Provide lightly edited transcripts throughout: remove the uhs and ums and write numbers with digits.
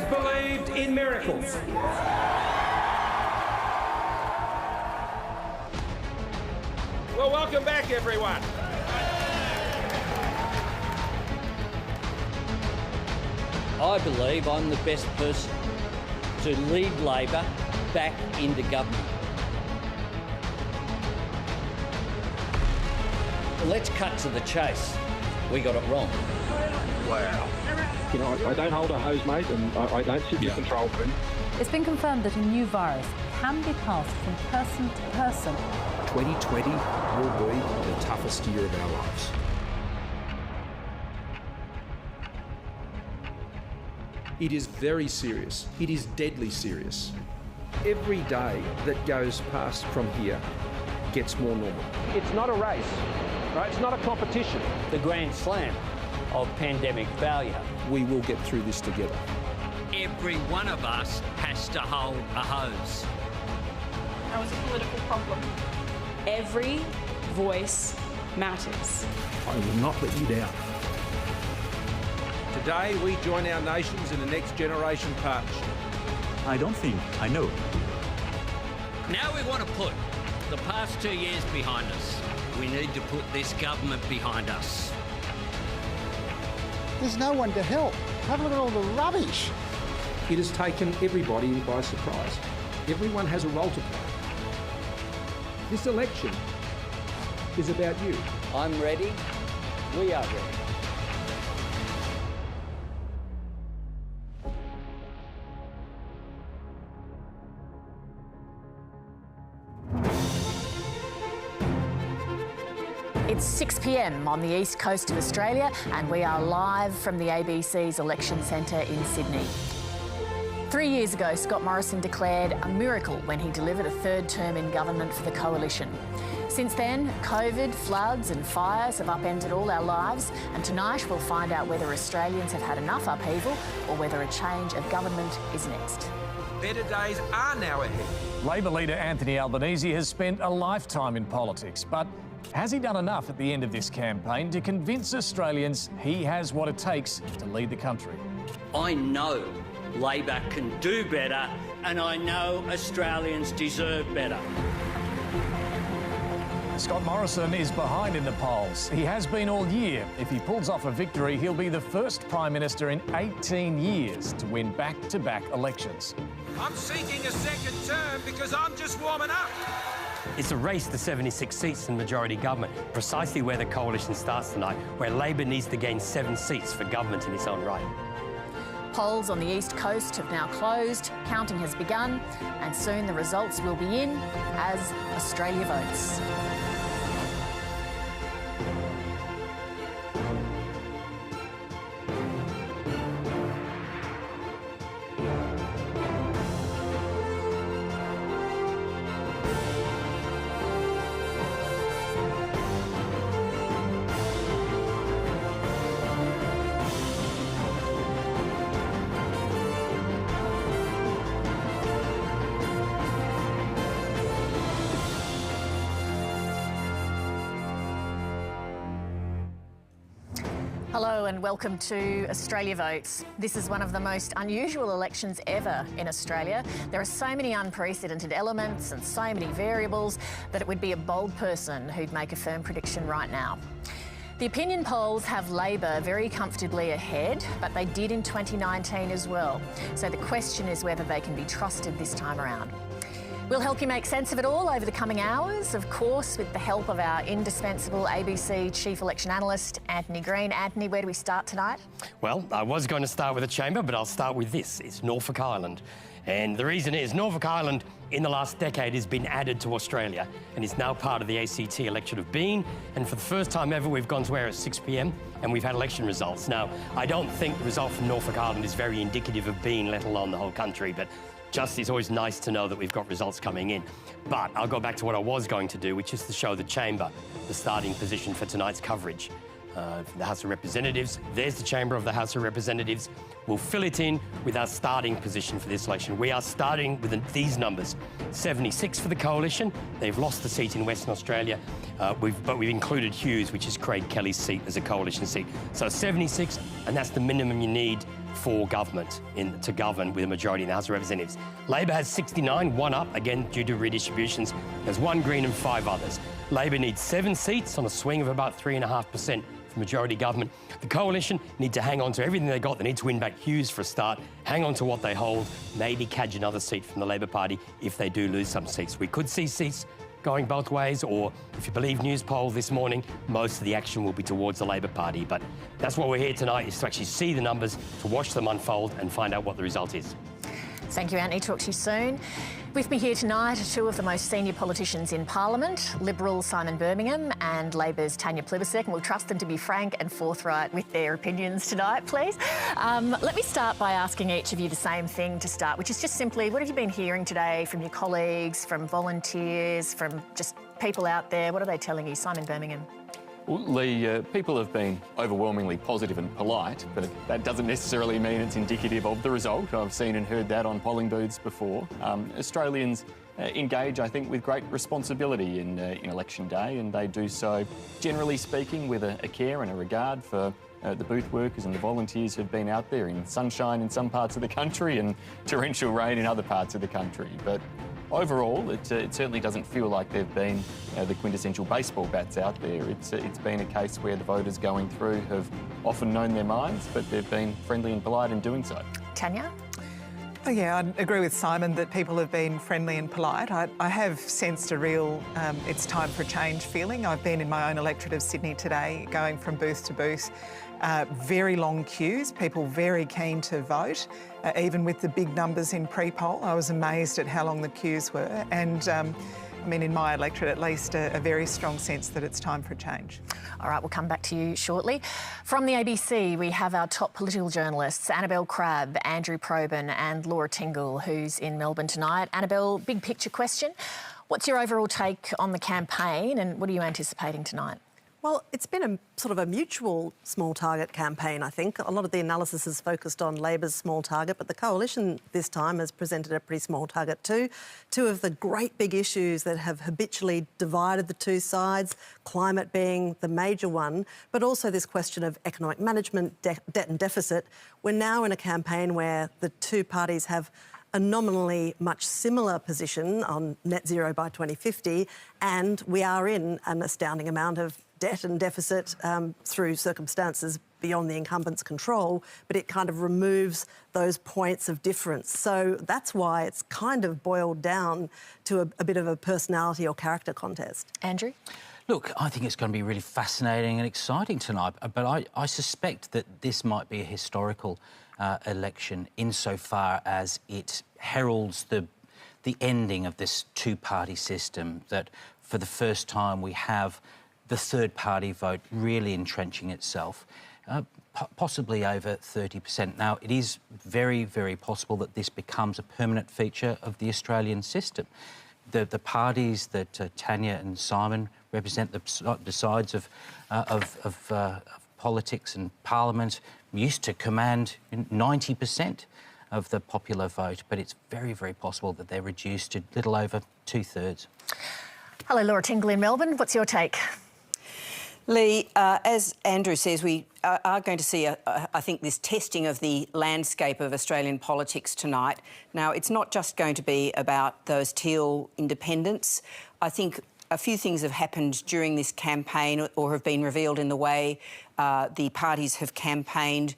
believed in miracles. Well, welcome back, everyone. I believe I'm the best person to lead Labor back into government. Let's cut to the chase. We got it wrong. Wow. You know, I don't hold a hose, mate, and I don't sit in the control room. It's been confirmed that a new virus can be passed from person to person. 2020 will be the toughest year of our lives. It is very serious. It is deadly serious. Every day that goes past from here gets more normal. It's not a race, right? It's not a competition. The grand slam of pandemic failure. We will get through this together. Every one of us has to hold a hose. Now it's a political problem. Every voice matters. I will not let you down. Today, we join our nations in the next generation partnership. I don't think I know. Now we want to put the past 2 years behind us. We need to put this government behind us. There's no one to help. Have a look at all the rubbish. It has taken everybody by surprise. Everyone has a role to play. This election is about you. I'm ready. We are ready. It's 6 p.m. on the east coast of Australia, and we are live from the ABC's Election Centre in Sydney. 3 years ago, Scott Morrison declared a miracle when he delivered a third term in government for the Coalition. Since then, COVID, floods and fires have upended all our lives, and tonight we'll find out whether Australians have had enough upheaval or whether a change of government is next. Better days are now ahead. Labor leader Anthony Albanese has spent a lifetime in politics, but has he done enough at the end of this campaign to convince Australians he has what it takes to lead the country? I know Labor can do better, and I know Australians deserve better. Scott Morrison is behind in the polls. He has been all year. If he pulls off a victory, he'll be the first Prime Minister in 18 years to win back-to-back elections. I'm seeking a second term because I'm just warming up. It's a race to 76 seats in majority government, precisely where the coalition starts tonight, where Labor needs to gain 7 seats for government in its own right. Polls on the east coast have now closed, counting has begun, and soon the results will be in as Australia votes. Hello and welcome to Australia Votes. This is one of the most unusual elections ever in Australia. There are so many unprecedented elements and so many variables that it would be a bold person who'd make a firm prediction right now. The opinion polls have Labor very comfortably ahead, but they did in 2019 as well. So the question is whether they can be trusted this time around. We'll help you make sense of it all over the coming hours, of course, with the help of our indispensable ABC Chief Election Analyst, Antony Green. Antony, where do we start tonight? Well, I was going to start with a chamber, but I'll start with this. It's Norfolk Island. And the reason is Norfolk Island in the last decade has been added to Australia and is now part of the ACT electorate of Bean. And for the first time ever, we've gone to air at 6 p.m. and we've had election results. Now, I don't think the result from Norfolk Island is very indicative of Bean, let alone the whole country, but just it's always nice to know that we've got results coming in. But I'll go back to what I was going to do, which is to show the chamber the starting position for tonight's coverage. The House of Representatives. There's the chamber of the House of Representatives. We'll fill it in with our starting position for this election. We are starting with these numbers. 76 for the coalition. They've lost a seat in Western Australia, but we've included Hughes, which is Craig Kelly's seat, as a coalition seat. So 76, and that's the minimum you need for government to govern with a majority in the House of Representatives. Labor has 69, one up, again due to redistributions. There's one Green and 5 others. Labor needs 7 seats on a swing of about 3.5% for majority government. The Coalition need to hang on to everything they got. They need to win back Hughes for a start, hang on to what they hold, maybe cadge another seat from the Labor Party if they do lose some seats. We could see seats going both ways, or if you believe news poll this morning, most of the action will be towards the Labor Party. But that's what we're here tonight, is to actually see the numbers, to watch them unfold and find out what the result is. Thank you, Antony. Talk to you soon. With me here tonight are two of the most senior politicians in Parliament, Liberal Simon Birmingham and Labor's Tanya Plibersek, and we'll trust them to be frank and forthright with their opinions tonight, please. Let me start by asking each of you the same thing to start, which is just simply, what have you been hearing today from your colleagues, from volunteers, from just people out there? What are they telling you? Simon Birmingham. Well, Leigh, people have been overwhelmingly positive and polite, but that doesn't necessarily mean it's indicative of the result. I've seen and heard that on polling booths before. Australians engage, I think, with great responsibility in election day, and they do so, generally speaking, with a care and a regard for the booth workers and the volunteers who've been out there in sunshine in some parts of the country and torrential rain in other parts of the country. But overall, it certainly doesn't feel like they've been the quintessential baseball bats out there. It's been a case where the voters going through have often known their minds, but they've been friendly and polite in doing so. Tanya? Oh yeah, I agree with Simon that people have been friendly and polite. I have sensed a real it's time for a change feeling. I've been in my own electorate of Sydney today, going from booth to booth. Very long queues, people very keen to vote. Even with the big numbers in pre-poll, I was amazed at how long the queues were. And I mean, in my electorate at least, a very strong sense that it's time for a change. All right, we'll come back to you shortly. From the ABC, we have our top political journalists, Annabelle Crabb, Andrew Probyn and Laura Tingle, who's in Melbourne tonight. Annabelle, big picture question. What's your overall take on the campaign and what are you anticipating tonight? Well, it's been a sort of a mutual small target campaign, I think. A lot of the analysis is focused on Labor's small target, but the Coalition this time has presented a pretty small target too. Two of the great big issues that have habitually divided the two sides, climate being the major one, but also this question of economic management, debt and deficit. We're now in a campaign where the two parties have a nominally much similar position on net zero by 2050, and we are in an astounding amount of debt and deficit through circumstances beyond the incumbent's control, but it kind of removes those points of difference. So that's why it's kind of boiled down to a bit of a personality or character contest. Andrew? Look, I think it's going to be really fascinating and exciting tonight, but I suspect that this might be a historical election insofar as it heralds the ending of this two-party system, that for the first time we have the third-party vote really entrenching itself, possibly over 30%. Now, it is very, very possible that this becomes a permanent feature of the Australian system. The parties that Tanya and Simon represent, the sides of politics and parliament, used to command 90% of the popular vote, but it's very, very possible that they're reduced to little over 2/3. Hello, Laura Tingle in Melbourne. What's your take? Leigh, as Andrew says, we are going to see, I think, this testing of the landscape of Australian politics tonight. Now, it's not just going to be about those teal independents. I think a few things have happened during this campaign or have been revealed in the way the parties have campaigned.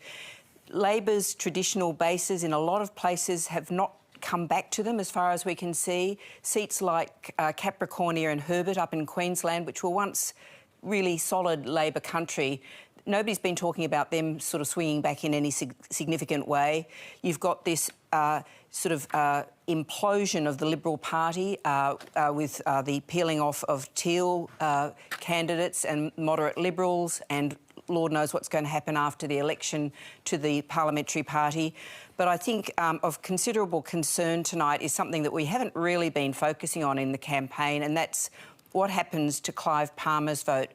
Labor's traditional bases in a lot of places have not come back to them as far as we can see. Seats like Capricornia and Herbert up in Queensland, which were once really solid Labor country, nobody's been talking about them sort of swinging back in any significant way. You've got this sort of implosion of the Liberal Party with the peeling off of teal candidates and moderate Liberals, and Lord knows what's going to happen after the election to the Parliamentary Party. But I think of considerable concern tonight is something that we haven't really been focusing on in the campaign, and that's what happens to Clive Palmer's vote.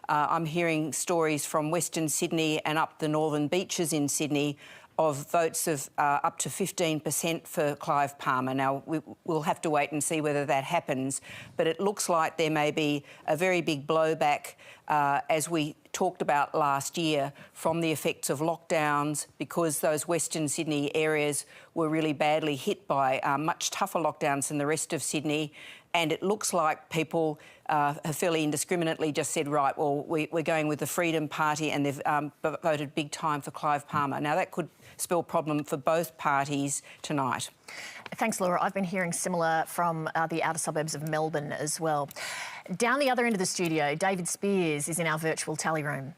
I'm hearing stories from Western Sydney and up the northern beaches in Sydney of votes of up to 15% for Clive Palmer. Now, we'll have to wait and see whether that happens, but it looks like there may be a very big blowback as we talked about last year, from the effects of lockdowns, because those Western Sydney areas were really badly hit by much tougher lockdowns than the rest of Sydney. And it looks like people have fairly indiscriminately just said, right, well, we're going with the Freedom Party, and they've voted big time for Clive Palmer. Now, that could spell problem for both parties tonight. Thanks, Laura. I've been hearing similar from the outer suburbs of Melbourne as well. Down the other end of the studio, David Speers is in our virtual tally room.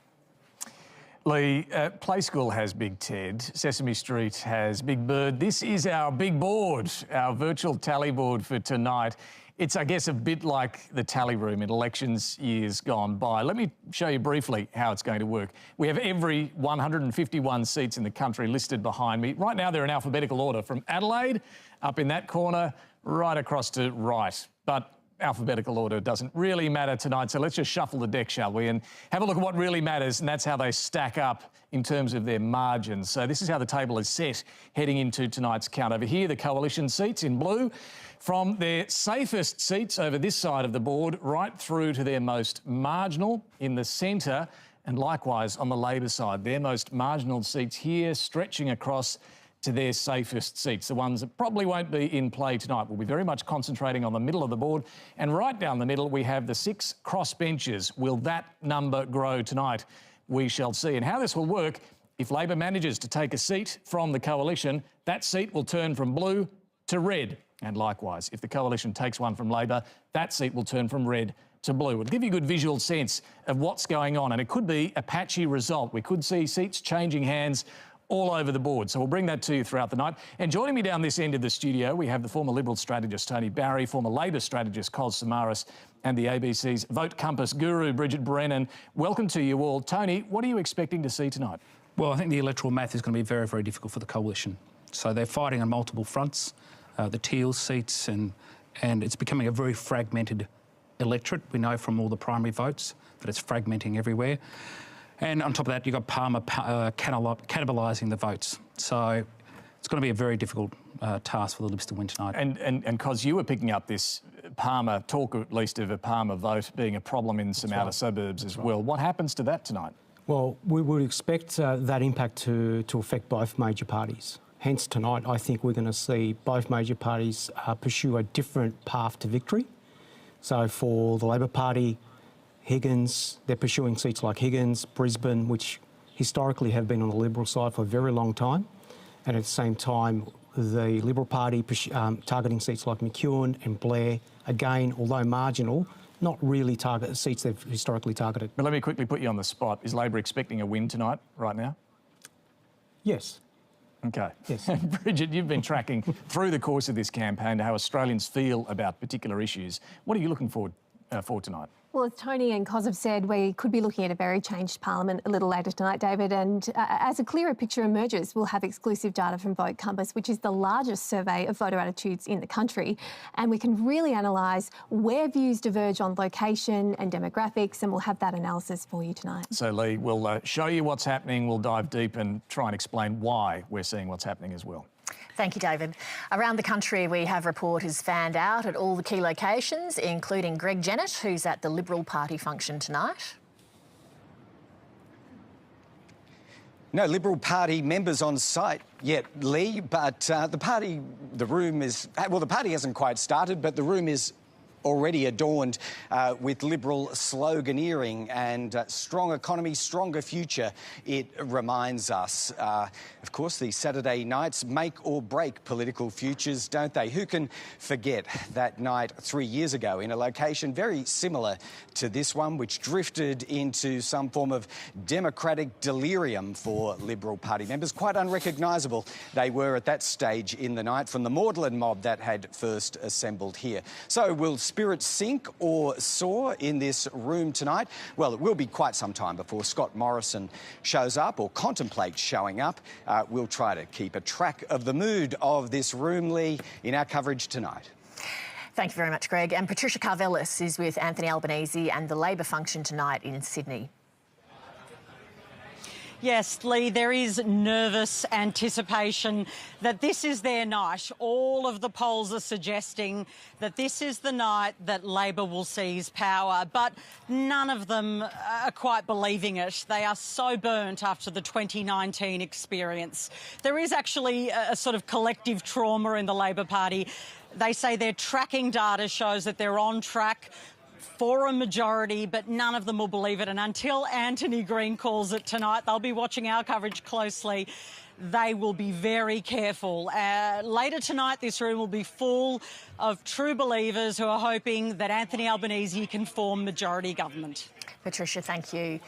Leigh, Play School has Big Ted, Sesame Street has Big Bird. This is our big board, our virtual tally board for tonight. It's, I guess, a bit like the tally room in elections years gone by. Let me show you briefly how it's going to work. We have every 151 seats in the country listed behind me. Right now, they're in alphabetical order from Adelaide, up in that corner, right across to right. But alphabetical order doesn't really matter tonight, so let's just shuffle the deck, shall we, and have a look at what really matters, and that's how they stack up in terms of their margins. So this is how the table is set heading into tonight's count. Over here, the coalition seats in blue, from their safest seats over this side of the board right through to their most marginal in the centre, and likewise on the Labor side, their most marginal seats here stretching across to their safest seats, the ones that probably won't be in play tonight. We'll be very much concentrating on the middle of the board, and right down the middle we have the 6 crossbenchers. Will that number grow tonight? We shall see. And how this will work, if Labor manages to take a seat from the coalition, that seat will turn from blue to red. And likewise, if the coalition takes one from Labor, that seat will turn from red to blue. It'll give you a good visual sense of what's going on, and it could be a patchy result. We could see seats changing hands all over the board. So we'll bring that to you throughout the night. And joining me down this end of the studio, we have the former Liberal strategist Tony Barry, former Labor strategist Cos Samaras, and the ABC's Vote Compass guru Bridget Brennan. Welcome to you all. Tony, what are you expecting to see tonight? Well, I think the electoral math is going to be very, very difficult for the coalition. So they're fighting on multiple fronts, the teal seats, and it's becoming a very fragmented electorate. We know from all the primary votes that it's fragmenting everywhere. And on top of that, you've got Palmer cannibalising the votes. So it's going to be a very difficult task for the Libs to win tonight. And Cos, you were picking up this Palmer, talk at least of a Palmer vote being a problem in some outer suburbs as well. What happens to that tonight? Well, we would expect that impact to affect both major parties. Hence, tonight, I think we're going to see both major parties pursue a different path to victory. So for the Labor Party, Higgins, they're pursuing seats like Higgins, Brisbane, which historically have been on the Liberal side for a very long time. And at the same time, the Liberal Party targeting seats like McEwen and Blair, again, although marginal, not really target seats they've historically targeted. But let me quickly put you on the spot. Is Labor expecting a win tonight, right now? Yes. OK. Yes. Bridget, you've been tracking through the course of this campaign to how Australians feel about particular issues. What are you looking forward for tonight? Well, as Tony and Cos have said, we could be looking at a very changed parliament a little later tonight, David, and as a clearer picture emerges, we'll have exclusive data from Vote Compass, which is the largest survey of voter attitudes in the country, and we can really analyse where views diverge on location and demographics, and we'll have that analysis for you tonight. So, Leigh, we'll show you what's happening, we'll dive deep and try and explain why we're seeing what's happening as well. Thank you, David. Around the country, we have reporters fanned out at all the key locations, including Greg Jennett, who's at the Liberal Party function tonight. No Liberal Party members on site yet, Leigh, but the party hasn't quite started, but the room is already adorned with Liberal sloganeering and strong economy, stronger future, it reminds us. Of course, these Saturday nights make or break political futures, don't they? Who can forget that night 3 years ago in a location very similar to this one, which drifted into some form of democratic delirium for Liberal Party members. Quite unrecognisable they were at that stage in the night from the Magdalen mob that had first assembled here. So will spirits sink or soar in this room tonight? Well, it will be quite some time before Scott Morrison shows up or contemplates showing up. We'll try to keep a track of the mood of this room, Leigh, in our coverage tonight. Thank you very much, Greg. And Patricia Carvelis is with Anthony Albanese and the Labor function tonight in Sydney. Yes, Leigh, there is nervous anticipation that this is their night. All of the polls are suggesting that this is the night that Labor will seize power, but none of them are quite believing it. They are so burnt after the 2019 experience. There is actually a sort of collective trauma in the Labor Party. They say their tracking data shows that they're on track for a majority, but none of them will believe it. And until Antony Green calls it tonight, they'll be watching our coverage closely. They will be very careful. Later tonight, this room will be full of true believers who are hoping that Anthony Albanese can form majority government. Patricia, thank you.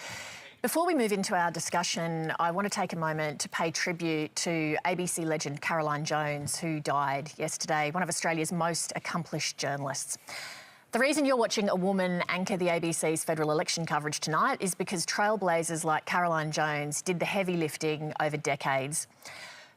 Before we move into our discussion, I want to take a moment to pay tribute to ABC legend Caroline Jones, who died yesterday, one of Australia's most accomplished journalists. The reason you're watching a woman anchor the ABC's federal election coverage tonight is because trailblazers like Caroline Jones did the heavy lifting over decades.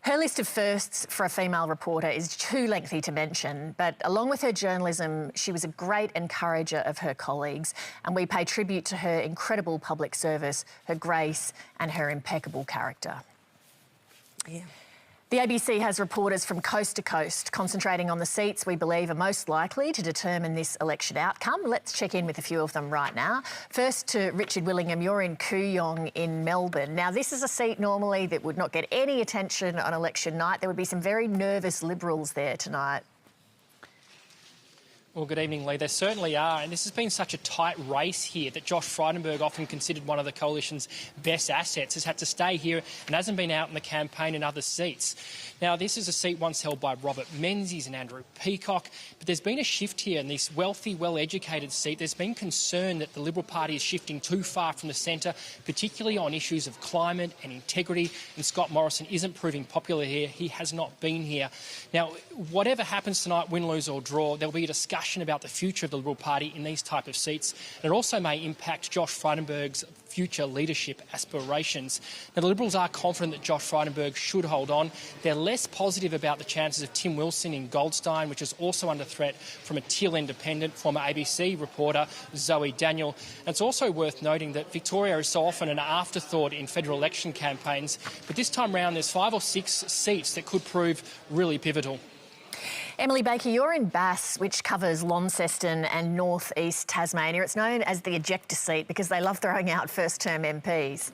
Her list of firsts for a female reporter is too lengthy to mention, but along with her journalism, she was a great encourager of her colleagues, and we pay tribute to her incredible public service, her grace and her impeccable character. Yeah. The ABC has reporters from coast to coast concentrating on the seats we believe are most likely to determine this election outcome. Let's check in with a few of them right now. First to Richard Willingham, you're in Kooyong in Melbourne. Now, this is a seat normally that would not get any attention on election night. There would be some very nervous Liberals there tonight. Well, good evening, Leigh. There certainly are, and this has been such a tight race here that Josh Frydenberg, often considered one of the coalition's best assets, has had to stay here and hasn't been out in the campaign in other seats. Now, this is a seat once held by Robert Menzies and Andrew Peacock, but there's been a shift here in this wealthy, well-educated seat. There's been concern that the Liberal Party is shifting too far from the centre, particularly on issues of climate and integrity, and Scott Morrison isn't proving popular here. He has not been here. Now, whatever happens tonight, win, lose or draw, there will be a discussion about the future of the Liberal Party in these type of seats. And it also may impact Josh Frydenberg's future leadership aspirations. Now, the Liberals are confident that Josh Frydenberg should hold on. They're less positive about the chances of Tim Wilson in Goldstein, which is also under threat from a teal independent, former ABC reporter Zoe Daniels. And it's also worth noting that Victoria is so often an afterthought in federal election campaigns, but this time round there's 5 or 6 seats that could prove really pivotal. Emily Baker, you're in Bass, which covers Launceston and North East Tasmania. It's known as the ejector seat because they love throwing out first-term MPs.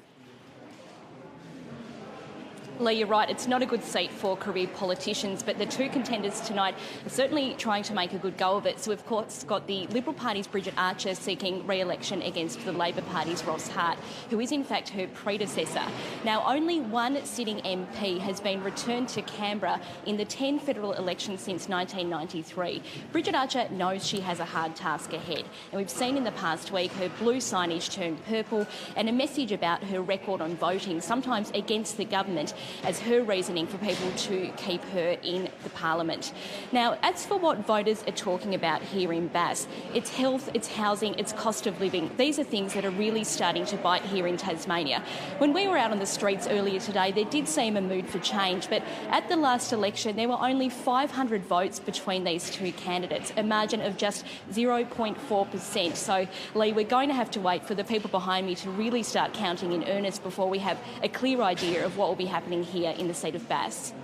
Leigh, you're right, it's not a good seat for career politicians, but the two contenders tonight are certainly trying to make a good go of it. So, of course, got the Liberal Party's Bridget Archer seeking re-election against the Labor Party's Ross Hart, who is in fact her predecessor. Now, only one sitting MP has been returned to Canberra in the 10 federal elections since 1993. Bridget Archer knows she has a hard task ahead, and we've seen in the past week her blue signage turn purple and a message about her record on voting, sometimes against the government, as her reasoning for people to keep her in the parliament. Now, as for what voters are talking about here in Bass, it's health, it's housing, it's cost of living. These are things that are really starting to bite here in Tasmania. When we were out on the streets earlier today, there did seem a mood for change, but at the last election, there were only 500 votes between these two candidates, a margin of just 0.4%. So, Leigh, we're going to have to wait for the people behind me to really start counting in earnest before we have a clear idea of what will be happening here in the seat of Bass.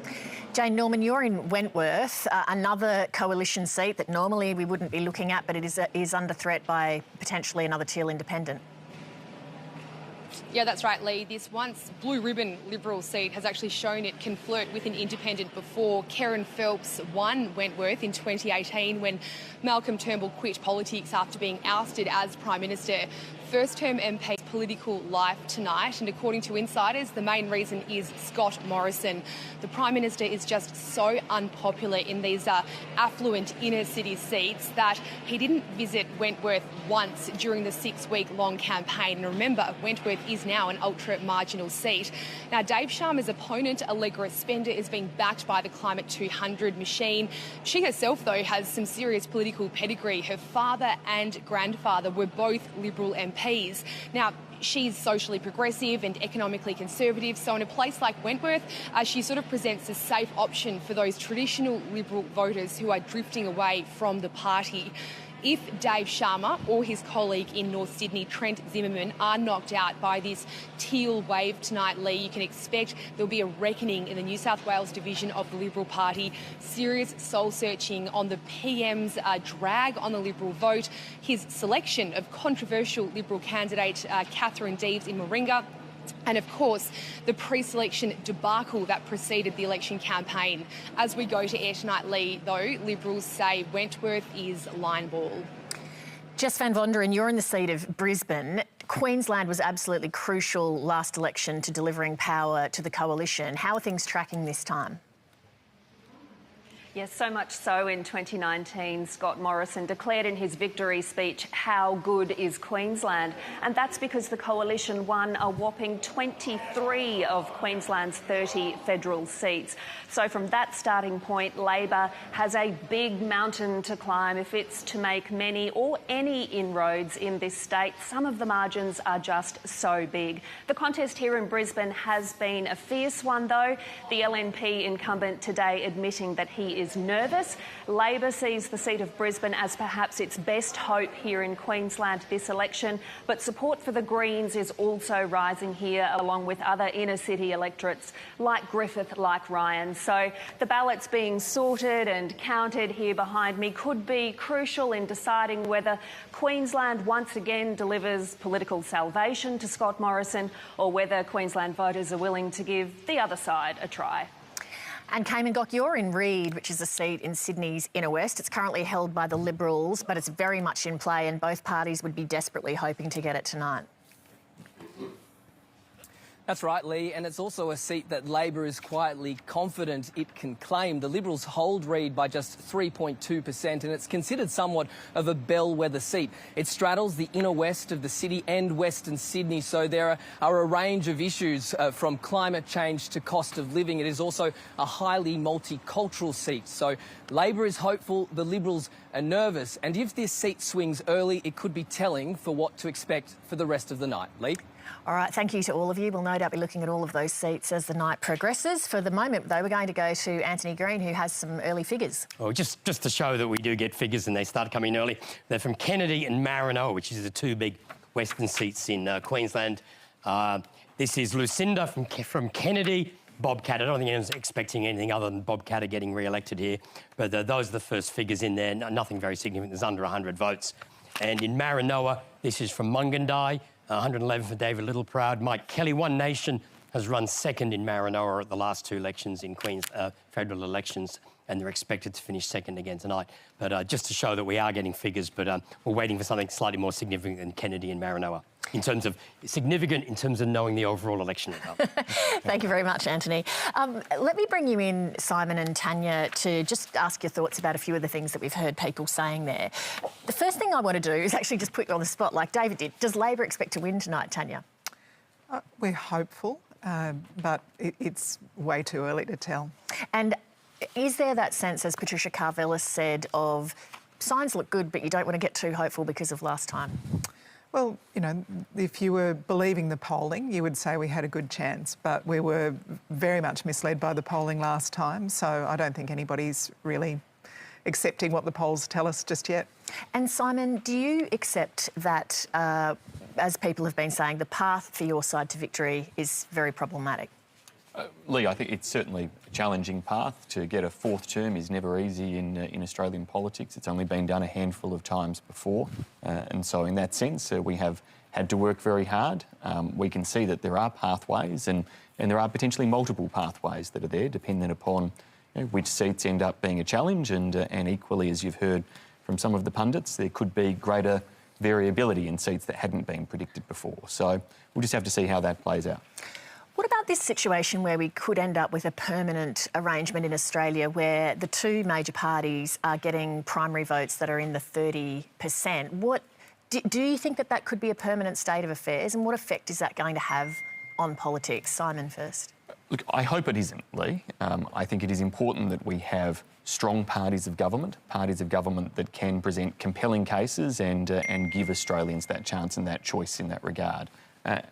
Jane Norman, you're in Wentworth, another coalition seat that normally we wouldn't be looking at, but it is under threat by potentially another teal independent. Yeah, that's right, Leigh. This once blue ribbon Liberal seat has actually shown it can flirt with an independent before. Kerryn Phelps won Wentworth in 2018 when Malcolm Turnbull quit politics after being ousted as Prime Minister. First-term MP's political life tonight, and according to insiders, the main reason is Scott Morrison. The Prime Minister is just so unpopular in these affluent inner-city seats that he didn't visit Wentworth once during the 6-week-long campaign. And remember, Wentworth is now an ultra-marginal seat. Now, Dave Sharma's opponent, Allegra Spender, is being backed by the Climate 200 machine. She herself, though, has some serious political pedigree. Her father and grandfather were both Liberal MPs. Now, she's socially progressive and economically conservative, so in a place like Wentworth, she sort of presents a safe option for those traditional Liberal voters who are drifting away from the party. If Dave Sharma or his colleague in North Sydney, Trent Zimmerman, are knocked out by this teal wave tonight, Leigh, you can expect there'll be a reckoning in the New South Wales division of the Liberal Party. Serious soul-searching on the PM's drag on the Liberal vote, his selection of controversial Liberal candidate Catherine Deves in Warringah, and of course the pre-selection debacle that preceded the election campaign. As we go to air tonight, Leigh, though, Liberals say Wentworth is line ball. Jess Van Vonderen, you're in the seat of Brisbane. Queensland was absolutely crucial last election to delivering power to the coalition. How are things tracking this time? Yes, so much so in 2019, Scott Morrison declared in his victory speech, "How good is Queensland?" And that's because the coalition won a whopping 23 of Queensland's 30 federal seats. So from that starting point, Labor has a big mountain to climb if it's to make many or any inroads in this state. Some of the margins are just so big. The contest here in Brisbane has been a fierce one, though. The LNP incumbent today admitting that he is nervous. Labor sees the seat of Brisbane as perhaps its best hope here in Queensland this election, but support for the Greens is also rising here, along with other inner city electorates like Griffith, like Ryan. So the ballots being sorted and counted here behind me could be crucial in deciding whether Queensland once again delivers political salvation to Scott Morrison, or whether Queensland voters are willing to give the other side a try. And Cayman Gock, you're in Reid, which is a seat in Sydney's inner west. It's currently held by the Liberals, but it's very much in play and both parties would be desperately hoping to get it tonight. That's right, Leigh, and it's also a seat that Labor is quietly confident it can claim. The Liberals hold Reid by just 3.2%, and it's considered somewhat of a bellwether seat. It straddles the inner west of the city and Western Sydney, so there are a range of issues from climate change to cost of living. It is also a highly multicultural seat, so Labor is hopeful, the Liberals are nervous, and if this seat swings early, it could be telling for what to expect for the rest of the night. Leigh? All right, thank you to all of you. We'll no doubt be looking at all of those seats as the night progresses. For the moment, though, we're going to go to Antony Green, who has some early figures. Well, just to show that we do get figures and they start coming early. They're from Kennedy and Maranoa, which is the two big Western seats in Queensland. This is Lucinda from Kennedy. Bob Catter, I don't think anyone's expecting anything other than Bob Catter getting re-elected here. But those are the first figures in there. Nothing very significant. There's under 100 votes. And in Maranoa, this is from Mungandai. 111 for David Littleproud. Mike Kelly, One Nation, has run second in Maranoa at the last two elections in federal elections, and they're expected to finish second again tonight. But just to show that we are getting figures, but we're waiting for something slightly more significant than Kennedy and Maranoa. In terms of knowing the overall election result. Thank you very much, Anthony. Let me bring you in, Simon and Tanya, to just ask your thoughts about a few of the things that we've heard people saying there. The first thing I want to do is actually just put you on the spot like David did. Does Labor expect to win tonight, Tanya? We're hopeful, but it's way too early to tell. And is there that sense, as Patricia Karvelis said, of signs look good, but you don't want to get too hopeful because of last time? Well, you know, if you were believing the polling, you would say we had a good chance, but we were very much misled by the polling last time, so I don't think anybody's really accepting what the polls tell us just yet. And Simon, do you accept that, as people have been saying, the path for your side to victory is very problematic? Leigh, I think it's certainly a challenging path. To get a fourth term is never easy in Australian politics. It's only been done a handful of times before. And so in that sense, we have had to work very hard. We can see that there are pathways and there are potentially multiple pathways that are there, dependent upon which seats end up being a challenge. And equally, as you've heard from some of the pundits, there could be greater variability in seats that hadn't been predicted before. So we'll just have to see how that plays out. What about this situation where we could end up with a permanent arrangement in Australia where the two major parties are getting primary votes that are in the 30%? Do you think that could be a permanent state of affairs, and what effect is that going to have on politics? Simon first. Look, I hope it isn't, Leigh. I think it is important that we have strong parties of government that can present compelling cases and give Australians that chance and that choice in that regard.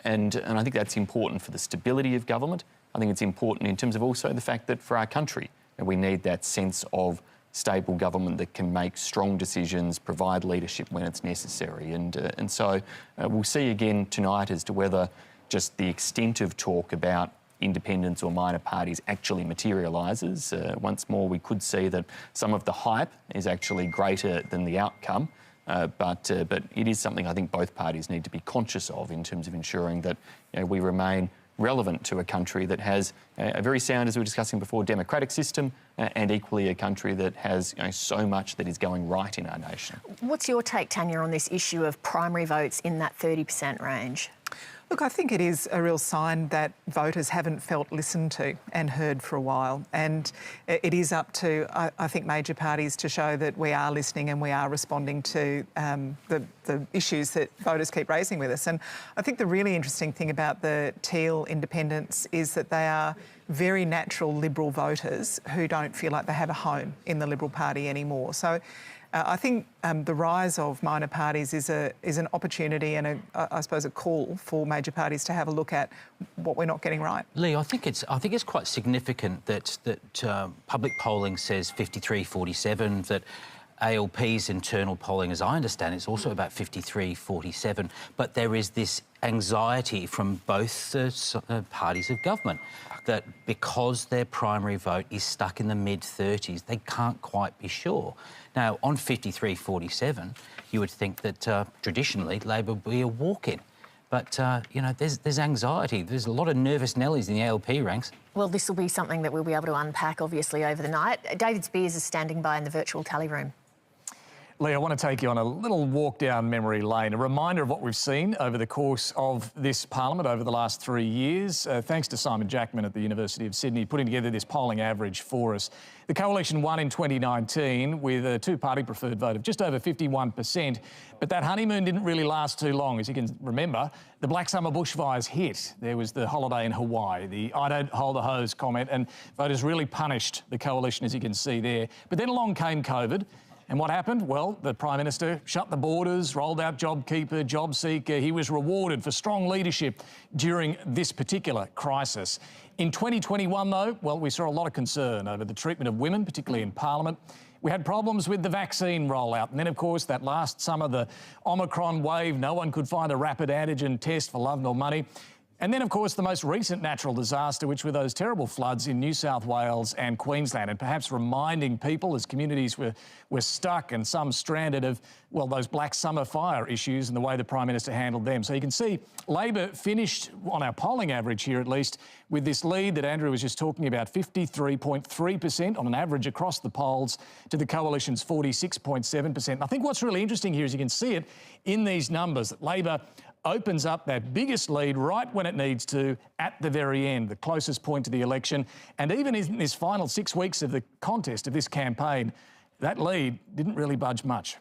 And I think that's important for the stability of government. I think it's important in terms of also the fact that for our country, we need that sense of stable government that can make strong decisions, provide leadership when it's necessary. And so we'll see again tonight as to whether just the extent of talk about independents or minor parties actually materialises. Once more, we could see that some of the hype is actually greater than the outcome. But it is something I think both parties need to be conscious of in terms of ensuring that we remain relevant to a country that has a very sound, as we were discussing before, democratic system, and equally a country that has so much that is going right in our nation. What's your take, Tanya, on this issue of primary votes in that 30% range? Look, I think it is a real sign that voters haven't felt listened to and heard for a while. And it is up to, I think, major parties to show that we are listening and we are responding to the issues that voters keep raising with us. And I think the really interesting thing about the teal independents is that they are very natural Liberal voters who don't feel like they have a home in the Liberal Party anymore. So I think the rise of minor parties is an opportunity and I suppose a call for major parties to have a look at what we're not getting right. Leigh, I think it's quite significant that public polling says 53-47, that ALP's internal polling, as I understand, it's also about 53-47. But there is this anxiety from both parties of government that because their primary vote is stuck in the mid-30s, they can't quite be sure. Now, on 53-47, you would think that traditionally Labor would be a walk-in. But, there's anxiety. There's a lot of nervous Nellies in the ALP ranks. Well, this will be something that we'll be able to unpack, obviously, over the night. David Speers is standing by in the virtual tally room. Leigh, I want to take you on a little walk down memory lane, a reminder of what we've seen over the course of this parliament over the last 3 years. Thanks to Simon Jackman at the University of Sydney putting together this polling average for us. The coalition won in 2019 with a two-party preferred vote of just over 51%, but that honeymoon didn't really last too long. As you can remember, the Black Summer bushfires hit. There was the holiday in Hawaii, the I don't hold a hose comment, and voters really punished the coalition, as you can see there. But then along came COVID. And what happened? Well, the Prime Minister shut the borders, rolled out JobKeeper, JobSeeker. He was rewarded for strong leadership during this particular crisis. In 2021, though, well, we saw a lot of concern over the treatment of women, particularly in Parliament. We had problems with the vaccine rollout. And then, of course, that last summer, the Omicron wave, no one could find a rapid antigen test for love nor money. And then, of course, the most recent natural disaster, which were those terrible floods in New South Wales and Queensland, and perhaps reminding people as communities were stuck and some stranded of, well, those Black Summer fire issues and the way the Prime Minister handled them. So you can see Labor finished, on our polling average here at least, with this lead that Andrew was just talking about, 53.3% on an average across the polls to the Coalition's 46.7%. I think what's really interesting here is you can see it in these numbers, that Labor opens up that biggest lead right when it needs to at the very end, the closest point to the election. And even in this final 6 weeks of the contest, of this campaign, that lead didn't really budge much.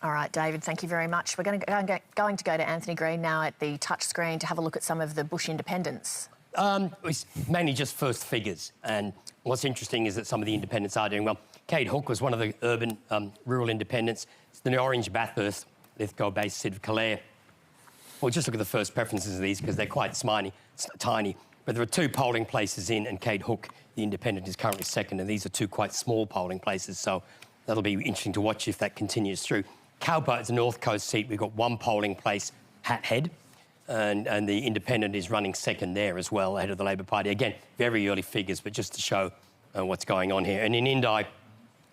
All right, David, thank you very much. We're going to go to Antony Green now at the touch screen to have a look at some of the Bush independents. It's mainly just first figures. And what's interesting is that some of the independents are doing well. Kate Hook was one of the urban rural independents. It's the Orange Bathurst, Lithgow-based Sid Clare. Well, just look at the first preferences of these because they're quite tiny. But there are two polling places in, and Kate Hook, the independent, is currently second, and these are two quite small polling places, so that'll be interesting to watch if that continues through. Cowper is a North Coast seat. We've got one polling place, Hat Head, and the independent is running second there as well, ahead of the Labor Party. Again, very early figures, but just to show what's going on here. And in Indi,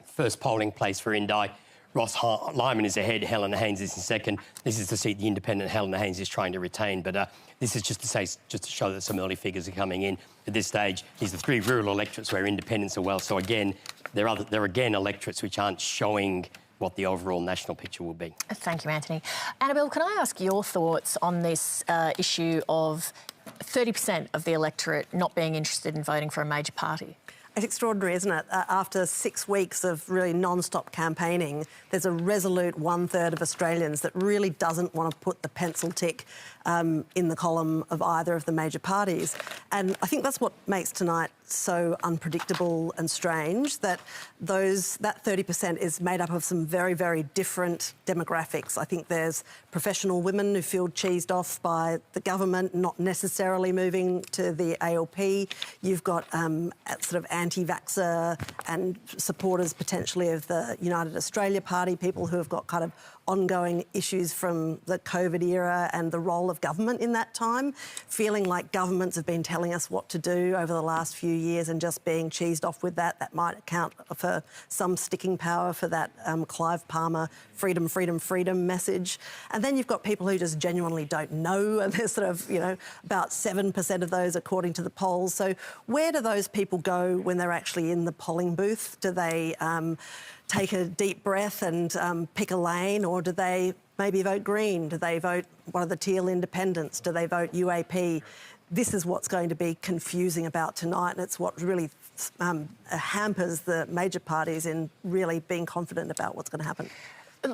first polling place for Indi, Ross Lyman is ahead, Helena Haynes is in second. This is the seat the independent Helena Haynes is trying to retain, but this is just to show that some early figures are coming in. At this stage, these are three rural electorates where independents are well. So again, there are again electorates which aren't showing what the overall national picture will be. Thank you, Anthony. Annabelle, can I ask your thoughts on this issue of 30% of the electorate not being interested in voting for a major party? It's extraordinary, isn't it? After 6 weeks of really non-stop campaigning, there's a resolute 1/3 of Australians that really doesn't want to put the pencil tick in the column of either of the major parties. And I think that's what makes tonight so unpredictable and strange, that that 30% is made up of some very, very different demographics. I think there's professional women who feel cheesed off by the government, not necessarily moving to the ALP. You've got sort of anti-vaxxer and supporters potentially of the United Australia Party, people who have got kind of ongoing issues from the COVID era and the role of government in that time, feeling like governments have been telling us what to do over the last few years and just being cheesed off with that. That might account for some sticking power for that Clive Palmer freedom, freedom, freedom message. And then you've got people who just genuinely don't know, and there's sort of, about 7% of those according to the polls. So where do those people go when they're actually in the polling booth? Do they take a deep breath and pick a lane, or do they maybe vote Green? Do they vote one of the teal independents? Do they vote UAP? This is what's going to be confusing about tonight, and it's what really hampers the major parties in really being confident about what's going to happen.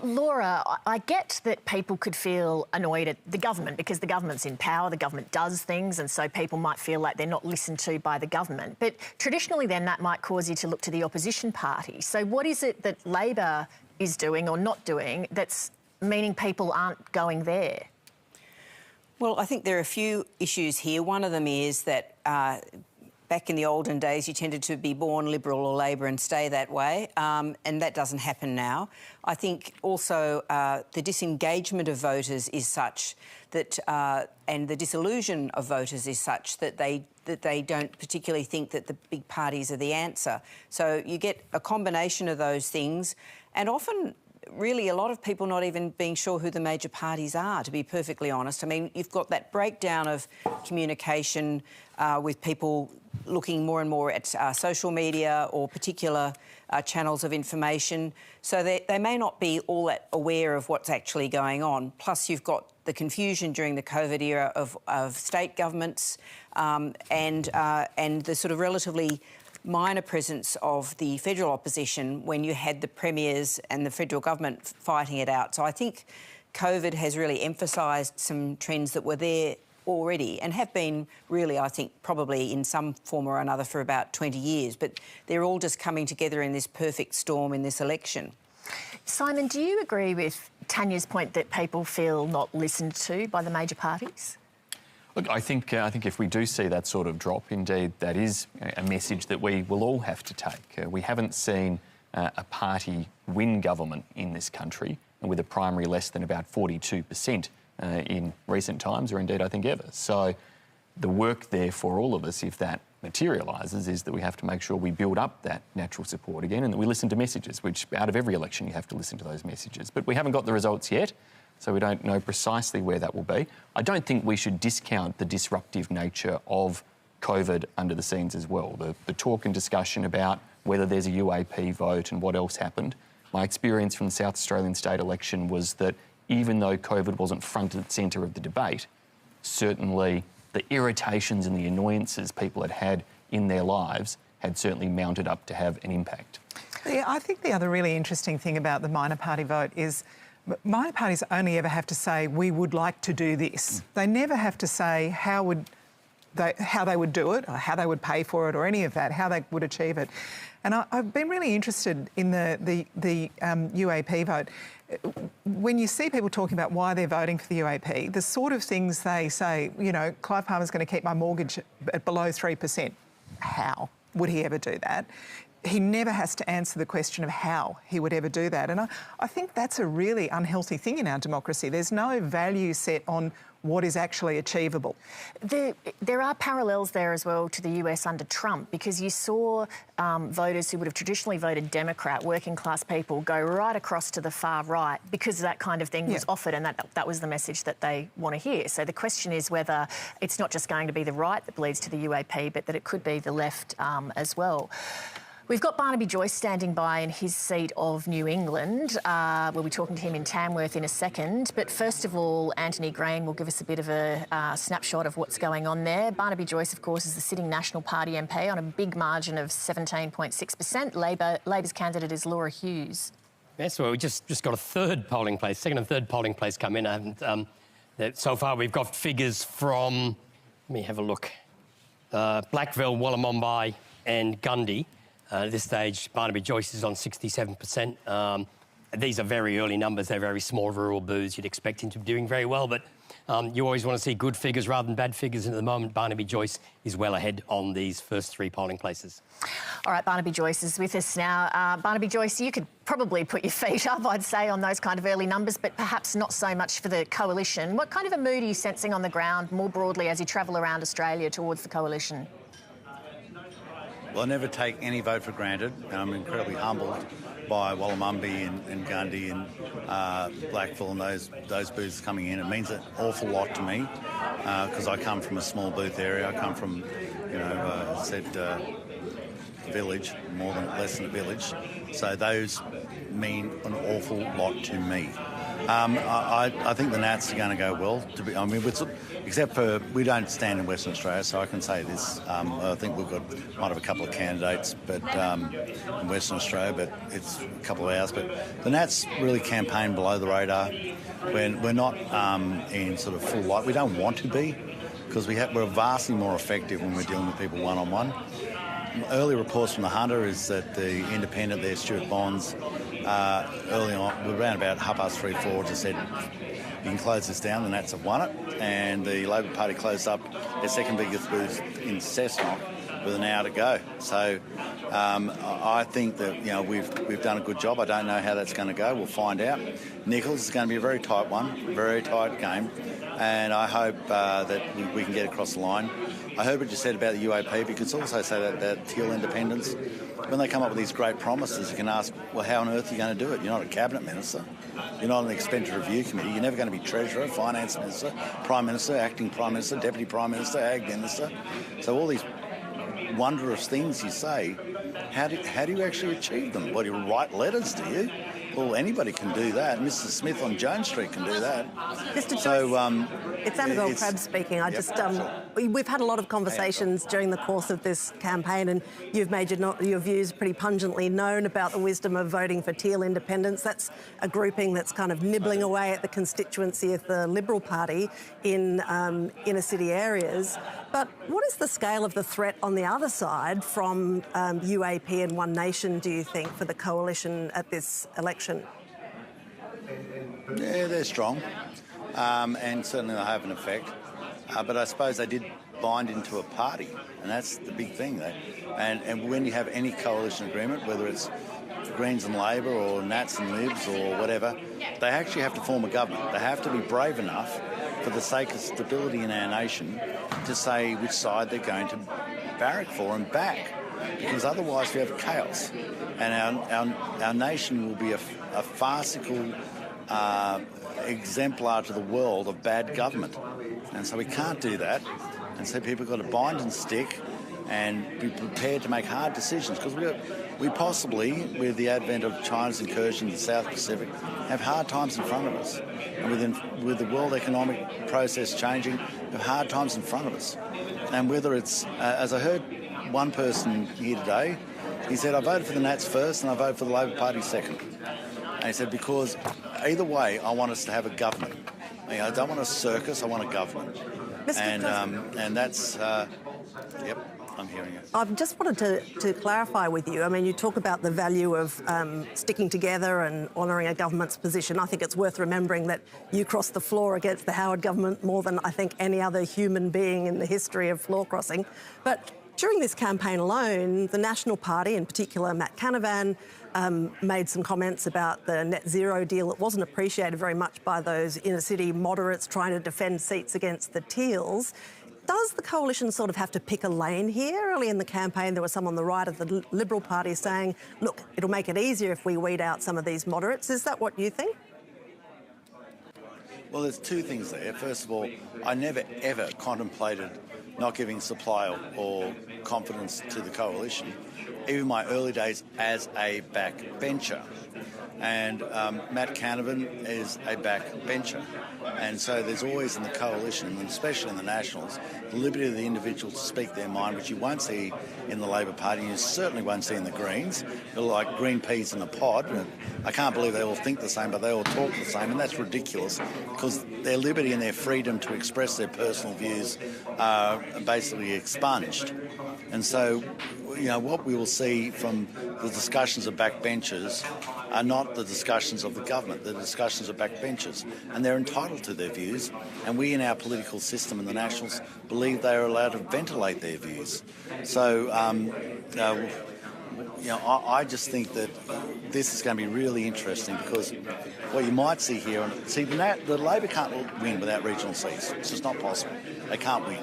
Laura, I get that people could feel annoyed at the government because the government's in power, the government does things, and so people might feel like they're not listened to by the government. But traditionally then that might cause you to look to the opposition party. So what is it that Labor is doing or not doing that's meaning people aren't going there? Well, I think there are a few issues here. One of them is that back in the olden days, you tended to be born Liberal or Labor and stay that way, and that doesn't happen now. I think also the disengagement of voters is such that, and the disillusion of voters is such that they don't particularly think that the big parties are the answer. So you get a combination of those things, and often really a lot of people not even being sure who the major parties are, to be perfectly honest. I mean, you've got that breakdown of communication with people looking more and more at social media or particular channels of information. So they may not be all that aware of what's actually going on. Plus, you've got the confusion during the COVID era of state governments and the sort of relatively minor presence of the federal opposition when you had the premiers and the federal government fighting it out. So I think COVID has really emphasised some trends that were there already and have been really, I think, probably in some form or another for about 20 years. But they're all just coming together in this perfect storm in this election. Simon, do you agree with Tanya's point that people feel not listened to by the major parties? Look, I think if we do see that sort of drop, indeed, that is a message that we will all have to take. We haven't seen a party win government in this country with a primary less than about 42% in recent times, or indeed I think ever. So the work there for all of us, if that materialises, is that we have to make sure we build up that natural support again and that we listen to messages, which out of every election you have to listen to those messages. But we haven't got the results yet, so we don't know precisely where that will be. I don't think we should discount the disruptive nature of COVID under the scenes as well. The talk and discussion about whether there's a UAP vote and what else happened. My experience from the South Australian state election was that even though COVID wasn't front and centre of the debate, certainly the irritations and the annoyances people had had in their lives had certainly mounted up to have an impact. Yeah, I think the other really interesting thing about the minor party vote is minor parties only ever have to say, we would like to do this. They never have to say how they would do it or how they would pay for it or any of that, how they would achieve it. And I've been really interested in the UAP vote. When you see people talking about why they're voting for the UAP, the sort of things they say, Clive Palmer's going to keep my mortgage at below 3%. How would he ever do that? He never has to answer the question of how he would ever do that. And I think that's a really unhealthy thing in our democracy. There's no value set on what is actually achievable. There are parallels there as well to the US under Trump, because you saw voters who would have traditionally voted Democrat, working class people, go right across to the far right because that kind of thing was offered, and that was the message that they want to hear. So the question is whether it's not just going to be the right that bleeds to the UAP, but that it could be the left as well. We've got Barnaby Joyce standing by in his seat of New England. We'll be talking to him in Tamworth in a second. But first of all, Antony Green will give us a bit of a snapshot of what's going on there. Barnaby Joyce, of course, is the sitting National Party MP on a big margin of 17.6%. Labor's candidate is Laura Hughes. Yes, well, we just got second and third polling place come in, and So far, we've got figures from, let me have a look, Blackville, Wallamombai and Gundy. At this stage, Barnaby Joyce is on 67%. These are very early numbers. They're very small rural booths. You'd expect him to be doing very well, but you always want to see good figures rather than bad figures. And at the moment, Barnaby Joyce is well ahead on these first 3 polling places. All right, Barnaby Joyce is with us now. Barnaby Joyce, you could probably put your feet up, I'd say, on those kind of early numbers, but perhaps not so much for the coalition. What kind of a mood are you sensing on the ground more broadly as you travel around Australia towards the coalition? Well, I never take any vote for granted. I'm incredibly humbled by Wallamumbi and Gundy and Blackville and those booths coming in. It means an awful lot to me because I come from a small booth area. I come from, village, less than a village. So those mean an awful lot to me. I think the Nats are going to go well. Except for we don't stand in Western Australia, so I can say this. I think might have a couple of candidates, but in Western Australia, but it's a couple of hours. But the Nats really campaign below the radar. We're not in sort of full light. We don't want to be because we're vastly more effective when we're dealing with people one-on-one. Early reports from the Hunter is that the Independent there, Stuart Bonds, early on, around about 4:30, just said, you can close this down, the Nats have won it. And the Labor Party closed up their second biggest booth in Cessnock with an hour to go. So I think that, we've done a good job. I don't know how that's going to go. We'll find out. Nichols is going to be a very tight one, very tight game. And I hope that we can get across the line. I heard what you said about the UAP, but you could also say that about teal independence. When they come up with these great promises, you can ask, well, how on earth are you going to do it? You're not a cabinet minister. You're not on the expenditure review committee. You're never going to be treasurer, finance minister, prime minister, acting prime minister, deputy prime minister, ag minister. So all these wondrous things you say, how do you actually achieve them? Well, you write letters, do you? Well, anybody can do that. Mr. Smith on Jones Street can do that. Mr. Joyce, it's Annabelle Crabb speaking. We've had a lot of conversations during the course of this campaign, and you've made your views pretty pungently known about the wisdom of voting for teal independence. That's a grouping that's kind of nibbling away at the constituency of the Liberal Party in inner city areas. But what is the scale of the threat on the other side from UAP and One Nation, do you think, for the coalition at this election? Yeah, they're strong, and certainly they have an effect. But I suppose they did bind into a party, and that's the big thing. And when you have any coalition agreement, whether it's Greens and Labor or Nats and Libs or whatever, they actually have to form a government. They have to be brave enough, for the sake of stability in our nation, to say which side they're going to barrack for and back, because otherwise we have chaos, and our nation will be a farcical exemplar to the world of bad government. And so we can't do that. And so people have got to bind and stick and be prepared to make hard decisions, because we possibly, with the advent of China's incursion in the South Pacific, have hard times in front of us. And with the world economic process changing, we have hard times in front of us. And whether it's, as I heard one person here today, he said, I voted for the Nats first and I voted for the Labor Party second. And he said, because either way, I want us to have a government. I don't want a circus, I want a government. And that's, yep, I'm hearing it. I've just wanted to clarify with you. I mean, you talk about the value of sticking together and honouring a government's position. I think it's worth remembering that you crossed the floor against the Howard government more than I think any other human being in the history of floor crossing. But during this campaign alone, the National Party, in particular Matt Canavan, made some comments about the net zero deal. It wasn't appreciated very much by those inner city moderates trying to defend seats against the Teals. Does the coalition sort of have to pick a lane here? Early in the campaign, there was some on the right of the Liberal Party saying, look, it'll make it easier if we weed out some of these moderates. Is that what you think? Well, there's two things there. First of all, I never, ever contemplated not giving supply or confidence to the coalition, even my early days as a backbencher. And Matt Canavan is a backbencher. And so there's always in the coalition, and especially in the Nationals, the liberty of the individual to speak their mind, which you won't see in the Labor Party, and you certainly won't see in the Greens. They're like green peas in a pod. I can't believe they all think the same, but they all talk the same, and that's ridiculous because their liberty and their freedom to express their personal views are basically expunged. And so, you know, what we will see from the discussions of backbenchers are not the discussions of the government, the discussions of backbenchers. And they're entitled to their views, and we in our political system and the Nationals believe they are allowed to ventilate their views. So, you know, I just think that this is going to be really interesting because what you might see here, the Labor can't win without regional seats. It's just not possible. They can't win.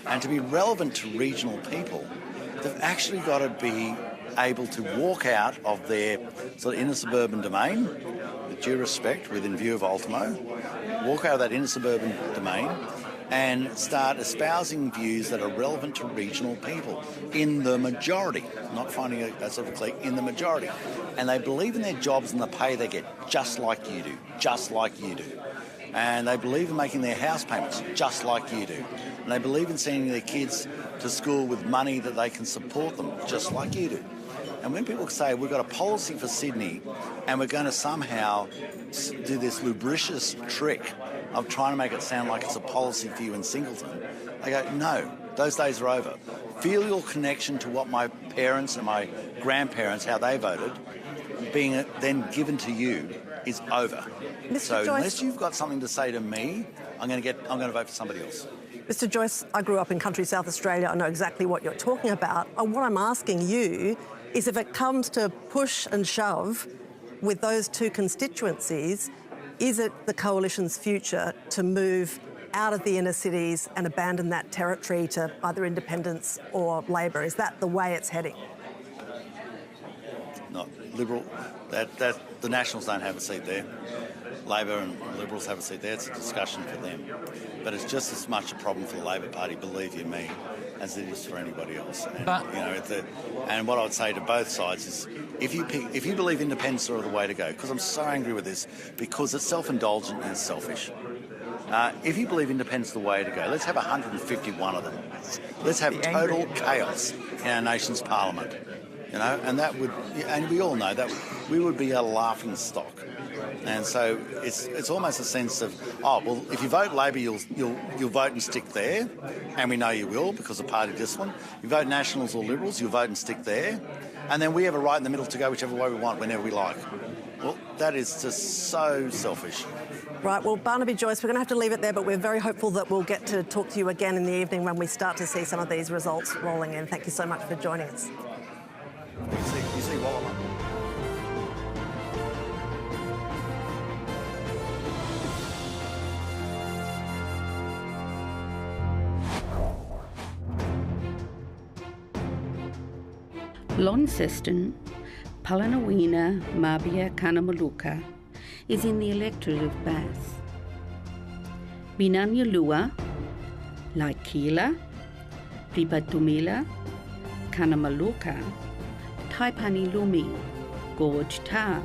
And to be relevant to regional people, they've actually got to be able to walk out of their sort of inner suburban domain, with due respect, within view of Ultimo, walk out of that inner suburban domain and start espousing views that are relevant to regional people in the majority, not finding a sort of clique, in the majority. And they believe in their jobs and the pay they get, just like you do, just like you do. And they believe in making their house payments, just like you do. And they believe in sending their kids to school with money that they can support them, just like you do. And when people say we've got a policy for Sydney and we're going to somehow do this lubricious trick of trying to make it sound like it's a policy for you in Singleton, I go, no, those days are over. Feel your connection to what my parents and my grandparents, how they voted, being then given to you, is over. So unless you've got something to say to me, I'm going to vote for somebody else. Mr. Joyce, I grew up in country South Australia. I know exactly what you're talking about. What I'm asking you is if it comes to push and shove with those two constituencies, is it the Coalition's future to move out of the inner cities and abandon that territory to either independents or Labor? Is that the way it's heading? Not Liberal. The Nationals don't have a seat there. Labor and Liberals have a seat there. It's a discussion for them. But it's just as much a problem for the Labor Party, believe you me, as it is for anybody else. And, and what I would say to both sides is, if you believe independents are the way to go, because I'm so angry with this, because it's self-indulgent and it's selfish. If you believe independents are the way to go, let's have 151 of them. Let's have total chaos in our nation's parliament. You know, and that would, and we all know that we would be a laughing stock. And so it's almost a sense of, oh, well, if you vote Labor, you'll vote and stick there, and we know you will because of party discipline. You vote Nationals or Liberals, you'll vote and stick there, and then we have a right in the middle to go whichever way we want, whenever we like. Well, that is just so selfish. Right, well, Barnaby Joyce, we're going to have to leave it there, but we're very hopeful that we'll get to talk to you again in the evening when we start to see some of these results rolling in. Thank you so much for joining us. You see Wallama. Launceston, Palanawina, Mabia, Kanamaluka is in the electorate of Bath. Binanyalua, Laikila, Ripatumila, Kanamaluka, Taipani Lumi, Gorge Ta,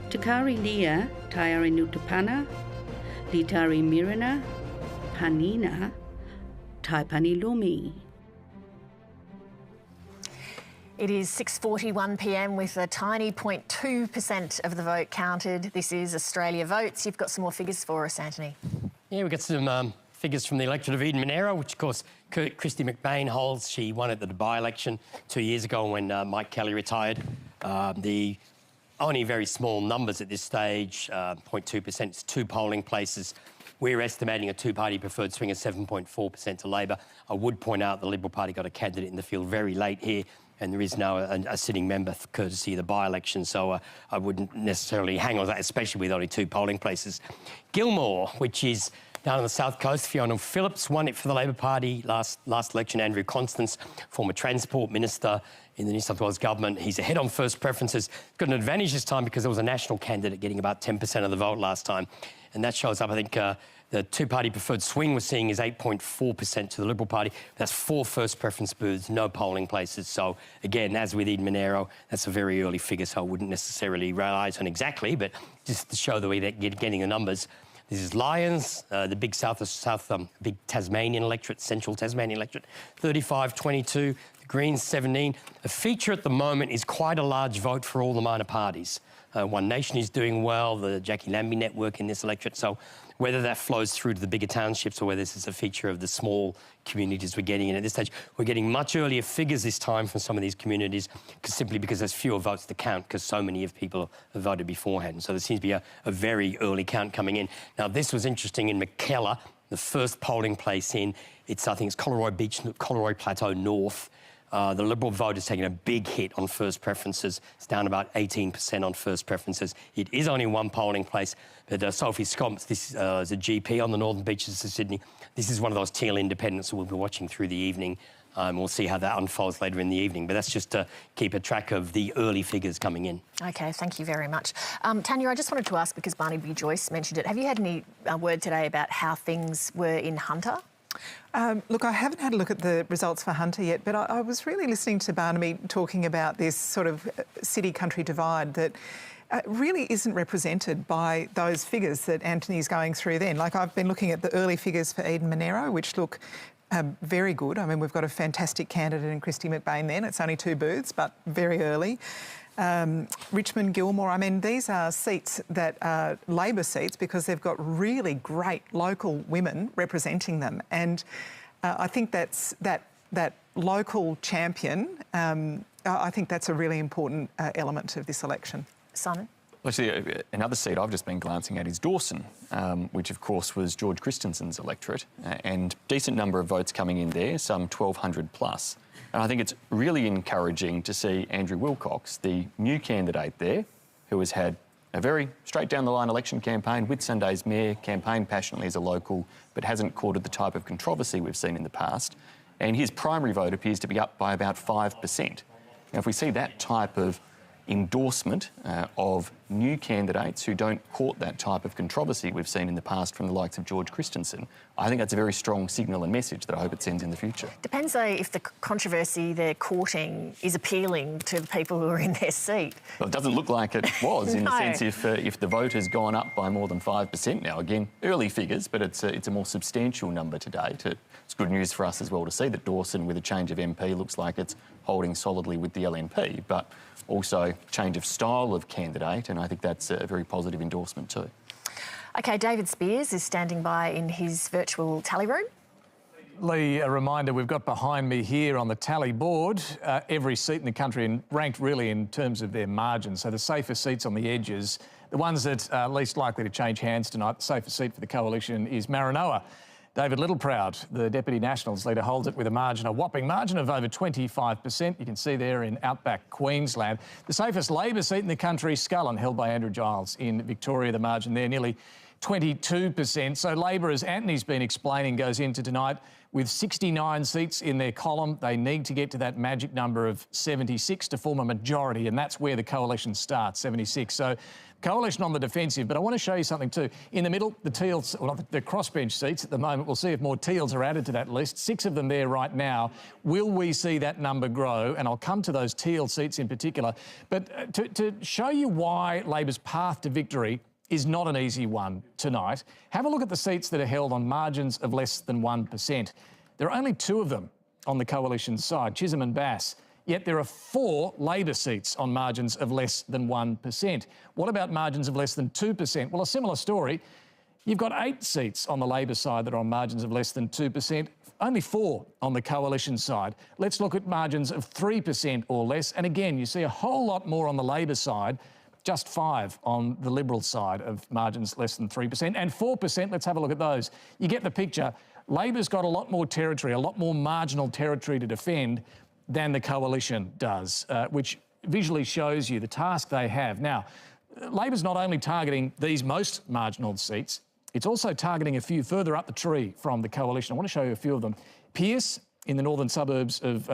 Takari Lia, Tayari Nutapana, Litari Mirana, Panina, Taipani Lumi. It is 6:41 p.m. with a tiny 0.2% of the vote counted. This is Australia Votes. You've got some more figures for us, Antony. Yeah, we've got some figures from the electorate of Eden Monaro, which, of course, Christy McBain holds. She won at the Dubai election 2 years ago when Mike Kelly retired. The only very small numbers at this stage, 0.2%, it's 2 polling places. We're estimating a two-party preferred swing of 7.4% to Labor. I would point out the Liberal Party got a candidate in the field very late here, and there is now a sitting member courtesy of the by-election, so I wouldn't necessarily hang on that, especially with only 2 polling places. Gilmore, which is down on the south coast, Fiona Phillips won it for the Labor Party last election. Andrew Constance, former Transport Minister in the New South Wales government, he's ahead on first preferences. Got an advantage this time because there was a national candidate getting about 10% of the vote last time. And that shows up, I think, The two-party preferred swing we're seeing is 8.4% to the Liberal Party. That's 4 first preference booths, no polling places. So, again, as with Eden Monaro, that's a very early figure, so I wouldn't necessarily rely on exactly, but just to show the way that you're getting the numbers. This is Lions, the big big Tasmanian electorate, central Tasmanian electorate, 35-22. The Greens, 17. A feature at the moment is quite a large vote for all the minor parties. One Nation is doing well, the Jackie Lambie network in this electorate. So whether that flows through to the bigger townships or whether this is a feature of the small communities we're getting in at this stage, we're getting much earlier figures this time from some of these communities simply because there's fewer votes to count because so many of people have voted beforehand. So there seems to be a very early count coming in. Now, this was interesting in Mackellar, the first polling place in, I think it's Coleroy Beach, Coleroy Plateau North. The Liberal vote is taking a big hit on first preferences. It's down about 18% on first preferences. It is only one polling place, but Sophie Scomps, this is a GP on the northern beaches of Sydney. This is one of those teal independents that we'll be watching through the evening. We'll see how that unfolds later in the evening, but that's just to keep a track of the early figures coming in. OK, thank you very much. Tanya, I just wanted to ask, because Barnaby Joyce mentioned it, have you had any word today about how things were in Hunter? Look, I haven't had a look at the results for Hunter yet, but I was really listening to Barnaby talking about this sort of city-country divide that really isn't represented by those figures that Antony's going through then. Like, I've been looking at the early figures for Eden Monaro, which look very good. I mean, we've got a fantastic candidate in Christy McBain then. It's only 2 booths, but very early. Richmond, Gilmore, I mean, these are seats that are Labor seats because they've got really great local women representing them. And I think that's that local champion, I think that's a really important element of this election. Simon? Actually, another seat I've just been glancing at is Dawson, which of course was George Christensen's electorate, and decent number of votes coming in there, some 1,200 plus. And I think it's really encouraging to see Andrew Wilcox, the new candidate there, who has had a very straight-down-the-line election campaign with Sunday's mayor, campaigned passionately as a local, but hasn't courted the type of controversy we've seen in the past. And his primary vote appears to be up by about 5%. Now, if we see that type of endorsement of new candidates who don't court that type of controversy we've seen in the past from the likes of George Christensen, I think that's a very strong signal and message that I hope it sends in the future. Depends, though, if the controversy they're courting is appealing to the people who are in their seat. Well, it doesn't look like it was, in the sense if the vote has gone up by more than 5% now. Again, early figures, but it's a more substantial number to date. It's good news for us as well to see that Dawson, with a change of MP, looks like it's holding solidly with the LNP, but also change of style of candidate, and I think that's a very positive endorsement too. OK, David Speers is standing by in his virtual tally room. Leigh, a reminder, we've got behind me here on the tally board every seat in the country and ranked really in terms of their margins. So the safer seats on the edges, the ones that are least likely to change hands tonight, the safer seat for the coalition is Maranoa. David Littleproud, the Deputy Nationals leader, holds it with a whopping margin of over 25%. You can see there in outback Queensland. The safest Labor seat in the country, Scullin, held by Andrew Giles in Victoria. The margin there nearly 22%. So Labor, as Antony's been explaining, goes into tonight with 69 seats in their column. They need to get to that magic number of 76 to form a majority, and that's where the coalition starts, 76. So coalition on the defensive, but I want to show you something too. In the middle, the teals, well, the crossbench seats at the moment, we'll see if more teals are added to that list. 6 of them there right now. Will we see that number grow? And I'll come to those teal seats in particular. But to show you why Labor's path to victory is not an easy one tonight, have a look at the seats that are held on margins of less than 1%. There are only 2 of them on the coalition side, Chisholm and Bass. Yet there are 4 Labor seats on margins of less than 1%. What about margins of less than 2%? Well, a similar story. You've got 8 seats on the Labor side that are on margins of less than 2%, only 4 on the coalition side. Let's look at margins of 3% or less. And again, you see a whole lot more on the Labor side, just 5 on the Liberal side of margins less than 3%. And 4%, let's have a look at those. You get the picture. Labor's got a lot more territory, a lot more marginal territory to defend than the coalition does, which visually shows you the task they have. Now, Labor's not only targeting these most marginal seats, it's also targeting a few further up the tree from the coalition. I want to show you a few of them. Pearce in the northern suburbs of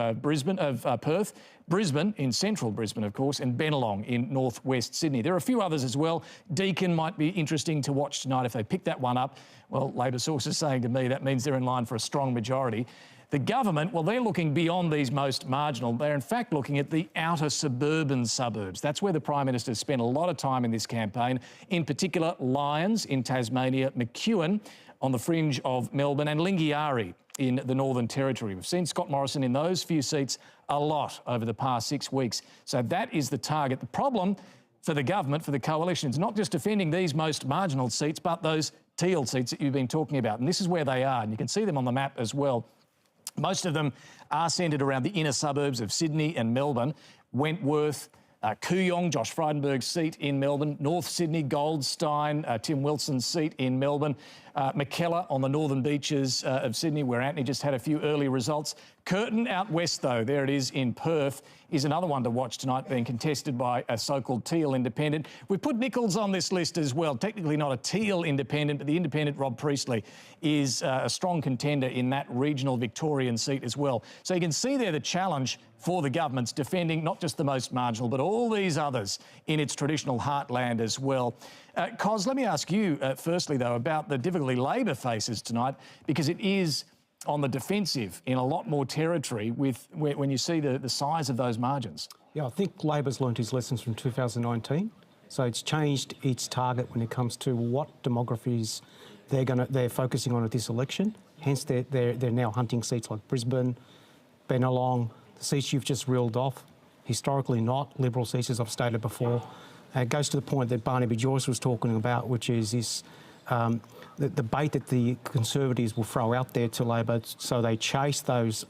Perth, Brisbane in central Brisbane, of course, and Bennelong in northwest Sydney. There are a few others as well. Deakin might be interesting to watch tonight if they pick that one up. Well, Labor sources saying to me that means they're in line for a strong majority. The government, well, they're looking beyond these most marginal. They're in fact looking at the outer suburban suburbs. That's where the Prime Minister spent a lot of time in this campaign, in particular Lyons in Tasmania, McEwen on the fringe of Melbourne and Lingiari in the Northern Territory. We've seen Scott Morrison in those few seats a lot over the past 6 weeks. So that is the target. The problem for the government, for the coalition, is not just defending these most marginal seats, but those teal seats that you've been talking about. And this is where they are. And you can see them on the map as well. Most of them are centred around the inner suburbs of Sydney and Melbourne. Wentworth, Kooyong, Josh Frydenberg's seat in Melbourne, North Sydney, Goldstein, Tim Wilson's seat in Melbourne, Mackellar on the northern beaches of Sydney, where Antony just had a few early results. Curtin out west, though, there it is in Perth, is another one to watch tonight, being contested by a so-called teal independent. We've put Nichols on this list as well, technically not a teal independent, but the independent Rob Priestley is a strong contender in that regional Victorian seat as well. So you can see there the challenge for the government's defending not just the most marginal, but all these others in its traditional heartland as well. Cos, let me ask you firstly, though, about the difficulty Labor faces tonight, because it is on the defensive in a lot more territory when you see the size of those margins. Yeah, I think Labor's learnt its lessons from 2019. So it's changed its target when it comes to what demographies they're focusing on at this election. Hence, they're now hunting seats like Brisbane, Bennelong, the seats you've just reeled off. Historically not Liberal seats, as I've stated before. It goes to the point that Barnaby Joyce was talking about, which is this the bait that the Conservatives will throw out there to Labor, so they chase those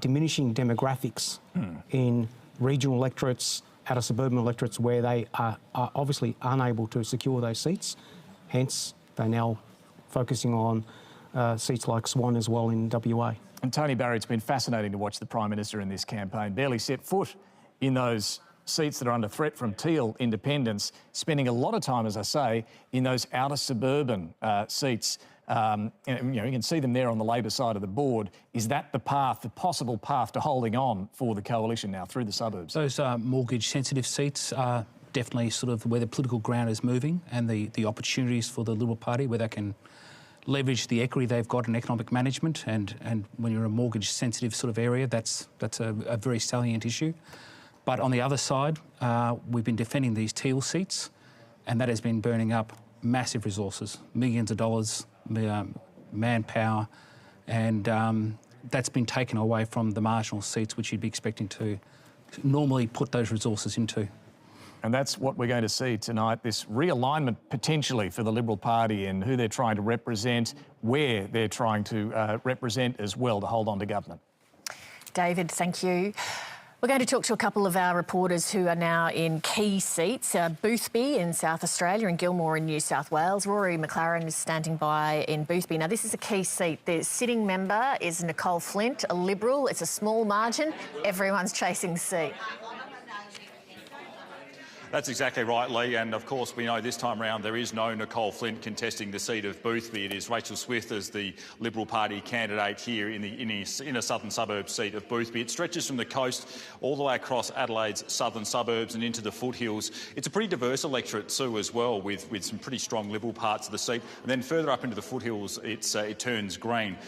diminishing demographics in regional electorates, outer suburban electorates, where they are obviously unable to secure those seats. Hence, they're now focusing on seats like Swan as well in WA. And Tony Barry, it's been fascinating to watch the Prime Minister in this campaign barely set foot in those seats that are under threat from teal independents, spending a lot of time, as I say, in those outer suburban seats. You can see them there on the Labor side of the board. Is that the path, the possible path to holding on for the coalition now through the suburbs? Those mortgage-sensitive seats are definitely sort of where the political ground is moving, and the opportunities for the Liberal Party where they can leverage the equity they've got in economic management. And when you're a mortgage-sensitive sort of area, that's a very salient issue. But on the other side, we've been defending these teal seats, and that has been burning up massive resources, millions of dollars, manpower, and that's been taken away from the marginal seats, which you'd be expecting to normally put those resources into. And that's what we're going to see tonight, this realignment potentially for the Liberal Party and who they're trying to represent, where they're trying to represent as well to hold on to government. David, thank you. We're going to talk to a couple of our reporters who are now in key seats, Boothby in South Australia and Gilmore in New South Wales. Rory McLaren is standing by in Boothby. Now, this is a key seat. The sitting member is Nicole Flint, a Liberal. It's a small margin. Everyone's chasing the seat. That's exactly right, Leigh, and of course we know this time round there is no Nicole Flint contesting the seat of Boothby. It is Rachel Swift as the Liberal Party candidate here in the inner southern suburb seat of Boothby. It stretches from the coast all the way across Adelaide's southern suburbs and into the foothills. It's a pretty diverse electorate too as well, with some pretty strong Liberal parts of the seat. And then further up into the foothills it turns green.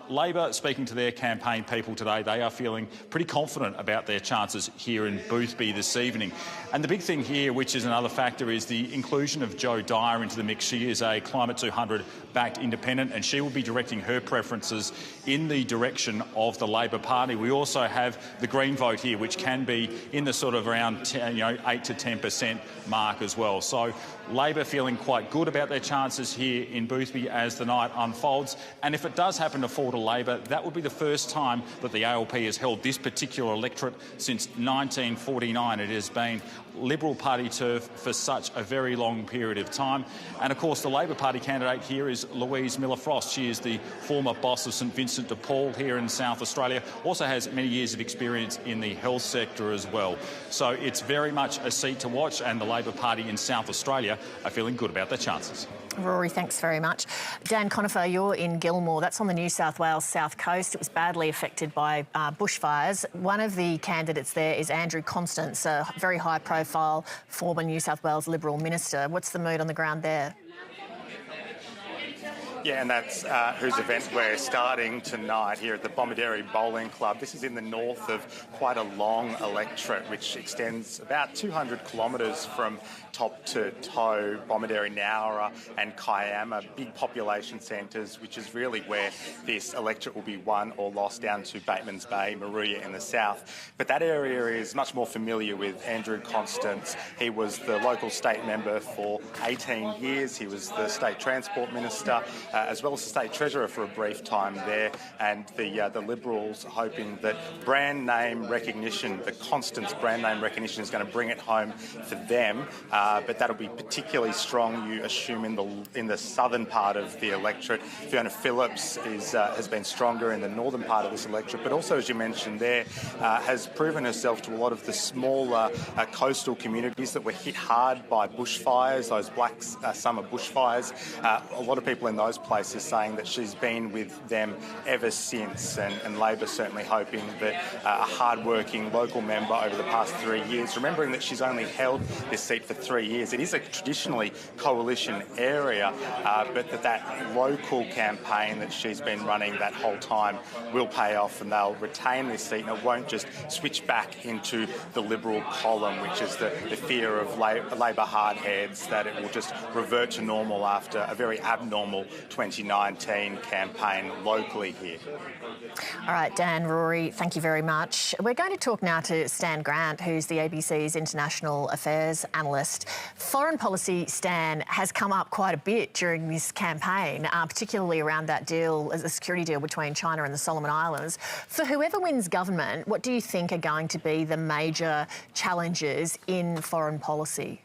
Labor, speaking to their campaign people today, they are feeling pretty confident about their chances here in Boothby this evening. And the big thing here, which is another factor, is the inclusion of Jo Dyer into the mix. She is a Climate 200 backed independent, and she will be directing her preferences in the direction of the Labor Party. We also have the Green vote here, which can be in the sort of around 8 to 10% mark as well. So Labor feeling quite good about their chances here in Boothby as the night unfolds. And if it does happen to fall to Labor, that would be the first time that the ALP has held this particular electorate since 1949. It has been Liberal Liberal Party turf for such a very long period of time. And of course, the Labor Party candidate here is Louise Miller-Frost. She is the former boss of St Vincent de Paul here in South Australia, also has many years of experience in the health sector as well. So it's very much a seat to watch, and the Labor Party in South Australia are feeling good about their chances. Rory, thanks very much. Dan Conifer, you're in Gilmore. That's on the New South Wales south coast. It was badly affected by bushfires. One of the candidates there is Andrew Constance, a very high-profile former New South Wales Liberal minister. What's the mood on the ground there? Yeah, and that's whose event we're starting tonight here at the Bomaderry Bowling Club. This is in the north of quite a long electorate, which extends about 200 kilometres from top to toe. Bomaderry, Nowra and Kiama, big population centres, which is really where this electorate will be won or lost, down to Batemans Bay, Moruya in the south. But that area is much more familiar with Andrew Constance. He was the local state member for 18 years. He was the state transport minister, as well as the state treasurer for a brief time there. And the Liberals hoping that brand name recognition, the Constance brand name recognition, is going to bring it home for them. But that'll be particularly strong, you assume, in the southern part of the electorate. Fiona Phillips has been stronger in the northern part of this electorate, but also, as you mentioned there, has proven herself to a lot of the smaller coastal communities that were hit hard by bushfires, those black summer bushfires. A lot of people in those places saying that she's been with them ever since, and Labor certainly hoping that a hard-working local member over the past 3 years, remembering that she's only held this seat for 3 years. It is a traditionally coalition area, but that local campaign that she's been running that whole time will pay off, and they'll retain this seat, and it won't just switch back into the Liberal column, which is the fear of Labor hardheads, that it will just revert to normal after a very abnormal 2019 campaign locally here. All right, Dan, Rory, thank you very much. We're going to talk now to Stan Grant, who's the ABC's international affairs analyst. Foreign policy, Stan, has come up quite a bit during this campaign, particularly around that deal, the security deal between China and the Solomon Islands. For whoever wins government, what do you think are going to be the major challenges in foreign policy?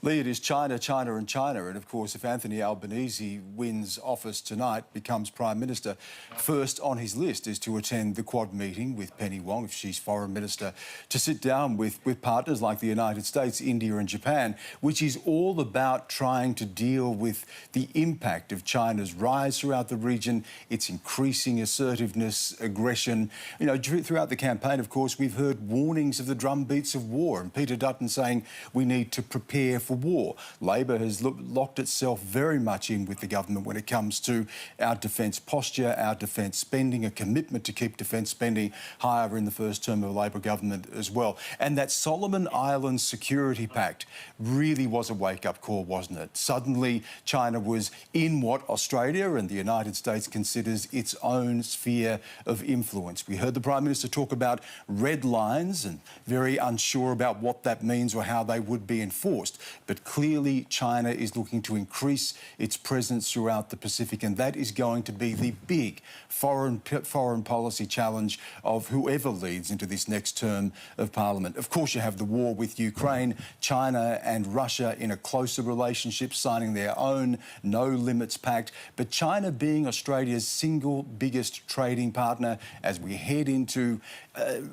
Leigh, it is China, China and China. And, of course, if Anthony Albanese wins office tonight, becomes Prime Minister, first on his list is to attend the Quad meeting with Penny Wong, if she's Foreign Minister, to sit down with partners like the United States, India and Japan, which is all about trying to deal with the impact of China's rise throughout the region, its increasing assertiveness, aggression. You know, throughout the campaign, of course, we've heard warnings of the drumbeats of war, and Peter Dutton saying we need to prepare for war. Labor has locked itself very much in with the government when it comes to our defence posture, our defence spending, a commitment to keep defence spending higher in the first term of a Labor government as well. And that Solomon Islands Security Pact really was a wake-up call, wasn't it? Suddenly, China was in what Australia and the United States considers its own sphere of influence. We heard the Prime Minister talk about red lines and very unsure about what that means or how they would be enforced. But clearly China is looking to increase its presence throughout the Pacific, and that is going to be the big foreign policy challenge of whoever leads into this next term of Parliament. Of course, you have the war with Ukraine, China and Russia in a closer relationship, signing their own no-limits pact, but China being Australia's single biggest trading partner as we head into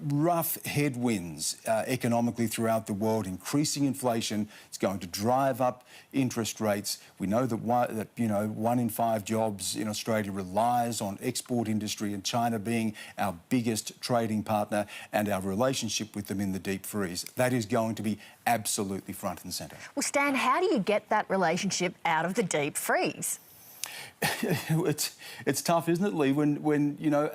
rough headwinds economically throughout the world, increasing inflation. It's going to drive up interest rates. We know that 1 in 5 jobs in Australia relies on export industry, and China being our biggest trading partner and our relationship with them in the deep freeze. That is going to be absolutely front and centre. Well, Stan, how do you get that relationship out of the deep freeze? It's tough, isn't it, Leigh, when you know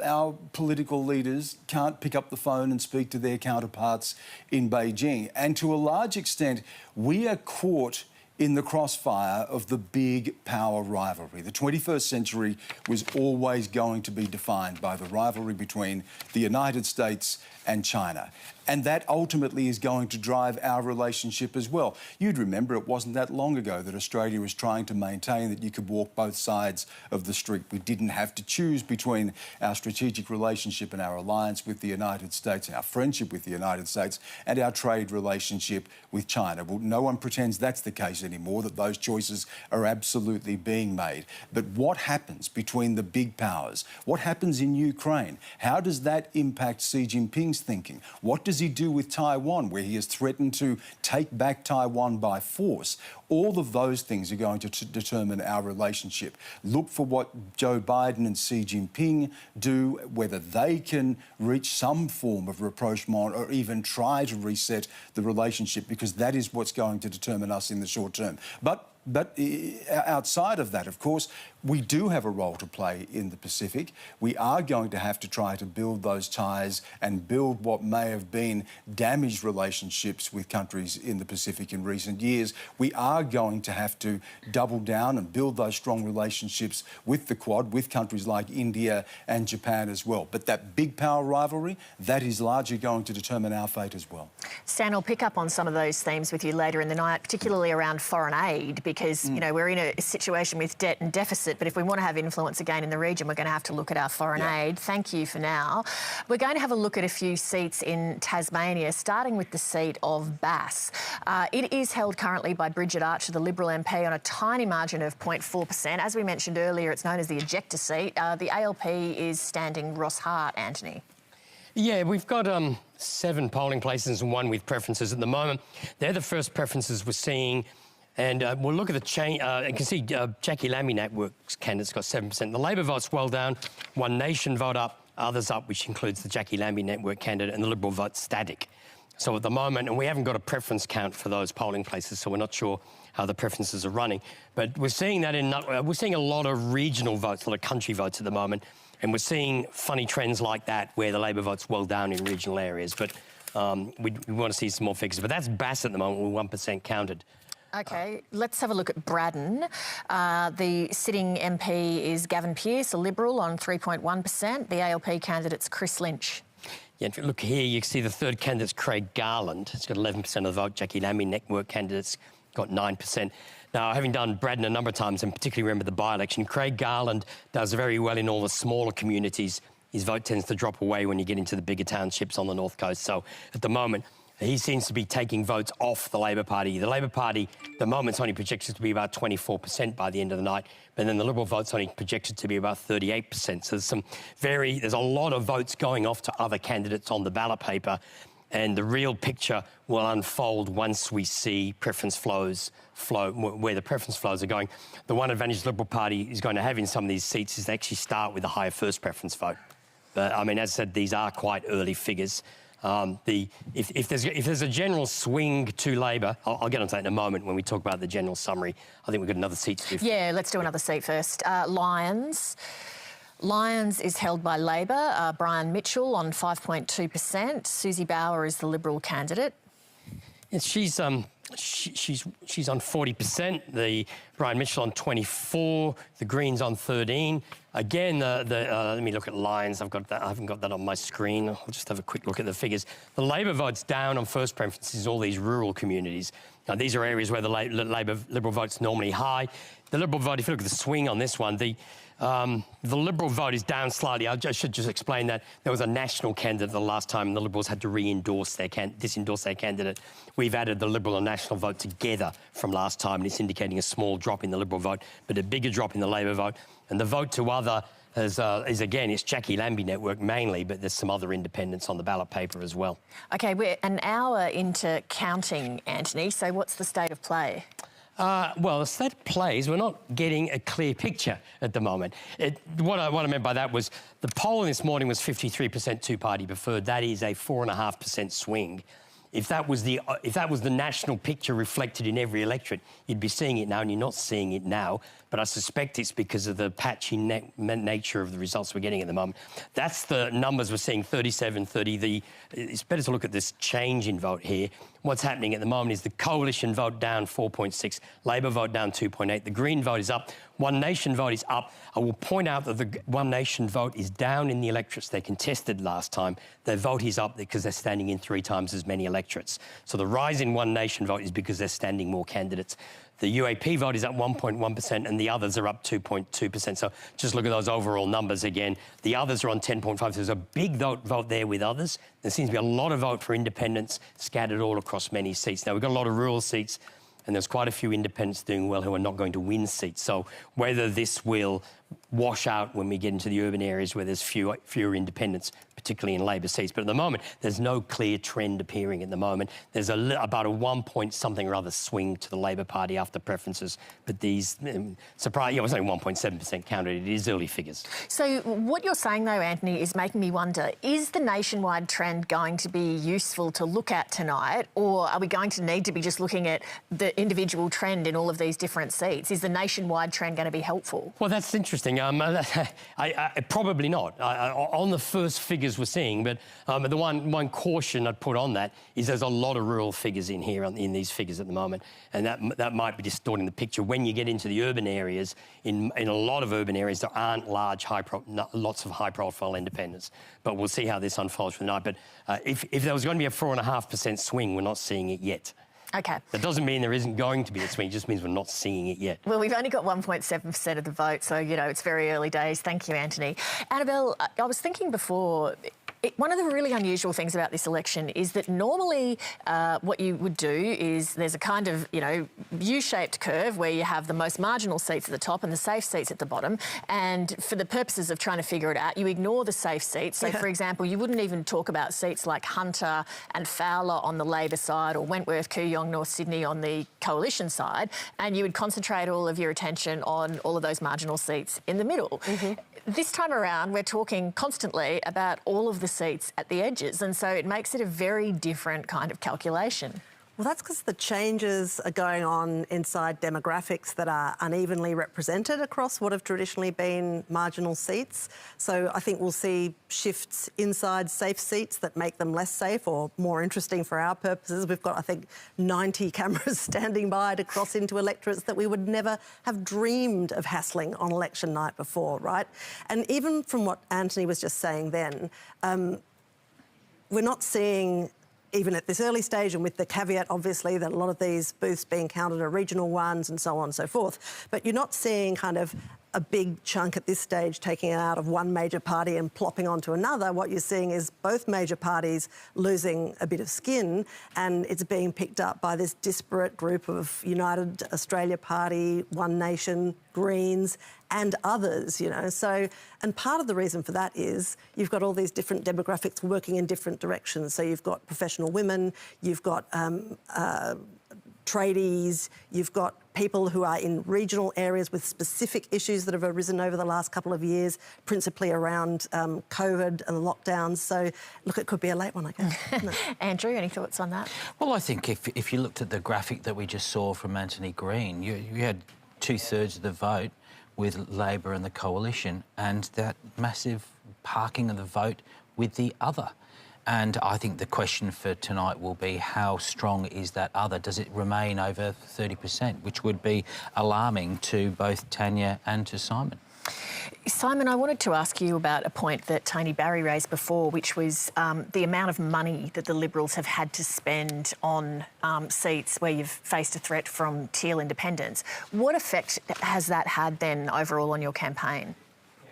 our political leaders can't pick up the phone and speak to their counterparts in Beijing, and to a large extent we are caught in the crossfire of the big power rivalry. The 21st century was always going to be defined by the rivalry between the United States and China. And that ultimately is going to drive our relationship as well. You'd remember it wasn't that long ago that Australia was trying to maintain that you could walk both sides of the street. We didn't have to choose between our strategic relationship and our alliance with the United States, our friendship with the United States, and our trade relationship with China. Well, no one pretends that's the case anymore, that those choices are absolutely being made. But what happens between the big powers? What happens in Ukraine? How does that impact Xi Jinping's thinking? What does he do with Taiwan, where he has threatened to take back Taiwan by force? All of those things are going to determine our relationship. Look for what Joe Biden and Xi Jinping do, whether they can reach some form of rapprochement or even try to reset the relationship, because that is what's going to determine us in the short term. But outside of that, of course, we do have a role to play in the Pacific. We are going to have to try to build those ties and build what may have been damaged relationships with countries in the Pacific in recent years. We are going to have to double down and build those strong relationships with the Quad, with countries like India and Japan as well. But that big power rivalry, that is largely going to determine our fate as well. Stan, I'll pick up on some of those themes with you later in the night, particularly around foreign aid, because, you know, we're in a situation with debt and deficit, but if we want to have influence again in the region, we're going to have to look at our foreign aid. Thank you for now. We're going to have a look at a few seats in Tasmania, starting with the seat of Bass. It is held currently by Bridget Archer, the Liberal MP, on a tiny margin of 0.4%. As we mentioned earlier, it's known as the ejector seat. The ALP is standing Ross Hart, Antony. Yeah, we've got 7 polling places and 1 with preferences at the moment. They're the first preferences we're seeing. And we'll look at the change. You can see Jackie Lambie Network's candidate's got 7%. The Labor vote's well down, One Nation vote up, others up, which includes the Jackie Lambie Network candidate, and the Liberal vote static. So at the moment, and we haven't got a preference count for those polling places, so we're not sure how the preferences are running. But we're seeing that we're seeing a lot of regional votes, a lot of country votes at the moment, and we're seeing funny trends like that where the Labor vote's well down in regional areas. But we want to see some more figures. But that's Bass at the moment with 1% counted. OK, let's have a look at Braddon. The sitting MP is Gavin Pearce, a Liberal, on 3.1%. The ALP candidate's Chris Lynch. Yeah, look here, you can see the third candidate's Craig Garland. He's got 11% of the vote. Jackie Lambie Network candidate's got 9%. Now, having done Braddon a number of times, and particularly remember the by-election, Craig Garland does very well in all the smaller communities. His vote tends to drop away when you get into the bigger townships on the North Coast. So at the moment, he seems to be taking votes off the Labor Party. The Labor Party, at the moment's only projected to be about 24% by the end of the night, but then the Liberal vote's only projected to be about 38%. So there's a lot of votes going off to other candidates on the ballot paper, and the real picture will unfold once we see preference flows where the preference flows are going. The one advantage the Liberal Party is going to have in some of these seats is they actually start with a higher first preference vote. But I mean, as I said, these are quite early figures. If there's a general swing to Labor, I'll get onto that in a moment when we talk about the general summary. I think we've got another seat to do. Yeah, let's do another seat first. Lyons. Lyons is held by Labor. Brian Mitchell on 5.2%. Susie Bauer is the Liberal candidate. Yes, she's on 40%. The Brian Mitchell on 24%. The Greens on 13%. Again, let me look at Lyons. I haven't got that on my screen. I'll just have a quick look at the figures. The Labor vote's down on first preferences, all these rural communities. Now, these are areas where the Liberal vote's normally high. The Liberal vote, if you look at the swing on this one, the Liberal vote is down slightly. I should just explain that there was a national candidate the last time, and the Liberals had to disendourse their candidate. We've added the Liberal and National vote together from last time, and it's indicating a small drop in the Liberal vote, but a bigger drop in the Labor vote. And the vote to other is again, it's Jackie Lambie Network mainly, but there's some other independents on the ballot paper as well. OK, we're an hour into counting, Antony, so what's the state of play? Well, the state of play is we're not getting a clear picture at the moment. What I meant by that was the poll this morning was 53% two-party preferred. That is a 4.5% swing. If that was the national picture reflected in every electorate, you'd be seeing it now, and you're not seeing it now. But I suspect it's because of the patchy nature of the results we're getting at the moment. That's the numbers we're seeing, 37, 30. It's better to look at this change in vote here. What's happening at the moment is the coalition vote down 4.6, Labor vote down 2.8, the Green vote is up One Nation vote is up. I will point out that the One Nation vote is down in the electorates they contested last time. Their vote is up because they're standing in 3 times as many electorates. So the rise in One Nation vote is because they're standing more candidates. The UAP vote is up 1.1% and the others are up 2.2%. So just look at those overall numbers again. The others are on 10.5%. There's a big vote there with others. There seems to be a lot of vote for independents scattered all across many seats. Now, we've got a lot of rural seats and there's quite a few independents doing well who are not going to win seats. So whether this will wash out when we get into the urban areas where there's fewer independents, particularly in Labor seats. But at the moment, there's no clear trend appearing at the moment. There's about a 1 point something or other swing to the Labor Party after preferences. But these, surprise, it was only 1.7% counted. It is early figures. So what you're saying, though, Anthony, is making me wonder, is the nationwide trend going to be useful to look at tonight, or are we going to need to be just looking at the individual trend in all of these different seats? Is the nationwide trend going to be helpful? Well, that's interesting. Probably not. On the first figures we're seeing, but the one caution I'd put on that is there's a lot of rural figures in here in these figures at the moment, and that might be distorting the picture. When you get into the urban areas, in a lot of urban areas, there aren't lots of high-profile independents. But we'll see how this unfolds for the night. But if there was going to be a 4.5% swing, we're not seeing it yet. OK. That doesn't mean there isn't going to be a swing, it just means we're not seeing it yet. Well, we've only got 1.7% of the vote, so, you know, it's very early days. Thank you, Anthony. Annabelle, I was thinking before, one of the really unusual things about this election is that normally what you would do is there's a kind of, you know, U-shaped curve where you have the most marginal seats at the top and the safe seats at the bottom. And for the purposes of trying to figure it out, you ignore the safe seats. So, for example, you wouldn't even talk about seats like Hunter and Fowler on the Labor side or Wentworth, Kooyong, North Sydney on the Coalition side, and you would concentrate all of your attention on all of those marginal seats in the middle. This time around, we're talking constantly about all of the seats at the edges, and so it makes it a very different kind of calculation. Well, that's because the changes are going on inside demographics that are unevenly represented across what have traditionally been marginal seats. So I think we'll see shifts inside safe seats that make them less safe or more interesting for our purposes. We've got, I think, 90 cameras standing by to cross into electorates that we would never have dreamed of hassling on election night before, right? And even from what Antony was just saying then, we're not seeing, even at this early stage, and with the caveat, obviously, that a lot of these booths being counted are regional ones and so on and so forth, but you're not seeing kind of a big chunk at this stage taking it out of one major party and plopping onto another. What you're seeing is both major parties losing a bit of skin, and it's being picked up by this disparate group of United Australia Party, One Nation, Greens and others, you know. So, and part of the reason for that is you've got all these different demographics working in different directions. So you've got professional women, you've got tradies, you've got people who are in regional areas with specific issues that have arisen over the last couple of years, principally around COVID and the lockdowns. So, look, it could be a late one, I guess. Andrew, any thoughts on that? Well, I think if you looked at the graphic that we just saw from Antony Green, you had 2/3 of the vote with Labor and the Coalition, and that massive parking of the vote with the other. And I think the question for tonight will be how strong is that other? Does it remain over 30%, which would be alarming to both Tanya and to Simon? Simon, I wanted to ask you about a point that Tony Barry raised before, which was the amount of money that the Liberals have had to spend on seats where you've faced a threat from teal independents. What effect has that had then overall on your campaign?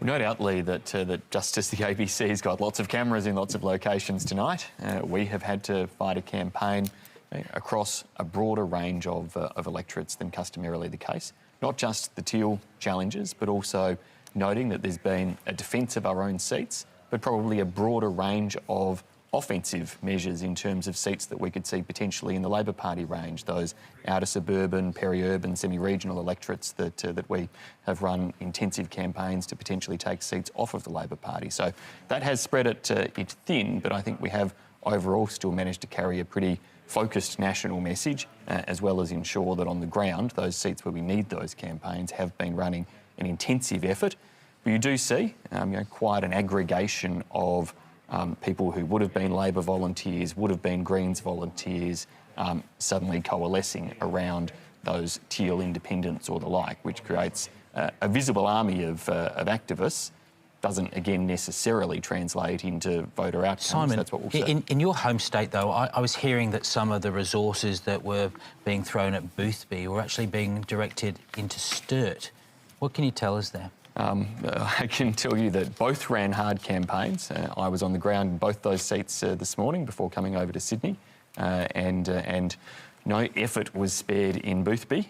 No doubt, Leigh, that just as the ABC has got lots of cameras in lots of locations tonight, we have had to fight a campaign across a broader range of electorates than customarily the case. Not just the teal challenges, but also noting that there's been a defence of our own seats, but probably a broader range of offensive measures in terms of seats that we could see potentially in the Labor Party range, those outer suburban, peri-urban, semi-regional electorates that we have run intensive campaigns to potentially take seats off of the Labor Party. So that has spread it thin, but I think we have overall still managed to carry a pretty focused national message, as well as ensure that on the ground, those seats where we need those campaigns have been running an intensive effort. But you do see quite an aggregation of people who would have been Labor volunteers, would have been Greens volunteers, suddenly coalescing around those teal independents or the like, which creates a visible army of activists doesn't, again, necessarily translate into voter outcomes. Simon, that's what we'll see. In your home state, though, I was hearing that some of the resources that were being thrown at Boothby were actually being directed into Sturt. What can you tell us there? I can tell you that both ran hard campaigns. I was on the ground in both those seats this morning before coming over to Sydney, and no effort was spared in Boothby,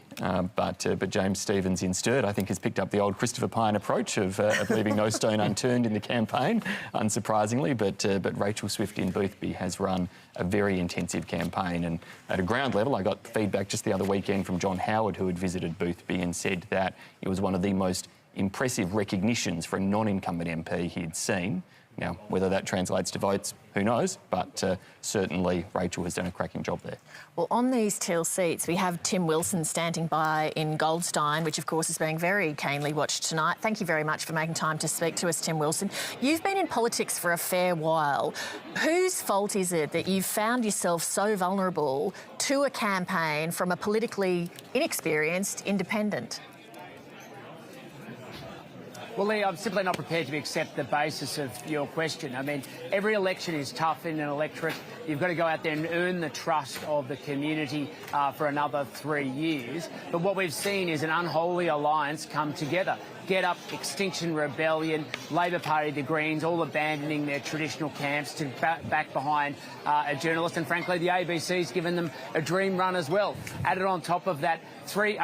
but James Stephens in Sturt, I think, has picked up the old Christopher Pyne approach of leaving no stone unturned in the campaign, unsurprisingly. But Rachel Swift in Boothby has run a very intensive campaign, and at a ground level, I got feedback just the other weekend from John Howard, who had visited Boothby, and said that it was one of the most impressive recognitions for a non-incumbent MP he'd seen. Now, whether that translates to votes, who knows, but certainly Rachel has done a cracking job there. Well, on these teal seats, we have Tim Wilson standing by in Goldstein, which of course is being very keenly watched tonight. Thank you very much for making time to speak to us, Tim Wilson. You've been in politics for a fair while. Whose fault is it that you've found yourself so vulnerable to a campaign from a politically inexperienced independent? Well, Leigh, I'm simply not prepared to accept the basis of your question. I mean, every election is tough in an electorate. You've got to go out there and earn the trust of the community for another 3 years. But what we've seen is an unholy alliance come together. Get Up, Extinction Rebellion, Labor Party, the Greens, all abandoning their traditional camps to back behind a journalist. And frankly, the ABC's given them a dream run as well. Added on top of that,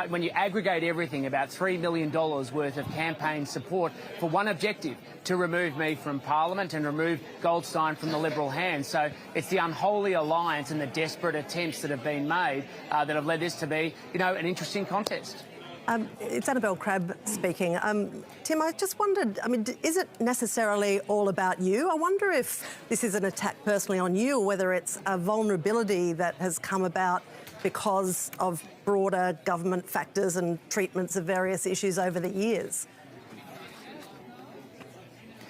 when you aggregate everything, about $3 million worth of campaign support for one objective, to remove me from Parliament and remove Goldstein from the Liberal hands. So it's the unholy alliance and the desperate attempts that have been made that have led this to be, an interesting contest. It's Annabelle Crabb speaking. Tim, I just wondered, is it necessarily all about you? I wonder if this is an attack personally on you, or whether it's a vulnerability that has come about because of broader government factors and treatments of various issues over the years.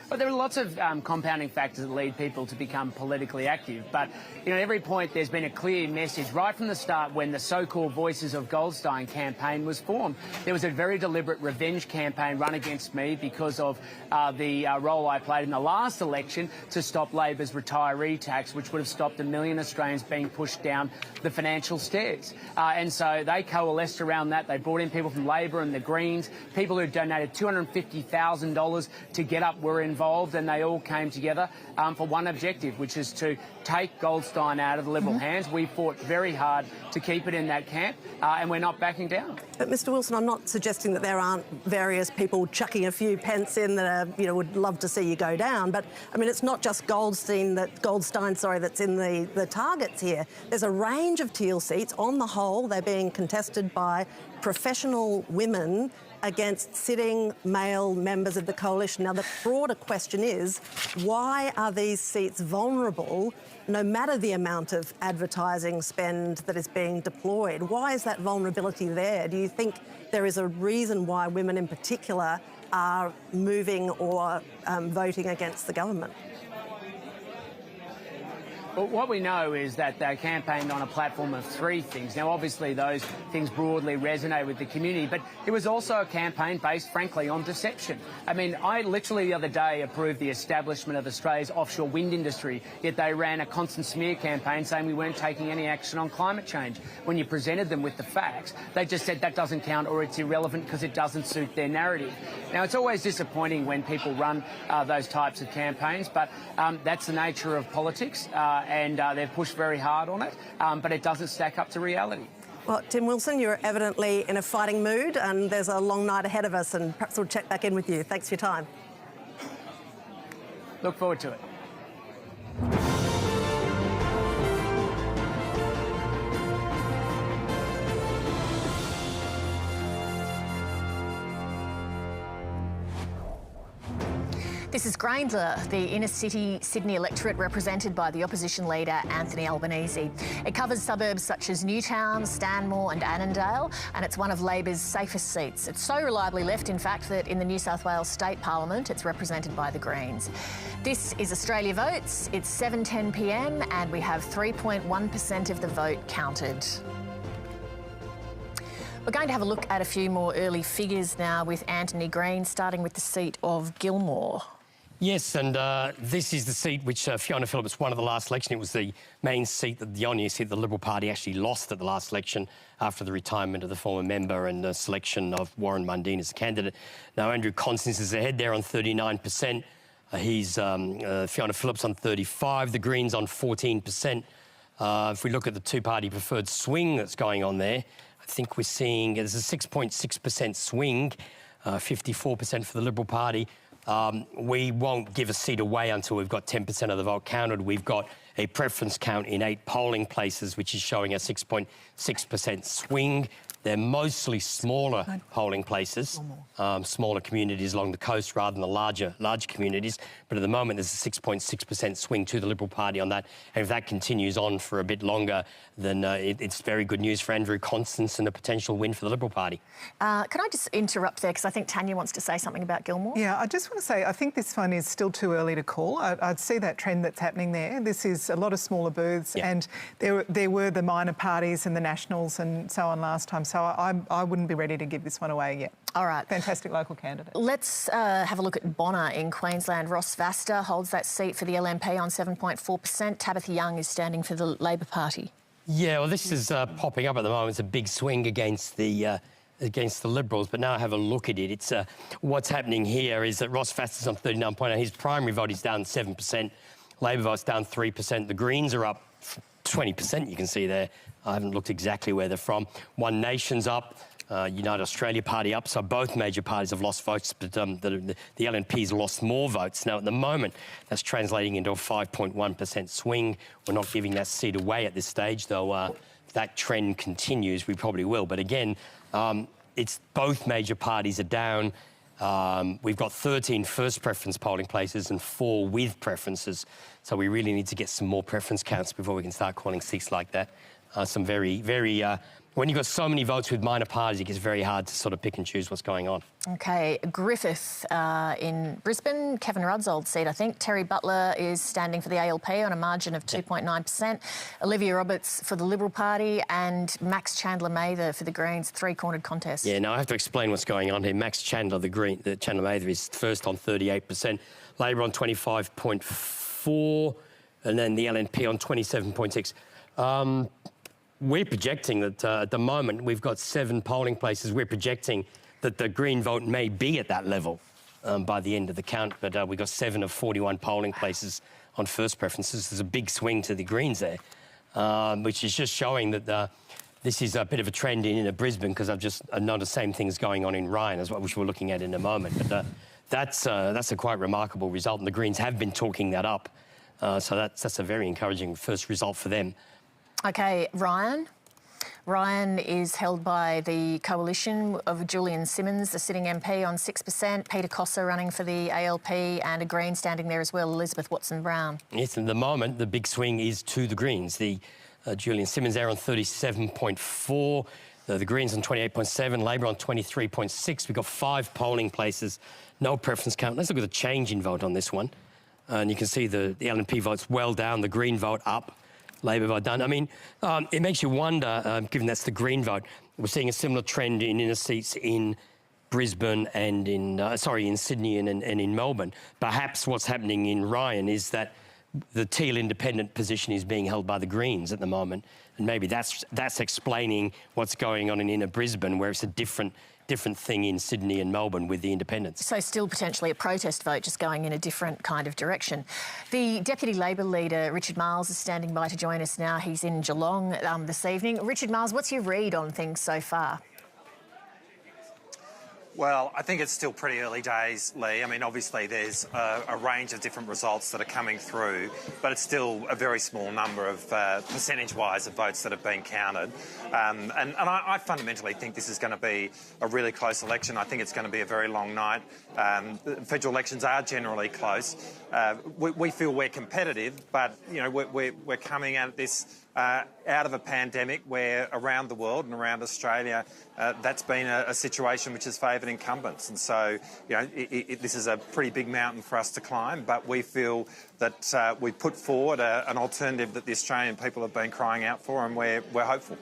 Well, there are lots of compounding factors that lead people to become politically active. But, at every point there's been a clear message right from the start when the so-called Voices of Goldstein campaign was formed. There was a very deliberate revenge campaign run against me because of the role I played in the last election to stop Labor's retiree tax, which would have stopped 1 million Australians being pushed down the financial stairs. And so they coalesced around that. They brought in people from Labor and the Greens, people who donated $250,000 to Get Up were involved, and they all came together for one objective, which is to take Goldstein out of the Liberal hands. We fought very hard to keep it in that camp, and we're not backing down. But, Mr Wilson, I'm not suggesting that there aren't various people chucking a few pence in that would love to see you go down. But, it's not just Goldstein that's in the targets here. There's a range of teal seats. On the whole, they're being contested by professional women against sitting male members of the coalition. Now, the broader question is, why are these seats vulnerable no matter the amount of advertising spend that is being deployed? Why is that vulnerability there? Do you think there is a reason why women in particular are moving or voting against the government? Well, what we know is that they campaigned on a platform of 3 things. Now, obviously, those things broadly resonate with the community, but it was also a campaign based, frankly, on deception. I literally the other day approved the establishment of Australia's offshore wind industry, yet they ran a constant smear campaign saying we weren't taking any action on climate change. When you presented them with the facts, they just said that doesn't count or it's irrelevant because it doesn't suit their narrative. Now, it's always disappointing when people run those types of campaigns, but that's the nature of politics. And they've pushed very hard on it, but it doesn't stack up to reality. Well, Tim Wilson, you're evidently in a fighting mood, and there's a long night ahead of us, and perhaps we'll check back in with you. Thanks for your time. Look forward to it. This is Grayndler, the inner-city Sydney electorate represented by the opposition leader Anthony Albanese. It covers suburbs such as Newtown, Stanmore and Annandale, and it's one of Labor's safest seats. It's so reliably left, in fact, that in the New South Wales State Parliament it's represented by the Greens. This is Australia Votes. It's 7:10 p.m. and we have 3.1% of the vote counted. We're going to have a look at a few more early figures now with Antony Green, starting with the seat of Gilmore. Yes, and this is the seat which Fiona Phillips won at the last election. It was the main seat, the only seat the Liberal Party actually lost at the last election after the retirement of the former member and the selection of Warren Mundine as the candidate. Now, Andrew Constance is ahead there on 39%. He's Fiona Phillips on 35%, the Greens on 14%. If we look at the two-party preferred swing that's going on there, I think we're seeing there's a 6.6% swing, 54% for the Liberal Party. We won't give a seat away until we've got 10% of the vote counted. We've got a preference count in 8 polling places, which is showing a 6.6% swing. They're mostly smaller polling places, smaller communities along the coast rather than the larger communities. But at the moment, there's a 6.6% swing to the Liberal Party on that. And if that continues on for a bit longer, then it's very good news for Andrew Constance and a potential win for the Liberal Party. Can I just interrupt there, because I think Tanya wants to say something about Gilmore? Yeah, I just want to say I think this one is still too early to call. I'd see that trend that's happening there. This is a lot of smaller booths, and there were the minor parties and the Nationals and so on last time. So I wouldn't be ready to give this one away yet. All right. Fantastic local candidate. Let's have a look at Bonner in Queensland. Ross Vasta holds that seat for the LNP on 7.4%. Tabitha Young is standing for the Labor Party. Yeah, well, this is popping up at the moment. It's a big swing against the Liberals, but now I have a look at it. It's what's happening here is that Ross Vasta's on 39.8. His primary vote is down 7%. Labor vote's down 3%. The Greens are up 20%, you can see there. I haven't looked exactly where they're from. One Nation's up, United Australia Party up, so both major parties have lost votes, but the LNP's lost more votes. Now, at the moment, that's translating into a 5.1% swing. We're not giving that seat away at this stage, though if that trend continues, we probably will. But again, it's both major parties are down. We've got 13 first preference polling places and 4 with preferences. So we really need to get some more preference counts before we can start calling seats like that. Some very, very... when you've got so many votes with minor parties, it gets very hard to sort of pick and choose what's going on. OK, Griffith in Brisbane, Kevin Rudd's old seat, I think. Terry Butler is standing for the ALP on a margin of 2.9%. Olivia Roberts for the Liberal Party and Max Chandler-Mather for the Greens, three-cornered contest. Yeah, now I have to explain what's going on here. Max Chandler, Chandler-Mather is first on 38%, Labor on 25.4%, and then the LNP on 27.6%. We're projecting that at the moment we've got 7 polling places. We're projecting that the Green vote may be at that level by the end of the count, but we've got 7 of 41 polling places on first preferences. There's a big swing to the Greens there, which is just showing that this is a bit of a trend in inner Brisbane, because I know the same things going on in Ryan as well, which we're looking at in a moment. But that's a quite remarkable result, and the Greens have been talking that up. So that's a very encouraging first result for them. OK, Ryan. Ryan is held by the coalition of Julian Simmons, the sitting MP, on 6%. Peter Cossa running for the ALP, and a Green standing there as well, Elizabeth Watson-Brown. Yes, at the moment, the big swing is to the Greens. The Julian Simmons there on 37.4%. The Greens on 28.7%, Labor on 23.6%. We've got 5 polling places, no preference count. Let's look at the change in vote on this one. And you can see the LNP vote's well down, the Green vote up. Labor vote done. I mean, it makes you wonder, given that's the Green vote, we're seeing a similar trend in inner seats in Brisbane and in Sydney and in Melbourne. Perhaps what's happening in Ryan is that the teal independent position is being held by the Greens at the moment, and maybe that's explaining what's going on in inner Brisbane, where it's a different thing in Sydney and Melbourne with the independents. So still potentially a protest vote, just going in a different kind of direction. The Deputy Labor leader, Richard Marles, is standing by to join us now. He's in Geelong this evening. Richard Marles, what's your read on things so far? Well, I think it's still pretty early days, Leigh. I mean, obviously there's a range of different results that are coming through, but it's still a very small number of percentage-wise of votes that have been counted. And I fundamentally think this is going to be a really close election. I think it's going to be a very long night. Federal elections are generally close. We feel we're competitive, but, you know, we're coming at this out of a pandemic where around the world and around Australia, that's been a situation which has favoured incumbents. And so, you know, this is a pretty big mountain for us to climb, but we feel that we put forward an alternative that the Australian people have been crying out for, and we're hopeful.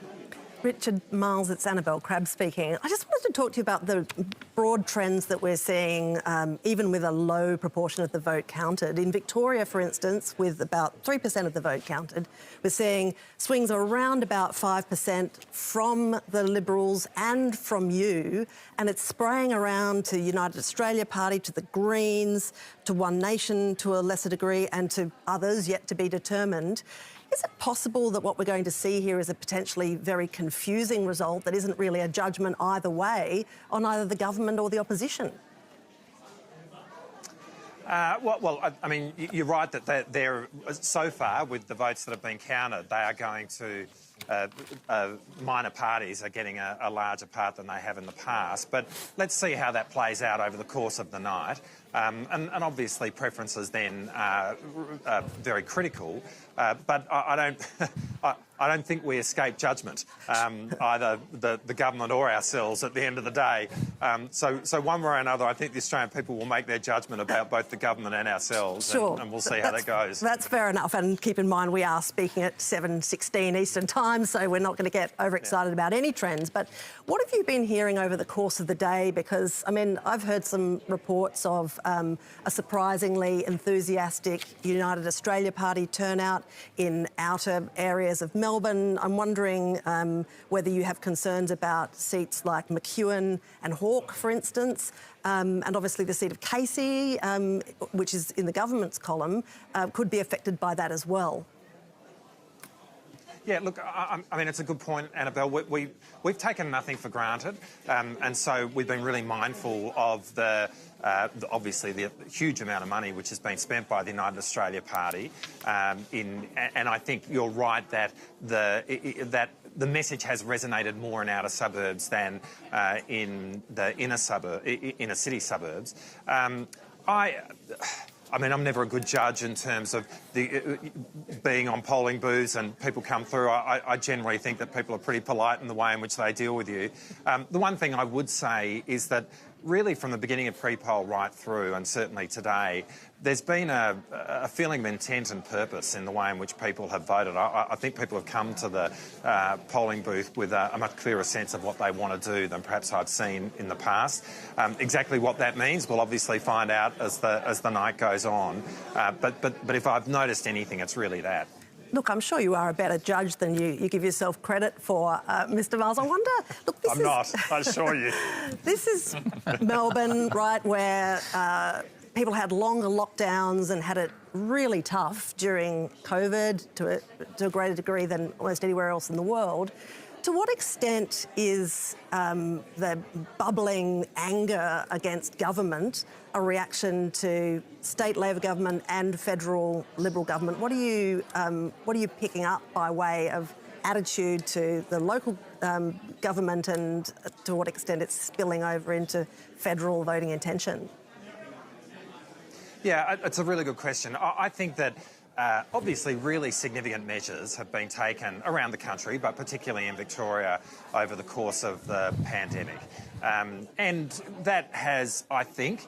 Richard Marles, it's Annabelle Crabb speaking. I just wanted to talk to you about the broad trends that we're seeing, even with a low proportion of the vote counted. In Victoria, for instance, with about 3% of the vote counted, we're seeing swings around about 5% from the Liberals and from you, and it's spraying around to United Australia Party, to the Greens, to One Nation to a lesser degree, and to others yet to be determined. Is it possible that what we're going to see here is a potentially very confusing result that isn't really a judgment either way on either the government or the opposition? I mean, you're right that they're so far with the votes that have been counted, they are going to minor parties are getting a larger part than they have in the past. But let's see how that plays out over the course of the night. And obviously preferences then are very critical. But I don't think we escape judgment, either the government or ourselves at the end of the day. So one way or another, I think the Australian people will make their judgment about both the government and ourselves, sure. and we'll see how that goes. That's fair enough. And keep in mind, we are speaking at 7:16 Eastern Time, so we're not going to get overexcited about any trends. But what have you been hearing over the course of the day? Because, I mean, I've heard some reports of a surprisingly enthusiastic United Australia Party turnout in outer areas of Melbourne. I'm wondering whether you have concerns about seats like McEwen and Hawke, for instance, and obviously the seat of Casey, which is in the government's column, could be affected by that as well. Yeah, look, I mean, it's a good point, Annabelle. We've taken nothing for granted, and so we've been really mindful of obviously the huge amount of money which has been spent by the United Australia Party. And I think you're right that the message has resonated more in outer suburbs than in the inner city suburbs. I mean, I'm never a good judge in terms of being on polling booths and people come through. I generally think that people are pretty polite in the way in which they deal with you. The one thing I would say is that really from the beginning of pre-poll right through, and certainly today, there's been a feeling of intent and purpose in the way in which people have voted. I think people have come to the polling booth with a much clearer sense of what they want to do than perhaps I've seen in the past. Exactly what that means, we'll obviously find out as the night goes on. But if I've noticed anything, it's really that. Look, I'm sure you are a better judge than you give yourself credit for, Mr. Marles. I wonder... Look, I'm not, I assure you. This is Melbourne, right, where people had longer lockdowns and had it really tough during COVID to a greater degree than almost anywhere else in the world. To what extent is the bubbling anger against government a reaction to state Labor government and federal Liberal government? What are you picking up by way of attitude to the local government, and to what extent it's spilling over into federal voting intention? Yeah, it's a really good question. I think that obviously really significant measures have been taken around the country, but particularly in Victoria over the course of the pandemic. And that has, I think,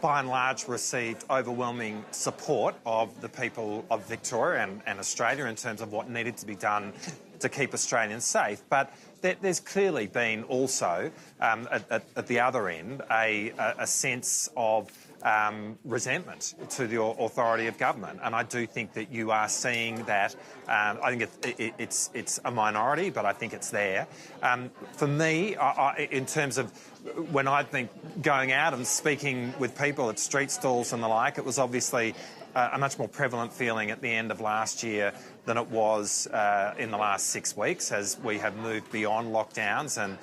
by and large received overwhelming support of the people of Victoria and Australia in terms of what needed to be done to keep Australians safe. But there's clearly been also, at the other end, a sense of resentment to the authority of government, and I do think that you are seeing that. I think it's a minority, but I think it's there. For me, in terms of when I've been going out and speaking with people at street stalls and the like, it was obviously a much more prevalent feeling at the end of last year than it was in the last 6 weeks, as we have moved beyond lockdowns and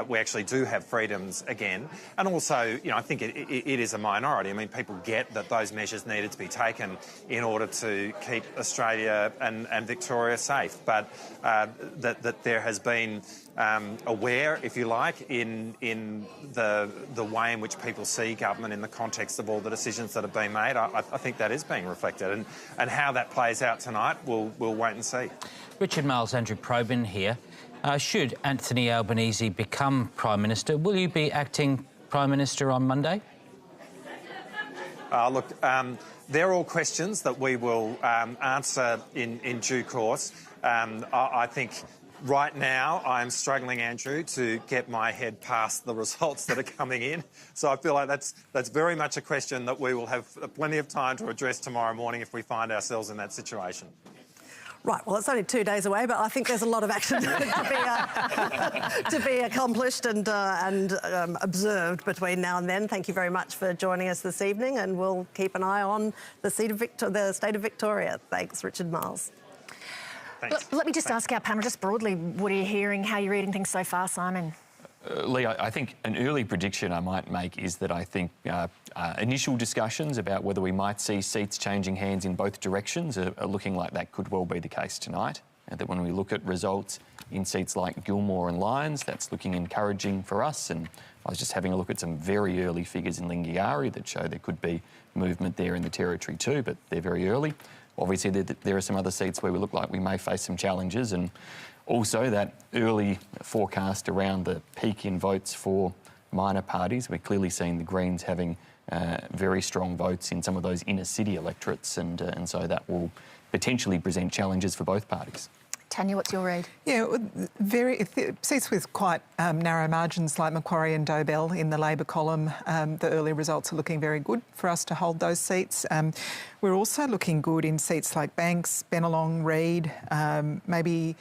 we actually do have freedoms again. And also, I think it is a minority. I mean, people get that those measures needed to be taken in order to keep Australia and Victoria safe, but that there has been aware, if you like, in the way in which people see government in the context of all the decisions that have been made. I think that is being reflected, and how that plays out tonight, we'll wait and see. Richard Marles, Andrew Probyn here. Should Anthony Albanese become Prime Minister, will you be acting Prime Minister on Monday? Look, they're all questions that we will answer in due course. I think Right now, I'm struggling, Andrew, to get my head past the results that are coming in. So I feel like that's very much a question that we will have plenty of time to address tomorrow morning if we find ourselves in that situation. Right, well, it's only 2 days away, but I think there's a lot of action to be accomplished and observed between now and then. Thank you very much for joining us this evening, and we'll keep an eye on the state of Victoria. Thanks, Richard Marles. Let me just ask our panel, just broadly, what are you hearing? How are you reading things so far, Simon? Leigh, I think an early prediction I might make is that I think initial discussions about whether we might see seats changing hands in both directions are looking like that could well be the case tonight. And that when we look at results in seats like Gilmore and Lyons, that's looking encouraging for us. And I was just having a look at some very early figures in Lingiari that show there could be movement there in the territory too, but they're very early. Obviously, there are some other seats where we look like we may face some challenges, and also that early forecast around the peak in votes for minor parties. We're clearly seeing the Greens having very strong votes in some of those inner city electorates, and so that will potentially present challenges for both parties. Tanya, what's your read? Yeah, seats with quite narrow margins like Macquarie and Dobell in the Labor column, the early results are looking very good for us to hold those seats. We're also looking good in seats like Banks, Bennelong, Reid, maybe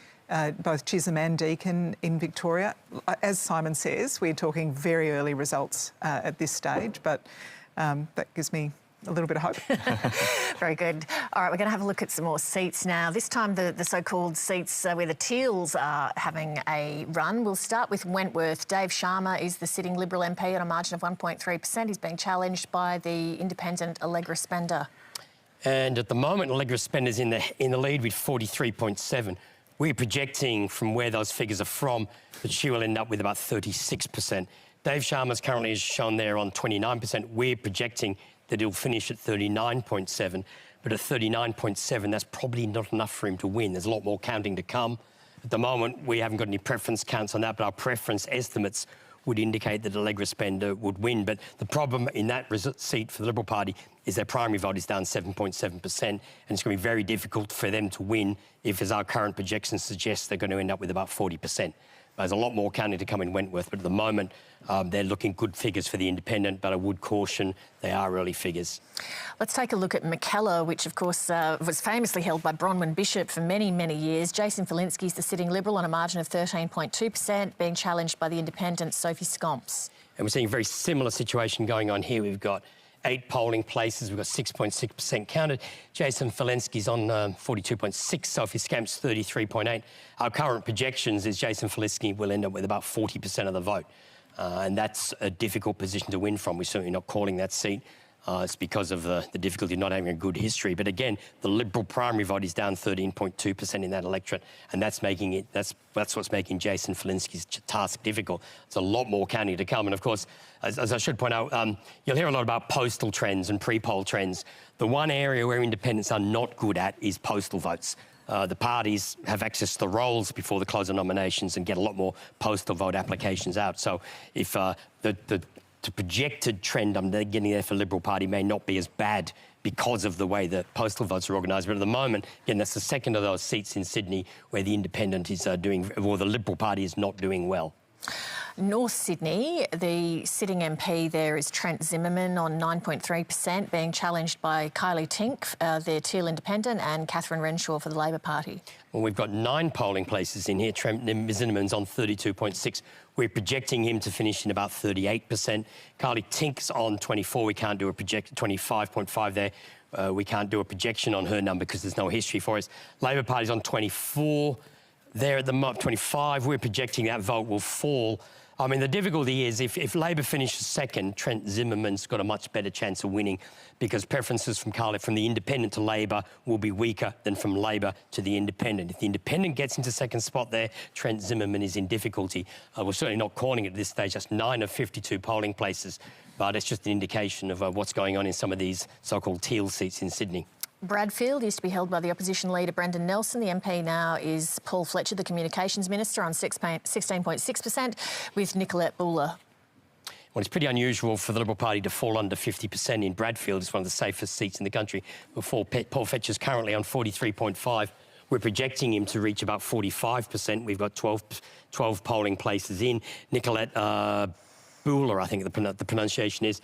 both Chisholm and Deakin in Victoria. As Simon says, we're talking very early results at this stage, but that gives me a little bit of hope. Very good. All right, we're going to have a look at some more seats now. This time the so-called seats where the Teals are having a run. We'll start with Wentworth. Dave Sharma is the sitting Liberal MP on a margin of 1.3%. He's being challenged by the independent Allegra Spender. And at the moment, Allegra Spender's in the lead with 43.7. We're projecting from where those figures are from that she will end up with about 36%. Dave Sharma's currently shown there on 29%. We're projecting that he'll finish at 39.7, but at 39.7, that's probably not enough for him to win. There's a lot more counting to come. At the moment, we haven't got any preference counts on that, but our preference estimates would indicate that Allegra Spender would win. But the problem in that seat for the Liberal Party is their primary vote is down 7.7%, and it's going to be very difficult for them to win if, as our current projections suggest, they're going to end up with about 40%. There's a lot more counting to come in Wentworth, but at the moment, they're looking good figures for the independent, but I would caution they are early figures. Let's take a look at Mackellar, which, of course, was famously held by Bronwyn Bishop for many, many years. Jason Falinski's the sitting Liberal on a margin of 13.2%, being challenged by the independent Sophie Scomps. And we're seeing a very similar situation going on here. We've got 8 polling places. We've got 6.6% counted. Jason Falinski's on 42.6, Sophie Scamps 33.8. Our current projections is Jason Falinski will end up with about 40% of the vote. And that's a difficult position to win from. We're certainly not calling that seat. It's because of the difficulty of not having a good history. But again, the Liberal primary vote is down 13.2% in that electorate, and that's making it. That's what's making Jason Falinski's task difficult. There's a lot more counting to come, and of course, as I should point out, you'll hear a lot about postal trends and pre-poll trends. The one area where independents are not good at is postal votes. The parties have access to the rolls before the close of nominations and get a lot more postal vote applications out. So if the projected trend I'm getting there for the Liberal Party may not be as bad because of the way the postal votes are organised. But at the moment, again, that's the second of those seats in Sydney where the independent is or the Liberal Party is not doing well. North Sydney, the sitting MP there is Trent Zimmerman on 9.3%, being challenged by Kylie Tink, the Teal Independent, and Catherine Renshaw for the Labor Party. Well, we've got 9 polling places in here. Trent Zimmerman's on 32.6. We're projecting him to finish in about 38%. Kylie Tink's on 24. We can't do a project 25.5 there. We can't do a projection on her number because there's no history for us. Labor Party's on 24. There at the 25, we're projecting that vote will fall. I mean, the difficulty is if Labor finishes second, Trent Zimmerman's got a much better chance of winning because preferences from the independent to Labor will be weaker than from Labor to the independent. If the independent gets into second spot there, Trent Zimmerman is in difficulty. We're certainly not calling it at this stage, just 9 of 52 polling places, but it's just an indication of what's going on in some of these so-called teal seats in Sydney. Bradfield used to be held by the opposition leader Brendan Nelson. The MP now is Paul Fletcher, the Communications Minister, on 16.6%, with Nicolette Buller. Well, it's pretty unusual for the Liberal Party to fall under 50% in Bradfield. It's one of the safest seats in the country. Paul Fletcher's currently on 43.5. We're projecting him to reach about 45%. We've got 12 polling places in. Nicolette Bula, I think the pronunciation is.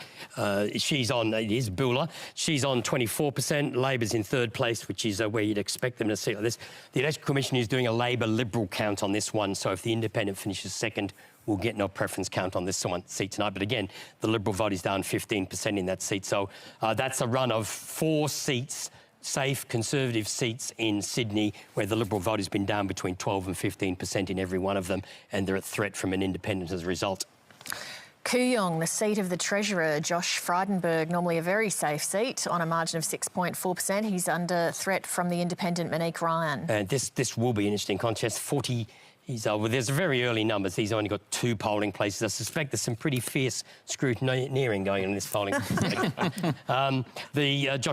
She's on, it is Bula. She's on 24%. Labor's in third place, which is where you'd expect them to see like this. The Electoral Commission is doing a Labor-Liberal count on this one, so if the Independent finishes second, we'll get no preference count on this seat tonight. But again, the Liberal vote is down 15% in that seat. So that's a run of 4 seats, safe Conservative seats in Sydney, where the Liberal vote has been down between 12 and 15% in every one of them, and they're at threat from an Independent as a result. Kooyong, the seat of the Treasurer, Josh Frydenberg, normally a very safe seat on a margin of 6.4%. He's under threat from the Independent Monique Ryan. And this will be an interesting contest. Well, there's very early numbers. He's only got 2 polling places. I suspect there's some pretty fierce scrutineering going on in this polling. Josh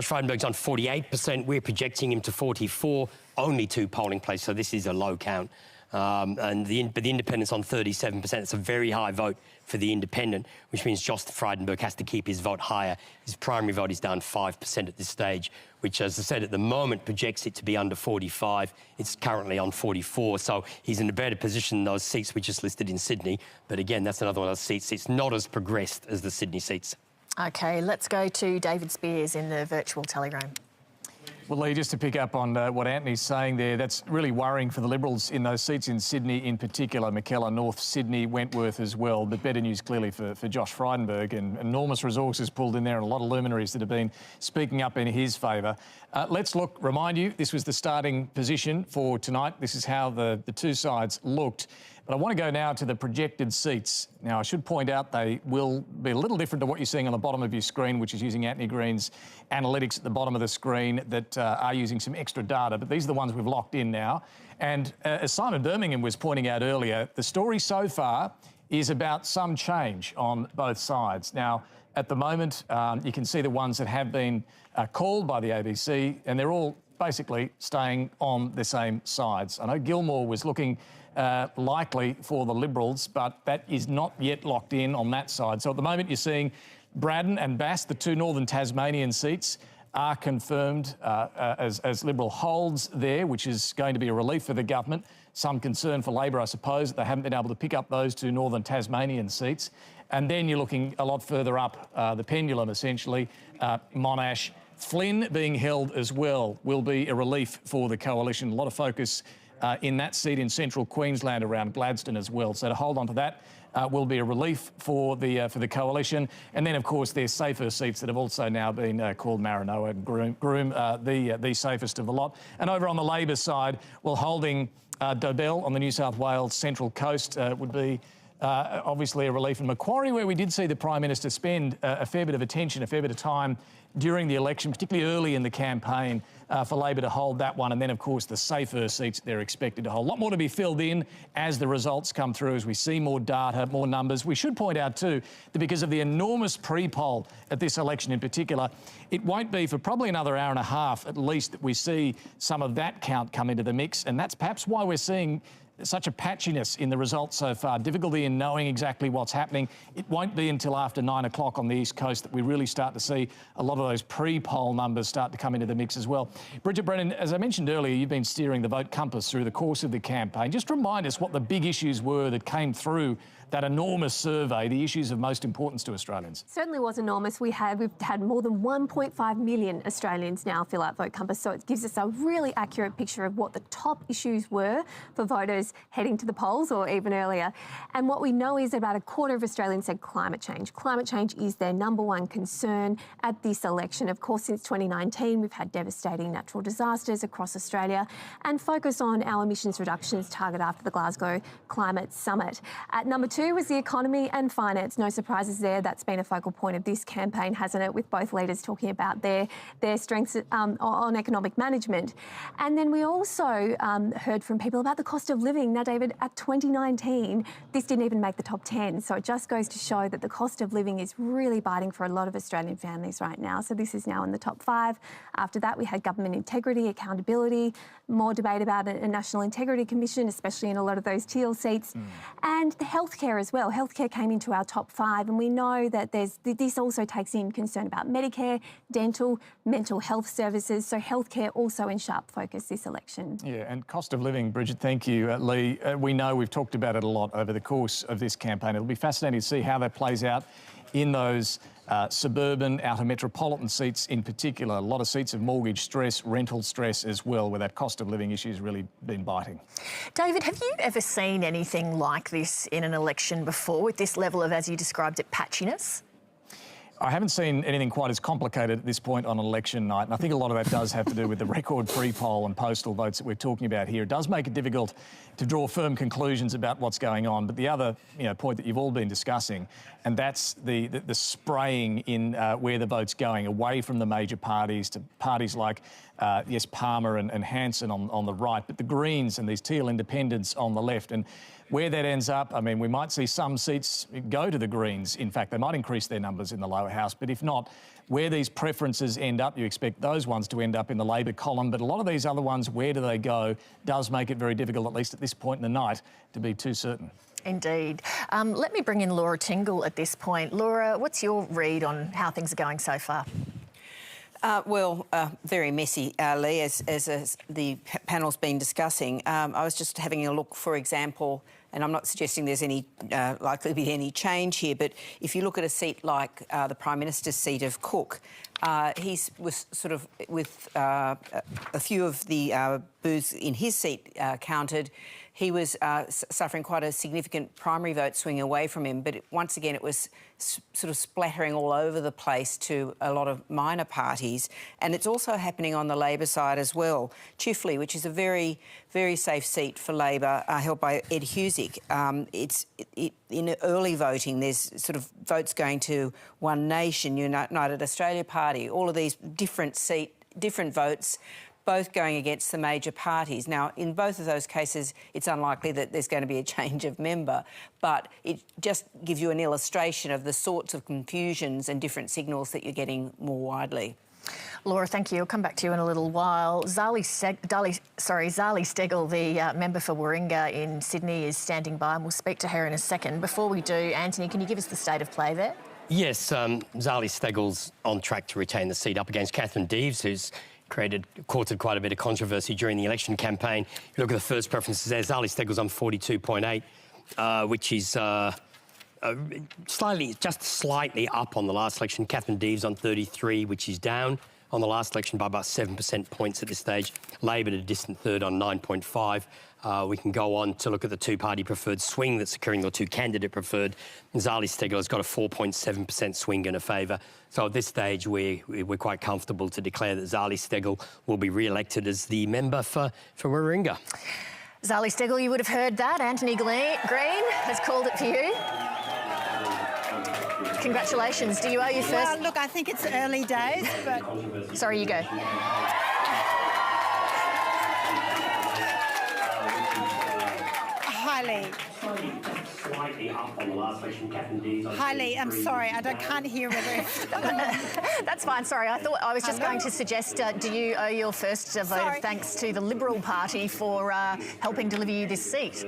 Frydenberg's on 48%. We're projecting him to 44%. Only 2 polling places, so this is a low count. But the Independent's on 37%. It's a very high vote for the Independent, which means Josh Frydenberg has to keep his vote higher. His primary vote is down 5% at this stage, which, as I said, at the moment projects it to be under 45. It's currently on 44, so he's in a better position than those seats we just listed in Sydney. But again, that's another one of those seats. It's not as progressed as the Sydney seats. OK, let's go to David Speers in the virtual tally room. Well, Leigh, just to pick up on what Antony's saying there, that's really worrying for the Liberals in those seats in Sydney in particular, Mackellar, North Sydney, Wentworth as well. But better news clearly for Josh Frydenberg, and enormous resources pulled in there and a lot of luminaries that have been speaking up in his favour. Let's remind you, this was the starting position for tonight. This is how the 2 sides looked. But I want to go now to the projected seats. Now, I should point out they will be a little different to what you're seeing on the bottom of your screen, which is using Antony Green's analytics at the bottom of the screen that are using some extra data. But these are the ones we've locked in now. And as Simon Birmingham was pointing out earlier, the story so far is about some change on both sides. Now, at the moment, you can see the ones that have been called by the ABC, and they're all basically staying on the same sides. I know Gilmore was looking likely for the Liberals, but that is not yet locked in on that side. So at the moment you're seeing Braddon and Bass, the 2 northern Tasmanian seats, are confirmed as Liberal holds there, which is going to be a relief for the government. Some concern for Labor, I suppose, that they haven't been able to pick up those 2 northern Tasmanian seats. And then you're looking a lot further up the pendulum, essentially. Monash, Flynn being held as well will be a relief for the coalition. A lot of focus in that seat in central Queensland around Gladstone as well. So to hold on to that will be a relief for the coalition. And then, of course, there's safer seats that have also now been called Maranoa and Groom, the safest of the lot. And over on the Labor side, well, holding Dobell on the New South Wales Central Coast would be obviously a relief. And Macquarie, where we did see the Prime Minister spend a fair bit of attention, a fair bit of time during the election, particularly early in the campaign, for Labor to hold that one. And then, of course, the safer seats they're expected to hold. A lot more to be filled in as the results come through, as we see more data, more numbers. We should point out, too, that because of the enormous pre-poll at this election in particular, it won't be for probably another hour and a half at least that we see some of that count come into the mix. And that's perhaps why we're seeing such a patchiness in the results so far, difficulty in knowing exactly what's happening. It won't be until after 9 o'clock on the East Coast that we really start to see a lot of those pre-poll numbers start to come into the mix as well. Bridget Brennan, as I mentioned earlier, you've been steering the Vote Compass through the course of the campaign. Just remind us what the big issues were that came through that enormous survey, the issues of most importance to Australians. Certainly was enormous. We've had more than 1.5 million Australians now fill out Vote Compass, so it gives us a really accurate picture of what the top issues were for voters heading to the polls or even earlier. And what we know is about a quarter of Australians said climate change. Climate change is their #1 concern at this election. Of course, since 2019, we've had devastating natural disasters across Australia and focus on our emissions reductions target after the Glasgow Climate Summit. At number 2 was the economy and finance. No surprises there. That's been a focal point of this campaign, hasn't it, with both leaders talking about their strengths on economic management. And then we also heard from people about the cost of living. living. Now, David, at 2019, this didn't even make the top 10. So it just goes to show that the cost of living is really biting for a lot of Australian families right now. So this is now in the top 5. After that, we had government integrity, accountability, more debate about a National Integrity Commission, especially in a lot of those teal seats, and the healthcare as well. Healthcare came into our top 5, and we know that this also takes in concern about Medicare, dental, mental health services. So healthcare also in sharp focus this election. Yeah, and cost of living, Bridget, thank you. Leigh, we know we've talked about it a lot over the course of this campaign. It'll be fascinating to see how that plays out in those suburban, outer metropolitan seats in particular. A lot of seats of mortgage stress, rental stress as well, where that cost of living issue has really been biting. David, have you ever seen anything like this in an election before, with this level of, as you described it, patchiness? I haven't seen anything quite as complicated at this point on election night, and I think a lot of that does have to do with the record pre-poll and postal votes that we're talking about here. It does make it difficult to draw firm conclusions about what's going on. But the other point that you've all been discussing, and that's the spraying in where the vote's going, away from the major parties to parties like, yes, Palmer and Hanson on the right, but the Greens and these teal independents on the left. And where that ends up, I mean, we might see some seats go to the Greens. In fact, they might increase their numbers in the lower house. But if not, where these preferences end up, you expect those ones to end up in the Labor column. But a lot of these other ones, where do they go, does make it very difficult, at least at this point in the night, to be too certain. Indeed. Let me bring in Laura Tingle at this point. Laura, what's your read on how things are going so far? Very messy, Leigh, as the panel's been discussing. I was just having a look, for example, and I'm not suggesting there's any likely to be any change here, but if you look at a seat like the Prime Minister's seat of Cook, he was sort of with a few of the booths in his seat counted. He was suffering quite a significant primary vote swing away from him, but once again it was sort of splattering all over the place to a lot of minor parties. And it's also happening on the Labor side as well. Chifley, which is a very, very safe seat for Labor, held by Ed Husick. In early voting, there's sort of votes going to One Nation, United Australia Party, all of these different votes, both going against the major parties. Now, in both of those cases, it's unlikely that there's going to be a change of member, but it just gives you an illustration of the sorts of confusions and different signals that you're getting more widely. Laura, thank you. I'll come back to you in a little while. Zali Steggall, the member for Warringah in Sydney, is standing by, and we'll speak to her in a second. Before we do, Anthony, can you give us the state of play there? Yes, Zali Steggall's on track to retain the seat up against Catherine Deeves, who's courted quite a bit of controversy during the election campaign. If you look at the first preferences there, Zali Steggall's on 42.8, which is slightly up on the last election. Catherine Deeves on 33, which is down on the last election by about 7% points at this stage. Labor at a distant third on 9.5. We can go on to look at the two-party preferred swing that's occurring, or two-candidate preferred. Zali Steggall has got a 4.7% swing in her favour. So at this stage, we're quite comfortable to declare that Zali Steggall will be re-elected as the member for Warringah. Zali Steggall, you would have heard that. Antony Green has called it for you. Congratulations. Do you owe your first... Well, look, I think it's early days, but... Sorry, you go. Slightly up on the last election, Catherine Deeves. Highly, I'm sorry, I can't hear whether... That's fine, sorry. I was just going to suggest, do you owe your first vote of thanks to the Liberal Party for helping deliver you this seat?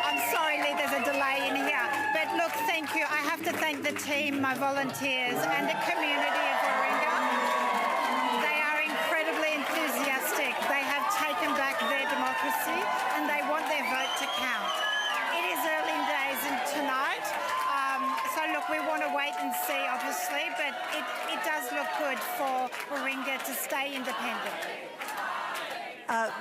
I'm sorry, Leigh, there's a delay in here. But look, thank you. I have to thank the team, my volunteers, and the community of Warringah. They are incredibly enthusiastic. They have taken back their democracy and they want their vote to count. It is early days tonight, so look, we want to wait and see, obviously, but it does look good for Warringah to stay independent.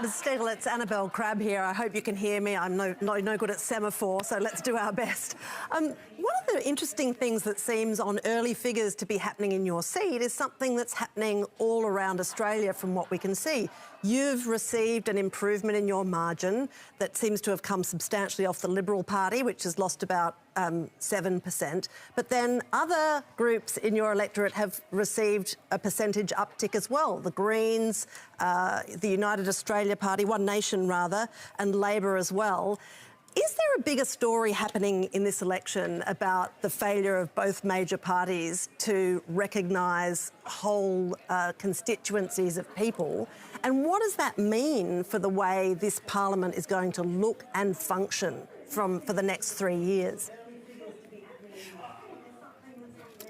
Ms Steggall, it's Annabelle Crabb here. I hope you can hear me. I'm no good at semaphore, so let's do our best. One of the interesting things that seems on early figures to be happening in your seat is something that's happening all around Australia from what we can see. You've received an improvement in your margin that seems to have come substantially off the Liberal Party, which has lost about 7%. But then other groups in your electorate have received a percentage uptick as well. The Greens, the United Australia Party, One Nation rather, and Labor as well. Is there a bigger story happening in this election about the failure of both major parties to recognise whole constituencies of people? And what does that mean for the way this parliament is going to look and function for the next 3 years?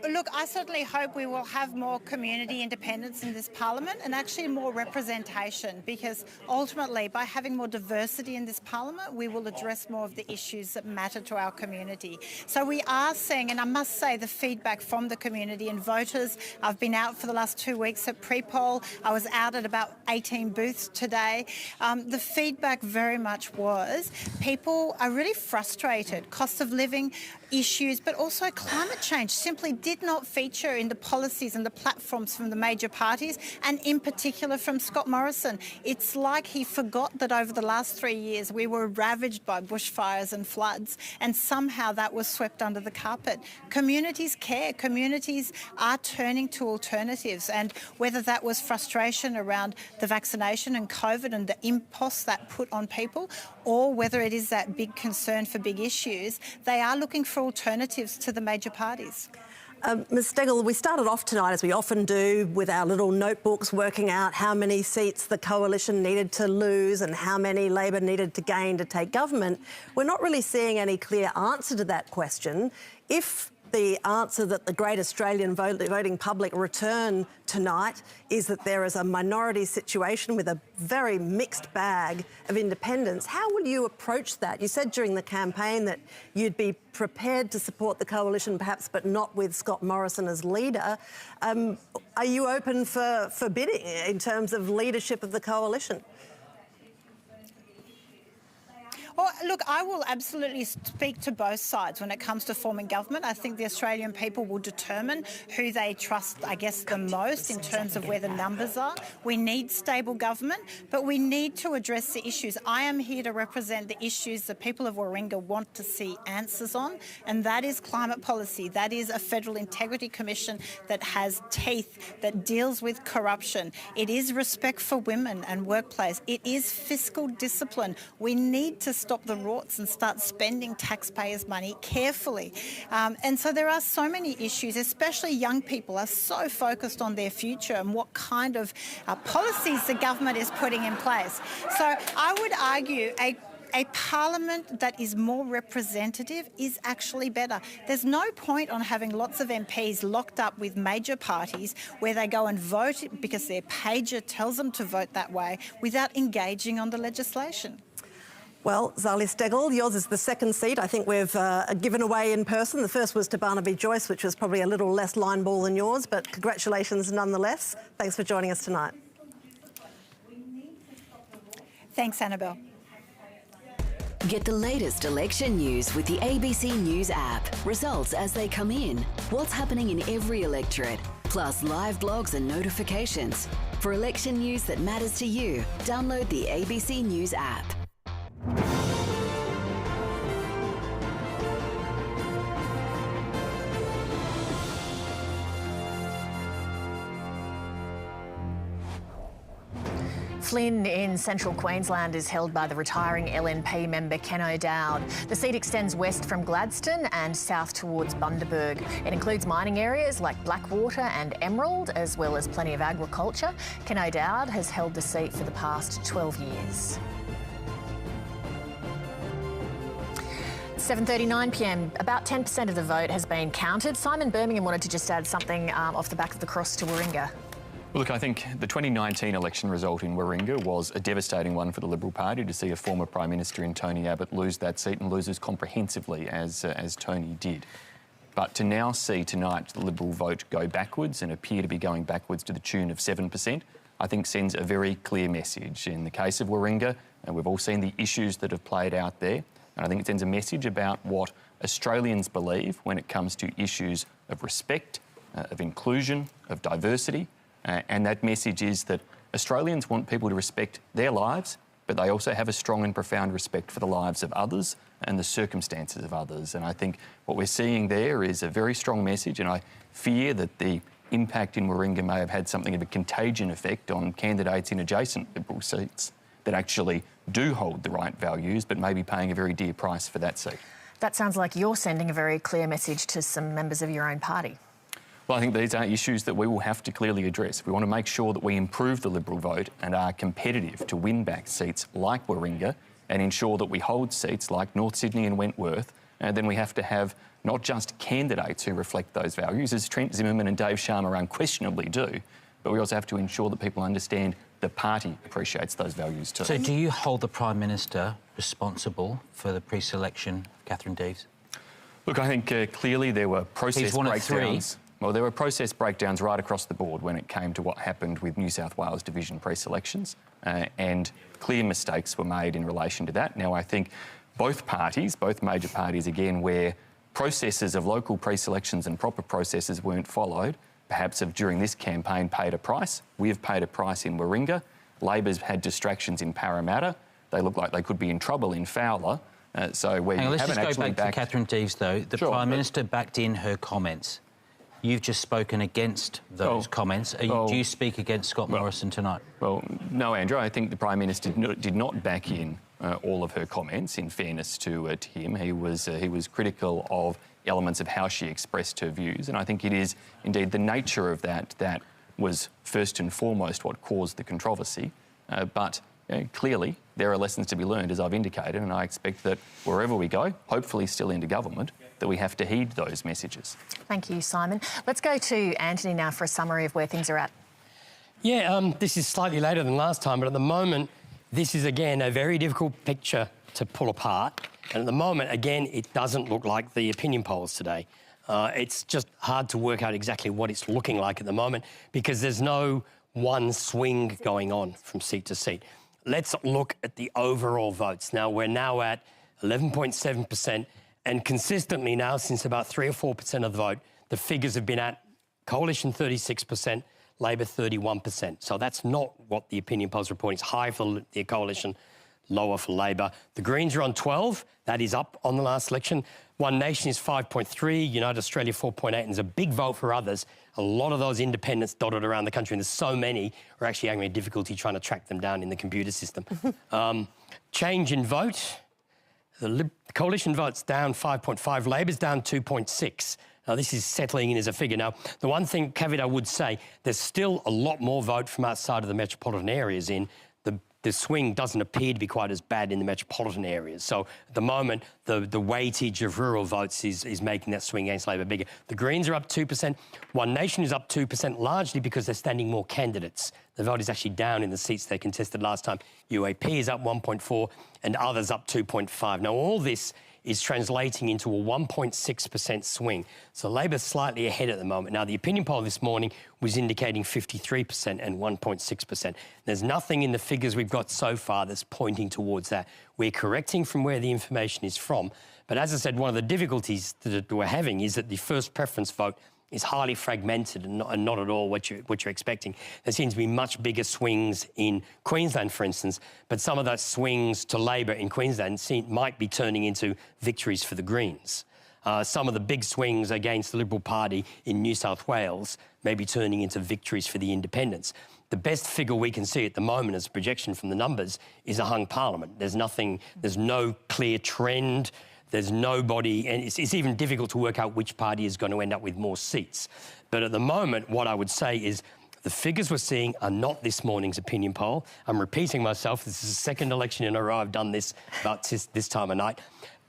Look, I certainly hope we will have more community independence in this parliament and actually more representation, because ultimately by having more diversity in this parliament we will address more of the issues that matter to our community. So we are seeing, and I must say, the feedback from the community and voters. I've been out for the last 2 weeks at pre-poll. I was out at about 18 booths today. The feedback very much was people are really frustrated. Cost of living issues, but also climate change simply did not feature in the policies and the platforms from the major parties, and in particular from Scott Morrison. It's like he forgot that over the last 3 years we were ravaged by bushfires and floods, and somehow that was swept under the carpet. Communities care. Communities are turning to alternatives, and whether that was frustration around the vaccination and COVID and the impost that put on people, or whether it is that big concern for big issues, they are looking for alternatives to the major parties. Ms Steggall, we started off tonight, as we often do, with our little notebooks working out how many seats the coalition needed to lose and how many Labor needed to gain to take government. We're not really seeing any clear answer to that question. If the answer that the great Australian voting public return tonight is that there is a minority situation with a very mixed bag of independents, how will you approach that? You said during the campaign that you'd be prepared to support the coalition perhaps, but not with Scott Morrison as leader. Are you open for bidding in terms of leadership of the coalition? Well, look, I will absolutely speak to both sides when it comes to forming government. I think the Australian people will determine who they trust, I guess, the most in terms of where the numbers are. We need stable government, but we need to address the issues. I am here to represent the issues the people of Warringah want to see answers on, and that is climate policy. That is a Federal Integrity Commission that has teeth, that deals with corruption. It is respect for women and workplace. It is fiscal discipline. We need to stop the rorts and start spending taxpayers' money carefully. And so there are so many issues, especially young people are so focused on their future and what kind of policies the government is putting in place. So I would argue a parliament that is more representative is actually better. There's no point on having lots of MPs locked up with major parties where they go and vote because their pager tells them to vote that way without engaging on the legislation. Well, Zali Steggall, yours is the second seat. I think we've given away in person. The first was to Barnaby Joyce, which was probably a little less line ball than yours, but congratulations nonetheless. Thanks for joining us tonight. Thanks, Annabelle. Get the latest election news with the ABC News app. Results as they come in, what's happening in every electorate, plus live blogs and notifications. For election news that matters to you, download the ABC News app. Flynn in central Queensland is held by the retiring LNP member Ken O'Dowd. The seat extends west from Gladstone and south towards Bundaberg. It includes mining areas like Blackwater and Emerald, as well as plenty of agriculture. Ken O'Dowd has held the seat for the past 12 years. 7:39pm, about 10% of the vote has been counted. Simon Birmingham wanted to just add something off the back of the cross to Warringah. Well, look, I think the 2019 election result in Warringah was a devastating one for the Liberal Party to see a former Prime Minister in Tony Abbott lose that seat and lose as comprehensively as Tony did. But to now see tonight the Liberal vote go backwards and appear to be going backwards to the tune of 7%, I think sends a very clear message. In the case of Warringah, and we've all seen the issues that have played out there, and I think it sends a message about what Australians believe when it comes to issues of respect, of inclusion, of diversity. And that message is that Australians want people to respect their lives, but they also have a strong and profound respect for the lives of others and the circumstances of others. And I think what we're seeing there is a very strong message, and I fear that the impact in Warringah may have had something of a contagion effect on candidates in adjacent Liberal seats that actually do hold the right values but may be paying a very dear price for that seat. That sounds like you're sending a very clear message to some members of your own party. Well, I think these are issues that we will have to clearly address. We want to make sure that we improve the Liberal vote and are competitive to win back seats like Warringah and ensure that we hold seats like North Sydney and Wentworth. And then we have to have not just candidates who reflect those values, as Trent Zimmerman and Dave Sharma unquestionably do, but we also have to ensure that people understand the party appreciates those values too. So do you hold the Prime Minister responsible for the pre-selection of Catherine Deves? Look, I think clearly there were process breakdowns. Well, there were process breakdowns right across the board when it came to what happened with New South Wales Division pre-selections, and clear mistakes were made in relation to that. Now, I think both parties, both major parties, again, where processes of local pre-selections and proper processes weren't followed, perhaps have during this campaign paid a price. We have paid a price in Warringah. Labor's had distractions in Parramatta. They look like they could be in trouble in Fowler. So we let's haven't just go actually back to Catherine Deves, though. The Prime Minister backed in her comments. You've just spoken against those comments. Do you speak against Scott Morrison tonight? Well, no, Andrew. I think the Prime Minister did not back in all of her comments. In fairness to him, he was critical of elements of how she expressed her views, and I think it is indeed the nature of that was first and foremost what caused the controversy. But clearly there are lessons to be learned, as I've indicated, and I expect that wherever we go, hopefully still into government, that we have to heed those messages. Thank you, Simon. Let's go to Antony now for a summary of where things are at. Yeah, this is slightly later than last time, but at the moment, this is, again, a very difficult picture to pull apart. And at the moment, again, it doesn't look like the opinion polls today. It's just hard to work out exactly what it's looking like at the moment because there's no one swing going on from seat to seat. Let's look at the overall votes. Now, we're now at 11.7%, and consistently now, since about 3 or 4% of the vote, the figures have been at Coalition 36%, Labor 31%. So that's not what the opinion polls report. It's high for the Coalition, lower for Labor. The Greens are on 12. That is up on the last election. One Nation is 5.3, United Australia 4.8, and there's a big vote for others. A lot of those independents dotted around the country, and there's so many, we're actually having a difficulty trying to track them down in the computer system. Change in vote. The Coalition vote's down 5.5, Labor's down 2.6. Now, this is settling in as a figure. Now, the one thing, caveat I would say, there's still a lot more vote from outside of the metropolitan areas in. The swing doesn't appear to be quite as bad in the metropolitan areas. So at the moment, the weightage of rural votes is making that swing against Labor bigger. The Greens are up 2%. One Nation is up 2%, largely because they're standing more candidates. The vote is actually down in the seats they contested last time. UAP is up 1.4 and others up 2.5. Now, all this is translating into a 1.6% swing. So Labor's slightly ahead at the moment. Now, the opinion poll this morning was indicating 53% and 1.6%. There's nothing in the figures we've got so far that's pointing towards that. We're correcting from where the information is from. But as I said, one of the difficulties that we're having is that the first preference vote is highly fragmented and not at all what you're expecting. There seems to be much bigger swings in Queensland, for instance, but some of those swings to Labor in Queensland might be turning into victories for the Greens. Some of the big swings against the Liberal Party in New South Wales may be turning into victories for the Independents. The best figure we can see at the moment as a projection from the numbers is a hung parliament. There's no clear trend. There's nobody, and it's even difficult to work out which party is going to end up with more seats. But at the moment, what I would say is the figures we're seeing are not this morning's opinion poll. I'm repeating myself. This is the second election in a row I've done this about this time of night.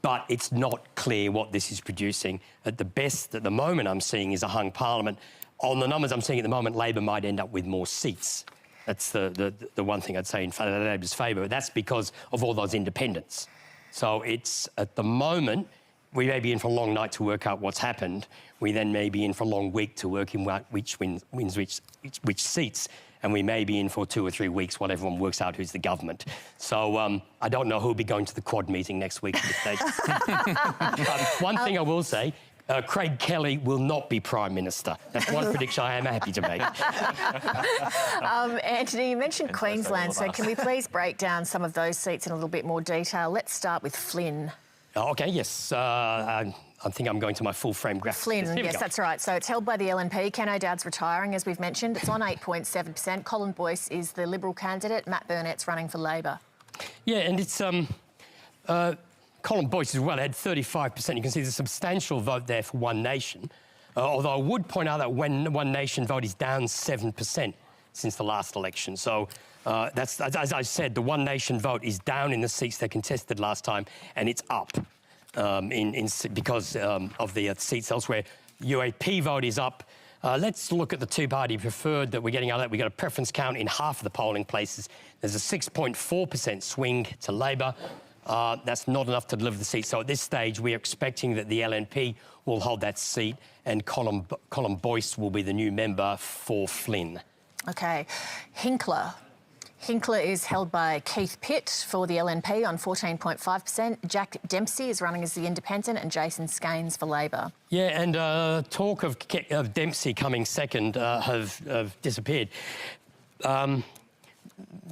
But it's not clear what this is producing. At the best, at the moment, I'm seeing is a hung parliament. On the numbers I'm seeing at the moment, Labor might end up with more seats. That's the one thing I'd say in Labor's favour. That's because of all those independents. So it's, at the moment, we may be in for a long night to work out what's happened. We then may be in for a long week to work out which wins which seats. And we may be in for 2 or 3 weeks while everyone works out who's the government. So I don't know who'll be going to the Quad meeting next week at this stage. One thing I will say, Craig Kelly will not be Prime Minister. That's one prediction I am happy to make. Antony, you mentioned Queensland, so can we please break down some of those seats in a little bit more detail? Let's start with Flynn. OK, yes. I think I'm going to my full-frame graphic. Flynn, yes, that's right. So it's held by the LNP. Ken O'Dowd's retiring, as we've mentioned. It's on 8.7%. Colin Boyce is the Liberal candidate. Matt Burnett's running for Labor. Yeah, and it's... Colin Boyce as well had 35%. You can see there's a substantial vote there for One Nation. Although I would point out that One Nation vote is down 7% since the last election. So that's, as I said, the One Nation vote is down in the seats they contested last time, and it's up because of the seats elsewhere. UAP vote is up. Let's look at the two-party preferred that we're getting out of that. We've got a preference count in half of the polling places. There's a 6.4% swing to Labor. That's not enough to deliver the seat. So at this stage, we're expecting that the LNP will hold that seat and Colin Boyce will be the new member for Flynn. OK. Hinkler. Hinkler is held by Keith Pitt for the LNP on 14.5%. Jack Dempsey is running as the Independent and Jason Skanes for Labor. Yeah, and talk of Dempsey coming second have disappeared.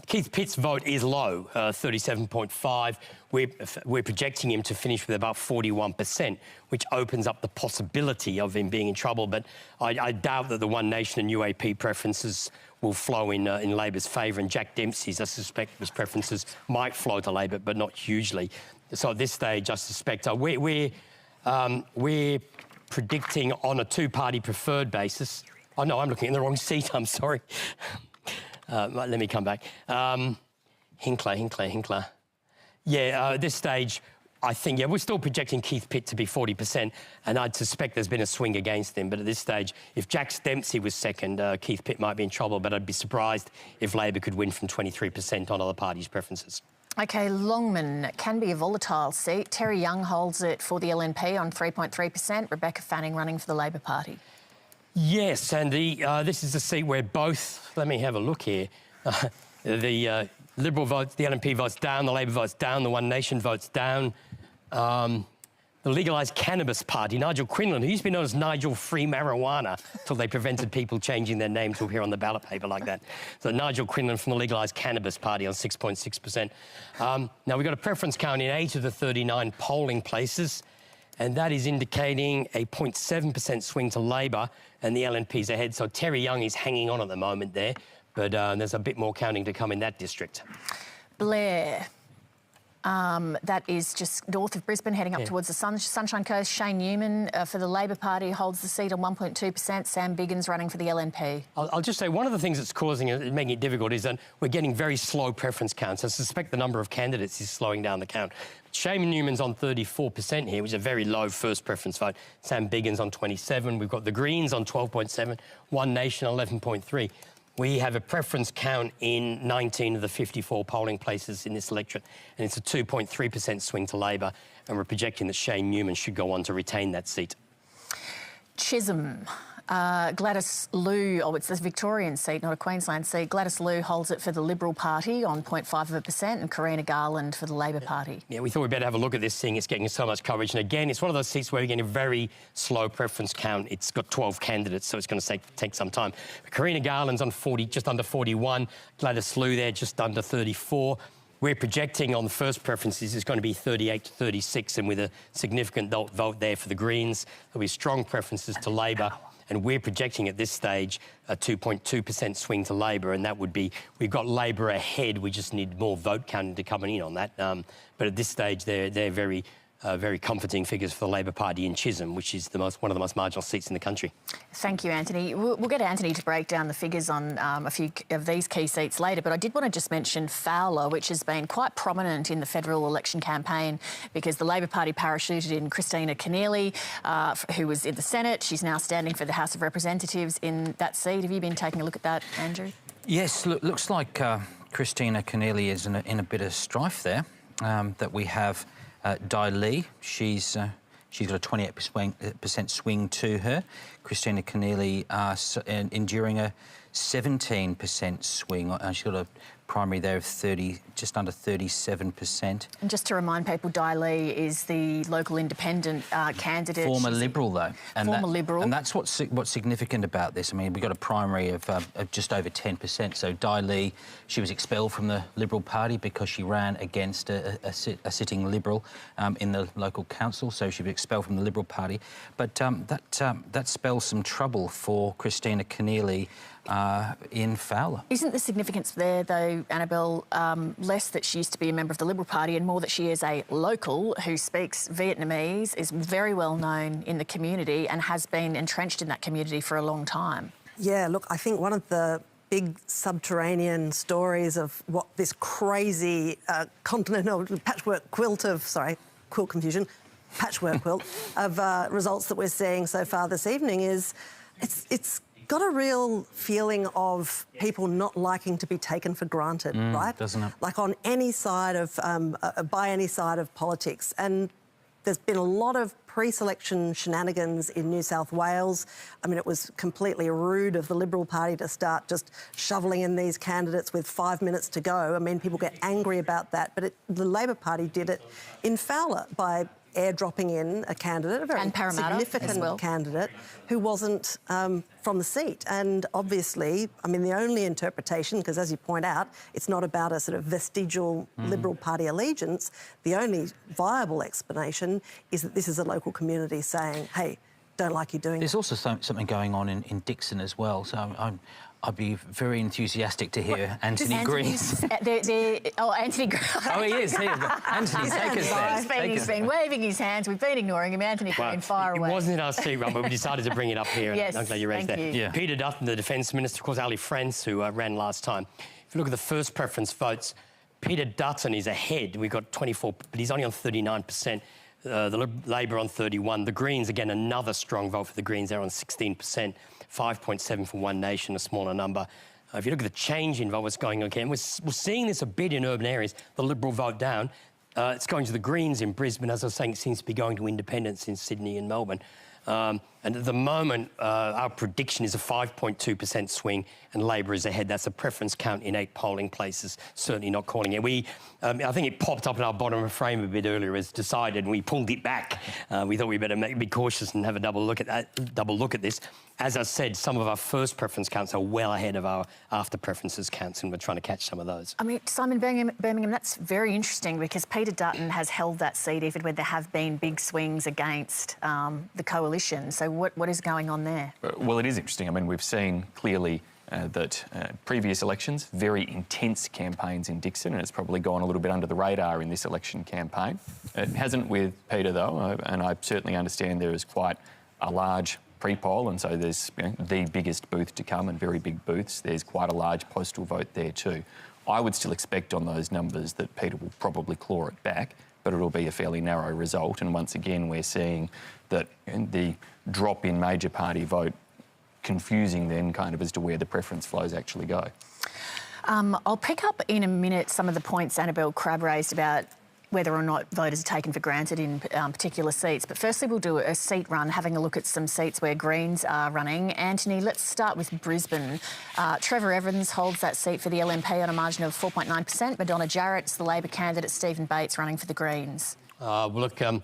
Keith Pitt's vote is low, 37.5. We're projecting him to finish with about 41%, which opens up the possibility of him being in trouble. But I doubt that the One Nation and UAP preferences will flow in Labor's favour. And Jack Dempsey's, I suspect, his preferences might flow to Labor, but not hugely. So at this stage, I suspect we're predicting on a two-party preferred basis. Oh, no, I'm looking in the wrong seat. I'm sorry. Let me come back. Hinkler. Yeah, at this stage, I think, we're still projecting Keith Pitt to be 40%, and I'd suspect there's been a swing against him. But at this stage, if Jack Dempsey was second, Keith Pitt might be in trouble, but I'd be surprised if Labor could win from 23% on other parties' preferences. OK, Longman can be a volatile seat. Terry Young holds it for the LNP on 3.3%. Rebecca Fanning running for the Labor Party. Yes, and this is the seat where both... Let me have a look here. The Liberal votes, the LNP votes down, the Labor votes down, the One Nation votes down. The legalised cannabis party, Nigel Quinlan, who used to be known as Nigel Free Marijuana, until they prevented people changing their name to appear on the ballot paper like that. So Nigel Quinlan from the legalised cannabis party on 6.6%. Now, we've got a preference count in 8 of the 39 polling places, and that is indicating a 0.7% swing to Labor, and the LNP's ahead. So Terry Young is hanging on at the moment there, but there's a bit more counting to come in that district. Blair. That is just north of Brisbane, heading up towards the Sunshine Coast. Shane Newman for the Labor Party holds the seat on 1.2%. Sam Biggins running for the LNP. I'll just say one of the things that's causing it, making it difficult, is that we're getting very slow preference counts. I suspect the number of candidates is slowing down the count. Shane Newman's on 34% here, which is a very low first preference vote. Sam Biggins on 27. We've got the Greens on 12.7. One Nation 11.3. We have a preference count in 19 of the 54 polling places in this electorate, and it's a 2.3% swing to Labor, and we're projecting that Shane Newman should go on to retain that seat. Chisholm. Gladys Liu, it's the Victorian seat, not a Queensland seat. Gladys Liu holds it for the Liberal Party on 0.5%, and Karina Garland for the Labor Party. Yeah, we thought we'd better have a look at this thing. It's getting so much coverage. And again, it's one of those seats where we're getting a very slow preference count. It's got 12 candidates, so it's going to take some time. But Karina Garland's on 40, just under 41. Gladys Liu there, just under 34. We're projecting on the first preferences is going to be 38 to 36, and with a significant vote there for the Greens. There'll be strong preferences to Labor. And we're projecting at this stage a 2.2% swing to Labor, and that would be, we've got Labor ahead, we just need more vote counting to come in on that. But at this stage, they're very comforting figures for the Labor Party in Chisholm, which is one of the most marginal seats in the country. Thank you, Antony. We'll get Antony to break down the figures on a few of these key seats later, but I did want to just mention Fowler, which has been quite prominent in the federal election campaign because the Labor Party parachuted in Christina Keneally, who was in the Senate. She's now standing for the House of Representatives in that seat. Have you been taking a look at that, Andrew? Yes, looks like Christina Keneally is in a bit of strife there, that we have... Di Lee, she's got a 28% swing to her. Christina Keneally enduring a 17% swing. She's got a primary there of just under 37%. And just to remind people, Leigh is the local independent candidate. Former Liberal, though. Former Liberal. And that's what's significant about this. I mean, we got a primary of just over 10%. So Leigh, she was expelled from the Liberal Party because she ran against a sitting Liberal in the local council. So she was expelled from the Liberal Party. But that spells some trouble for Christina Keneally in Fowler. Isn't the significance there, though, Annabelle, less that she used to be a member of the Liberal Party and more that she is a local who speaks Vietnamese, is very well known in the community and has been entrenched in that community for a long time? Yeah, look, I think one of the big subterranean stories of what this crazy continental patchwork quilt of, quilt confusion, patchwork quilt of results that we're seeing so far this evening is it's got a real feeling of people not liking to be taken for granted, right? Doesn't it? Like on any side of, by any side of politics. And there's been a lot of pre-selection shenanigans in New South Wales. I mean, it was completely rude of the Liberal Party to start just shoveling in these candidates with 5 minutes to go. I mean, people get angry about that, but the Labor Party did it in Fowler by airdropping in a candidate, a very significant candidate, who wasn't from the seat. And obviously, I mean, the only interpretation, because as you point out, it's not about a sort of vestigial Liberal Party allegiance, the only viable explanation is that this is a local community saying, hey, don't like you doing There's also something going on in Dickson as well, so I'd be very enthusiastic to hear Antony Green. Antony Green. Oh, he is. Anthony, take us there. He's been waving his hands. We've been ignoring him. Antony Green, fire away. It wasn't in our seat run, but we decided to bring it up here. Yes, I'm glad you raised that. thank you. Yeah. Peter Dutton, the Defence Minister, of course, Ali France, who ran last time. If you look at the first preference votes, Peter Dutton is ahead. We've got 24, but he's only on 39%. The Labor on 31. The Greens, again, another strong vote for the Greens. They're on 16%, 5.7 for One Nation, a smaller number. If you look at the change in vote, what's going on again, we're seeing this a bit in urban areas, the Liberal vote down. It's going to the Greens in Brisbane. As I was saying, it seems to be going to independents in Sydney and Melbourne. And at the moment, our prediction is a 5.2% swing and Labor is ahead. That's a preference count in 8 polling places, certainly not calling it. I think it popped up in our bottom of frame a bit earlier as decided, and we pulled it back. We thought we better be cautious and have a double look at this. As I said, some of our first preference counts are well ahead of our after preferences counts, and we're trying to catch some of those. I mean, Simon Birmingham, that's very interesting because Peter Dutton has held that seat even when there have been big swings against the coalition. So what is going on there? Well, it is interesting. I mean, we've seen clearly that previous elections, very intense campaigns in Dickson, and it's probably gone a little bit under the radar in this election campaign. It hasn't with Peter, though, and I certainly understand there is quite a large pre-poll, and so there's the biggest booth to come and very big booths. There's quite a large postal vote there too. I would still expect on those numbers that Peter will probably claw it back, but it'll be a fairly narrow result. And once again, we're seeing that the drop in major party vote confusing then kind of as to where the preference flows actually go. I'll pick up in a minute some of the points Annabelle Crabb raised about whether or not voters are taken for granted in particular seats. But firstly, we'll do a seat run, having a look at some seats where Greens are running. Antony, let's start with Brisbane. Trevor Evans holds that seat for the LNP on a margin of 4.9%. Madonna Jarrett's the Labor candidate, Stephen Bates running for the Greens. The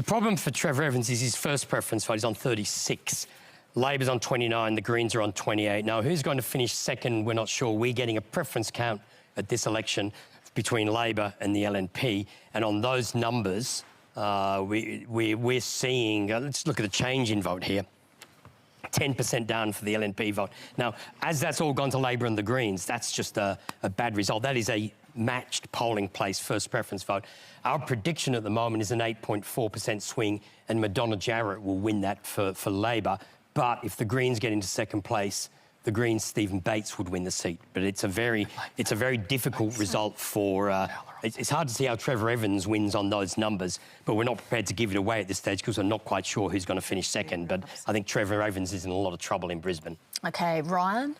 problem for Trevor Evans is his first preference vote is on 36. Labor's on 29, the Greens are on 28. Now, who's going to finish second, we're not sure. We're getting a preference count at this election between Labor and the LNP, and on those numbers, we're seeing, let's look at the change in vote here, 10% down for the LNP vote. Now, as that's all gone to Labor and the Greens, that's just a bad result. That is a matched polling place first preference vote. Our prediction at the moment is an 8.4% swing, and Madonna Jarrett will win that for Labor. But if the Greens get into second place, the Greens' Stephen Bates would win the seat. But it's a very difficult result for... it's hard to see how Trevor Evans wins on those numbers, but we're not prepared to give it away at this stage because we're not quite sure who's going to finish second. But I think Trevor Evans is in a lot of trouble in Brisbane. OK, Ryan,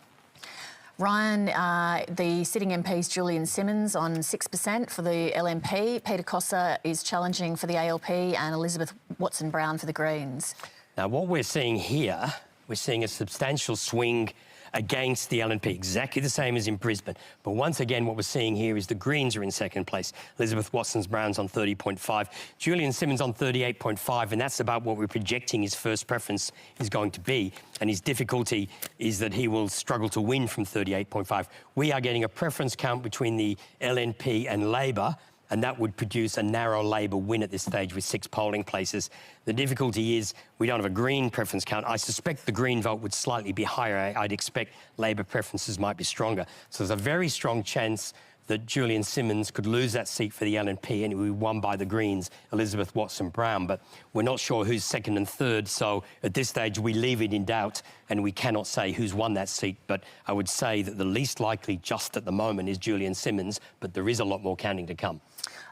the sitting MP's Julian Simmons on 6% for the LNP. Peter Cossa is challenging for the ALP and Elizabeth Watson-Brown for the Greens. Now, what we're seeing here, we're seeing a substantial swing against the LNP, exactly the same as in Brisbane. But once again, what we're seeing here is the Greens are in second place. Elizabeth Watson's-Brown's on 30.5, Julian Simmonds on 38.5, and that's about what we're projecting his first preference is going to be. And his difficulty is that he will struggle to win from 38.5. We are getting a preference count between the LNP and Labor, and that would produce a narrow Labor win at this stage with 6 polling places. The difficulty is we don't have a Green preference count. I suspect the Green vote would slightly be higher. I'd expect Labor preferences might be stronger. So there's a very strong chance that Julian Simmonds could lose that seat for the LNP and it would be won by the Greens, Elizabeth Watson-Brown. But we're not sure who's second and third, so at this stage we leave it in doubt and we cannot say who's won that seat. But I would say that the least likely just at the moment is Julian Simmonds, but there is a lot more counting to come.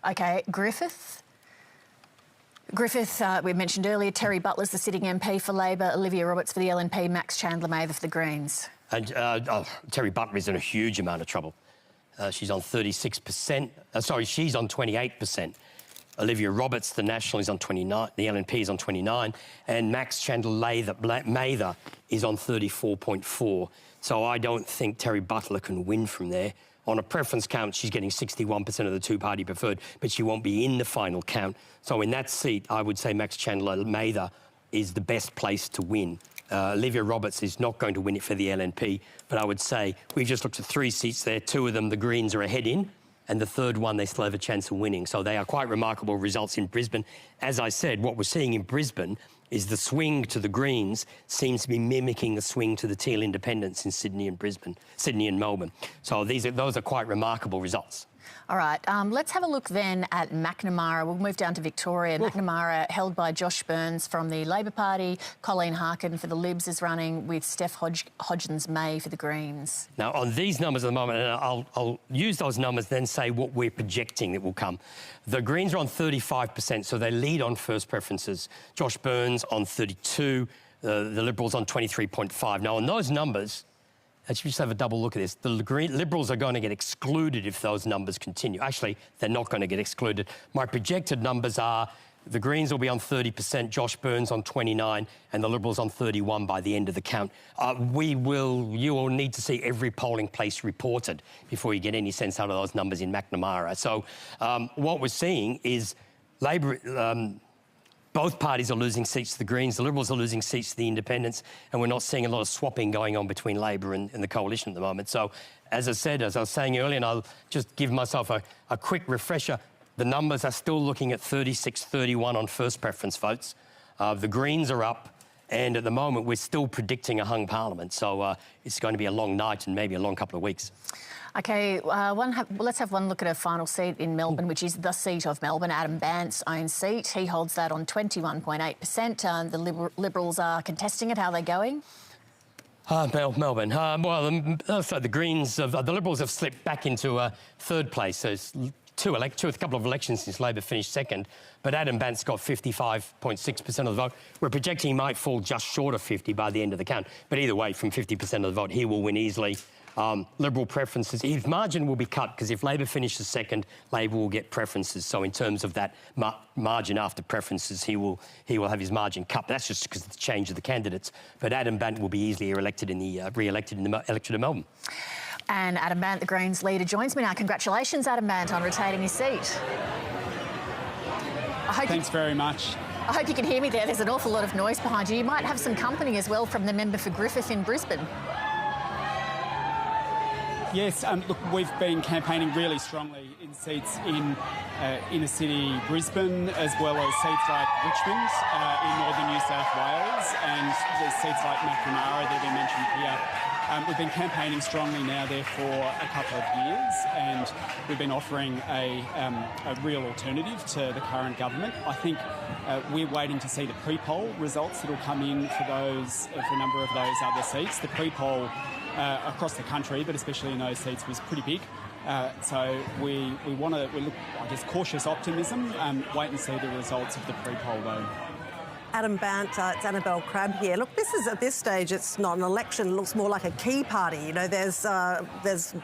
OK, Griffith, we mentioned earlier, Terry Butler's the sitting MP for Labor, Olivia Roberts for the LNP, Max Chandler-Mather for the Greens. And Terry Butler is in a huge amount of trouble. She's on 36%. She's on 28%. Olivia Roberts, the National, is on 29. The LNP is on 29. And Max Chandler-Mather is on 34.4. So I don't think Terry Butler can win from there. On a preference count, she's getting 61% of the two-party preferred, but she won't be in the final count. So in that seat, I would say Max Chandler-Mather is the best place to win. Olivia Roberts is not going to win it for the LNP, but I would say we've just looked at 3 seats there. 2 of them the Greens are ahead in, and the third one they still have a chance of winning. So they are quite remarkable results in Brisbane. As I said, what we're seeing in Brisbane is the swing to the Greens seems to be mimicking the swing to the Teal independents in Sydney and Melbourne. So those are quite remarkable results. All right, let's have a look then at Macnamara. We'll move down to Victoria. Macnamara, held by Josh Burns from the Labor Party. Colleen Harkin for the Libs is running with Steph Hodgins-May for the Greens. Now, on these numbers at the moment, and I'll use those numbers, then say what we're projecting that will come. The Greens are on 35%, so they lead on first preferences. Josh Burns on 32%, the Liberals on 23.5%. Now, on those numbers, let's just have a double look at this. The Liberals are going to get excluded if those numbers continue. Actually, they're not going to get excluded. My projected numbers are the Greens will be on 30%, Josh Burns on 29%, and the Liberals on 31% by the end of the count. You will need to see every polling place reported before you get any sense out of those numbers in Macnamara. So what we're seeing is Labor... both parties are losing seats to the Greens. The Liberals are losing seats to the Independents, and we're not seeing a lot of swapping going on between Labor and the coalition at the moment. So, as I was saying earlier, and I'll just give myself a quick refresher, the numbers are still looking at 36-31 on first preference votes. The Greens are up, and at the moment we're still predicting a hung parliament. So it's going to be a long night and maybe a long couple of weeks. OK, let's have one look at a final seat in Melbourne, which is the seat of Melbourne, Adam Bandt's own seat. He holds that on 21.8%. The Liberals are contesting it. How are they going? Melbourne. The Greens, the Liberals have slipped back into third place. So it's a couple of elections since Labor finished second, but Adam Bandt's got 55.6% of the vote. We're projecting he might fall just short of 50 by the end of the count. But either way, from 50% of the vote, he will win easily. Liberal preferences, his margin will be cut because if Labor finishes second, Labor will get preferences. So in terms of that margin after preferences, he will have his margin cut. But that's just because of the change of the candidates. But Adam Bandt will be easily re-elected in the electorate of Melbourne. And Adam Bandt, the Greens leader, joins me now. Congratulations, Adam Bandt, on retaining his seat. Thanks very much. I hope you can hear me there. There's an awful lot of noise behind you. You might have some company as well from the member for Griffith in Brisbane. Yes, look, we've been campaigning really strongly in seats in inner city Brisbane, as well as seats like Richmond in northern New South Wales, and the seats like Macnamara that have been mentioned here. We've been campaigning strongly now there for a couple of years, and we've been offering a real alternative to the current government. I think we're waiting to see the pre-poll results that will come in for a number of those other seats. The pre-poll across the country, but especially in those seats, was pretty big. So we look, I guess, cautious optimism. Wait and see the results of the pre-poll, though. Adam Bandt, it's Annabelle Crabb here. Look, this is, at this stage, it's not an election. It looks more like a key party. You know, there's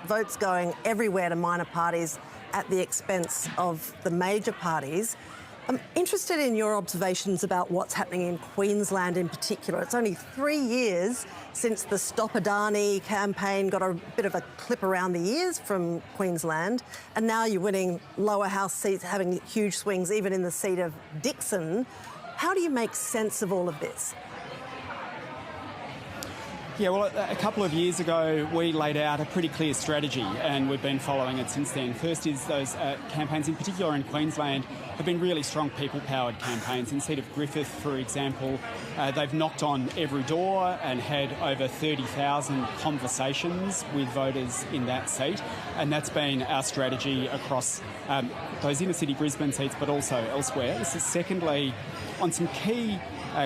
votes going everywhere to minor parties at the expense of the major parties. I'm interested in your observations about what's happening in Queensland in particular. It's only 3 years since the Stop Adani campaign got a bit of a clip around the ears from Queensland, and now you're winning lower house seats, having huge swings even in the seat of Dickson. How do you make sense of all of this? Yeah, well, a couple of years ago, we laid out a pretty clear strategy, and we've been following it since then. First is those campaigns, in particular in Queensland, have been really strong people-powered campaigns. In the seat of Griffith, for example, they've knocked on every door and had over 30,000 conversations with voters in that seat, and that's been our strategy across those inner-city Brisbane seats, but also elsewhere. This is secondly on some key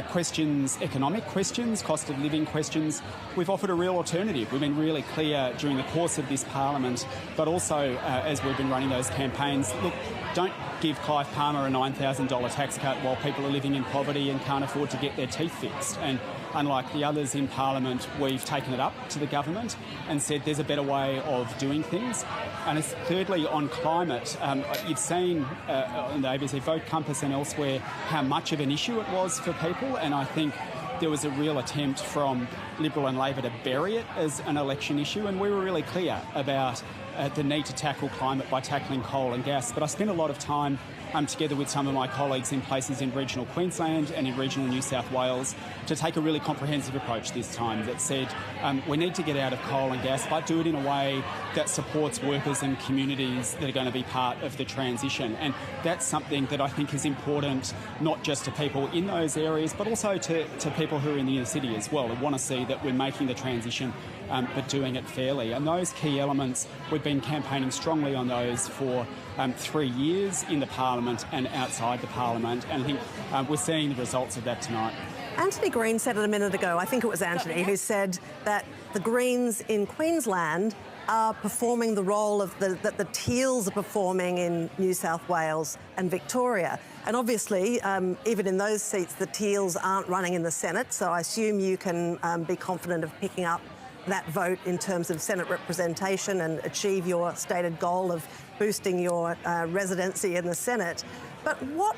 questions, economic questions, cost of living questions. We've offered a real alternative. We've been really clear during the course of this parliament, but also as we've been running those campaigns. Look, don't give Clive Palmer a $9,000 tax cut while people are living in poverty and can't afford to get their teeth fixed. And unlike the others in Parliament, we've taken it up to the government and said there's a better way of doing things. And thirdly, on climate, you've seen on the ABC Vote Compass and elsewhere how much of an issue it was for people, and I think there was a real attempt from Liberal and Labor to bury it as an election issue, and we were really clear about the need to tackle climate by tackling coal and gas. But I spent a lot of time together with some of my colleagues in places in regional Queensland and in regional New South Wales to take a really comprehensive approach this time that said we need to get out of coal and gas, but do it in a way that supports workers and communities that are going to be part of the transition. And that's something that I think is important not just to people in those areas, but also to people who are in the inner city as well, who want to see that we're making the transition but doing it fairly. And those key elements, we've been campaigning strongly on those for 3 years in the Parliament and outside the Parliament, and I think we're seeing the results of that tonight. Antony Green said it a minute ago, I think it was Antony, who said that the Greens in Queensland are performing the role of that the Teals are performing in New South Wales and Victoria. And obviously, even in those seats, the Teals aren't running in the Senate, so I assume you can be confident of picking up that vote in terms of Senate representation and achieve your stated goal of boosting your residency in the Senate. But what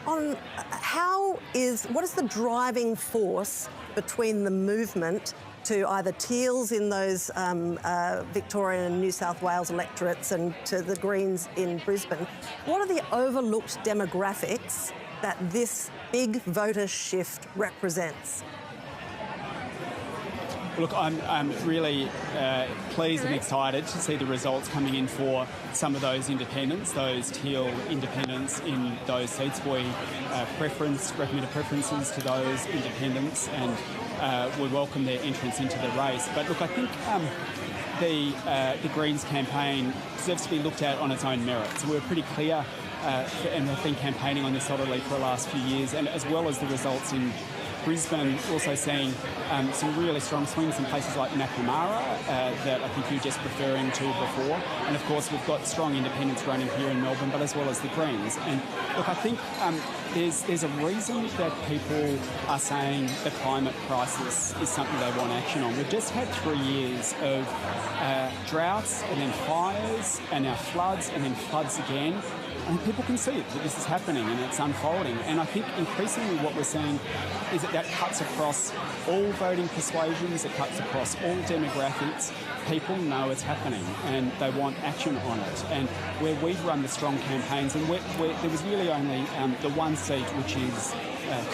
is the driving force between the movement to either Teals in those Victorian and New South Wales electorates and to the Greens in Brisbane? What are the overlooked demographics that this big voter shift represents? Look, I'm really pleased and excited to see the results coming in for some of those independents, those Teal independents in those seats. We recommended preferences to those independents, and we welcome their entrance into the race. But look, I think the Greens campaign deserves to be looked at on its own merits. We're pretty clear, and we've been campaigning on this solidly for the last few years, and as well as the results in Brisbane, also seeing some really strong swings in places like Macnamara that I think you were just referring to before. And of course, we've got strong independents running here in Melbourne, but as well as the Greens. And look, I think there's a reason that people are saying the climate crisis is something they want action on. We've just had 3 years of droughts and then fires and now floods and then floods again. And people can see that this is happening and it's unfolding. And I think increasingly what we're seeing is that cuts across all voting persuasions, it cuts across all demographics. People know it's happening and they want action on it. And where we've run the strong campaigns, and there was really only the one seat, which is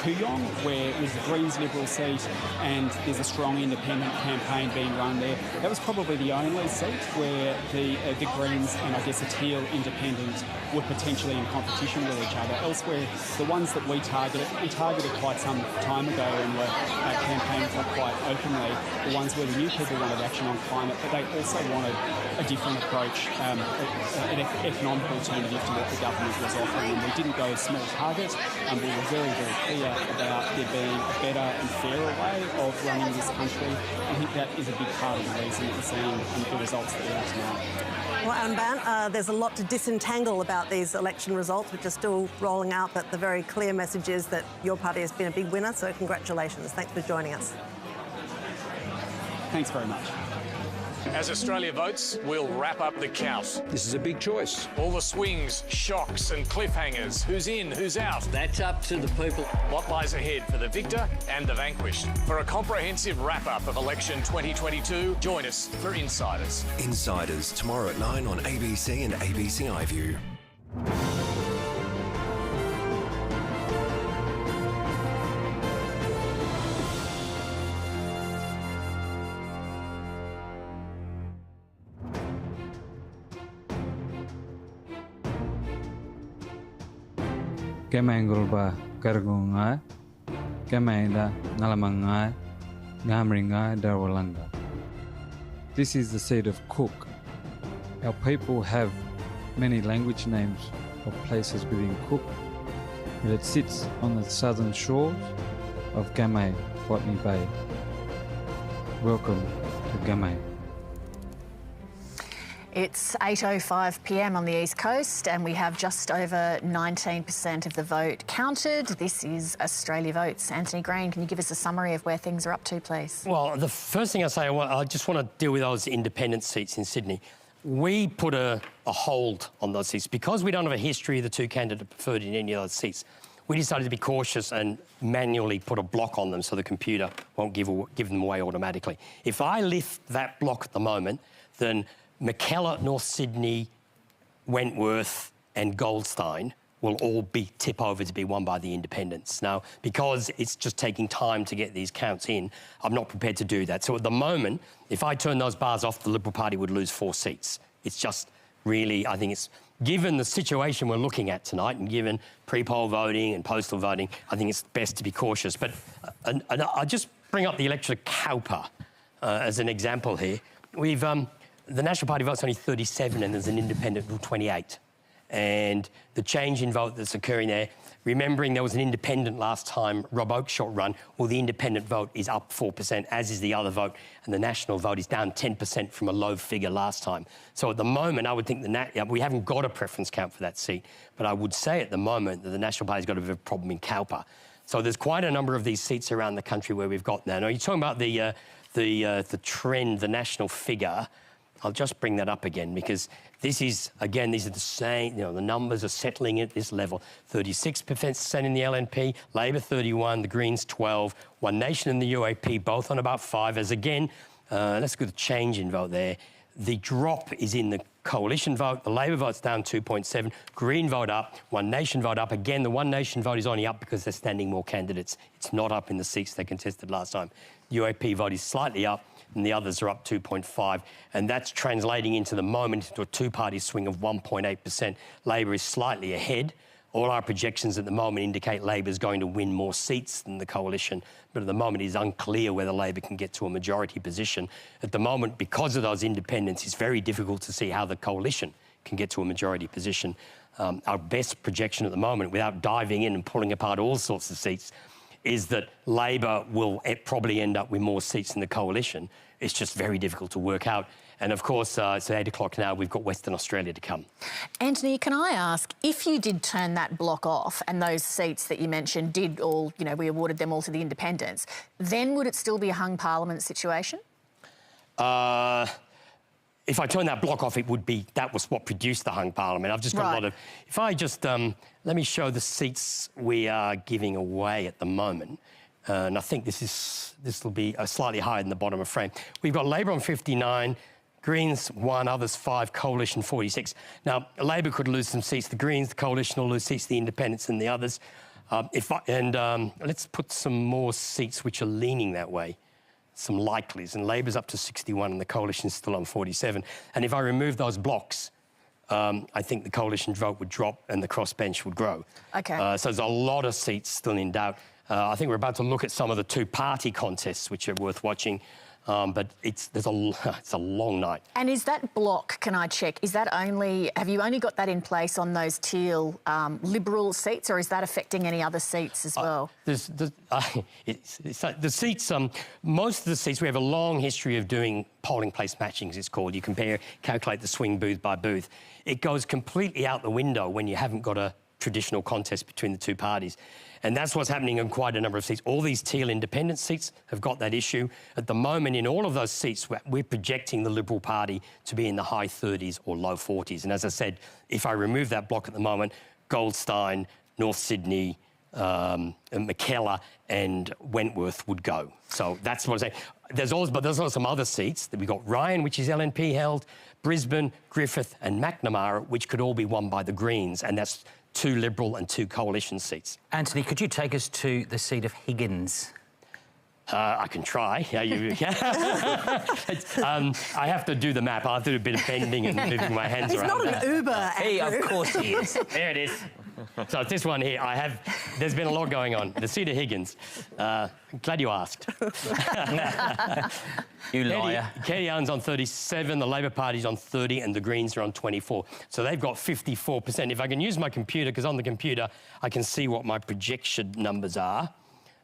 Kooyong, where it was the Greens Liberal seat and there's a strong independent campaign being run there. That was probably the only seat where the Greens and I guess a Teal independent were potentially in competition with each other. Elsewhere, the ones that we targeted quite some time ago and were campaigning for quite openly, the ones where the new people wanted action on climate, but they also wanted a different approach, an economic alternative to what the government was offering. And we didn't go small target, and we were very, very clear about there being a better and fairer way of running this country. I think that is a big part of the reason that we're seeing the results that we are tonight. Well, Adam Bandt, there's a lot to disentangle about these election results, which are still rolling out, but the very clear message is that your party has been a big winner, so congratulations. Thanks for joining us. Thanks very much. As Australia votes, we'll wrap up the count. This is a big choice. All the swings, shocks and cliffhangers. Who's in, who's out? That's up to the people. What lies ahead for the victor and the vanquished? For a comprehensive wrap-up of election 2022, join us for Insiders. Insiders, tomorrow at 9 on ABC and ABC iView. Kemangulba Kargunga, Kemaida Nalamanga, Gamringa Darwalanga. This is the seat of Cook. Our people have many language names of places within Cook, but it sits on the southern shores of Gamay, Botany Bay. Welcome to Gamay. It's 8:05 p.m. on the East Coast and we have just over 19% of the vote counted. This is Australia Votes. Antony Green, can you give us a summary of where things are up to, please? Well, the first thing I say, I just want to deal with those independent seats in Sydney. We put a hold on those seats. Because we don't have a history of the two candidates preferred in any of those seats, we decided to be cautious and manually put a block on them so the computer won't give them away automatically. If I lift that block at the moment, then Mackellar, North Sydney, Wentworth and Goldstein will all tip over to be won by the independents. Now, because it's just taking time to get these counts in, I'm not prepared to do that. So at the moment, if I turn those bars off, the Liberal Party would lose 4 seats. It's just really, I think it's, given the situation we're looking at tonight and given pre-poll voting and postal voting, I think it's best to be cautious. But and I'll just bring up the electorate of Cowper as an example here. We've... the National Party vote's only 37 and there's an independent 28. And the change in vote that's occurring there, remembering there was an independent last time, Rob Oakeshott run, well, the independent vote is up 4%, as is the other vote, and the national vote is down 10% from a low figure last time. So at the moment, I would think we haven't got a preference count for that seat, but I would say at the moment that the National Party's got a bit of a problem in Cowper. So there's quite a number of these seats around the country where we've got now. Now, you're talking about the trend, the national figure. I'll just bring that up again because this is, again, these are the same, the numbers are settling at this level. 36% in the LNP, Labor 31, the Greens 12, One Nation and the UAP both on about 5. As again, let's go to the change in vote there. The drop is in the coalition vote. The Labor vote's down 2.7, Green vote up, One Nation vote up. Again, the One Nation vote is only up because they're standing more candidates. It's not up in the seats they contested last time. The UAP vote is slightly up, and the others are up 2.5, and that's translating into the moment into a two-party swing of 1.8%. Labor is slightly ahead. All our projections at the moment indicate Labor is going to win more seats than the coalition, but at the moment it is unclear whether Labor can get to a majority position. At the moment, because of those independents, it's very difficult to see how the coalition can get to a majority position. Our best projection at the moment, without diving in and pulling apart all sorts of seats, is that Labor will probably end up with more seats than the coalition. It's just very difficult to work out. And of course, it's 8 o'clock now, we've got Western Australia to come. Antony, can I ask, if you did turn that block off and those seats that you mentioned did all, we awarded them all to the independents, then would it still be a hung parliament situation? If I turn that block off, it would be, that was what produced the hung parliament. I've just got a lot of... If I just, let me show the seats we are giving away at the moment. And I think this will be slightly higher than the bottom of frame. We've got Labor on 59, Greens 1, others 5, Coalition 46. Now, Labor could lose some seats. The Greens, the Coalition will lose seats, the Independents and the others. Let's put some more seats which are leaning that way. Some likelies, and Labor's up to 61 and the Coalition's still on 47. And if I remove those blocks, I think the Coalition vote would drop and the crossbench would grow. OK. So there's a lot of seats still in doubt. I think we're about to look at some of the two-party contests, which are worth watching. But it's a long night. And is that block, can I check, is that have you only got that in place on those teal Liberal seats, or is that affecting any other seats as well? The seats, most of the seats, we have a long history of doing polling place matchings, it's called. You calculate the swing booth by booth. It goes completely out the window when you haven't got a traditional contest between the two parties. And that's what's happening in quite a number of seats. All these teal independent seats have got that issue. At the moment, in all of those seats, we're projecting the Liberal Party to be in the high 30s or low 40s. And as I said, if I remove that block at the moment, Goldstein, North Sydney, McKellar and Wentworth would go. So that's what I'm saying. There's also some other seats that we've got Ryan, which is LNP held, Brisbane, Griffith and McNamara, which could all be won by the Greens, and that's 2 Liberal and 2 coalition seats. Anthony, could you take us to the seat of Higgins? I can try. Yeah, I have to do the map. I have to do a bit of bending and moving my hands around. He's not an Uber, Hey, of course he is. There it is. So this one here, there's been a lot going on. The seat of Higgins. Glad you asked. You liar. Katie Allen's on 37, the Labor Party's on 30 and the Greens are on 24. So they've got 54%. If I can use my computer, because on the computer I can see what my projection numbers are.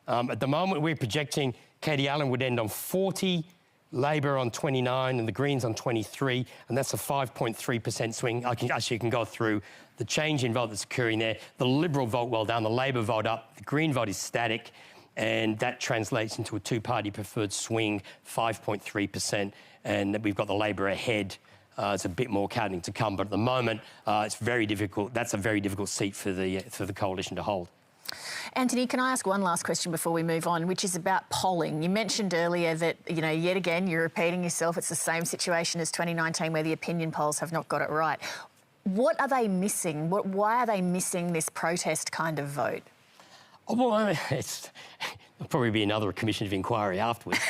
At the moment, we're projecting Katie Allen would end on 40, Labor on 29 and the Greens on 23, and that's a 5.3% swing. You can go through the change in vote that's occurring there. The Liberal vote well down, the Labor vote up, the Green vote is static, and that translates into a two-party preferred swing, 5.3%, and we've got the Labor ahead. It's a bit more counting to come, but at the moment, it's very difficult. That's a very difficult seat for the coalition to hold. Anthony, can I ask one last question before we move on, which is about polling? You mentioned earlier that, yet again, you're repeating yourself. It's the same situation as 2019 where the opinion polls have not got it right. What are they missing? Why are they missing this protest kind of vote? Oh, well, there'll probably be another commission of inquiry afterwards.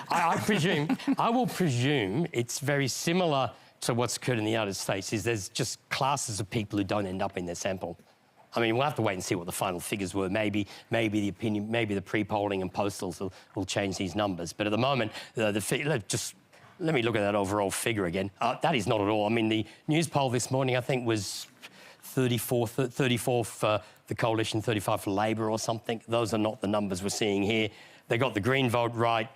I will presume it's very similar to what's occurred in the United States, is there's just classes of people who don't end up in their sample. I mean, we'll have to wait and see what the final figures were. Maybe the pre-polling and postals will change these numbers. But at the moment, let me look at that overall figure again. That is not at all. I mean, the news poll this morning, I think, was 34 for the coalition, 35 for Labor or something. Those are not the numbers we're seeing here. They got the Green vote right.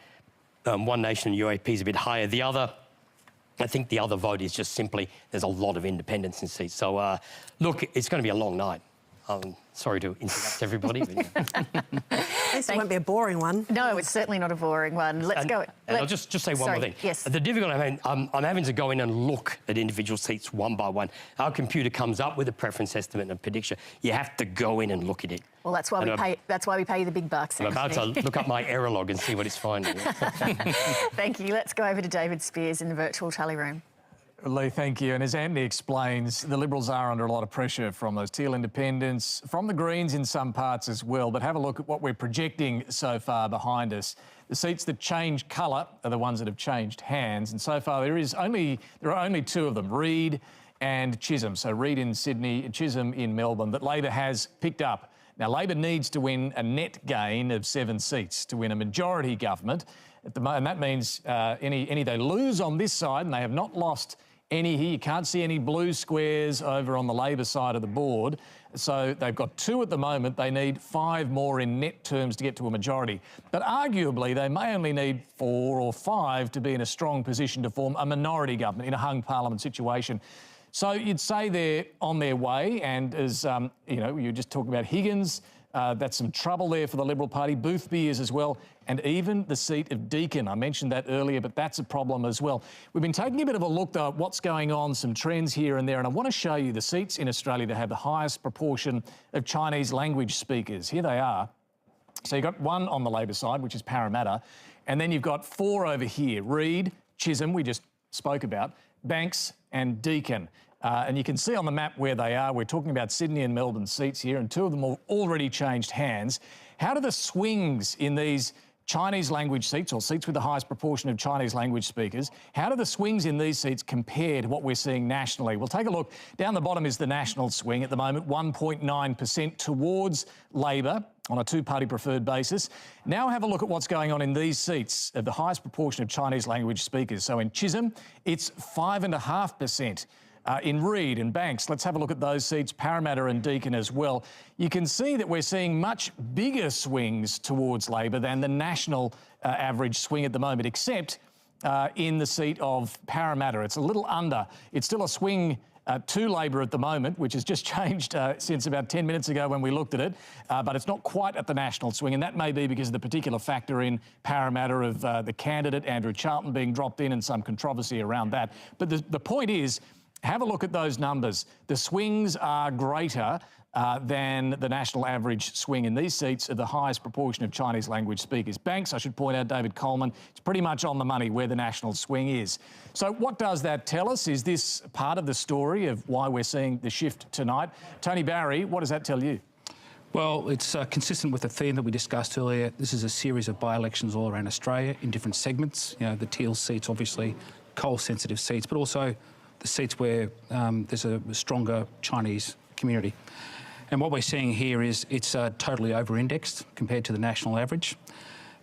One Nation and UAP is a bit higher. I think the other vote is just simply there's a lot of independents in seats. So, look, it's going to be a long night. Sorry to interrupt everybody. This won't be a boring one. No, it's certainly not a boring one. Let's go. And I'll just say one more thing. Yes. The difficulty I'm having to go in and look at individual seats one by one. Our computer comes up with a preference estimate and prediction. You have to go in and look at it. Well, that's why we pay you the big bucks. I'm about to look up my error log and see what it's finding. Thank you. Let's go over to David Speers in the virtual tally room. Leigh, thank you. And as Andy explains, the Liberals are under a lot of pressure from those teal independents, from the Greens in some parts as well. But have a look at what we're projecting so far behind us. The seats that change colour are the ones that have changed hands. And so far there are only 2 of them, Reid and Chisholm. So Reid in Sydney, Chisholm in Melbourne, that Labor has picked up. Now, Labor needs to win a net gain of 7 seats to win a majority government. And that means any they lose on this side, and they have not lost any here. You can't see any blue squares over on the Labor side of the board. So they've got 2 at the moment. They need 5 more in net terms to get to a majority. But arguably, they may only need 4 or 5 to be in a strong position to form a minority government in a hung parliament situation. So you'd say they're on their way. And as, you just talk about Higgins, that's some trouble there for the Liberal Party. Boothby is as well, and even the seat of Deakin. I mentioned that earlier, but that's a problem as well. We've been taking a bit of a look, though, at what's going on, some trends here and there, and I want to show you the seats in Australia that have the highest proportion of Chinese language speakers. Here they are. So you've got 1 on the Labor side, which is Parramatta, and then you've got 4 over here, Reid, Chisholm, we just spoke about, Banks and Deakin. And you can see on the map where they are. We're talking about Sydney and Melbourne seats here, and 2 of them have already changed hands. How do the swings in these Chinese language seats, or seats with the highest proportion of Chinese language speakers, how do the swings in these seats compare to what we're seeing nationally? We'll take a look. Down the bottom is the national swing at the moment, 1.9% towards Labor on a 2-party preferred basis. Now have a look at what's going on in these seats of the highest proportion of Chinese language speakers. So in Chisholm, it's 5.5%. In Reid and Banks, let's have a look at those seats, Parramatta and Deakin as well. You can see that we're seeing much bigger swings towards Labor than the national average swing at the moment, except in the seat of Parramatta. It's a little under. It's still a swing to Labor at the moment, which has just changed since about 10 minutes ago when we looked at it, but it's not quite at the national swing, and that may be because of the particular factor in Parramatta of the candidate, Andrew Charlton, being dropped in and some controversy around that. But the point is, have a look at those numbers. The swings are greater than the national average swing in these seats of the highest proportion of Chinese language speakers. Banks, I should point out, David Coleman, it's pretty much on the money where the national swing is. So what does that tell us? Is this part of the story of why we're seeing the shift tonight? Tony Barry, what does that tell you? Well, it's consistent with the theme that we discussed earlier. This is a series of by-elections all around Australia in different segments. You know, the teal seats, obviously, coal-sensitive seats, but also the seats where there's a stronger Chinese community. And what we're seeing here is it's totally over-indexed compared to the national average.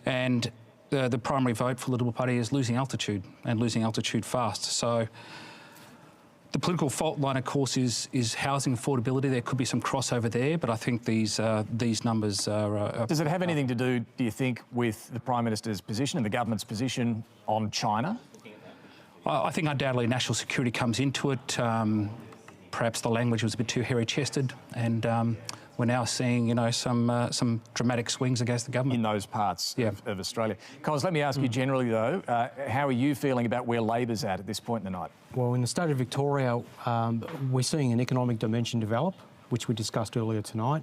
And the primary vote for the Liberal Party is losing altitude, and losing altitude fast. So the political fault line, of course, is housing affordability. There could be some crossover there, but I think these numbers are... Does it have anything to do, do you think, with the Prime Minister's position and the government's position on China? I think undoubtedly national security comes into it. Perhaps the language was a bit too hairy-chested, and we're now seeing, you know, some dramatic swings against the government in those parts of Australia. Coles, let me ask you generally though, how are you feeling about where Labor's at this point in the night? Well, in the state of Victoria, we're seeing an economic dimension develop, which we discussed earlier tonight.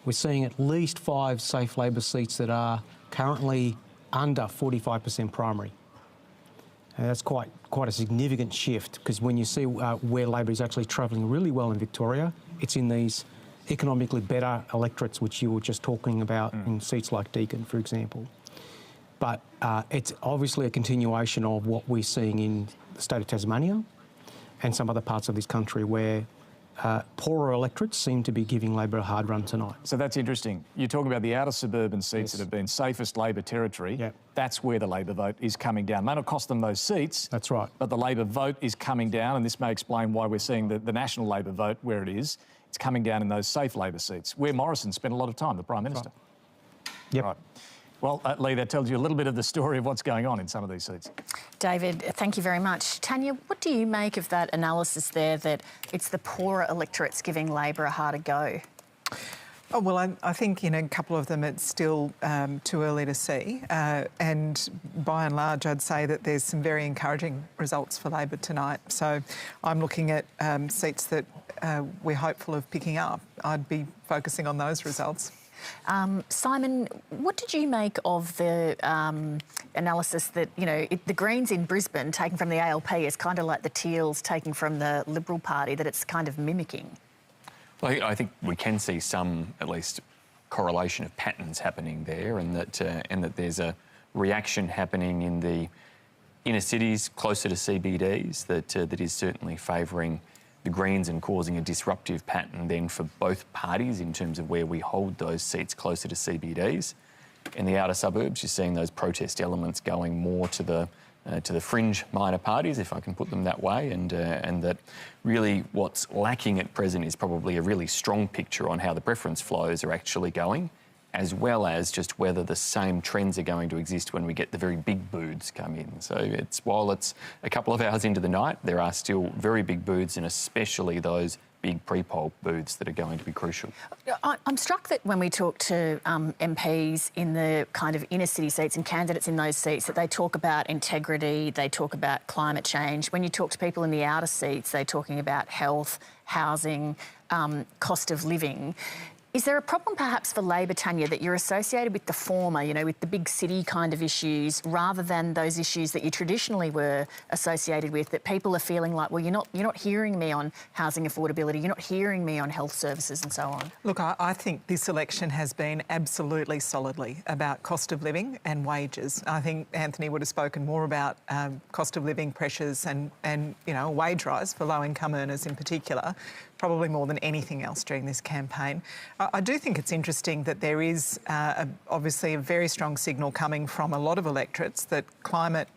We're seeing at least 5 safe Labor seats that are currently under 45% primary. And that's quite a significant shift, because when you see where Labor is actually travelling really well in Victoria, it's in these economically better electorates, which you were just talking about in seats like Dickson, for example. But it's obviously a continuation of what we're seeing in the state of Tasmania and some other parts of this country where poorer electorates seem to be giving Labor a hard run tonight. So that's interesting. You're talking about the outer suburban seats that have been safest Labor territory. Yep. That's where the Labor vote is coming down. It may not cost them those seats. That's right. But the Labor vote is coming down, and this may explain why we're seeing the national Labor vote where it is. It's coming down in those safe Labor seats, where Morrison spent a lot of time, the Prime Minister. Right. Yep. Right. Well, Leigh, that tells you a little bit of the story of what's going on in some of these seats. David, thank you very much. Tanya, what do you make of that analysis there that it's the poorer electorates giving Labor a harder go? Oh, well, I think in a couple of them it's still too early to see. And by and large, I'd say that there's some very encouraging results for Labor tonight. So I'm looking at seats that we're hopeful of picking up. I'd be focusing on those results. Simon, what did you make of the analysis that, you know, the Greens in Brisbane taken from the ALP is kind of like the Teals taken from the Liberal Party, that it's kind of mimicking? Well, I think we can see some, at least, correlation of patterns happening there, and that there's a reaction happening in the inner cities closer to CBDs that is certainly favouring the Greens and causing a disruptive pattern then for both parties in terms of where we hold those seats closer to CBDs. In the outer suburbs, you're seeing those protest elements going more to the fringe minor parties, if I can put them that way, and that really what's lacking at present is probably a really strong picture on how the preference flows are actually going, as well as just whether the same trends are going to exist when we get the very big booths come in. So while it's a couple of hours into the night, there are still very big booths, and especially those big pre-poll booths that are going to be crucial. I'm struck that when we talk to MPs in the kind of inner city seats and candidates in those seats, that they talk about integrity, they talk about climate change. When you talk to people in the outer seats, they're talking about health, housing, cost of living. Is there a problem perhaps for Labor, Tanya, that you're associated with the former, you know, with the big city kind of issues, rather than those issues that you traditionally were associated with, that people are feeling like, well, you're not hearing me on housing affordability, you're not hearing me on health services and so on? Look, I think this election has been absolutely solidly about cost of living and wages. I think Anthony would have spoken more about cost of living pressures and you know, a wage rise for low-income earners in particular, probably more than anything else during this campaign. I do think it's interesting that there is obviously a very strong signal coming from a lot of electorates that climate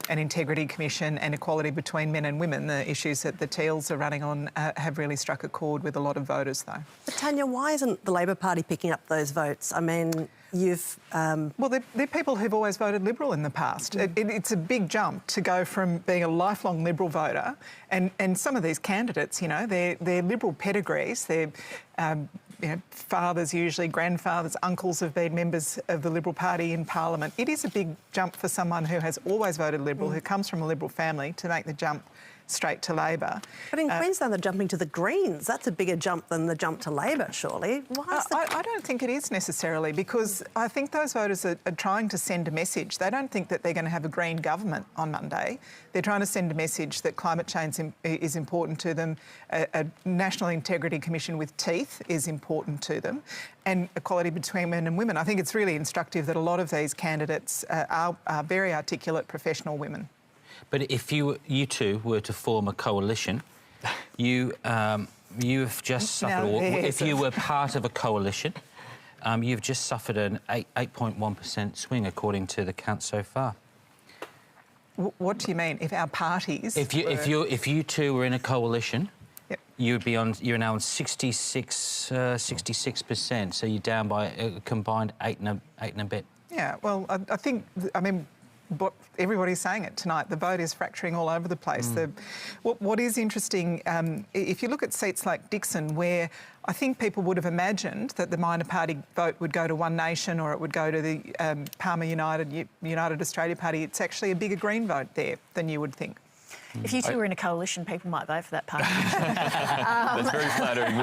and integrity commission and equality between men and women, the issues that the Teals are running on, have really struck a chord with a lot of voters, though. But Tanya, why isn't the Labor Party picking up those votes? I mean, you've... Well, they're people who've always voted Liberal in the past. It's a big jump to go from being a lifelong Liberal voter, and some of these candidates, you know, they're Liberal pedigrees. They're fathers, usually grandfathers, uncles have been members of the Liberal Party in Parliament. It is a big jump for someone who has always voted Liberal, who comes from a Liberal family, to make the jump straight to Labor. But in Queensland, they're jumping to the Greens. That's a bigger jump than the jump to Labor, surely. Why is that? I don't think it is necessarily, because I think those voters are trying to send a message. They don't think that they're going to have a Green government on Monday. They're trying to send a message that climate change is important to them, a National Integrity Commission with teeth is important to them, and equality between men and women. I think it's really instructive that a lot of these candidates are very articulate professional women. But if you two were to form a coalition, you've just suffered, or if you were part of a coalition, you've just suffered an 8.1% swing according to the count so far. What do you mean? If our parties? If you two were in a coalition, yep, you're now on 66%. So you're down by a combined 8 and a bit. Yeah. Well, I think but everybody's saying it tonight. The vote is fracturing all over the place. What is interesting, if you look at seats like Dickson, where I think people would have imagined that the minor party vote would go to One Nation or it would go to the Palmer United Australia Party, it's actually a bigger Green vote there than you would think. If you two were in a coalition, people might vote for that party. That's very flattering.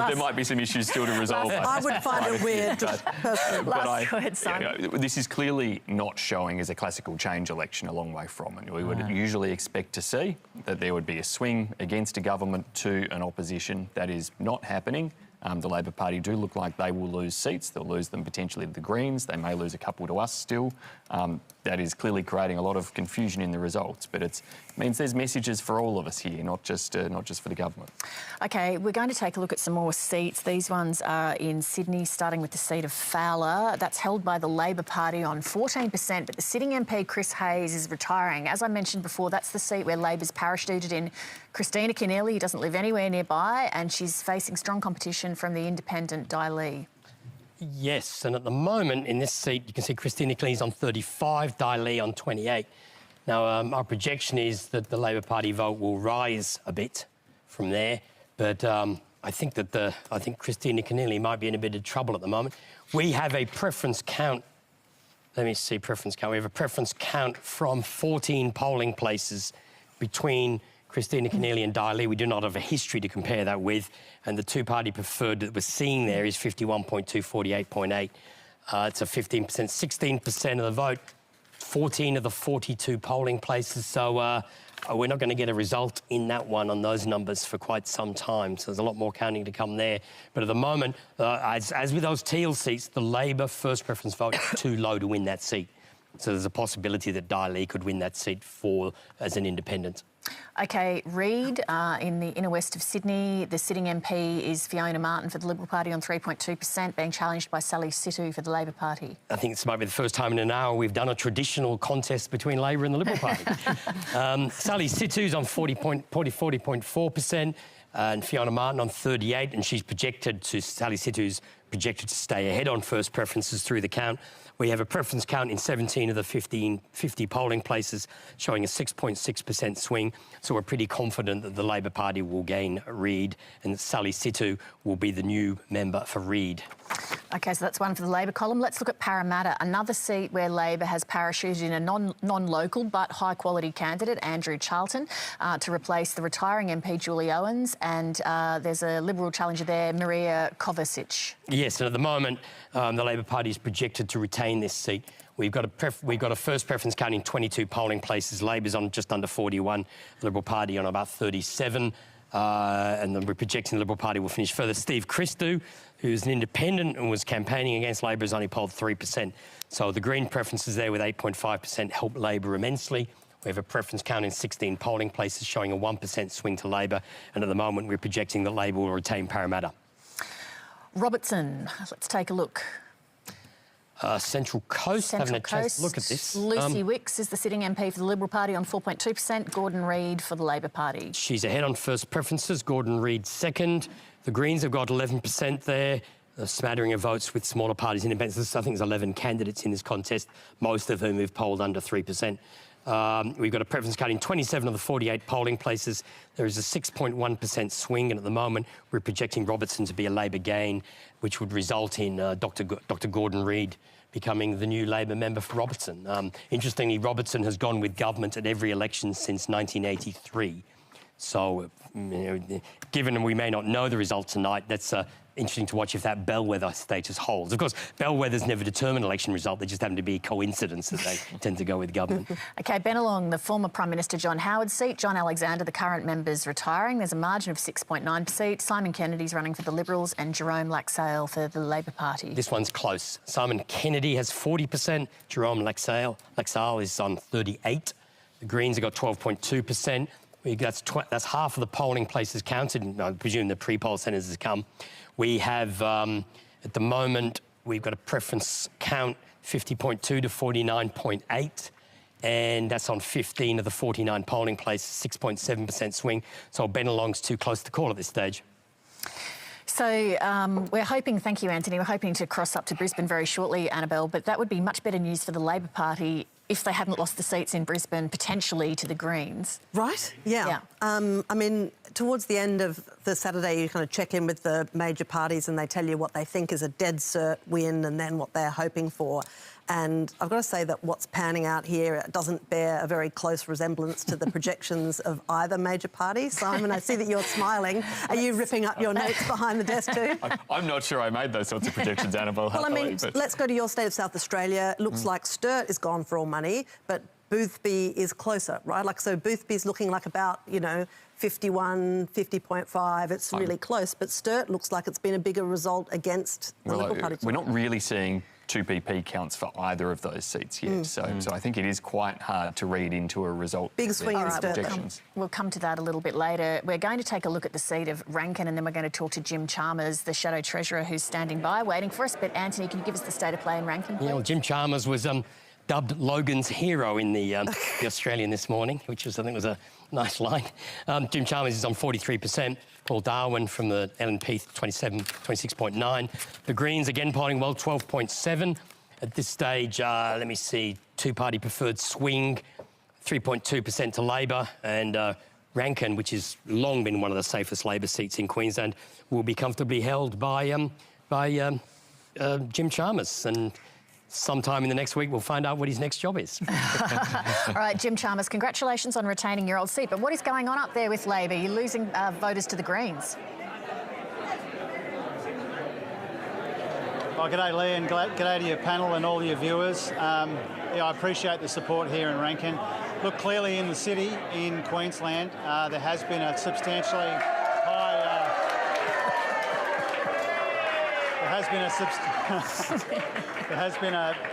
There might be some issues still to resolve. I would find it weird. Last word, Simon. This is clearly not showing as a classical change election, a long way from it. We would usually expect to see that there would be a swing against a government to an opposition. That is not happening. The Labor Party do look like they will lose seats. They'll lose them potentially to the Greens. They may lose a couple to us still. That is clearly creating a lot of confusion in the results. But it means there's messages for all of us here, not just for the government. OK, we're going to take a look at some more seats. These ones are in Sydney, starting with the seat of Fowler. That's held by the Labor Party on 14%, but the sitting MP, Chris Hayes, is retiring. As I mentioned before, that's the seat where Labor's parachuted in Christina Keneally, who doesn't live anywhere nearby, and she's facing strong competition from the independent Leigh. Yes, and at the moment in this seat, you can see Christina Keneally's on 35, Leigh on 28. Now, our projection is that the Labor Party vote will rise a bit from there, but I think Christina Keneally might be in a bit of trouble at the moment. We have a preference count. Let me see preference count. We have a preference count from 14 polling places between Christina Keneally and Leigh. We do not have a history to compare that with, and the two-party preferred that we're seeing there is 51.2, 48.8. It's a 15%, 16% of the vote, 14 of the 42 polling places. So we're not going to get a result in that one on those numbers for quite some time. So there's a lot more counting to come there. But at the moment, as with those teal seats, the Labor first preference vote is too low to win that seat. So there's a possibility that Leigh could win that seat as an independent. OK, Reid, in the inner west of Sydney, the sitting MP is Fiona Martin for the Liberal Party on 3.2%, being challenged by Sally Situ for the Labor Party. I think this might be the first time in an hour we've done a traditional contest between Labor and the Liberal Party. Sally Situ's on 40.4%, and Fiona Martin on 38%, and Sally Situ's projected to stay ahead on first preferences through the count. We have a preference count in 17 of the 50 polling places, showing a 6.6% swing. So we're pretty confident that the Labor Party will gain Reid, and that Sally Situ will be the new member for Reid. OK, so that's one for the Labor column. Let's look at Parramatta, another seat where Labor has parachuted in a non-local but high-quality candidate, Andrew Charlton, to replace the retiring MP, Julie Owens, and there's a Liberal challenger there, Maria Kovacic. Yes, and at the moment, the Labor Party is projected to retain this seat. We've got a first preference count in 22 polling places. Labor's on just under 41, the Liberal Party on about 37. And then we're projecting the Liberal Party will finish further. Steve Christou, who's an independent and was campaigning against Labor, has only polled 3%. So the Green preferences there with 8.5% help Labor immensely. We have a preference count in 16 polling places showing a 1% swing to Labor. And at the moment, we're projecting that Labor will retain Parramatta. Robertson, let's take a look. Central Coast, having a chance to look at this. Lucy Wicks is the sitting MP for the Liberal Party on 4.2%, Gordon Reid for the Labor Party. She's ahead on first preferences, Gordon Reid second. The Greens have got 11% there. a smattering of votes with smaller parties, independents. I think there's 11 candidates in this contest, most of whom have polled under 3%. We've got a preference card in 27 of the 48 polling places. There is a 6.1% swing, and at the moment we're projecting Robertson to be a Labor gain, which would result in Dr. Gordon Reid becoming the new Labor member for Robertson. Interestingly, Robertson has gone with government at every election since 1983. So, given we may not know the result tonight, that's interesting to watch if that bellwether status holds. Of course, bellwethers never determine election result. They just happen to be coincidences. They tend to go with government. OK, Bennelong, the former Prime Minister John Howard's seat. John Alexander, the current member's retiring. There's a margin of 6.9%. Simon Kennedy's running for the Liberals and Jerome Laxale for the Labor Party. This one's close. Simon Kennedy has 40%. Jerome Laxale is on 38%. The Greens have got 12.2%. That's half of the polling places counted. I presume the pre-poll centres has come. We have, at the moment, we've got a preference count 50.2 to 49.8, and that's on 15 of the 49 polling places, 6.7% swing. So Bennelong's too close to call at this stage. So we're hoping, thank you, Antony, we're hoping to cross up to Brisbane very shortly, Annabelle, but that would be much better news for the Labor Party if they hadn't lost the seats in Brisbane, potentially to the Greens. Right, yeah. I mean, towards the end of the Saturday, you kind of check in with the major parties and they tell you what they think is a dead cert win and then what they're hoping for. And I've got to say that what's panning out here doesn't bear a very close resemblance to the projections of either major party. Simon, I see that you're smiling. Are you ripping up your notes behind the desk too? I'm not sure I made those sorts of predictions, Annabelle. Well, I mean, let's go to your state of South Australia. Looks like Sturt is gone for all money, but Boothby is closer, right? Like, so Boothby's looking like about, 51, 50.5. It's really close, but Sturt looks like it's been a bigger result against the Liberal Party. We're not really seeing 2PP counts for either of those seats yet. So I think it is quite hard to read into a result. Big swing in Sturt. We'll come to that a little bit later. We're going to take a look at the seat of Rankin and then we're going to talk to Jim Chalmers, the Shadow Treasurer, who's standing by, waiting for us. But Antony, can you give us the state of play in Rankin, please? Yeah, well, Jim Chalmers was dubbed Logan's hero in the Australian this morning, which I think was a nice line. Jim Chalmers is on 43%. Paul Darwin from the LNP, 26.9. The Greens, again, polling well, 12.7. At this stage, let me see, two-party preferred swing, 3.2% to Labor, and Rankin, which has long been one of the safest Labor seats in Queensland, will be comfortably held by Jim Chalmers. And sometime in the next week, we'll find out what his next job is. All right, Jim Chalmers, congratulations on retaining your old seat. But what is going on up there with Labor? You're losing voters to the Greens. Well, g'day, Leigh, and g'day to your panel and all your viewers. I appreciate the support here in Rankin. Look, clearly in the city, in Queensland, there has been a substantially high... There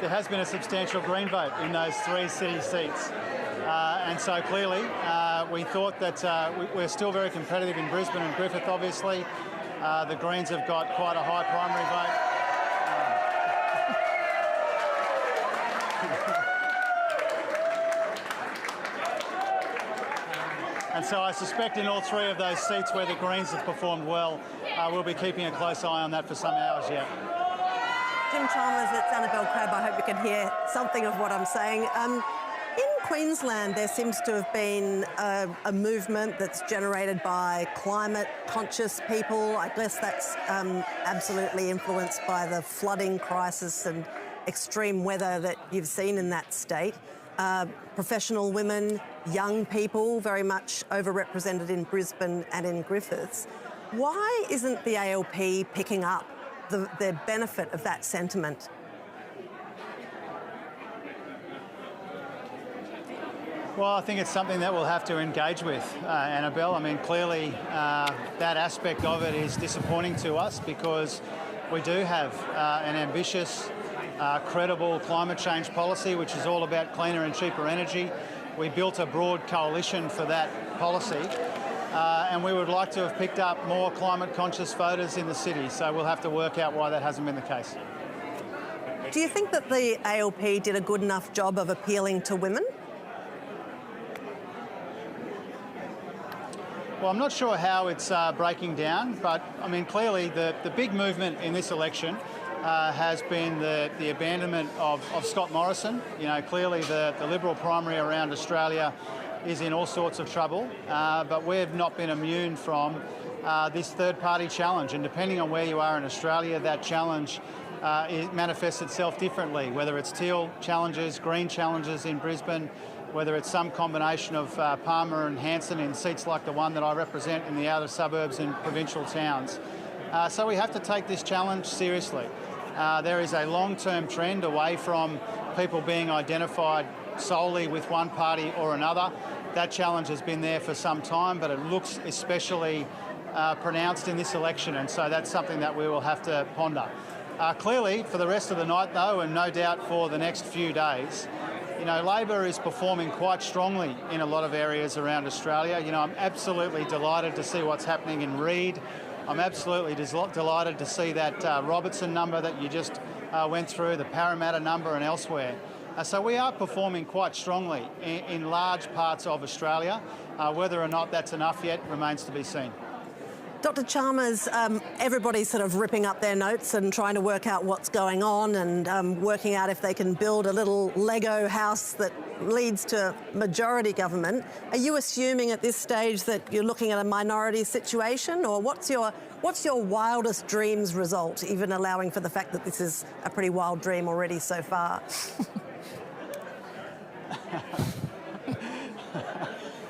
has been a substantial Green vote in those three city seats, and so clearly we thought that we're still very competitive in Brisbane and Griffith. Obviously, the Greens have got quite a high primary vote. And so I suspect in all three of those seats where the Greens have performed well, we'll be keeping a close eye on that for some hours yet. Jim Chalmers, it's Annabelle Crabb. I hope you can hear something of what I'm saying. In Queensland, there seems to have been a movement that's generated by climate-conscious people. I guess that's absolutely influenced by the flooding crisis and extreme weather that you've seen in that state. Professional women, young people, very much overrepresented in Brisbane and in Griffiths. Why isn't the ALP picking up the benefit of that sentiment? Well, I think it's something that we'll have to engage with, Annabelle. I mean, clearly that aspect of it is disappointing to us because we do have an ambitious, credible climate change policy, which is all about cleaner and cheaper energy. We built a broad coalition for that policy, and we would like to have picked up more climate-conscious voters in the city, so we'll have to work out why that hasn't been the case. Do you think that the ALP did a good enough job of appealing to women? Well, I'm not sure how it's breaking down, but I mean, clearly the big movement in this election has been the abandonment of Scott Morrison. You know, clearly the Liberal primary around Australia is in all sorts of trouble, but we've not been immune from this third-party challenge. And depending on where you are in Australia, that challenge it manifests itself differently, whether it's teal challenges, green challenges in Brisbane, whether it's some combination of Palmer and Hanson in seats like the one that I represent in the outer suburbs and provincial towns. So we have to take this challenge seriously. There is a long-term trend away from people being identified solely with one party or another. That challenge has been there for some time, but it looks especially pronounced in this election, and so that's something that we will have to ponder. Clearly, for the rest of the night, though, and no doubt for the next few days, you know, Labor is performing quite strongly in a lot of areas around Australia. You know, I'm absolutely delighted to see what's happening in Reid. I'm absolutely delighted to see that Robertson number that you just went through, the Parramatta number and elsewhere. So we are performing quite strongly in large parts of Australia. Whether or not that's enough yet remains to be seen. Dr. Chalmers, everybody's sort of ripping up their notes and trying to work out what's going on and working out if they can build a little Lego house that leads to majority government. Are you assuming at this stage that you're looking at a minority situation, or what's your wildest dreams result, even allowing for the fact that this is a pretty wild dream already so far?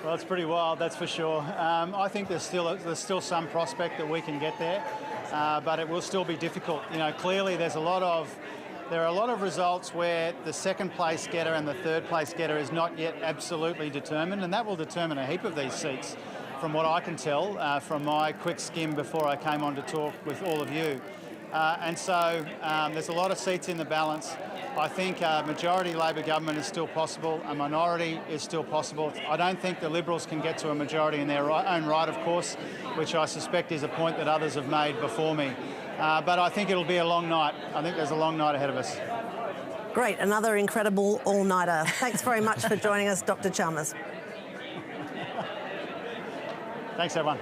Well, it's pretty wild, that's for sure. I think there's still some prospect that we can get there, but it will still be difficult. You know, clearly there are a lot of results where the second place getter and the third place getter is not yet absolutely determined, and that will determine a heap of these seats, from what I can tell from my quick skim before I came on to talk with all of you. And so there's a lot of seats in the balance. I think a majority Labor government is still possible. A minority is still possible. I don't think the Liberals can get to a majority in their own right, of course, which I suspect is a point that others have made before me. But I think it'll be a long night. I think there's a long night ahead of us. Great, another incredible all-nighter. Thanks very much for joining us, Dr. Chalmers. Thanks, everyone.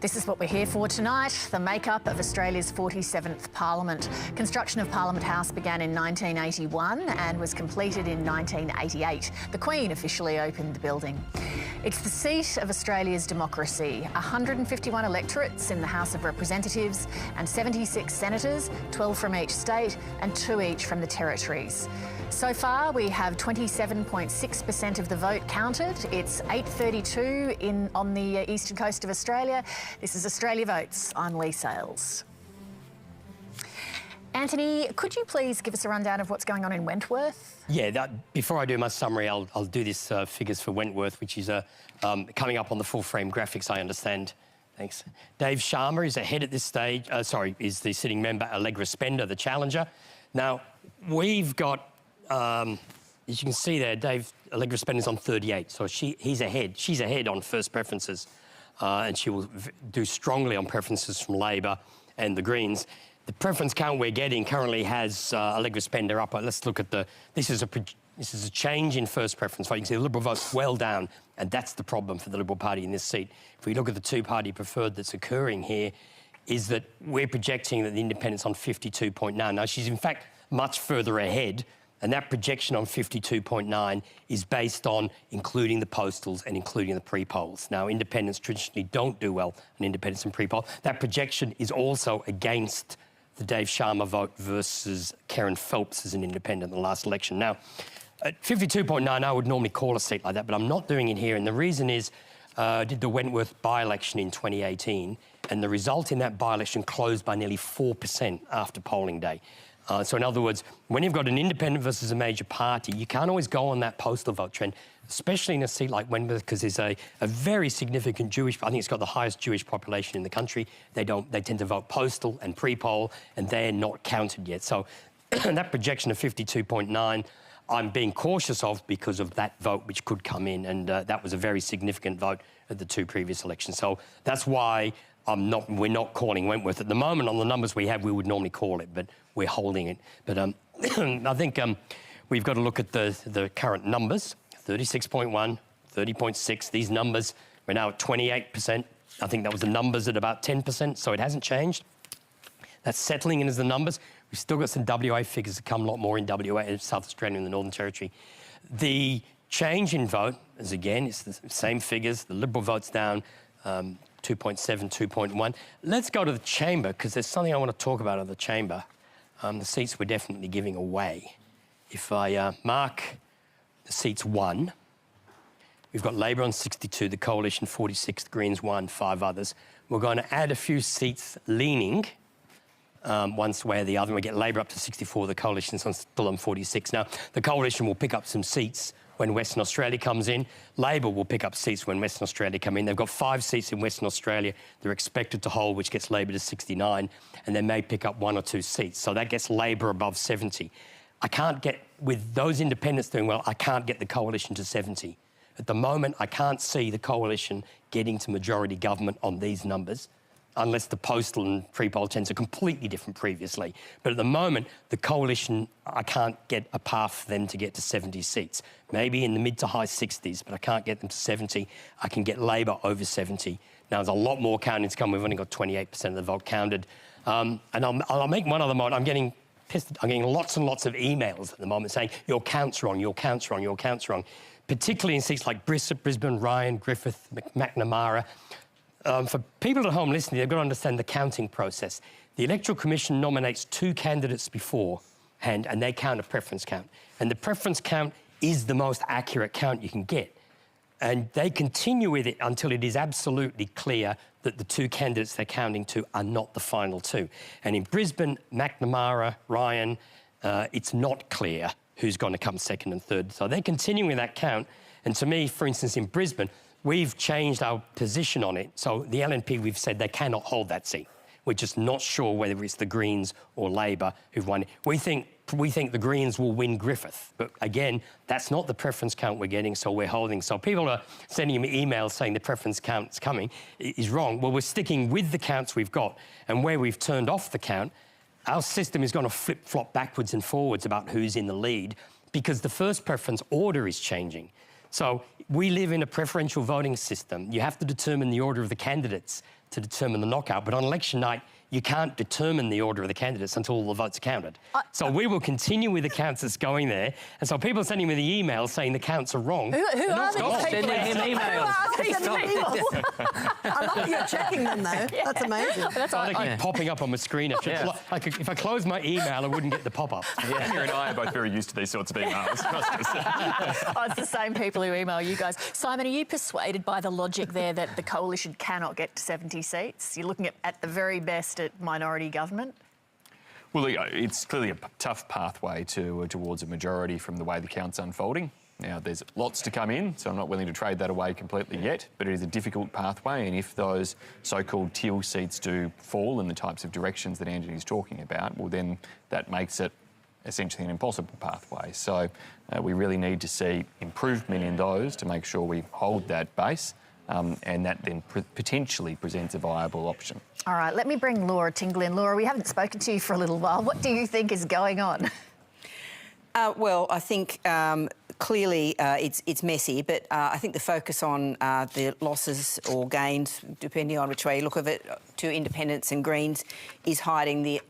This is what we're here for tonight, the makeup of Australia's 47th Parliament. Construction of Parliament House began in 1981 and was completed in 1988. The Queen officially opened the building. It's the seat of Australia's democracy. 151 electorates in the House of Representatives and 76 senators, 12 from each state and 2 each from the territories. So far, we have 27.6% of the vote counted. It's 8:32 on the eastern coast of Australia. This is Australia Votes. I'm Leigh Sales. Anthony, could you please give us a rundown of what's going on in Wentworth? Yeah, before I do my summary, I'll do this figures for Wentworth, which is coming up on the full frame graphics, I understand. Thanks. Dave Sharma is ahead at this stage, is the sitting member, Allegra Spender, the challenger. Now, we've got, as you can see there, Allegra Spender's on 38, so he's ahead. She's ahead on first preferences, and she will do strongly on preferences from Labor and the Greens. The preference count we're getting currently has Allegra Spender up. Let's look at this is a change in first preference vote. You can see the Liberal vote's well down, and that's the problem for the Liberal Party in this seat. If we look at the two-party preferred that's occurring here, is that we're projecting that the Independent's on 52.9. Now, she's in fact much further ahead, and that projection on 52.9 is based on including the postals and including the pre-polls. Now, Independents traditionally don't do well on independents and pre-poll. That projection is also against the Dave Sharma vote versus Karen Phelps as an independent in the last election. Now, at 52.9, I would normally call a seat like that, but I'm not doing it here. And the reason is I did the Wentworth by-election in 2018, and the result in that by-election closed by nearly 4% after polling day. So in other words, when you've got an independent versus a major party, you can't always go on that postal vote trend, especially in a seat like Wentworth, because there's a very significant Jewish, I think it's got the highest Jewish population in the country. They tend to vote postal and pre-poll, and they're not counted yet. So that projection of 52.9, I'm being cautious of because of that vote which could come in, and that was a very significant vote at the two previous elections. So that's why we're not calling Wentworth. At the moment, on the numbers we have, we would normally call it, but we're holding it. But I think we've got to look at the current numbers, 36.1, 30.6. These numbers, we're now at 28%. I think that was the numbers at about 10%, so it hasn't changed. That's settling in as the numbers. We've still got some WA figures to come, a lot more in WA, South Australia and the Northern Territory. The change in vote is, again, it's the same figures. The Liberal vote's down 2.7, 2.1. Let's go to the chamber, because there's something I want to talk about at the chamber. The seats we're definitely giving away. If I mark the seats 1, we've got Labor on 62, the Coalition 46, the Greens 1, 5 others. We're going to add a few seats leaning one way or the other, and we get Labor up to 64, the Coalition's still on 46. Now, the Coalition will pick up some seats when Western Australia comes in. Labor will pick up seats when Western Australia come in. They've got 5 seats in Western Australia they're expected to hold, which gets Labor to 69, and they may pick up 1 or 2 seats. So that gets Labor above 70. I can't get, with those independents doing well, I can't get the Coalition to 70. At the moment, I can't see the Coalition getting to majority government on these numbers, unless the postal and pre-poll trends are completely different previously. But at the moment, the Coalition, I can't get a path for them to get to 70 seats. Maybe in the mid to high 60s, but I can't get them to 70. I can get Labor over 70. Now, there's a lot more counting to come. We've only got 28% of the vote counted. And I'll make one other note. I'm getting lots and lots of emails at the moment saying, your count's wrong, your count's wrong, your count's wrong, particularly in seats like Brisbane, Ryan, Griffith, McNamara. For people at home listening, they've got to understand the counting process. The Electoral Commission nominates 2 candidates beforehand, and they count a preference count. And the preference count is the most accurate count you can get. And they continue with it until it is absolutely clear that the 2 candidates they're counting to are not the final 2. And in Brisbane, McNamara, Ryan, it's not clear who's going to come second and third. So they're continuing that count. And to me, for instance, in Brisbane, we've changed our position on it. So the LNP, we've said they cannot hold that seat. We're just not sure whether it's the Greens or Labor who've won it. We think the Greens will win Griffith. But again, that's not the preference count we're getting, so we're holding. So people are sending me emails saying the preference count's coming is wrong. Well, we're sticking with the counts we've got. And where we've turned off the count, our system is going to flip-flop backwards and forwards about who's in the lead because the first preference order is changing. So we live in a preferential voting system. You have to determine the order of the candidates to determine the knockout. But on election night, you can't determine the order of the candidates until all the votes are counted. So we will continue with the counts that's going there. And so people are sending me the emails saying the counts are wrong. Who are these people? Sending him emails. I love you're checking them, though. Yeah. That's amazing. They keep popping up on my screen. Like if I close my email, I wouldn't get the pop-up. Anya and I are both very used to these sorts of emails. It's the same people who email you guys. Simon, are you persuaded by the logic there that the Coalition cannot get to 70 seats? You're looking at the very best at minority government? Well, it's clearly a tough pathway towards a majority from the way the count's unfolding. Now, there's lots to come in, so I'm not willing to trade that away completely yet, but it is a difficult pathway, and if those so-called teal seats do fall in the types of directions that Antony's talking about, well, then that makes it essentially an impossible pathway. So we really need to see improvement in those to make sure we hold that base, and that then potentially presents a viable option. All right, let me bring Laura Tingle in. Laura, we haven't spoken to you for a little while. What do you think is going on? Well, I think clearly it's messy, but I think the focus on the losses or gains, depending on which way you look at it, to independents and Greens is hiding the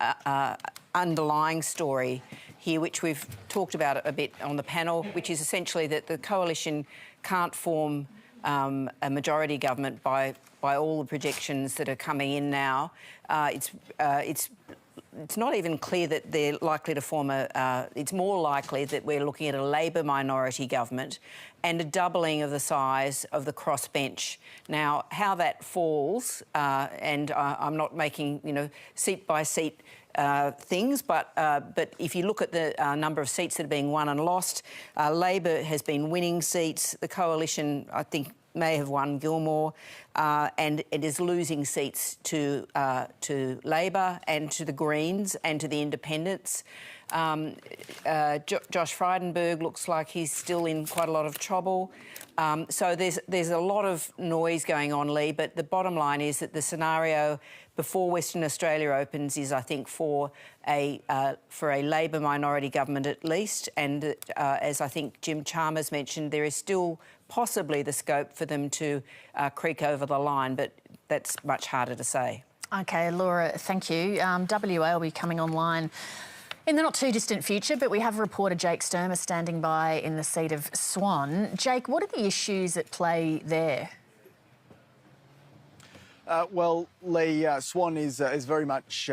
underlying story here, which we've talked about a bit on the panel, which is essentially that the Coalition can't form a majority government by all the projections that are coming in now. It's not even clear that they're likely to form it's more likely that we're looking at a Labor minority government and a doubling of the size of the crossbench. Now, how that falls, and I'm not making, seat by seat things, but if you look at the number of seats that are being won and lost, Labor has been winning seats. The Coalition, I think, may have won Gilmore, and it is losing seats to Labor and to the Greens and to the Independents. Josh Frydenberg looks like he's still in quite a lot of trouble. So there's a lot of noise going on, Leigh, but the bottom line is that the scenario before Western Australia opens is, I think, for a Labor minority government at least, and as I think Jim Chalmers mentioned, there is still possibly the scope for them to creak over the line, but that's much harder to say. OK, Laura, thank you. WA will be coming online in the not-too-distant future, but we have reporter Jake Sturmer standing by in the seat of Swan. Jake, what are the issues at play there? Well, Leigh, Swan is very much,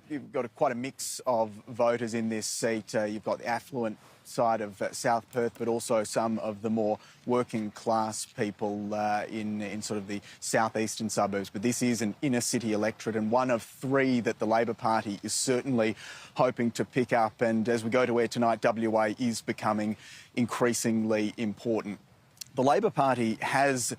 you've got quite a mix of voters in this seat. You've got the affluent side of South Perth, but also some of the more working class people in sort of the southeastern suburbs. But this is an inner city electorate, and one of three that the Labor Party is certainly hoping to pick up. And as we go to air tonight, WA is becoming increasingly important. The Labor Party has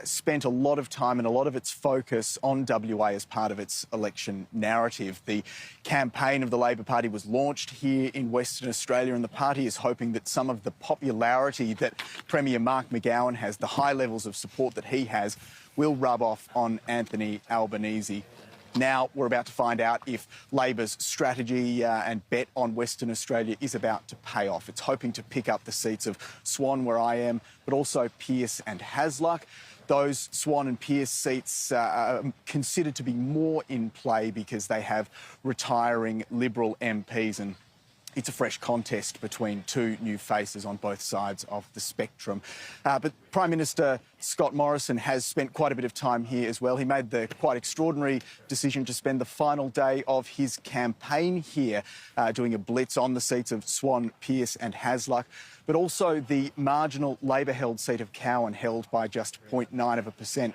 spent a lot of time and a lot of its focus on WA as part of its election narrative. The campaign of the Labor Party was launched here in Western Australia, and the party is hoping that some of the popularity that Premier Mark McGowan has, the high levels of support that he has, will rub off on Anthony Albanese. Now we're about to find out if Labor's strategy and bet on Western Australia is about to pay off. It's hoping to pick up the seats of Swan, where I am, but also Pearce and Hasluck. Those Swan and Pearce seats are considered to be more in play because they have retiring Liberal MPs, and it's a fresh contest between two new faces on both sides of the spectrum. But Prime Minister Scott Morrison has spent quite a bit of time here as well. He made the quite extraordinary decision to spend the final day of his campaign here, doing a blitz on the seats of Swan, Pearce and Hasluck, but also the marginal Labor-held seat of Cowan, held by just 0.9%.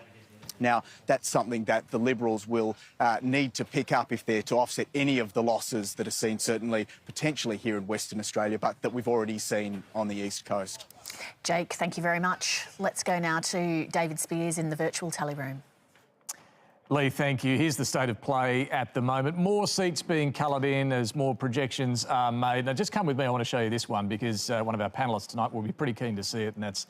Now, that's something that the Liberals will need to pick up if they're to offset any of the losses that are seen, certainly potentially here in Western Australia, but that we've already seen on the East Coast. Jake, thank you very much. Let's go now to David Speers in the virtual tally room. Leigh, thank you. Here's the state of play at the moment. More seats being coloured in as more projections are made. Now, just come with me. I want to show you this one because one of our panellists tonight will be pretty keen to see it, and that's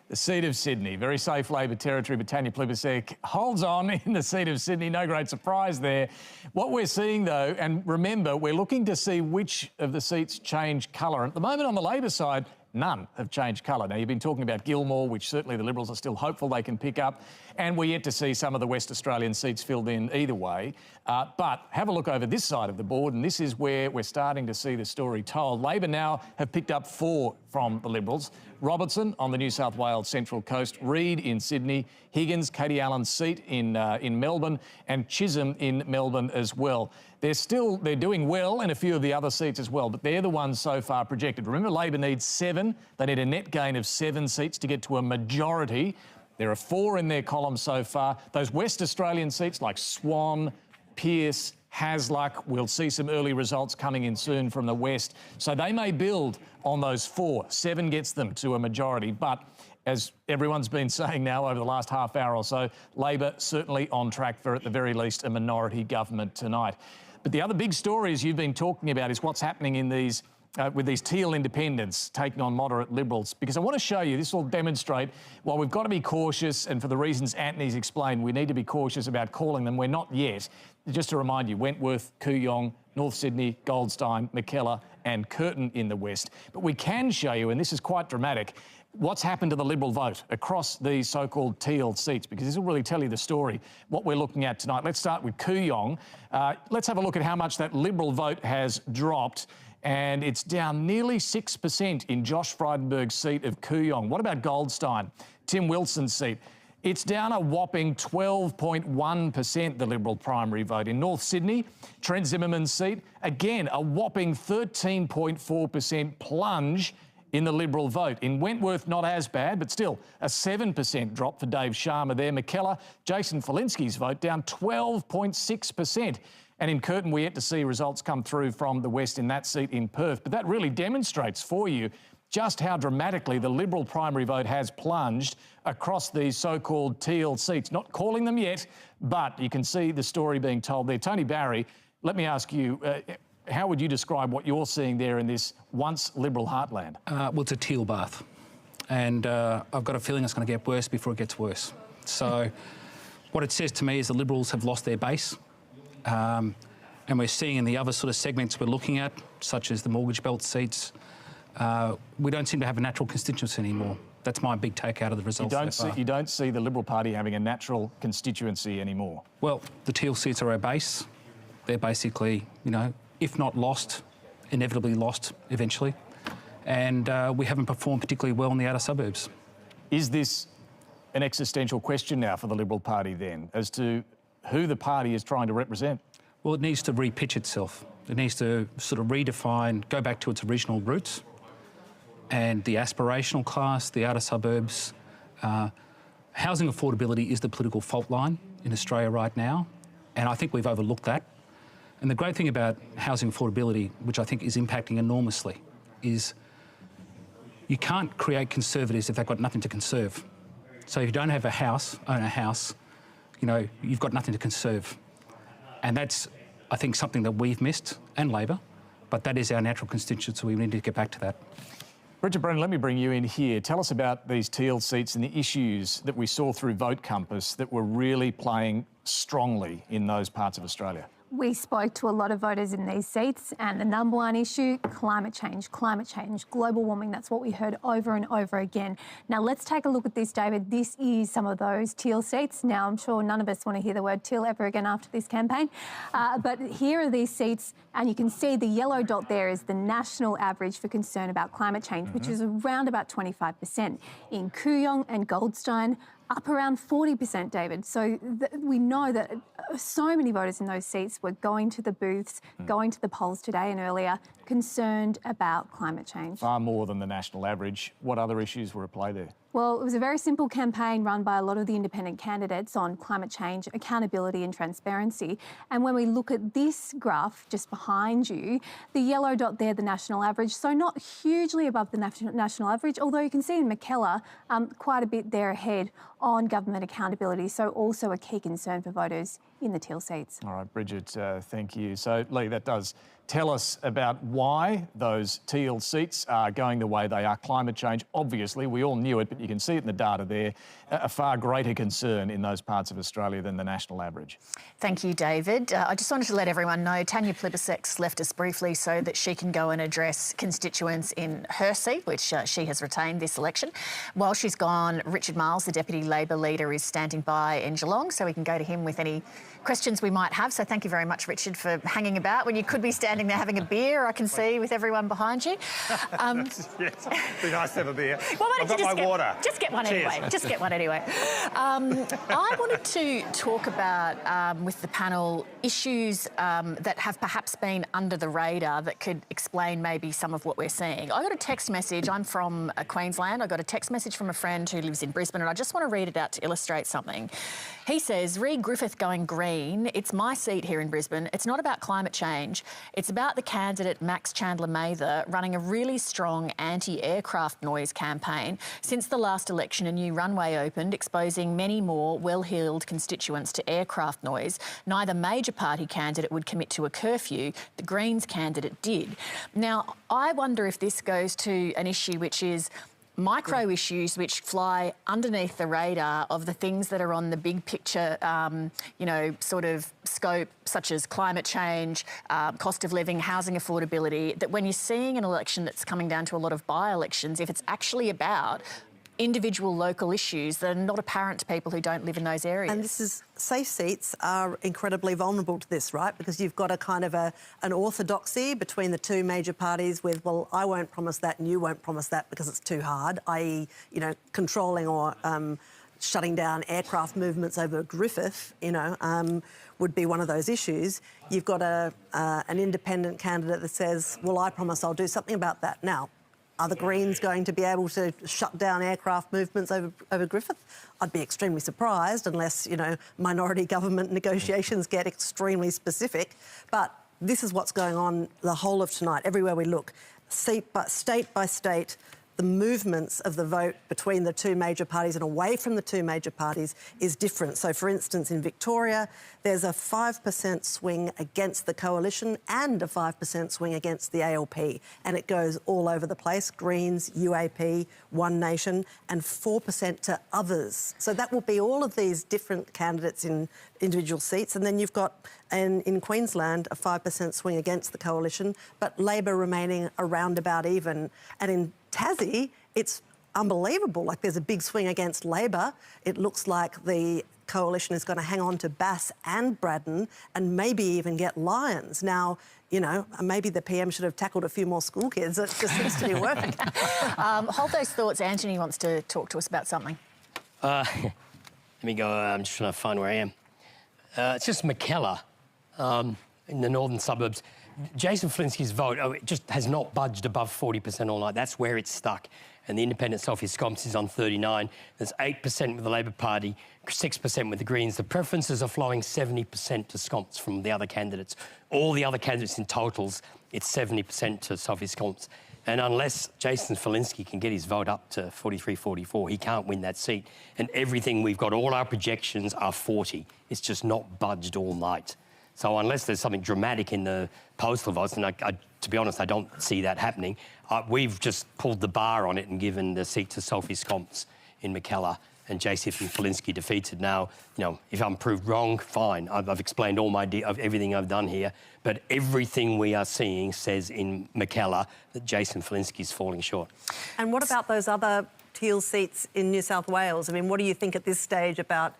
the seat of Sydney. Very safe Labor territory, but Tanya Plibersek holds on in the seat of Sydney. No great surprise there. What we're seeing, though, and remember, we're looking to see which of the seats change colour. At the moment, on the Labor side, none have changed colour. Now, you've been talking about Gilmore, which certainly the Liberals are still hopeful they can pick up, and we're yet to see some of the West Australian seats filled in either way. But have a look over this side of the board, and this is where we're starting to see the story told. Labor now have picked up 4 from the Liberals. Robertson on the New South Wales Central Coast, Reid in Sydney, Higgins, Katie Allen's seat in Melbourne, and Chisholm in Melbourne as well. They're doing well in a few of the other seats as well, but they're the ones so far projected. Remember, Labor needs 7. They need a net gain of 7 seats to get to a majority. There are 4 in their column so far. Those West Australian seats like Swan, Pearce, Hasluck, we'll see some early results coming in soon from the West. So they may build on those 4. 7 gets them to a majority. But as everyone's been saying now over the last half hour or so, Labor certainly on track for, at the very least, a minority government tonight. But the other big stories you've been talking about is what's happening in these with these teal independents taking on moderate Liberals. Because I want to show you, this will demonstrate, while we've got to be cautious, and for the reasons Antony's explained, we need to be cautious about calling them. We're not yet. Just to remind you, Wentworth, Kooyong, North Sydney, Goldstein, Mackellar and Curtin in the West. But we can show you, and this is quite dramatic, what's happened to the Liberal vote across these so-called teal seats, because this will really tell you the story, what we're looking at tonight. Let's start with Kooyong. Let's have a look at how much that Liberal vote has dropped. And it's down nearly 6% in Josh Frydenberg's seat of Kooyong. What about Goldstein, Tim Wilson's seat? It's down a whopping 12.1%, the Liberal primary vote. In North Sydney, Trent Zimmerman's seat, again, a whopping 13.4% plunge in the Liberal vote. In Wentworth, not as bad, but still a 7% drop for Dave Sharma there. Mackellar, Jason Falinski's vote down 12.6%. And in Curtin, we're yet to see results come through from the West in that seat in Perth. But that really demonstrates for you just how dramatically the Liberal primary vote has plunged across these so-called teal seats. Not calling them yet, but you can see the story being told there. Tony Barry, let me ask you, how would you describe what you're seeing there in this once Liberal heartland? Well, it's a teal bath. And I've got a feeling it's going to get worse before it gets worse. So what it says to me is the Liberals have lost their base. And we're seeing in the other sort of segments we're looking at, such as the mortgage belt seats, we don't seem to have a natural constituency anymore. That's my big take out of the results. You don't see the Liberal Party having a natural constituency anymore? Well, the teal seats are our base. They're basically, you know, if not lost, inevitably lost eventually. And we haven't performed particularly well in the outer suburbs. Is this an existential question now for the Liberal Party then, as to who the party is trying to represent? Well, it needs to repitch itself. It needs to sort of redefine, go back to its original roots, and the aspirational class, the outer suburbs. Housing affordability is the political fault line in Australia right now, and I think we've overlooked that. And the great thing about housing affordability, which I think is impacting enormously, is you can't create conservatives if they've got nothing to conserve. So if you don't have a house, own a house, you know, you've got nothing to conserve. And that's, I think, something that we've missed, and Labor, but that is our natural constituency. We need to get back to that. Richard Brennan, let me bring you in here. Tell us about these teal seats and the issues that we saw through Vote Compass that were really playing strongly in those parts of Australia. We spoke to a lot of voters in these seats, and the number one issue, climate change, global warming. That's what we heard over and over again. Now, let's take a look at this, David. This is some of those teal seats. Now, I'm sure none of us want to hear the word teal ever again after this campaign. But here are these seats, and you can see the yellow dot there is the national average for concern about climate change, which is around about 25%. In Kooyong and Goldstein, up around 40%, David. So we know that so many voters in those seats were going to the booths, going to the polls today and earlier, concerned about climate change. Far more than the national average. What other issues were at play there? Well, it was a very simple campaign run by a lot of the independent candidates on climate change, accountability and transparency. And when we look at this graph just behind you, the yellow dot there, the national average, so not hugely above the national average, although you can see in Mackellar quite a bit there ahead on government accountability, so also a key concern for voters in the teal seats. All right, Bridget, thank you. So, Leigh, that does tell us about why those teal seats are going the way they are. Climate change, obviously, we all knew it, but you can see it in the data there, a far greater concern in those parts of Australia than the national average. Thank you, David. I just wanted to let everyone know Tanya Plibersek's left us briefly so that she can go and address constituents in her seat, which she has retained this election. While she's gone, Richard Marles, the Deputy Labor leader, is standing by in Geelong, so we can go to him with any questions we might have. So thank you very much, Richard, for hanging about when you could be standing there having a beer, I can see, with everyone behind you. Yes, be nice to have a beer. Well, I've got my water. Just get one anyway. Just get one anyway. I wanted to talk about, with the panel, issues that have perhaps been under the radar that could explain maybe some of what we're seeing. I got a text message. I'm from Queensland. I got a text message from a friend who lives in Brisbane, and I just want to read it out to illustrate something. He says, "Re Griffith going green. It's my seat here in Brisbane. It's not about climate change. It's about the candidate Max Chandler Mather running a really strong anti-aircraft noise campaign. Since the last election, a new runway opened, exposing many more well-heeled constituents to aircraft noise. Neither major party candidate would commit to a curfew. The Greens candidate did." Now, I wonder if this goes to an issue which is micro issues which fly underneath the radar of the things that are on the big picture, you know, sort of scope, such as climate change, cost of living, housing affordability, that when you're seeing an election that's coming down to a lot of by-elections, if it's actually about individual local issues that are not apparent to people who don't live in those areas. And this is, safe seats are incredibly vulnerable to this, right? Because you've got a kind of an orthodoxy between the two major parties with, well, I won't promise that and you won't promise that because it's too hard, i.e., you know, controlling or shutting down aircraft movements over Griffith, you know, would be one of those issues. You've got an independent candidate that says, well, I promise I'll do something about that. Now, are the Greens going to be able to shut down aircraft movements over Griffith? I'd be extremely surprised unless, you know, minority government negotiations get extremely specific. But this is what's going on the whole of tonight, everywhere we look. State by state, the movements of the vote between the two major parties and away from the two major parties is different. So, for instance, in Victoria, there's a 5% swing against the coalition and a 5% swing against the ALP, and it goes all over the place. Greens, UAP, One Nation, and 4% to others. So that will be all of these different candidates in individual seats. And then you've got, in Queensland, a 5% swing against the coalition, but Labor remaining around about even. And in Tassie, it's unbelievable. Like, there's a big swing against Labor. It looks like the coalition is going to hang on to Bass and Braddon and maybe even get Lyons. Now, you know, maybe the PM should have tackled a few more school kids. It just seems to be working. Hold those thoughts. Anthony wants to talk to us about something. Let me go. I'm just trying to find where I am. It's just McKellar in the northern suburbs. Jason Flinski's vote, it just has not budged above 40% all night. That's where it's stuck. And the independent Sophie Scompes is on 39. There's 8% with the Labor Party, 6% with the Greens. The preferences are flowing 70% to Scompes from the other candidates. All the other candidates in totals, it's 70% to Sophie Scompes. And unless Jason Falinski can get his vote up to 43, 44, he can't win that seat. And everything we've got, all our projections are 40. It's just not budged all night. So unless there's something dramatic in the postal votes, and to be honest, I don't see that happening, we've just pulled the bar on it and given the seat to Sophie Scompes in McKellar and Jason Falinski defeated. Now, you know, if I'm proved wrong, fine. I've explained all of everything I've done here, but everything we are seeing says in McKellar that Jason Falinski's falling short. And what about those other teal seats in New South Wales? I mean, what do you think at this stage about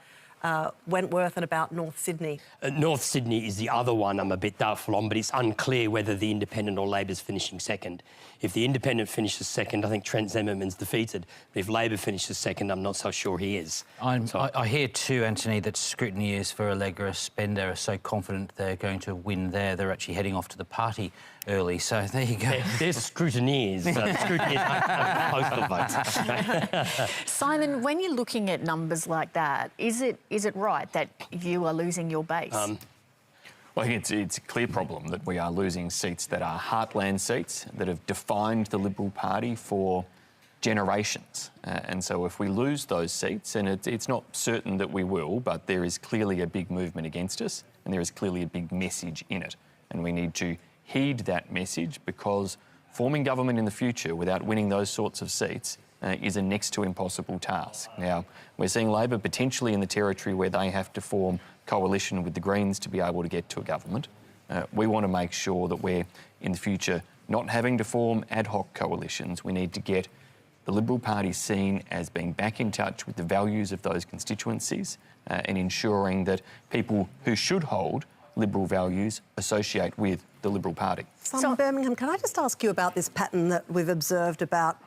Wentworth and about North Sydney? North Sydney is the other one I'm a bit doubtful on, but it's unclear whether the Independent or Labor's finishing second. If the Independent finishes second, I think Trent Zimmerman's defeated. But if Labor finishes second, I'm not so sure he is. I hear too, Anthony, that scrutiny is for Allegra Spender are so confident they're going to win there, they're actually heading off to the party early. So there you go. There's scrutineers. Scrutineers postal votes. Simon, when you're looking at numbers like that, is it right that you are losing your base? Well, I think it's a clear problem that we are losing seats that are heartland seats that have defined the Liberal Party for generations. And so if we lose those seats, and it's not certain that we will, but there is clearly a big movement against us and there is clearly a big message in it. And we need to heed that message, because forming government in the future without winning those sorts of seats is a next to impossible task. Now, we're seeing Labor potentially in the territory where they have to form coalition with the Greens to be able to get to a government. We want to make sure that we're, in the future, not having to form ad hoc coalitions. We need to get the Liberal Party seen as being back in touch with the values of those constituencies and ensuring that people who should hold Liberal values associate with the Liberal Party. So, Birmingham, can I just ask you about this pattern that we've observed about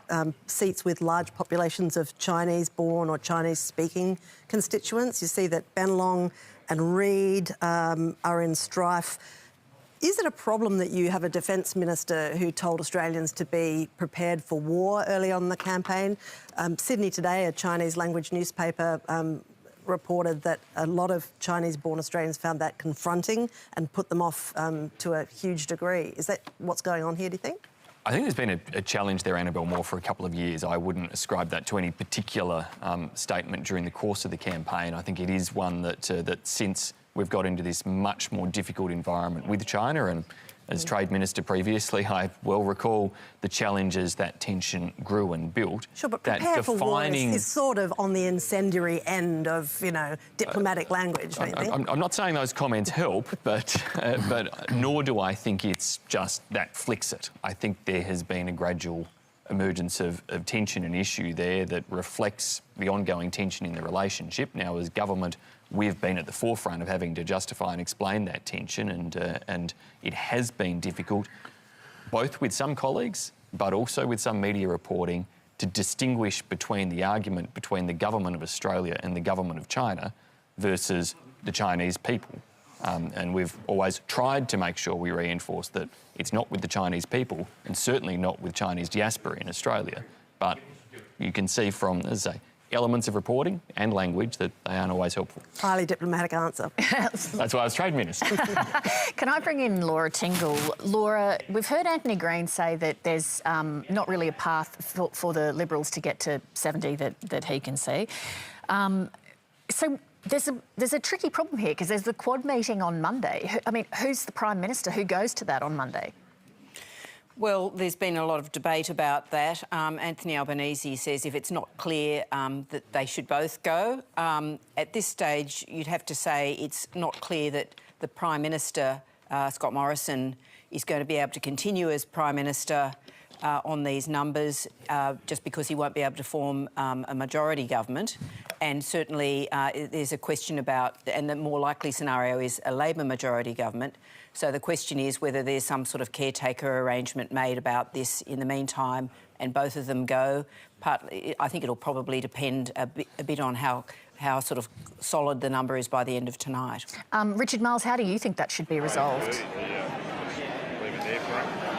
seats with large populations of Chinese-born or Chinese-speaking constituents? You see that Bennelong and Reid are in strife. Is it a problem that you have a Defence Minister who told Australians to be prepared for war early on in the campaign? Sydney Today, a Chinese-language newspaper, reported that a lot of Chinese-born Australians found that confronting and put them off to a huge degree. Is that what's going on here, do you think? I think there's been a challenge there, Annabelle Moore, for a couple of years. I wouldn't ascribe that to any particular statement during the course of the campaign. I think it is one that since we've got into this much more difficult environment with China, and as Trade Minister previously, I well recall the challenges that tension grew and built. Sure, but prepare for war is sort of on the incendiary end of, you know, diplomatic language, don't you think? I'm not saying those comments help, but nor do I think it's just that flicks it. I think there has been a gradual emergence of tension and issue there that reflects the ongoing tension in the relationship. Now, as government, we've been at the forefront of having to justify and explain that tension, and it has been difficult, both with some colleagues but also with some media reporting, to distinguish between the argument between the government of Australia and the government of China versus the Chinese people. And we've always tried to make sure we reinforce that it's not with the Chinese people and certainly not with Chinese diaspora in Australia. But you can see from, as I say, elements of reporting and language that they aren't always helpful. Highly diplomatic answer. That's why I was Trade Minister. Can I bring in Laura Tingle? Laura, we've heard Antony Green say that there's not really a path for the Liberals to get to 70 that he can see. So there's a tricky problem here because there's the Quad meeting on Monday. I mean, who's the Prime Minister? Who goes to that on Monday? Well, there's been a lot of debate about that. Anthony Albanese says if it's not clear that they should both go. At this stage, you'd have to say it's not clear that the Prime Minister, Scott Morrison, is going to be able to continue as Prime Minister on these numbers just because he won't be able to form a majority government. And certainly there's a question about, and the more likely scenario is a Labor majority government. So the question is whether there's some sort of caretaker arrangement made about this in the meantime and both of them go. Partly, I think it'll probably depend a bit on how sort of solid the number is by the end of tonight. Richard Marles, how do you think that should be resolved?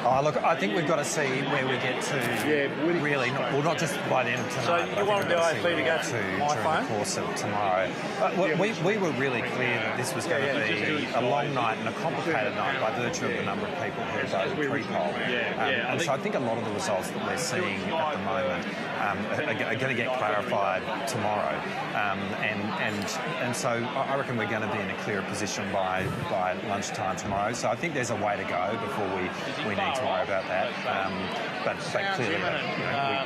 Oh, look, I think we've got to see where we get to, really, not just by the end of tonight. So you want the IFB to go to during the course of tomorrow. We were really clear that this was going to be a long night and a complicated night by virtue of the number of people who voted pre-poll. And so I think a lot of the results that we're seeing at the moment are going to get clarified tomorrow. And so I reckon we're going to be in a clearer position by lunchtime tomorrow. So I think there's a way to go before we need to worry about that. But clearly,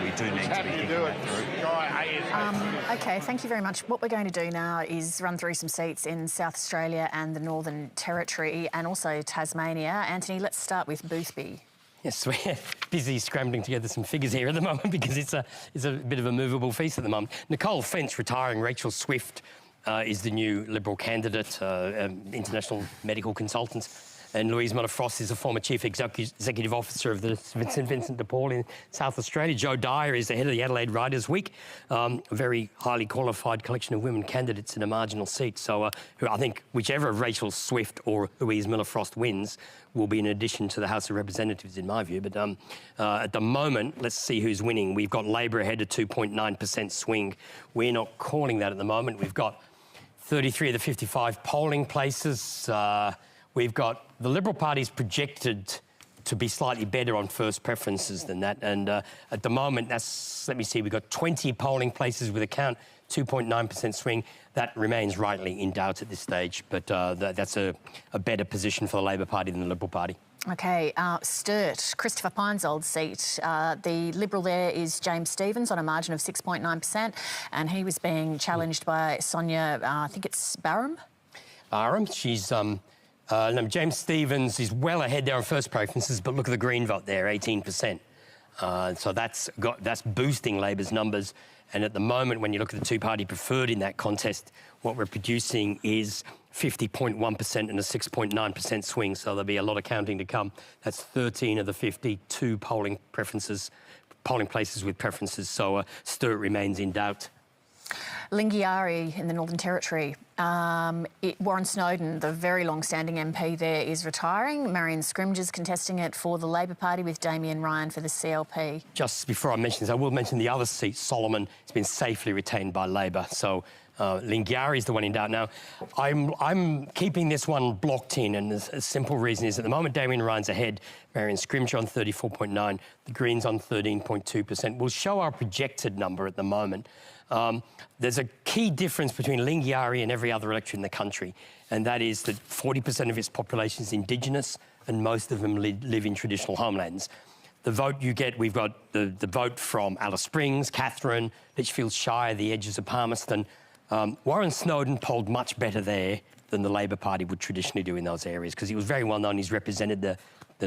we do need to be thinking that through. OK, thank you very much. What we're going to do now is run through some seats in South Australia and the Northern Territory and also Tasmania. Anthony, let's start with Boothby. Yes, we're busy scrambling together some figures here at the moment because it's a bit of a movable feast at the moment. Nicole Fentz retiring, Rachel Swift is the new Liberal candidate, international medical consultant. And Louise Muller-Frost is the former Chief Executive Officer of the St Vincent de Paul in South Australia. Joe Dyer is the head of the Adelaide Riders Week, a very highly qualified collection of women candidates in a marginal seat. So I think whichever of Rachel Swift or Louise Muller-Frost wins will be an addition to the House of Representatives, in my view. But at the moment, let's see who's winning. We've got Labor ahead at 2.9% swing. We're not calling that at the moment. We've got 33 of the 55 polling places. We've got the Liberal Party's projected to be slightly better on first preferences than that. And at the moment, let me see, we've got 20 polling places with a count, 2.9% swing. That remains rightly in doubt at this stage, but that's a better position for the Labor Party than the Liberal Party. OK, Sturt, Christopher Pyne's old seat. The Liberal there is James Stephens on a margin of 6.9%, and he was being challenged by Sonia, I think it's Barham? Barham, she's... James Stephens is well ahead there on first preferences, but look at the Green vote there, 18%. So that's boosting Labor's numbers. And at the moment, when you look at the two-party preferred in that contest, what we're producing is 50.1% and a 6.9% swing. So there'll be a lot of counting to come. That's 13 of the 52 polling places with preferences. So Sturt remains in doubt. Lingiari in the Northern Territory. Warren Snowden, the very long-standing MP there, is retiring. Marion Scrimge is contesting it for the Labor Party with Damien Ryan for the CLP. Just before I mention this, I will mention the other seat, Solomon, has been safely retained by Labor. So Lingiari is the one in doubt now. I'm keeping this one blocked in, and a simple reason is at the moment Damien Ryan's ahead, Marion Scrimge on 34.9%, the Greens on 13.2%. We'll show our projected number at the moment. There's a key difference between Lingiari and every other electorate in the country, and that is that 40% of its population is Indigenous and most of them live in traditional homelands. The vote you get, we've got the vote from Alice Springs, Katherine, Litchfield Shire, the edges of Palmerston. Warren Snowden polled much better there than the Labor Party would traditionally do in those areas because he was very well known. He's represented the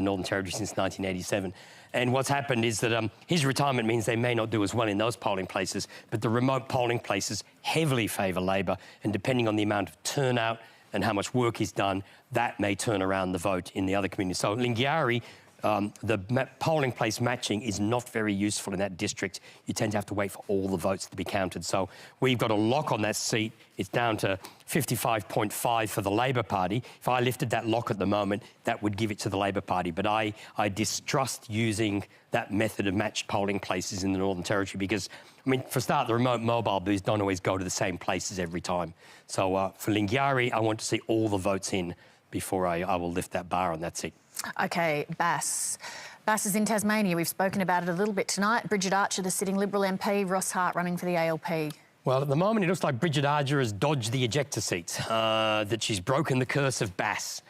Northern Territory since 1987. And what's happened is that his retirement means they may not do as well in those polling places, but the remote polling places heavily favour Labor, and depending on the amount of turnout and how much work is done, that may turn around the vote in the other communities. So Lingiari the polling place matching is not very useful in that district. You tend to have to wait for all the votes to be counted. So we've got a lock on that seat. It's down to 55.5 for the Labor Party. If I lifted that lock at the moment, that would give it to the Labor Party. But I distrust using that method of matched polling places in the Northern Territory because, I mean, for a start, the remote mobile booths don't always go to the same places every time. So for Lingiari, I want to see all the votes in before I will lift that bar on that seat. OK, Bass. Bass is in Tasmania. We've spoken about it a little bit tonight. Bridget Archer, the sitting Liberal MP, Ross Hart running for the ALP. Well, at the moment, it looks like Bridget Archer has dodged the ejector seat, that she's broken the curse of Bass.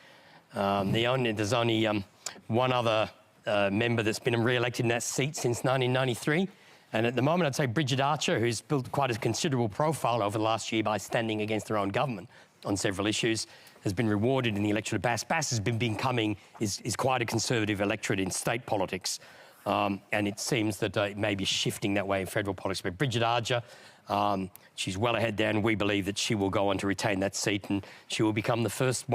There's only one other member that's been re-elected in that seat since 1993. And at the moment, I'd say Bridget Archer, who's built quite a considerable profile over the last year by standing against her own government on several issues, has been rewarded in the electorate of Bass. Bass has been becoming, is quite a conservative electorate in state politics. And it seems that it may be shifting that way in federal politics. But Bridget Archer, she's well ahead there, and we believe that she will go on to retain that seat and she will become the first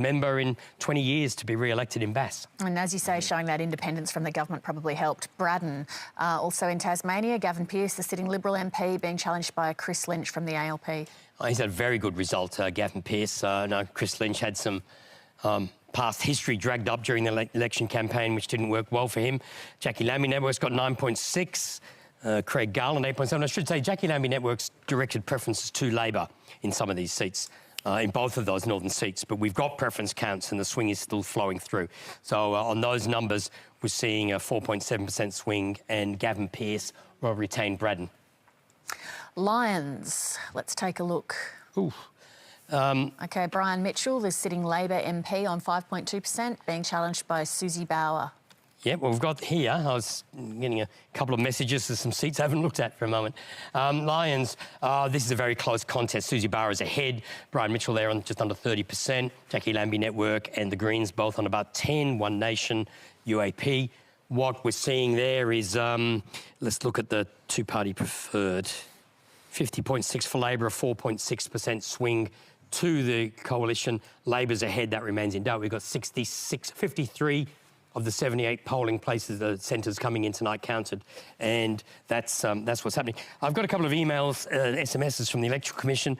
member in 20 years to be re-elected in Bass. And as you say, showing that independence from the government probably helped. Braddon, also in Tasmania, Gavin Pearce, the sitting Liberal MP, being challenged by Chris Lynch from the ALP. He's had a very good result, Gavin Pearce. No, Chris Lynch had some past history dragged up during the election campaign, which didn't work well for him. Jackie Lambie Network's got 9.6, Craig Garland 8.7. I should say Jackie Lambie Network's directed preferences to Labor in some of these seats. In both of those northern seats, but we've got preference counts and the swing is still flowing through. So on those numbers, we're seeing a 4.7% swing and Gavin Pearce will retain Braddon. Lions, let's take a look. OK, Brian Mitchell, the sitting Labor MP on 5.2%, being challenged by Susie Bauer. Yeah, well, we've got here, I was getting a couple of messages to some seats I haven't looked at for a moment. Lions, this is a very close contest. Susie Bauer is ahead. Brian Mitchell there on just under 30%. Jackie Lambie Network and the Greens both on about 10. One Nation, UAP. What we're seeing there is, let's look at the two-party preferred. 50.6 for Labor, a 4.6% swing to the coalition. Labor's ahead, that remains in doubt. We've got 53 of the 78 polling places, the centres coming in tonight counted, and that's what's happening. I've got a couple of emails, SMSs from the Electoral Commission.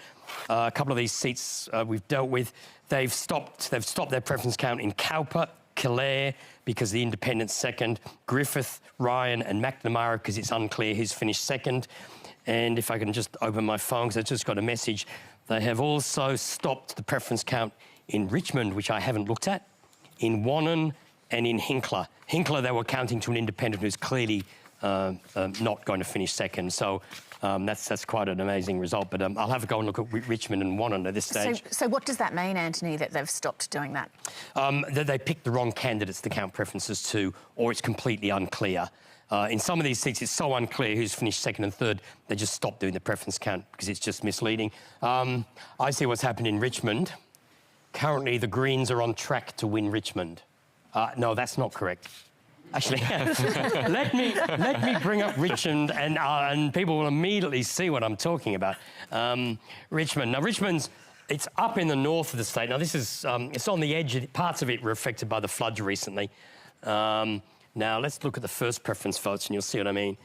A couple of these seats we've dealt with. They've stopped their preference count in Cowper, Killare, because the Independent's second, Griffith, Ryan and McNamara, because it's unclear who's finished second. And if I can just open my phone, because I just got a message, they have also stopped the preference count in Richmond, which I haven't looked at, in Wannon, and in Hinkler. Hinkler, they were counting to an independent who's clearly not going to finish second. So that's quite an amazing result. But I'll have a go and look at Richmond and Wannon at this stage. So what does that mean, Antony, that they've stopped doing that? That they picked the wrong candidates to count preferences to, or it's completely unclear. In some of these seats, it's so unclear who's finished second and third, they just stop doing the preference count because it's just misleading. I see what's happened in Richmond. Currently, the Greens are on track to win Richmond. No, that's not correct. Actually, let me bring up Richmond, and people will immediately see what I'm talking about. Richmond. Now, Richmond's, it's up in the north of the state. Now, this is, it's on the edge. Parts of it were affected by the floods recently. Now, let's look at the first preference votes, and you'll see what I mean.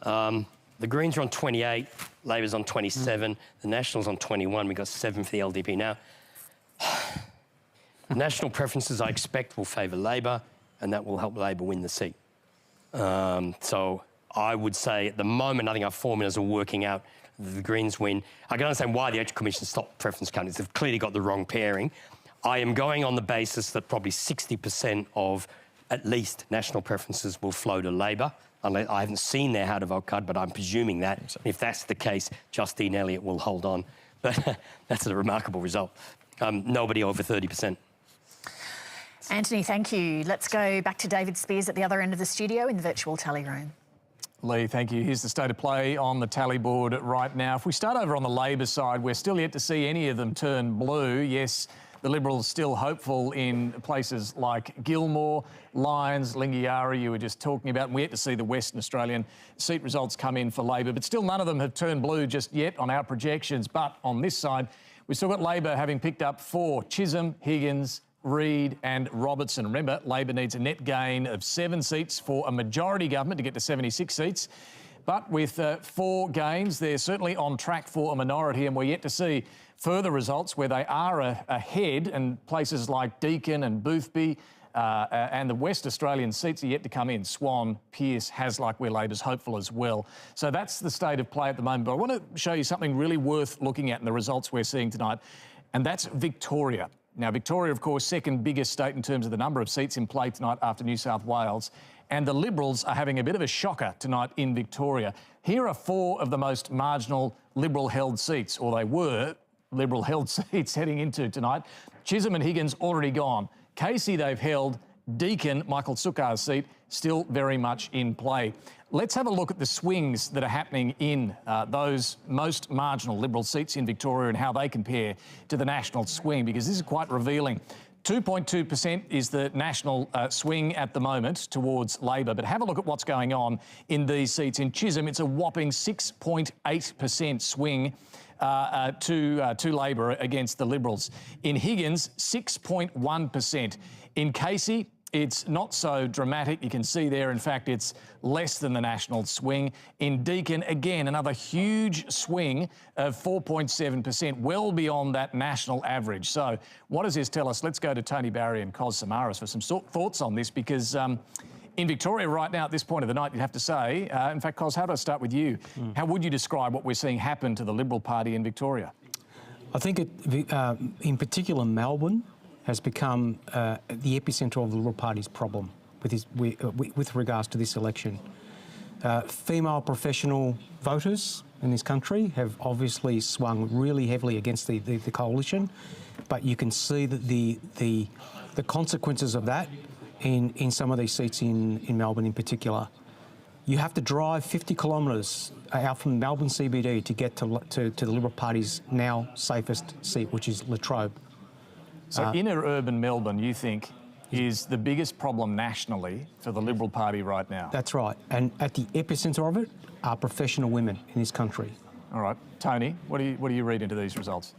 The Greens are on 28, Labor's on 27, the Nationals on 21. We've got 7 for the LDP now. National preferences, I expect, will favour Labor, and that will help Labor win the seat. So I would say at the moment, I think our formulas are working out. The Greens win. I can understand why the Electoral Commission stopped preference counting. They've clearly got the wrong pairing. I am going on the basis that probably 60% of at least national preferences will flow to Labor. I haven't seen their how to vote card, but I'm presuming that. If that's the case, Justine Elliott will hold on. But that's a remarkable result. Nobody over 30%. Antony, thank you. Let's go back to David Speers at the other end of the studio in the virtual tally room. Leigh, thank you. Here's the state of play on the tally board right now. If we start over on the Labor side, we're still yet to see any of them turn blue. Yes, the Liberals still hopeful in places like Gilmore, Lyons, Lingiari, you were just talking about. And we yet to see the Western Australian seat results come in for Labor, but still none of them have turned blue just yet on our projections. But on this side, we've still got Labor having picked up 4, Chisholm, Higgins, Reid and Robertson. Remember, Labor needs a net gain of 7 seats for a majority government to get to 76 seats. But with 4 gains, they're certainly on track for a minority, and we're yet to see further results where they are ahead, and places like Deakin and Boothby and the West Australian seats are yet to come in. Swan, Pearce, Hasluck, where Labor's hopeful as well. So that's the state of play at the moment. But I want to show you something really worth looking at in the results we're seeing tonight, and that's Victoria. Now, Victoria, of course, second biggest state in terms of the number of seats in play tonight after New South Wales. And the Liberals are having a bit of a shocker tonight in Victoria. Here are 4 of the most marginal Liberal-held seats, or they were Liberal-held seats heading into tonight. Chisholm and Higgins already gone. Casey they've held. Deakin, Michael Sukkar's seat, still very much in play. Let's have a look at the swings that are happening in those most marginal Liberal seats in Victoria and how they compare to the national swing, because this is quite revealing. 2.2% is the national swing at the moment towards Labor. But have a look at what's going on in these seats. In Chisholm, it's a whopping 6.8% swing to Labor against the Liberals. In Higgins, 6.1%. In Casey, it's not so dramatic. You can see there, in fact, it's less than the national swing. In Deakin, again, another huge swing of 4.7%, well beyond that national average. So what does this tell us? Let's go to Tony Barry and Cos Samaras for some thoughts on this, because in Victoria right now, at this point of the night, you'd have to say, in fact, Cos, how do I start with you? How would you describe what we're seeing happen to the Liberal Party in Victoria? I think, in particular, Melbourne has become the epicentre of the Liberal Party's problem with regards to this election. Female professional voters in this country have obviously swung really heavily against the coalition, but you can see that the consequences of that in some of these seats in Melbourne in particular. You have to drive 50 kilometres out from Melbourne CBD to get to the Liberal Party's now safest seat, which is Latrobe. So inner urban Melbourne, you think, is the biggest problem nationally for the Liberal Party right now? That's right. And at the epicentre of it are professional women in this country. All right. Tony, what do you read into these results?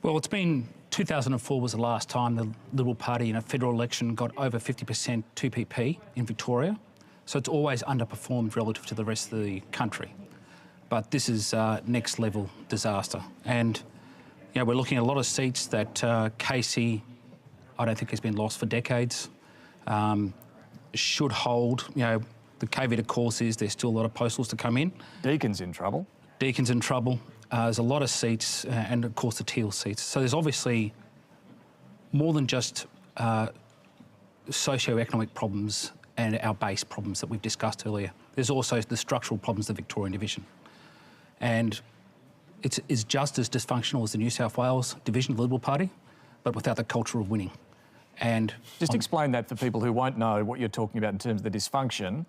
Well, it's been 2004 was the last time the Liberal Party in a federal election got over 50% 2PP in Victoria. So it's always underperformed relative to the rest of the country. But this is next level disaster. And you know, we're looking at a lot of seats that Casey, I don't think has been lost for decades, should hold. You know, the caveat, of course, is there's still a lot of postals to come in. Deakin's in trouble. Deakin's in trouble. There's a lot of seats, and of course the teal seats. So there's obviously more than just socio-economic problems and our base problems that we've discussed earlier. There's also the structural problems of the Victorian division. And it's just as dysfunctional as the New South Wales division of the Liberal Party, but without the culture of winning. And just explain that for people who won't know what you're talking about in terms of the dysfunction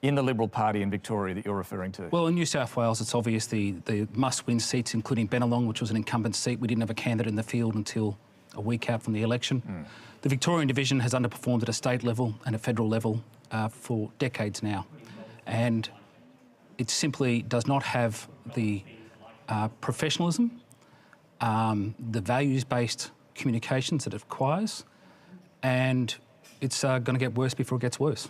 in the Liberal Party in Victoria that you're referring to. Well, in New South Wales, it's obvious the must-win seats, including Bennelong, which was an incumbent seat. We didn't have a candidate in the field until a week out from the election. The Victorian division has underperformed at a state level and a federal level for decades now. And it simply does not have the professionalism, the values-based communications that it requires, and it's going to get worse before it gets worse.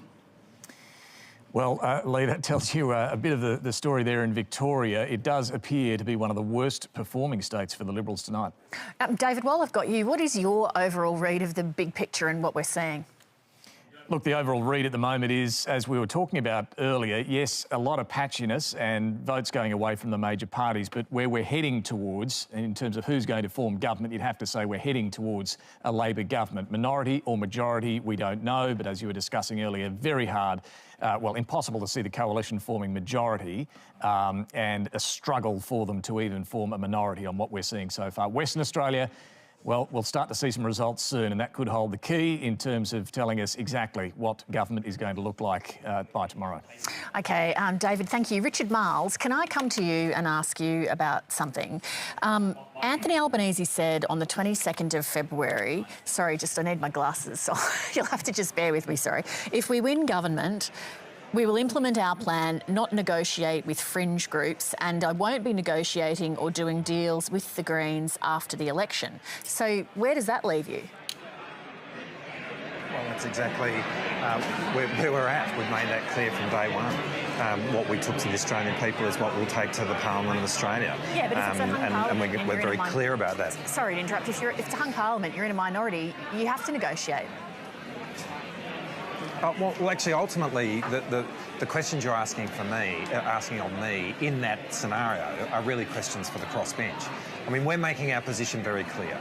Well, Leigh, that tells you a bit of the story there in Victoria. It does appear to be one of the worst performing states for the Liberals tonight. David, while I've got you, what is your overall read of the big picture and what we're seeing? Look, the overall read at the moment is, as we were talking about earlier, yes, a lot of patchiness and votes going away from the major parties, but where we're heading towards, in terms of who's going to form government, you'd have to say we're heading towards a Labor government. Minority or majority, we don't know, but as you were discussing earlier, very hard, well, impossible to see the coalition forming majority and a struggle for them to even form a minority on what we're seeing so far. Western Australia, well, we'll start to see some results soon, and that could hold the key in terms of telling us exactly what government is going to look like by tomorrow. OK, David, thank you. Richard Marles, can I come to you and ask you about something? Anthony Albanese said on the 22nd of February, sorry, just I need my glasses, so you'll have to just bear with me, sorry. If we win government, we will implement our plan, not negotiate with fringe groups, and I won't be negotiating or doing deals with the Greens after the election. So where does that leave you? Well, that's exactly where we're at. We've made that clear from day one. What we took to the Australian people is what we'll take to the Parliament of Australia. Yeah, but if it's a hung parliament, and we're very clear about that. Sorry to interrupt. If it's a hung parliament, you're in a minority, you have to negotiate. Well, actually, ultimately, the questions you're asking of me in that scenario are really questions for the crossbench. I mean, we're making our position very clear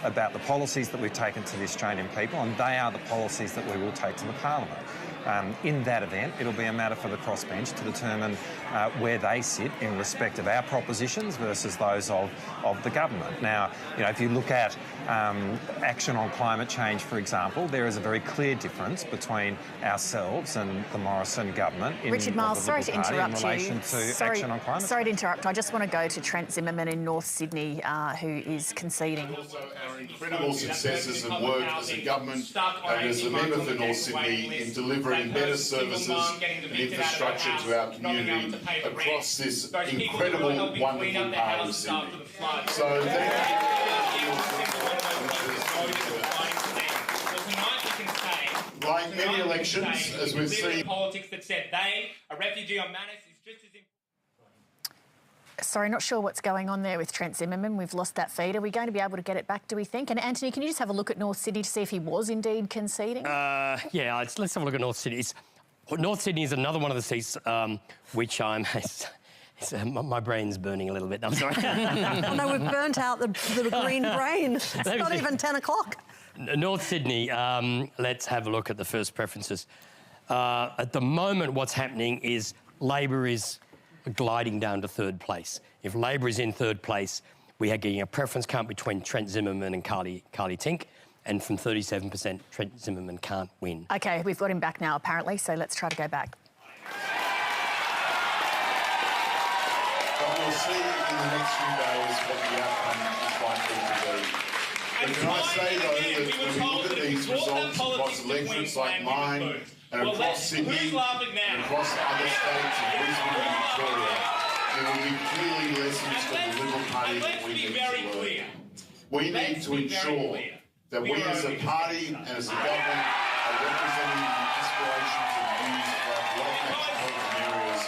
about the policies that we've taken to the Australian people, and they are the policies that we will take to the Parliament. In that event, it'll be a matter for the crossbench to determine where they sit in respect of our propositions versus those of the government. Now, you know, if you look at action on climate change, for example, there is a very clear difference between ourselves and the Morrison government. Richard Marles, sorry to interrupt in relation to action on climate Sorry to interrupt. I just want to go to Trent Zimmerman in North Sydney, who is conceding. Also, our incredible successes and work as a government and as a member for North Sydney in delivering better services and infrastructure to our community across this incredible, wonderful part of Sydney. So like many elections, as we've seen, politics that said they, a refugee on Manus, is just as important. Sorry, not sure what's going on there with Trent Zimmerman. We've lost that feed. Are we going to be able to get it back, do we think? And Antony, can you just have a look at North Sydney to see if he was indeed conceding? Yeah, let's have a look at North Sydney. North Sydney is another one of the seats which I'm... my brain's burning a little bit. I'm sorry. Oh, no, we've burnt out the green brain. It's not even 10 o'clock. North Sydney, let's have a look at the first preferences. At the moment, what's happening is Labor is gliding down to third place. If Labor is in third place, we are getting a preference count between Trent Zimmerman and Carly Tink, and from 37%, Trent Zimmerman can't win. OK, we've got him back now, apparently, so let's try to go back. But we'll see in the next few days what the outcome is likely to be. And can I say, though, that when we look at these results across electorates like mine and across Sydney and across other states and Brisbane and Victoria, there will be clearly lessons for the Liberal Party that we need to learn. We need to ensure that we as a party and as a government are representing the aspirations and views of our black metropolitan areas,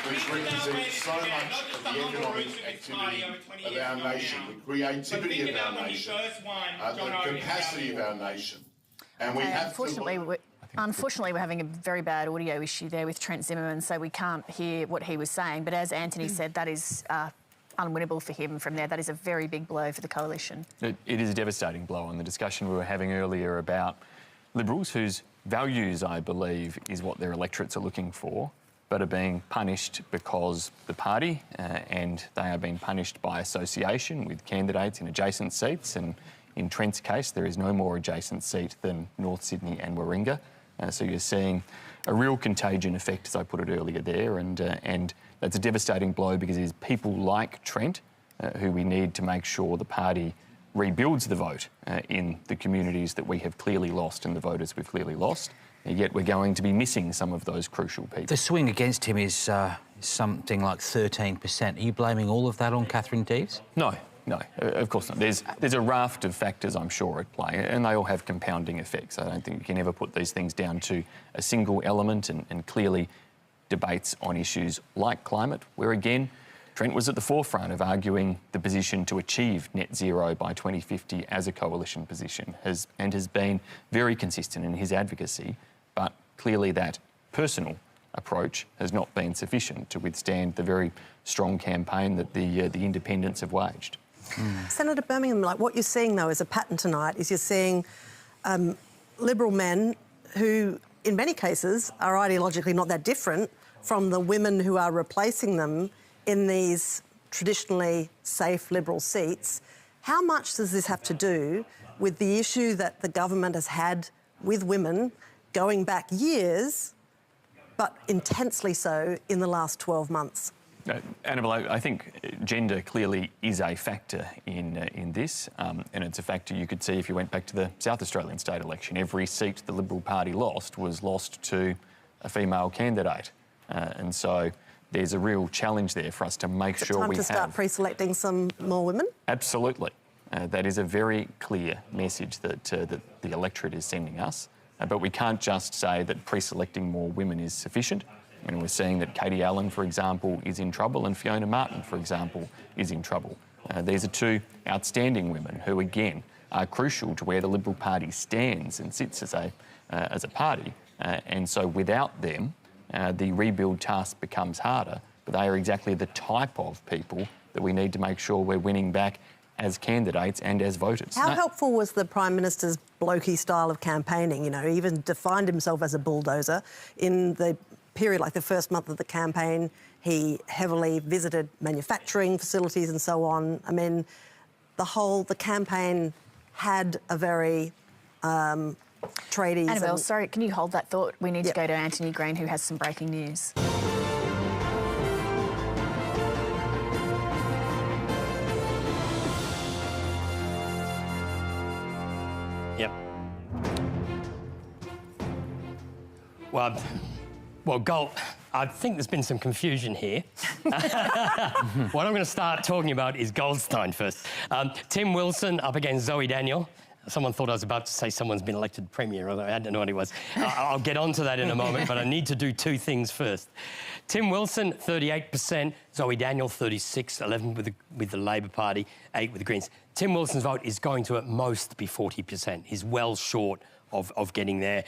which represent so much of the economic activity of our nation, the creativity of our nation, the capacity of our nation. And we have Unfortunately, we're having a very bad audio issue there with Trent Zimmerman, so we can't hear what he was saying. But as Antony said, that is unwinnable for him from there. That is a very big blow for the coalition. It is a devastating blow on the discussion we were having earlier about Liberals whose values, I believe, is what their electorates are looking for, but are being punished because the party and they are being punished by association with candidates in adjacent seats. And in Trent's case, there is no more adjacent seat than North Sydney and Warringah. So you're seeing a real contagion effect, as I put it earlier there, and that's a devastating blow because it is people like Trent who we need to make sure the party rebuilds the vote in the communities that we have clearly lost and the voters we've clearly lost. And yet we're going to be missing some of those crucial people. The swing against him is something like 13%. Are you blaming all of that on Catherine Deves? No, of course not. There's a raft of factors, I'm sure, at play, and they all have compounding effects. I don't think you can ever put these things down to a single element, and clearly debates on issues like climate, where, again, Trent was at the forefront of arguing the position to achieve net zero by 2050 as a coalition position, and has been very consistent in his advocacy, but clearly that personal approach has not been sufficient to withstand the very strong campaign that the independents have waged. Senator Birmingham, like what you're seeing, though, as a pattern tonight is you're seeing Liberal men who, in many cases, are ideologically not that different from the women who are replacing them in these traditionally safe Liberal seats. How much does this have to do with the issue that the government has had with women going back years, but intensely so in the last 12 months? Annabelle, I think gender clearly is a factor in this, and it's a factor you could see if you went back to the South Australian state election. Every seat the Liberal Party lost was lost to a female candidate, and so there's a real challenge there for us to make sure we have... Time to start pre-selecting some more women? Absolutely. That is a very clear message that the electorate is sending us, But we can't just say that pre-selecting more women is sufficient. And we're seeing that Katie Allen, for example, is in trouble, and Fiona Martin, for example, is in trouble. These are two outstanding women who, again, are crucial to where the Liberal Party stands and sits as a party. And so without them, the rebuild task becomes harder. But they are exactly the type of people that we need to make sure we're winning back as candidates and as voters. How helpful was the Prime Minister's blokey style of campaigning? You know, he even defined himself as a bulldozer. In the period, like the first month of the campaign, he heavily visited manufacturing facilities and so on. I mean, the campaign had a very tradies... Annabelle, sorry, can you hold that thought? We need to go to Antony Green, who has some breaking news. Yep. Well, I think there's been some confusion here. What I'm going to start talking about is Goldstein first. Tim Wilson up against Zoe Daniels. Someone thought I was about to say someone's been elected Premier. I don't know what he was. I'll get onto that in a moment, but I need to do two things first. Tim Wilson, 38%. Zoe Daniels, 36%, 11% with the Labor Party, 8% with the Greens. Tim Wilson's vote is going to at most be 40%. He's well short of getting there.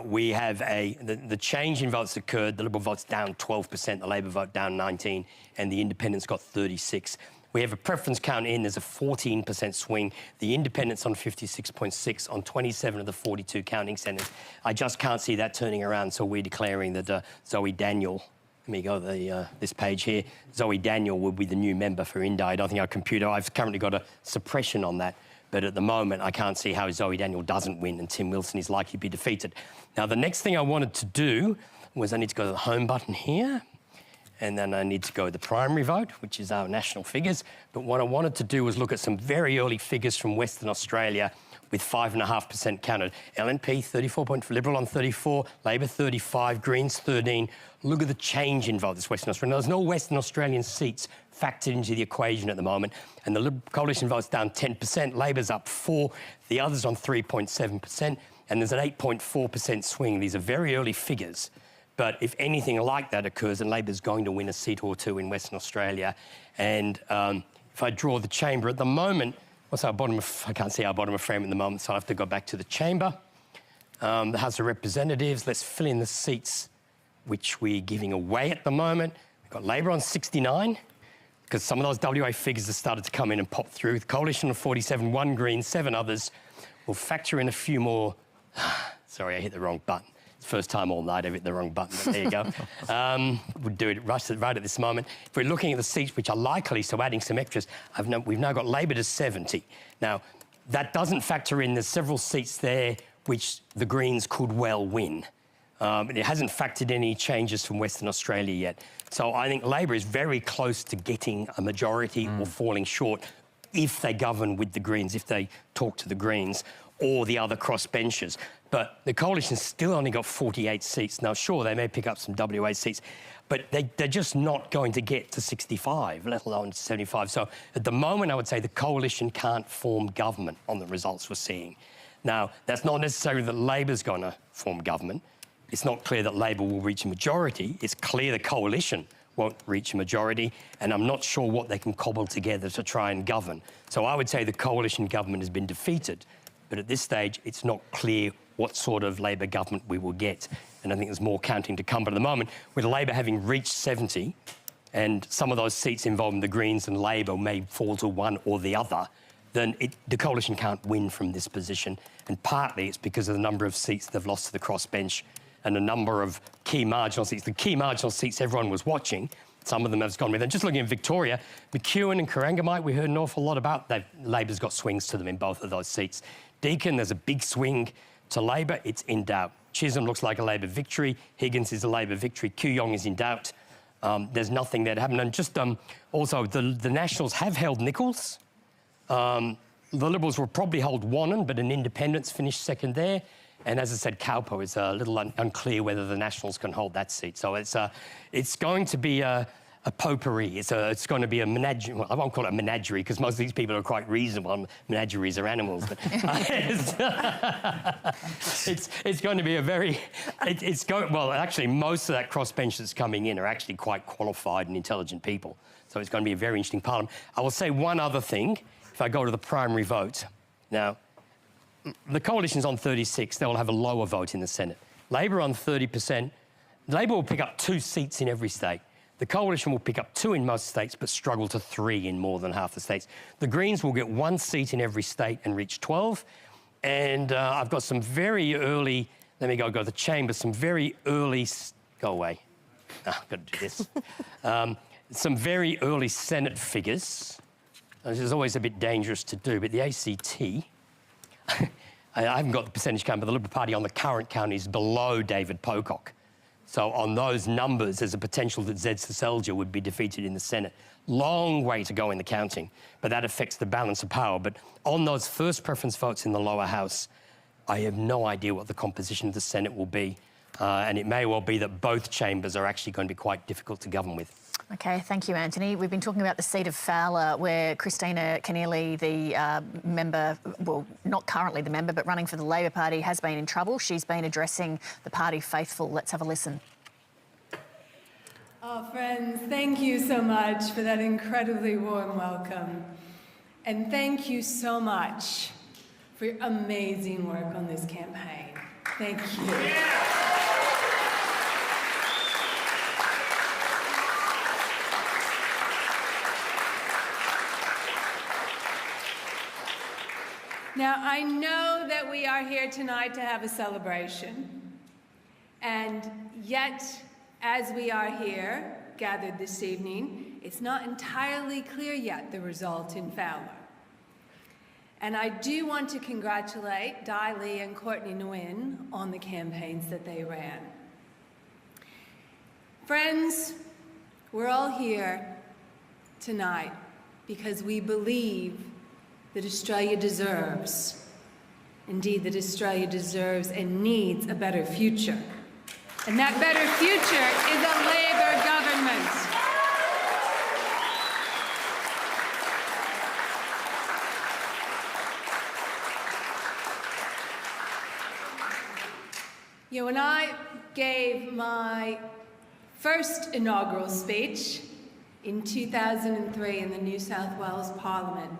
We have the change in votes occurred. The Liberal vote's down 12%, the Labor vote down 19%, and the Independents got 36%. We have a preference count in. There's a 14% swing. The Independents on 56.6 on 27 of the 42 counting centres. I just can't see that turning around, so we're declaring that Zoe Daniels, let me go to this page here, Zoe Daniels will be the new member for Indi. I don't think our computer, I've currently got a suppression on that, but at the moment I can't see how Zoe Daniels doesn't win and Tim Wilson is likely to be defeated. Now, the next thing I wanted to do was I need to go to the home button here. And then I need to go to the primary vote, which is our national figures. But what I wanted to do was look at some very early figures from Western Australia with 5.5% counted. LNP, 34 point for Liberal on 34, Labor 35, Greens 13. Look at the change in vote this Western Australia. Now, there's no Western Australian seats factored into the equation at the moment. And the Liberal coalition vote's down 10%, Labor's up 4%, the others on 3.7%, and there's an 8.4% swing. These are very early figures. But if anything like that occurs, then Labor's going to win a seat or two in Western Australia. And if I draw the chamber at the moment, what's our bottom of... I can't see our bottom of frame at the moment, so I'll have to go back to the chamber. The House of Representatives, let's fill in the seats which we're giving away at the moment. We've got Labor on 69, because some of those WA figures have started to come in and pop through. The Coalition on 47, 1 Green, 7 others. We'll factor in a few more... Sorry, I hit the wrong button. It's the first time all night I've hit the wrong button, but there you go. We'll do it right at this moment. If we're looking at the seats which are likely, so adding some extras, we've now got Labor to 70. Now, that doesn't factor in, there's several seats there which the Greens could well win. It hasn't factored any changes from Western Australia yet. So I think Labor is very close to getting a majority or falling short if they govern with the Greens, if they talk to the Greens or the other crossbenchers. But the coalition's still only got 48 seats. Now, sure, they may pick up some WA seats, but they're just not going to get to 65, let alone 75. So at the moment, I would say the coalition can't form government on the results we're seeing. Now, that's not necessarily that Labor's going to form government. It's not clear that Labor will reach a majority. It's clear the coalition won't reach a majority, and I'm not sure what they can cobble together to try and govern. So I would say the coalition government has been defeated, but at this stage, it's not clear what sort of Labor government we will get. And I think there's more counting to come. But at the moment, with Labor having reached 70, and some of those seats involving the Greens and Labor may fall to one or the other, then the coalition can't win from this position. And partly it's because of the number of seats they've lost to the crossbench and a number of key marginal seats. The key marginal seats everyone was watching, some of them have gone with. And just looking at Victoria, McEwen and Corangamite, we heard an awful lot about. Labor's got swings to them in both of those seats. Deakin, there's a big swing to Labor. It's in doubt. Chisholm looks like a Labor victory. Higgins is a Labor victory. Kooyong is in doubt. There's nothing there to happen. And just also, the Nationals have held Nichols. The Liberals will probably hold Wannon, but an Independent's finished second there. And as I said, Kaupo is a little unclear whether the Nationals can hold that seat. So it's going to be a a potpourri. It's going to be a menagerie. Well, I won't call it a menagerie because most of these people are quite reasonable. Menageries are animals, but it's going to be a very. Well, actually, most of that crossbench that's coming in are actually quite qualified and intelligent people. So it's going to be a very interesting parliament. I will say one other thing. If I go to the primary vote now, the coalition's on 36. They will have a lower vote in the Senate. Labor on 30%. Labor will pick up 2 seats in every state. The coalition will pick up 2 in most states, but struggle to 3 in more than half the states. The Greens will get 1 seat in every state and reach 12. And I've got some very early, let me go to the chamber, some very early, go away. I've got to do this. Some very early Senate figures. This is always a bit dangerous to do, but the ACT, I haven't got the percentage count, but the Liberal Party on the current count is below David Pocock. So on those numbers, there's a potential that Zed Seselja would be defeated in the Senate. Long way to go in the counting, but that affects the balance of power. But on those first preference votes in the lower house, I have no idea what the composition of the Senate will be. And it may well be that both chambers are actually going to be quite difficult to govern with. OK, thank you, Anthony. We've been talking about the seat of Fowler, where Christina Keneally, the member, well, not currently the member, but running for the Labor Party, has been in trouble. She's been addressing the party faithful. Let's have a listen. Oh, friends, thank you so much for that incredibly warm welcome. And thank you so much for your amazing work on this campaign. Thank you. Now, I know that we are here tonight to have a celebration, and yet, as we are here, gathered this evening, it's not entirely clear yet the result in Fowler. And I do want to congratulate Di Lee and Courtney Nguyen on the campaigns that they ran. Friends, we're all here tonight because we believe that Australia deserves, indeed, that Australia deserves and needs a better future. And that better future is a Labor government. You know, when I gave my first inaugural speech in 2003 in the New South Wales Parliament,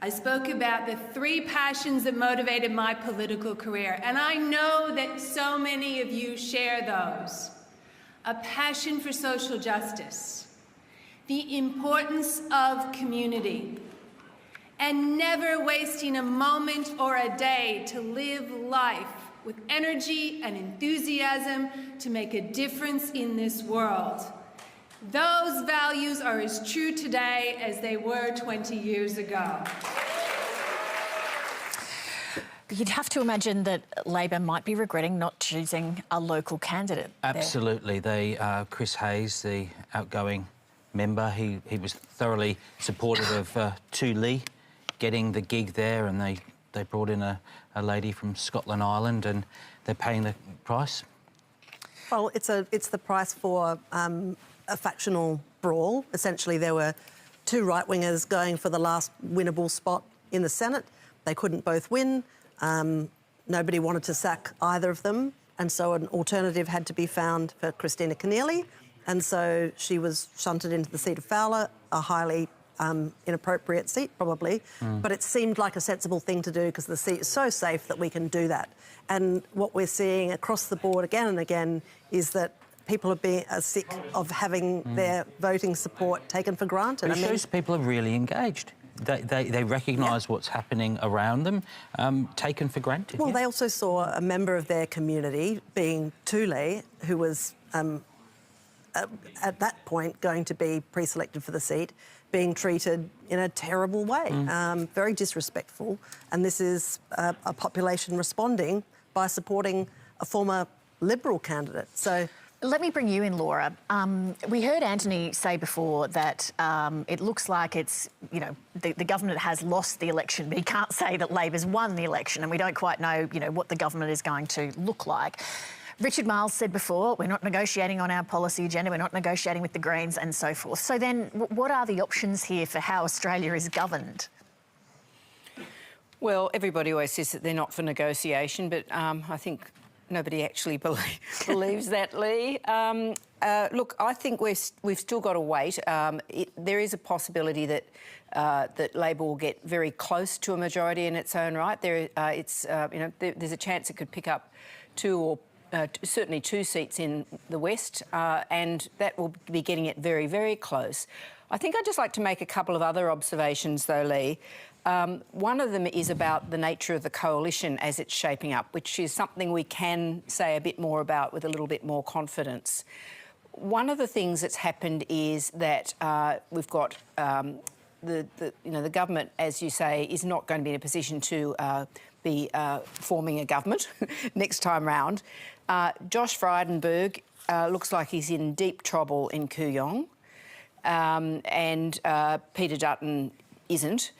I spoke about the 3 passions that motivated my political career, and I know that so many of you share those. A passion for social justice, the importance of community, and never wasting a moment or a day to live life with energy and enthusiasm to make a difference in this world. Those values are as true today as they were 20 years ago. You'd have to imagine that Labor might be regretting not choosing a local candidate. Absolutely. Chris Hayes, the outgoing member, he was thoroughly supportive of Lee getting the gig there, and they brought in a lady from Scotland Island, and they're paying the price. Well, it's the price for a factional brawl. Essentially, there were 2 right-wingers going for the last winnable spot in the Senate. They couldn't both win. Nobody wanted to sack either of them, and so an alternative had to be found for Christina Keneally, and so she was shunted into the seat of Fowler, a highly inappropriate seat, probably, but it seemed like a sensible thing to do because the seat is so safe that we can do that. And what we're seeing across the board again and again is that people are sick of having their voting support taken for granted. It shows people are really engaged. They recognise what's happening around them, taken for granted. Well, they also saw a member of their community, being Lee, who was at that point going to be pre-selected for the seat, being treated in a terrible way, very disrespectful. And this is a population responding by supporting a former Liberal candidate. So. Let me bring you in, Laura. We heard Antony say before that it looks like it's, you know, the government has lost the election, but he can't say that Labor's won the election, and we don't quite know, you know, what the government is going to look like. Richard Marles said before, we're not negotiating on our policy agenda, we're not negotiating with the Greens and so forth. So then what are the options here for how Australia is governed? Well, everybody always says that they're not for negotiation, but I think nobody actually believes that, Leigh. Look, I think we've still got to wait. There is a possibility that that Labor will get very close to a majority in its own right. There's a chance it could pick up certainly two seats in the West, and that will be getting it very, very close. I think I'd just like to make a couple of other observations, though, Leigh. One of them is about the nature of the coalition as it's shaping up, which is something we can say a bit more about with a little bit more confidence. One of the things that's happened is that we've got the government, as you say, is not going to be in a position to be forming a government next time round. Josh Frydenberg looks like he's in deep trouble in Kooyong, and Peter Dutton isn't.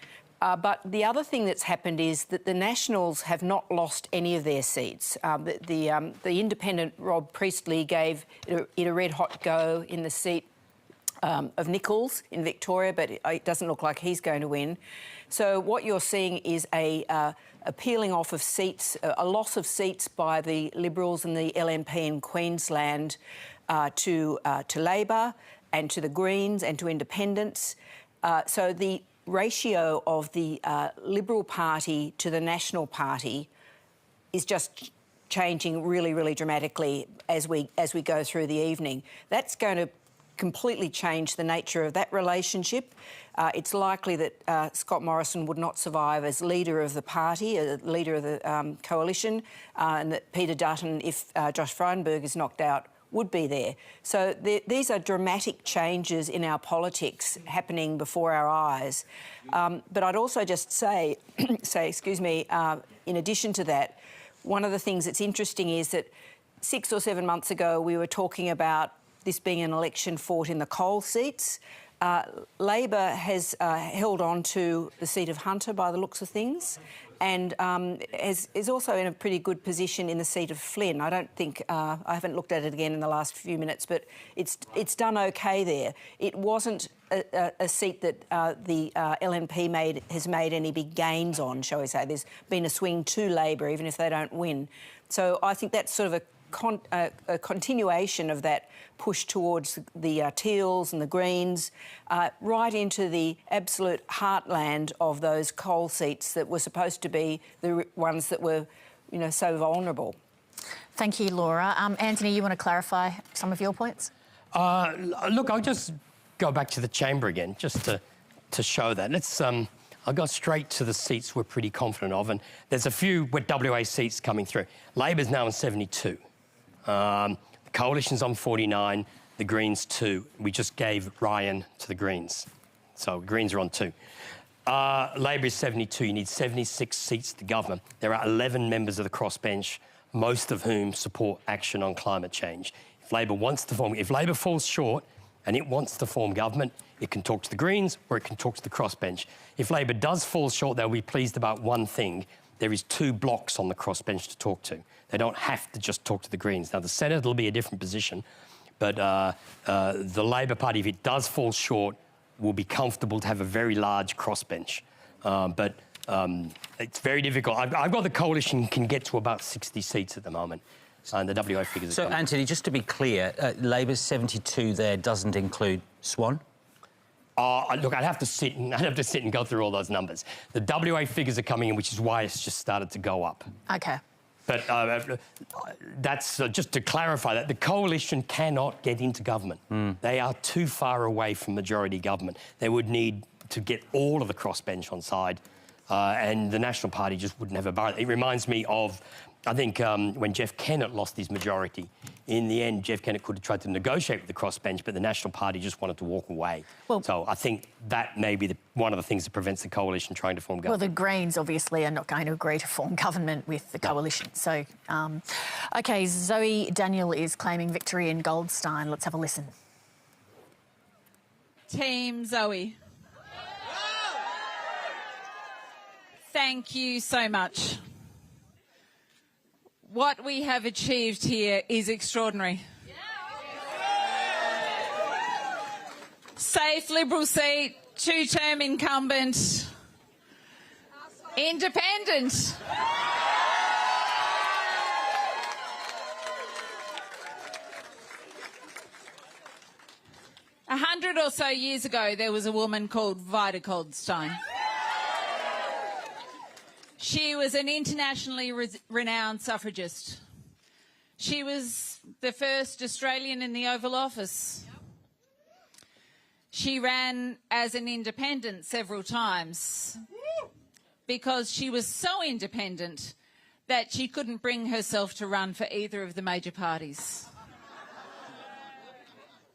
But the other thing that's happened is that the Nationals have not lost any of their seats. The independent Rob Priestley gave it a red-hot go in the seat of Nichols in Victoria, but it doesn't look like he's going to win. So what you're seeing is a peeling off of seats, a loss of seats by the Liberals and the LNP in Queensland to Labor and to the Greens and to Independents. So the ratio of the Liberal Party to the National Party is just changing really, really dramatically as we go through the evening. That's going to completely change the nature of that relationship. It's likely that Scott Morrison would not survive as leader of the party, leader of the coalition, and that Peter Dutton, if Josh Frydenberg is knocked out, would be there. So these are dramatic changes in our politics happening before our eyes. But I'd also just say, in addition to that, one of the things that's interesting is that 6 or 7 months ago we were talking about this being an election fought in the coal seats. Labor has held on to the seat of Hunter by the looks of things, and is also in a pretty good position in the seat of Flynn. I don't think I haven't looked at it again in the last few minutes, but it's done okay there. It wasn't a seat that the LNP has made any big gains on, shall we say. There's been a swing to Labor, even if they don't win. So I think that's sort of a continuation of that push towards the Teals and the Greens, right into the absolute heartland of those coal seats that were supposed to be the ones that were, so vulnerable. Thank you, Laura. Antony, you want to clarify some of your points? Look, I'll just go back to the chamber again, just to show that. Let's. I'll go straight to the seats we're pretty confident of, and there's a few WA seats coming through. Labor's now on 72. The Coalition's on 49, the Greens 2. We just gave Ryan to the Greens. So Greens are on 2. Labor is 72. You need 76 seats to govern. There are 11 members of the crossbench, most of whom support action on climate change. If Labor falls short and it wants to form government, it can talk to the Greens or it can talk to the crossbench. If Labor does fall short, they'll be pleased about one thing. There is 2 blocks on the crossbench to talk to. They don't have to just talk to the Greens. Now, the Senate will be a different position, but the Labor Party, if it does fall short, will be comfortable to have a very large crossbench. But it's very difficult. I've got the Coalition can get to about 60 seats at the moment, and the WA figures are coming. Antony, just to be clear, Labor's 72 there doesn't include Swan? Look, I'd have to sit and go through all those numbers. The WA figures are coming in, which is why it's just started to go up. OK. But that's just to clarify that the Coalition cannot get into government. They are too far away from majority government. They would need to get all of the crossbench on side, and the National Party just wouldn't have a bar. It reminds me of, I think, when Jeff Kennett lost his majority. In the end, Jeff Kennett could have tried to negotiate with the crossbench, but the National Party just wanted to walk away. So I think that may be one of the things that prevents the Coalition trying to form government. Well, the Greens obviously are not going to agree to form government with the Coalition. So, OK, Zoe Daniels is claiming victory in Goldstein. Let's have a listen. Team Zoe. Thank you so much. what we have achieved here is extraordinary. Safe Liberal seat, two-term incumbent, independent. 100 or so years ago, there was a woman called Vida Goldstein. She was an internationally renowned suffragist. She was the first Australian in the Oval Office. She ran as an independent several times because she was so independent that she couldn't bring herself to run for either of the major parties.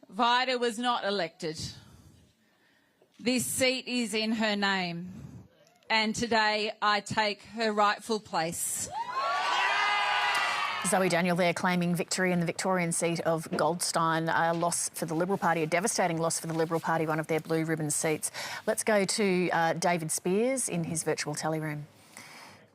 Vida was not elected. This seat is in her name, and today I take her rightful place. Zoe Daniels there claiming victory in the Victorian seat of Goldstein, a loss for the Liberal Party, a devastating loss for the Liberal Party, one of their blue ribbon seats. Let's go to David Speers in his virtual tally room.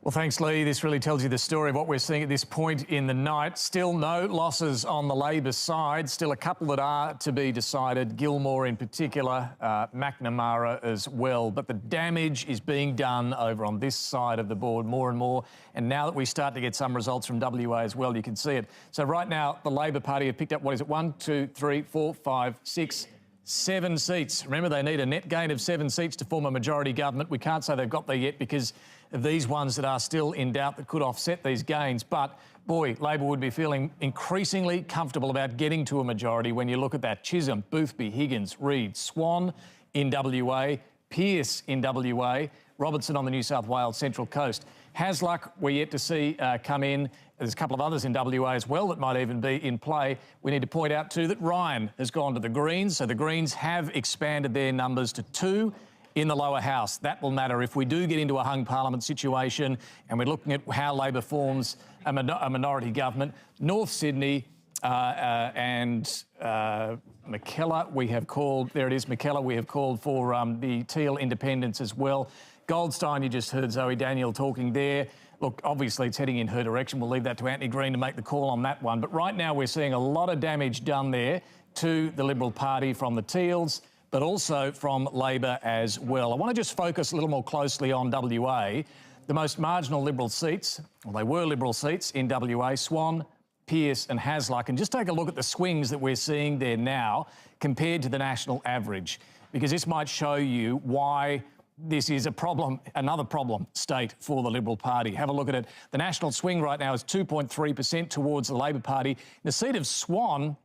Well, thanks, Leigh. This really tells you the story of what we're seeing at this point in the night. Still no losses on the Labor side. Still a couple that are to be decided. Gilmore in particular, McNamara as well. But the damage is being done over on this side of the board more and more. And now that we start to get some results from WA as well, you can see it. So right now, the Labor Party have picked up, what is it, 1, 2, 3, 4, 5, 6, 7 seats. Remember, they need a net gain of 7 seats to form a majority government. We can't say they've got there yet because of these ones that are still in doubt that could offset these gains. But, boy, Labor would be feeling increasingly comfortable about getting to a majority when you look at that. Chisholm, Boothby, Higgins, Reid, Swan in WA, Pearce in WA, Robertson on the New South Wales Central Coast. Hasluck, we're yet to see come in. There's a couple of others in WA as well that might even be in play. We need to point out too that Ryan has gone to the Greens, so the Greens have expanded their numbers to 2 in the lower house. That will matter if we do get into a hung parliament situation and we're looking at how Labor forms a minority government. North Sydney and McKellar, we have called, there it is, McKellar, we have called for the Teal independents as well. Goldstein, you just heard Zoe Daniels talking there. Look, obviously it's heading in her direction. We'll leave that to Antony Green to make the call on that one. But right now we're seeing a lot of damage done there to the Liberal Party from the Teals, but also from Labor as well. I want to just focus a little more closely on WA. The most marginal Liberal seats, well, they were Liberal seats in WA, Swan, Pearce and Hasluck. And just take a look at the swings that we're seeing there now compared to the national average, because this might show you why this is a problem, another problem state for the Liberal Party. Have a look at it. The national swing right now is 2.3% towards the Labor Party. The seat of Swan,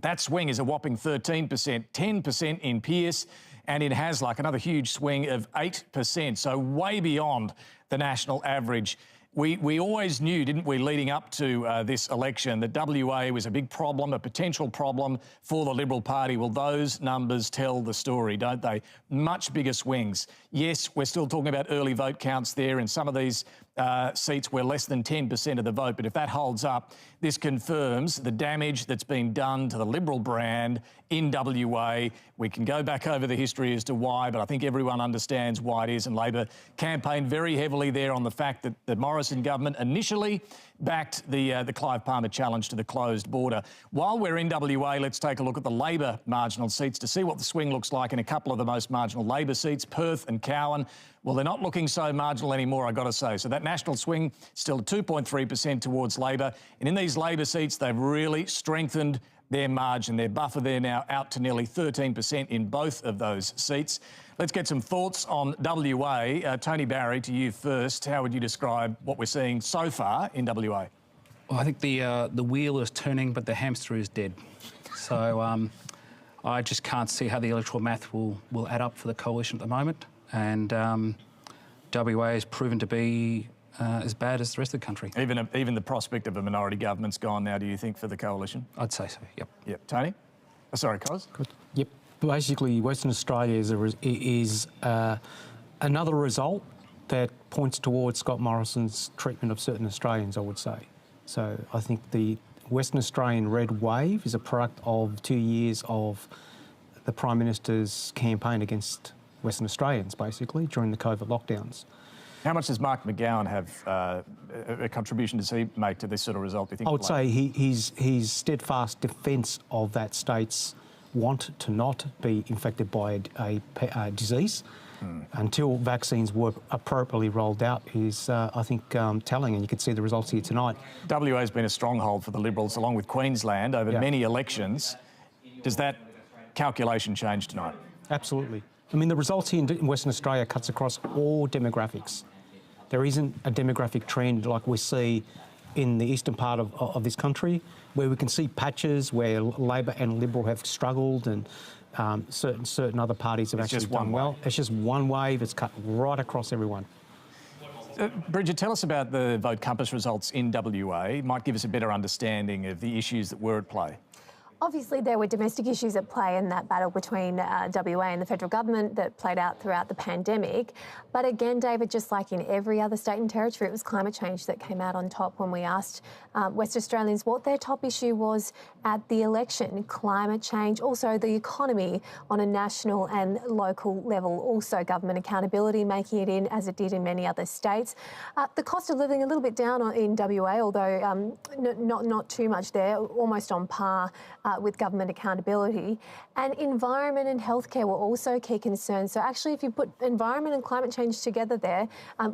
that swing is a whopping 13%, 10% in Pearce, and in Hasluck, another huge swing of 8%, so way beyond the national average. We always knew, didn't we, leading up to this election, that WA was a big problem, a potential problem for the Liberal Party. Well, those numbers tell the story, don't they? Much bigger swings. Yes, we're still talking about early vote counts there. In some of these seats, we're less than 10% of the vote. But if that holds up, this confirms the damage that's been done to the Liberal brand in WA. We can go back over the history as to why, but I think everyone understands why it is. And Labor campaigned very heavily there on the fact that the Morrison government initially backed the Clive Palmer challenge to the closed border. While we're in WA, let's take a look at the Labor marginal seats to see what the swing looks like in a couple of the most marginal Labor seats, Perth and Cowan. Well, they're not looking so marginal anymore, I've got to say. So that national swing still 2.3% towards Labor. And in these Labor seats, they've really strengthened their margin, their buffer there now out to nearly 13% in both of those seats. Let's get some thoughts on WA. Tony Barry, to you first. How would you describe what we're seeing so far in WA? Well, I think the wheel is turning, but the hamster is dead. So I just can't see how the electoral math will add up for the coalition at the moment. And WA has proven to be as bad as the rest of the country. Even the prospect of a minority government's gone now, do you think, for the coalition? I'd say so, yep. Yep. Tony? Oh, sorry, Cos? Yep. Basically, Western Australia is another result that points towards Scott Morrison's treatment of certain Australians, I would say. So I think the Western Australian red wave is a product of 2 years of the Prime Minister's campaign against Western Australians, basically, during the COVID lockdowns. How much does Mark McGowan have a contribution does he make to this sort of result, do you think? I would say his steadfast defence of that state's want to not be infected by a disease until vaccines were appropriately rolled out is, I think, telling, and you can see the results here tonight. WA has been a stronghold for the Liberals, along with Queensland, over many elections. Does that calculation change tonight? Absolutely. I mean, the results here in Western Australia cuts across all demographics. There isn't a demographic trend like we see in the eastern part of this country, where we can see patches where Labor and Liberal have struggled and certain other parties have actually done well. It's just one wave. It's cut right across everyone. Bridget, tell us about the Vote Compass results in WA. It might give us a better understanding of the issues that were at play. Obviously, there were domestic issues at play in that battle between WA and the federal government that played out throughout the pandemic. But again, David, just like in every other state and territory, it was climate change that came out on top when we asked West Australians what their top issue was at the election. Climate change, also the economy on a national and local level, also government accountability, making it in as it did in many other states. The cost of living a little bit down in WA, although not too much there, almost on par with government accountability. And environment and healthcare were also key concerns. So actually, if you put environment and climate change together there,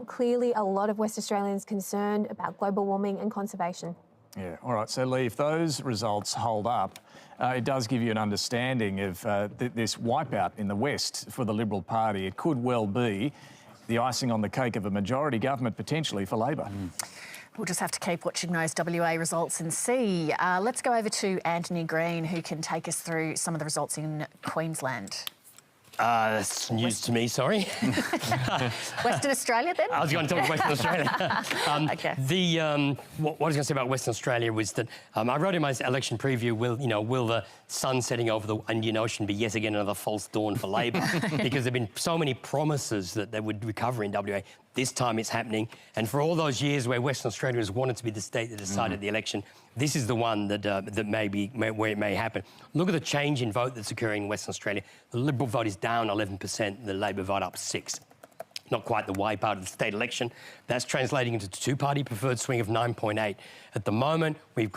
clearly a lot of West Australians concerned about global warming and conservation. Yeah, all right. So, Leigh, if those results hold up, it does give you an understanding of this wipeout in the West for the Liberal Party. It could well be the icing on the cake of a majority government, potentially, for Labor. We'll just have to keep watching those WA results and see. Let's go over to Antony Green, who can take us through some of the results in Queensland. That's news to me, sorry. Western Australia, then? I was going to talk Western Australia. OK. What I was going to say about Western Australia was that I wrote in my election preview, will the sun setting over the Indian Ocean be yet again another false dawn for Labor? Because there have been so many promises that they would recover in WA. This time it's happening. And for all those years where Western Australia has wanted to be the state that decided the election, this is the one that where it may happen. Look at the change in vote that's occurring in Western Australia. The Liberal vote is down 11%, the Labor vote up 6%. Not quite the wipeout of the state election. That's translating into a two-party preferred swing of 9.8. At the moment, we've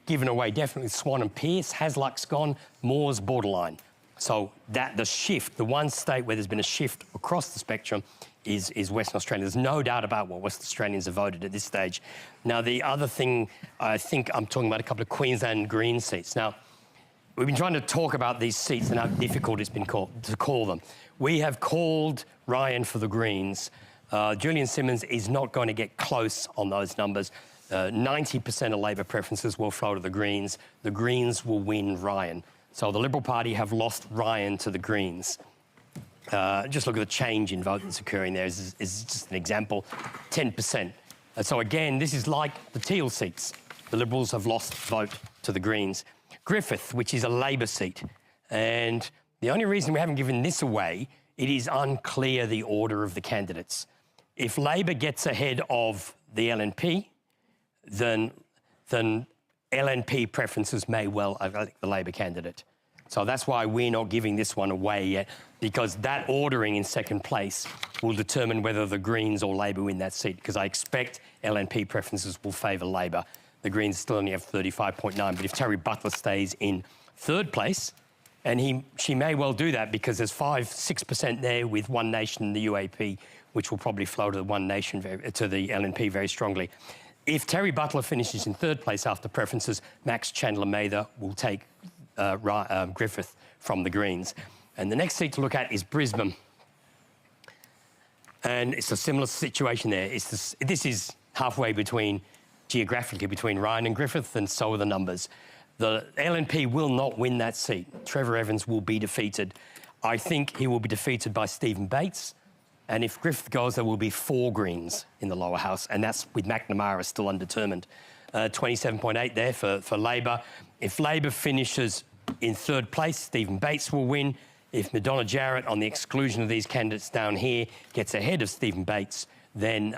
given away definitely Swan and Pearce. Hasluck's gone. Moore's borderline. So the shift, the one state where there's been a shift across the spectrum is Western Australia. There's no doubt about what Western Australians have voted at this stage. Now, the other thing, I think I'm talking about a couple of Queensland Green seats. Now, we've been trying to talk about these seats and how difficult it's been to call them. We have called Ryan for the Greens. Julian Simmons is not going to get close on those numbers. 90% of Labor preferences will flow to the Greens. The Greens will win Ryan. So the Liberal Party have lost Ryan to the Greens. Just look at the change in vote that's occurring there. Is just an example, 10%. So again, this is like the Teal seats. The Liberals have lost vote to the Greens. Griffith, which is a Labor seat. And the only reason we haven't given this away, it is unclear the order of the candidates. If Labor gets ahead of the LNP, then LNP preferences may well elect the Labor candidate. So that's why we're not giving this one away yet, because that ordering in second place will determine whether the Greens or Labor win that seat, because I expect LNP preferences will favour Labor. The Greens still only have 35.9, but if Terry Butler stays in third place, and she may well do that because there's 5-6% there with One Nation and the UAP, which will probably flow to the One Nation, to the LNP very strongly. If Terry Butler finishes in third place after preferences, Max Chandler-Mather will take Griffith from the Greens. And the next seat to look at is Brisbane. And it's a similar situation there. This is halfway geographically between Ryan and Griffith, and so are the numbers. The LNP will not win that seat. Trevor Evans will be defeated. I think he will be defeated by Stephen Bates. And if Griffith goes, there will be 4 Greens in the lower house, and that's with McNamara still undetermined. 27.8 there for Labor. If Labor finishes in third place, Stephen Bates will win. If Madonna Jarrett, on the exclusion of these candidates down here, gets ahead of Stephen Bates, then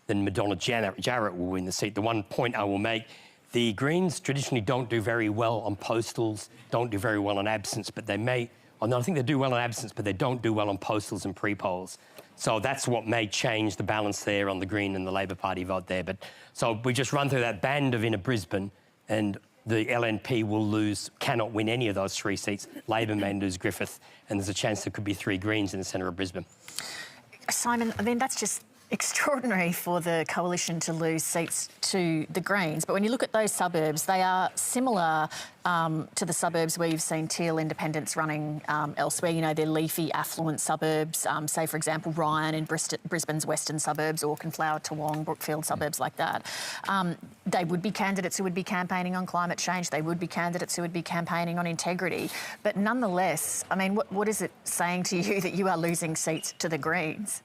Madonna Jarrett will win the seat. The one point I will make, the Greens traditionally don't do very well on postals, don't do very well on absence, but they may I think they do well on absence, but they don't do well on postals and pre-polls. So that's what may change the balance there on the Green and the Labor Party vote there. But so we just run through that band of inner Brisbane, and the LNP will lose, cannot win any of those 3 seats. Labor may lose Griffith, and there's a chance there could be 3 Greens in the centre of Brisbane. Simon, I mean, that's just extraordinary for the coalition to lose seats to the Greens. But when you look at those suburbs, they are similar to the suburbs where you've seen teal independents running elsewhere. You know, they're leafy, affluent suburbs, say, for example, Ryan in Brisbane's western suburbs, or Conflower, Toowong, Brookfield suburbs like that. They would be candidates who would be campaigning on climate change. They would be candidates who would be campaigning on integrity. But nonetheless, I mean, what is it saying to you that you are losing seats to the Greens?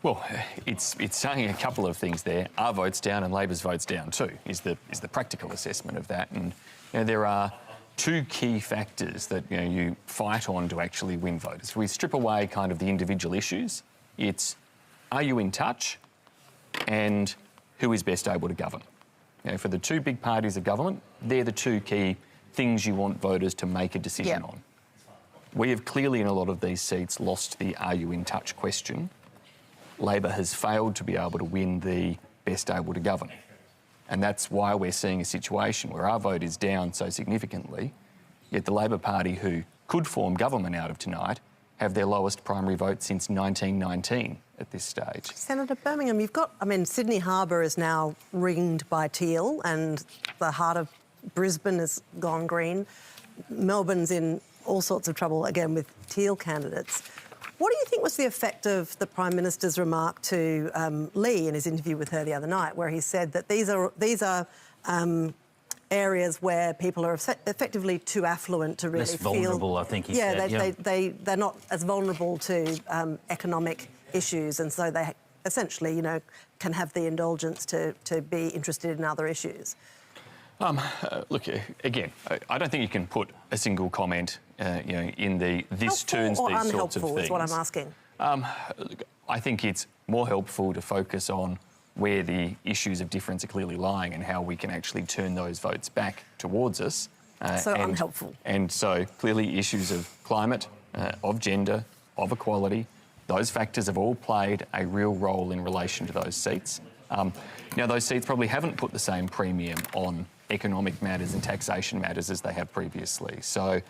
Well, it's saying a couple of things there. Our vote's down and Labor's vote's down too, is the practical assessment of that. And there are 2 key factors that you fight on to actually win voters. We strip away kind of the individual issues. It's, are you in touch, and who is best able to govern? For the 2 big parties of government, they're the 2 key things you want voters to make a decision on. We have clearly in a lot of these seats lost the are you in touch question. Labor has failed to be able to win the best able to govern. And that's why we're seeing a situation where our vote is down so significantly, yet the Labor Party, who could form government out of tonight, have their lowest primary vote since 1919 at this stage. Senator Birmingham, you've got, I mean, Sydney Harbour is now ringed by teal and the heart of Brisbane has gone green. Melbourne's in all sorts of trouble, again, with teal candidates. What do you think was the effect of the Prime Minister's remark to Leigh in his interview with her the other night, where he said that these are areas where people are effectively too affluent to really less vulnerable, I think he said. They're not as vulnerable to economic issues, and so they essentially, can have the indulgence to be interested in other issues. Look, again, I don't think you can put a single comment, in the this turns or these sorts of unhelpful things. is what I'm asking. I think it's more helpful to focus on where the issues of difference are clearly lying and how we can actually turn those votes back towards us. Unhelpful. And so clearly issues of climate, of gender, of equality, those factors have all played a real role in relation to those seats. Now, those seats probably haven't put the same premium on economic matters and taxation matters as they have previously. So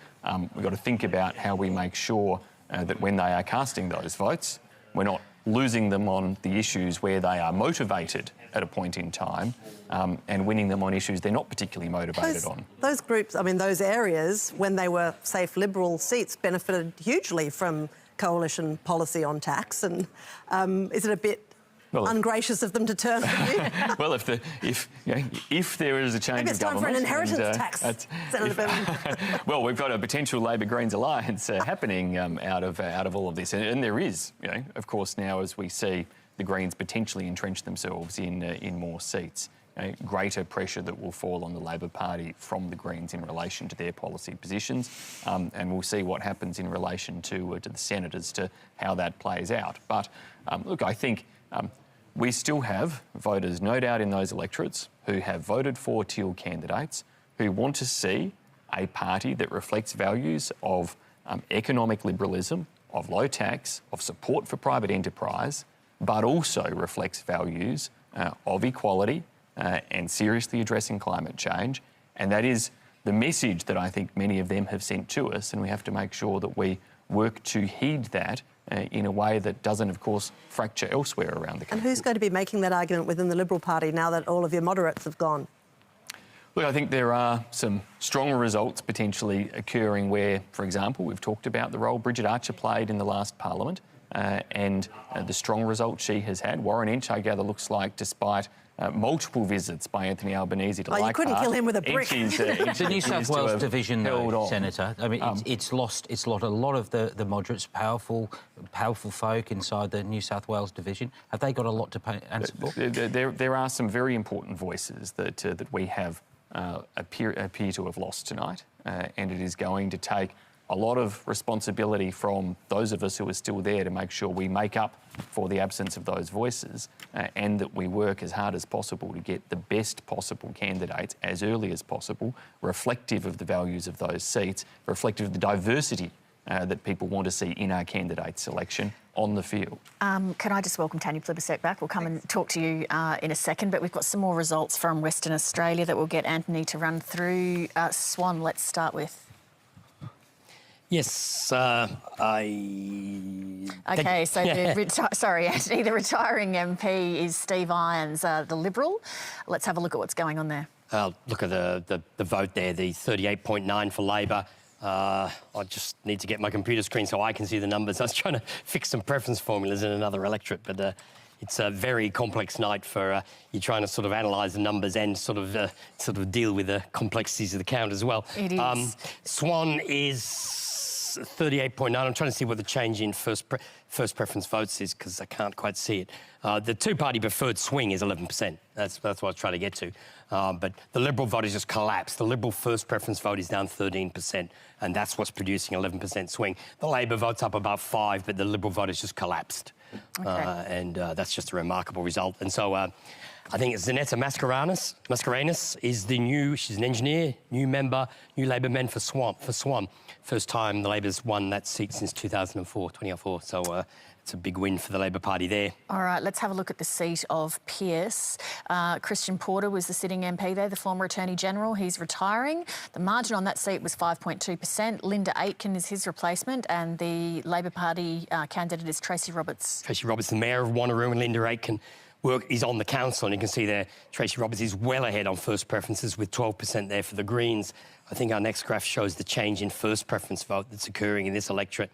we've got to think about how we make sure that when they are casting those votes, we're not losing them on the issues where they are motivated at a point in time and winning them on issues they're not particularly motivated on. Those groups, I mean, those areas, when they were safe Liberal seats, benefited hugely from coalition policy on tax. And is it a bit ungracious of them to turn on you? Well, if there is a change Maybe of government... it's time for an inheritance tax, Senator Birmingham. Well, we've got a potential Labor-Greens alliance happening out of all of this. And there is, of course, now as we see the Greens potentially entrench themselves in more seats, greater pressure that will fall on the Labor Party from the Greens in relation to their policy positions. And we'll see what happens in relation to the Senate as to how that plays out. But, look, I think... we still have voters, no doubt, in those electorates who have voted for teal candidates who want to see a party that reflects values of economic liberalism, of low tax, of support for private enterprise, but also reflects values of equality and seriously addressing climate change. And that is the message that I think many of them have sent to us, and we have to make sure that we work to heed that in a way that doesn't, of course, fracture elsewhere around the country. And who's going to be making that argument within the Liberal Party now that all of your moderates have gone? Look, I think there are some stronger results potentially occurring where, for example, we've talked about the role Bridget Archer played in the last Parliament and the strong result she has had. Warren Inch, I gather, looks like, despite multiple visits by Anthony Albanese to Leichhardt... you couldn't kill him with a brick. The New South Wales division, though, Senator, I mean, it's lost a lot of the moderates, powerful folk inside the New South Wales division. Have they got a lot to answer for? There are some very important voices that we have appear to have lost tonight, and it is going to take a lot of responsibility from those of us who are still there to make sure we make up for the absence of those voices and that we work as hard as possible to get the best possible candidates as early as possible, reflective of the values of those seats, reflective of the diversity that people want to see in our candidate selection on the field. Can I just welcome Tanya Plibersek back? We'll come and talk to you in a second, but we've got some more results from Western Australia that we'll get Antony to run through. Swan, let's start with. Yes, OK, so sorry, Antony, the retiring MP is Steve Irons, the Liberal. Let's have a look at what's going on there. Look at the vote there, the 38.9 for Labor. I just need to get my computer screen so I can see the numbers. I was trying to fix some preference formulas in another electorate, but it's a very complex night for you're trying to sort of analyse the numbers and sort of deal with the complexities of the count as well. It is. Swan is 38.9. I'm trying to see what the change in first preference votes is because I can't quite see it. The two-party preferred swing is 11%. That's what I was trying to get to. But the Liberal vote has just collapsed. The Liberal first preference vote is down 13%, and that's what's producing 11% swing. The Labor vote's up about 5%, but the Liberal vote has just collapsed. Okay. And that's just a remarkable result. And so I think Zanetta Mascarenhas is she's an engineer, new member, new Labor member for Swan. First time the Labor's won that seat since 2004. So it's a big win for the Labor Party there. All right, let's have a look at the seat of Pearce. Christian Porter was the sitting MP there, the former Attorney-General. He's retiring. The margin on that seat was 5.2%. Linda Aitken is his replacement, and the Labor Party candidate is Tracy Roberts. Tracy Roberts, the Mayor of Wanneroo, and Linda Aitken is on the council, and you can see there Tracy Roberts is well ahead on first preferences with 12% there for the Greens. I think our next graph shows the change in first preference vote that's occurring in this electorate.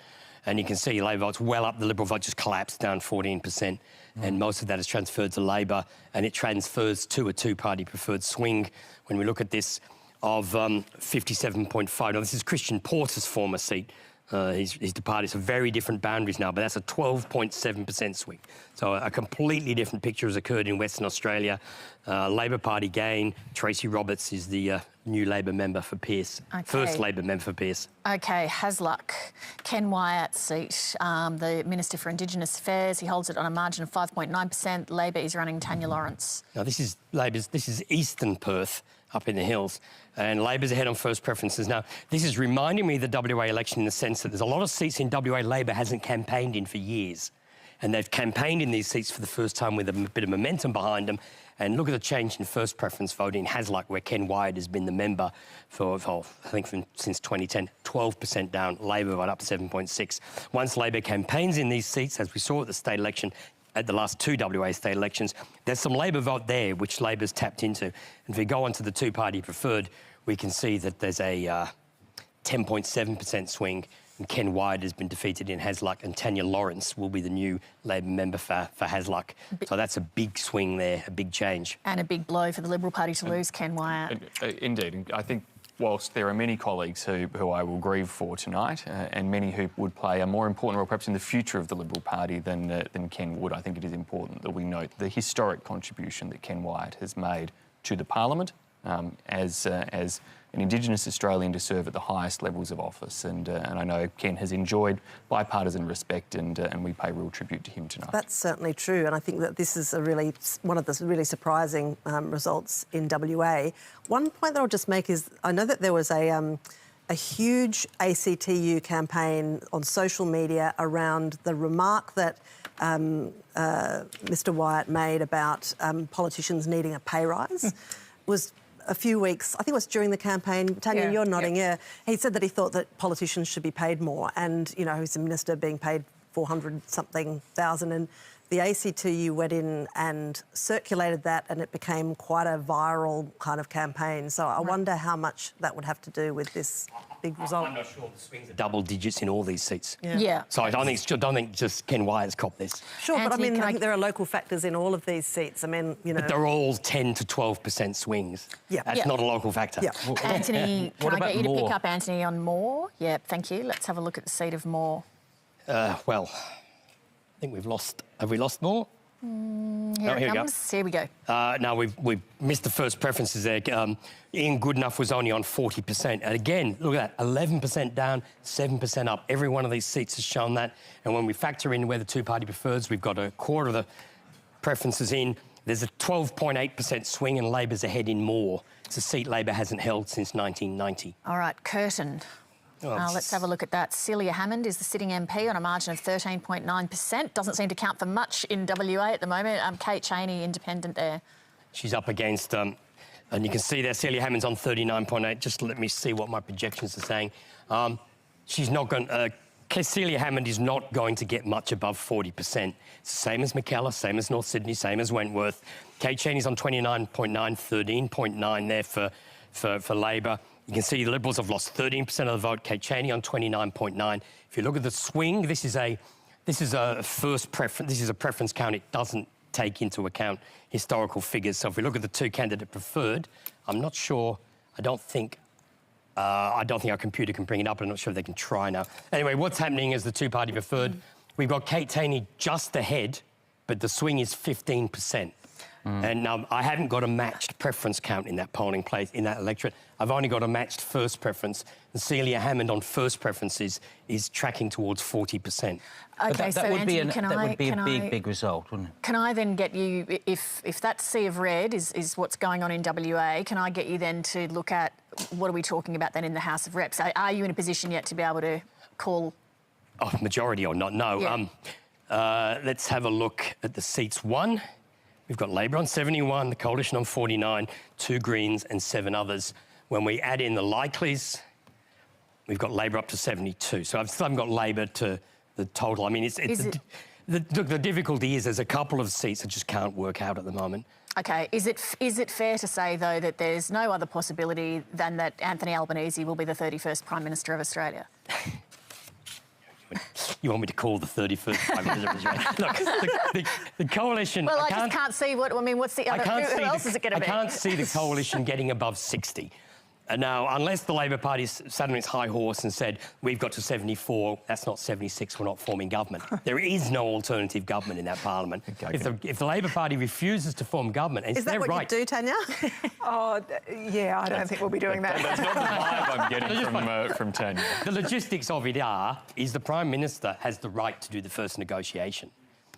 And you can see Labor vote's well up, the Liberal vote just collapsed down 14%, and most of that is transferred to Labor, and it transfers to a two-party preferred swing. When we look at this of 57.5, now this is Christian Porter's former seat. He's departed. It's a very different boundaries now, but that's a 12.7% swing. So a completely different picture has occurred in Western Australia. Labor Party gain. Tracy Roberts is the new Labor member for Pearce. Okay. First Labor member for Pearce. OK, Hasluck, Ken Wyatt's seat, the Minister for Indigenous Affairs. He holds it on a margin of 5.9%. Labor is running Tanya Lawrence. Now, this is Eastern Perth, up in the hills, and Labor's ahead on first preferences. Now, this is reminding me of the WA election in the sense that there's a lot of seats in WA Labor hasn't campaigned in for years, and they've campaigned in these seats for the first time with a bit of momentum behind them. And look at the change in first preference voting in Hasluck, where Ken Wyatt has been the member for I think, since 2010, 12% down, Labor went up 7.6. Once Labor campaigns in these seats, as we saw at the state election, at the last two WA state elections, there's some Labor vote there which Labor's tapped into. And if we go on to the two-party preferred, we can see that there's a 10.7% swing, and Ken Wyatt has been defeated in Hasluck, and Tanya Lawrence will be the new Labor member for Hasluck. So that's a big swing there, a big change. And a big blow for the Liberal Party to lose Ken Wyatt. Indeed. I think whilst there are many colleagues who I will grieve for tonight, and many who would play a more important role perhaps in the future of the Liberal Party than Ken would, I think it is important that we note the historic contribution that Ken Wyatt has made to the Parliament as an Indigenous Australian to serve at the highest levels of office. And I know Ken has enjoyed bipartisan respect, and we pay real tribute to him tonight. That's certainly true, and I think that this is one of the really surprising results in WA. One point that I'll just make is I know that there was a huge ACTU campaign on social media around the remark that Mr Wyatt made about politicians needing a pay rise. Was a few weeks, I think it was during the campaign. Tanya, you're nodding, yeah. He said that he thought that politicians should be paid more, and, you know, he's a minister being paid 400-something thousand, and the ACTU went in and circulated that, and it became quite a viral kind of campaign. So I wonder how much that would have to do with this big result. I'm not sure the swings are double digits in all these seats. Yeah. So I don't think just Ken Wyatt's copped this. Sure, but I mean, I think there are local factors in all of these seats. I mean, you know... But they're all 10 to 12% swings. Yeah. That's not a local factor. Yeah. Anthony, can I get you to pick up Anthony on Moore? Yeah, thank you. Let's have a look at the seat of Moore. Well, I think we've lost... Have we lost Moore? Here it comes. Here we go. No, we've missed the first preferences there. Ian Goodenough was only on 40%. And again, look at that, 11% down, 7% up. Every one of these seats has shown that. And when we factor in where the two-party prefers, we've got a quarter of the preferences in. There's a 12.8% swing, and Labor's ahead in Moore. It's a seat Labor hasn't held since 1990. All right, Curtin. Let's have a look at that. Celia Hammond is the sitting MP on a margin of 13.9%. Doesn't seem to count for much in WA at the moment. Kate Chaney, independent there. She's up against, and you can see there, Celia Hammond's on 39.8. Just let me see what my projections are saying. She's not going. Celia Hammond is not going to get much above 40%. Same as McKellar, same as North Sydney, same as Wentworth. Kate Chaney's on 29.9, 13.9 there for Labor. You can see the Liberals have lost 13% of the vote. Kate Chaney on 29.9. If you look at the swing, this is a first preference. This is a preference count. It doesn't take into account historical figures. So if we look at the two candidate preferred, I'm not sure. I don't think our computer can bring it up. I'm not sure if they can try now. Anyway, what's happening is the two-party preferred. We've got Kate Chaney just ahead, but the swing is 15%. And now I haven't got a matched preference count in that polling place, in that electorate. I've only got a matched first preference. And Celia Hammond on first preferences is tracking towards 40%. Okay, so Antony, that would be a big result, wouldn't it? Can I then get you, if that sea of red is what's going on in WA, can I get you then to look at what are we talking about then in the House of Reps? Are you in a position yet to be able to call? Oh, majority or not? No. Yeah. Let's have a look at the seats won. We've got Labor on 71, the Coalition on 49, 2 Greens and 7 others. When we add in the likelies, we've got Labor up to 72. So I've still haven't got Labor to the total. I mean, the difficulty is there's a couple of seats that just can't work out at the moment. Okay, is it fair to say, though, that there's no other possibility than that Anthony Albanese will be the 31st Prime Minister of Australia? You want me to call the 31st Prime Minister of Australia? Look, the coalition... Well, I just can't see what's the other... Who else is it going to be? I can't see the coalition getting above 60. Now, unless the Labor Party sat on its high horse and said, we've got to 74, that's not 76, we're not forming government. There is no alternative government in that parliament. If the Labor Party refuses to form government... Is that what you do, Tanya? Yeah, I don't think we'll be doing that. That's not the vibe I'm getting from Tanya. The logistics of it is the Prime Minister has the right to do the first negotiation.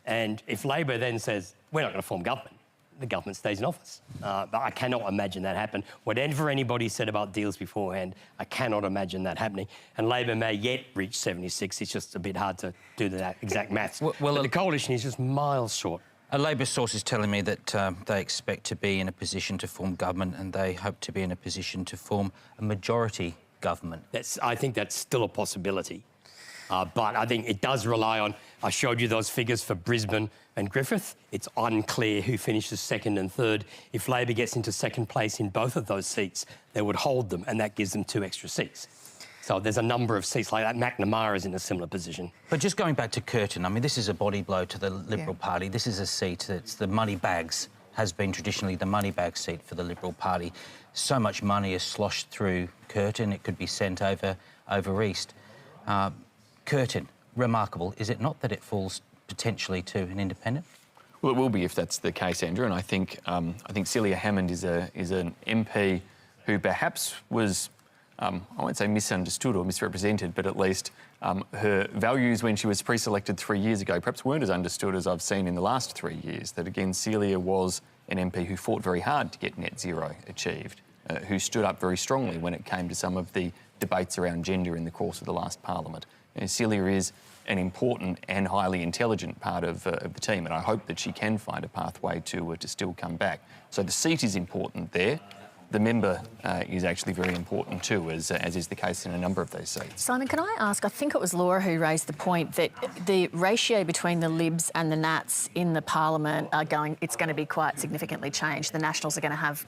And if Labor then says, we're not going to form government, the government stays in office. But I cannot imagine that happen. Whatever anybody said about deals beforehand, I cannot imagine that happening. And Labor may yet reach 76. It's just a bit hard to do that exact maths. Well, the coalition is just miles short. A Labor source is telling me that they expect to be in a position to form government and they hope to be in a position to form a majority government. I think that's still a possibility. But I think it does rely on... I showed you those figures for Brisbane and Griffith. It's unclear who finishes second and third. If Labor gets into second place in both of those seats, they would hold them, and that gives them 2 extra seats. So there's a number of seats like that. McNamara is in a similar position. But just going back to Curtin, I mean, this is a body blow to the Liberal Party. This is a seat that's the money bags, has been traditionally the money bag seat for the Liberal Party. So much money is sloshed through Curtin, it could be sent over east. Curtin, remarkable, is it not, that it falls potentially to an independent? Well, it will be if that's the case, Andrew. And I think Celia Hammond is an MP who perhaps was, I won't say misunderstood or misrepresented, but at least her values when she was pre-selected 3 years ago perhaps weren't as understood as I've seen in the last 3 years. That again, Celia was an MP who fought very hard to get net zero achieved, who stood up very strongly when it came to some of the debates around gender in the course of the last parliament. Celia is an important and highly intelligent part of the team, and I hope that she can find a pathway to still come back. So the seat is important there. The member is actually very important too, as is the case in a number of those seats. Simon, can I ask, I think it was Laura who raised the point that the ratio between the Libs and the Nats in the parliament it's going to be quite significantly changed. The Nationals are going to have,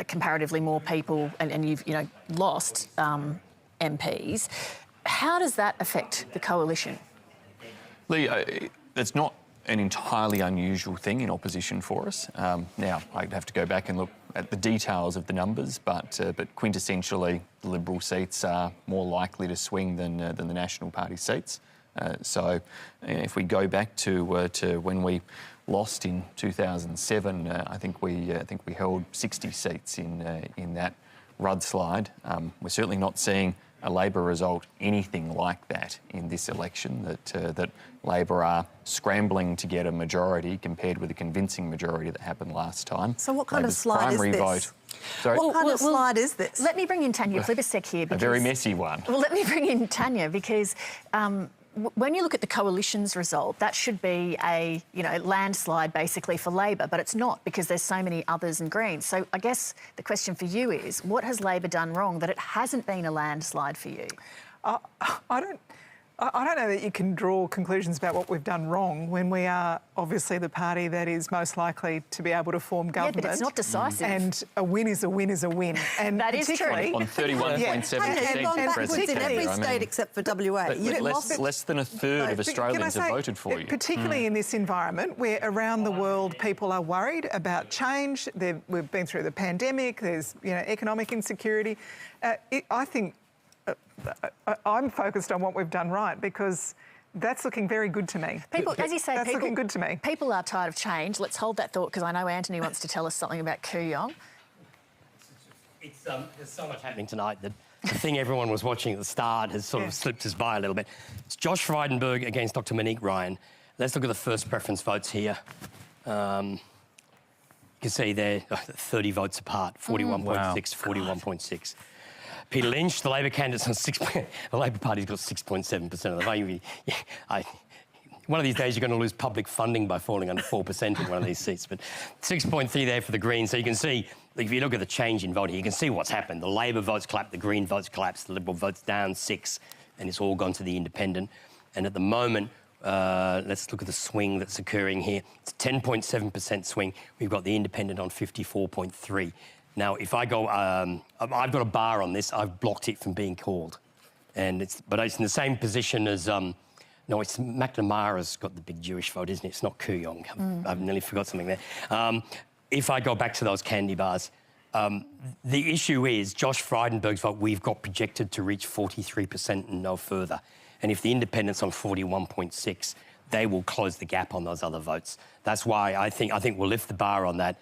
comparatively more people, and you've, lost MPs. How does that affect the coalition? Leigh, that's not an entirely unusual thing in opposition for us. Now, I'd have to go back and look at the details of the numbers, but quintessentially, the Liberal seats are more likely to swing than the National Party seats. So, if we go back to when we lost in 2007, I think we held 60 seats in that Rudd-slide. We're certainly not seeing a Labor result anything like that in this election, that Labor are scrambling to get a majority compared with a convincing majority that happened last time. So what kind of slide is this? Sorry? What kind of slide is this? Let me bring in Tanya Plibersek here. A very messy one. Well, let me bring in Tanya because when you look at the coalition's result, that should be a landslide basically for Labor, but it's not because there's so many others and Greens. So I guess the question for you is, what has Labor done wrong that it hasn't been a landslide for you? I don't know that you can draw conclusions about what we've done wrong when we are obviously the party that is most likely to be able to form government. Yeah, but it's not decisive. And a win is a win is a win. And that is true. On 31.7%. Gone backwards in every state except for WA. Less than a third of Australians have voted for you. Particularly in this environment where around the world people are worried about change. We've been through the pandemic. There's economic insecurity. I think I'm focused on what we've done right because that's looking very good to me. People, as you say, that's looking good to me. People are tired of change. Let's hold that thought because I know Antony wants to tell us something about Kooyong. There's so much happening tonight that the thing everyone was watching at the start has sort of slipped us by a little bit. It's Josh Frydenberg against Dr. Monique Ryan. Let's look at the first preference votes here. You can see they're 30 votes apart, 41.6, 41.6. Peter Lynch, the Labor candidate's on 6. The Labor Party's got 6.7% of the vote. One of these days you're going to lose public funding by falling under 4% in one of these seats. But 6.3 there for the Greens. So you can see, if you look at the change in voting, you can see what's happened. The Labor votes collapsed, the Green votes collapsed, the Liberal votes down 6, and it's all gone to the Independent. And at the moment, let's look at the swing that's occurring here. It's a 10.7% swing. We've got the Independent on 54.3. Now, if I go, I've got a bar on this. I've blocked it from being called, but it's in the same position as no, it's McNamara's got the big Jewish vote, isn't it? It's not Kooyong. I've nearly forgot something there. If I go back to those candy bars, the issue is Josh Frydenberg's vote. We've got projected to reach 43% and no further. And if the Independent's on 41.6, they will close the gap on those other votes. That's why I think we'll lift the bar on that.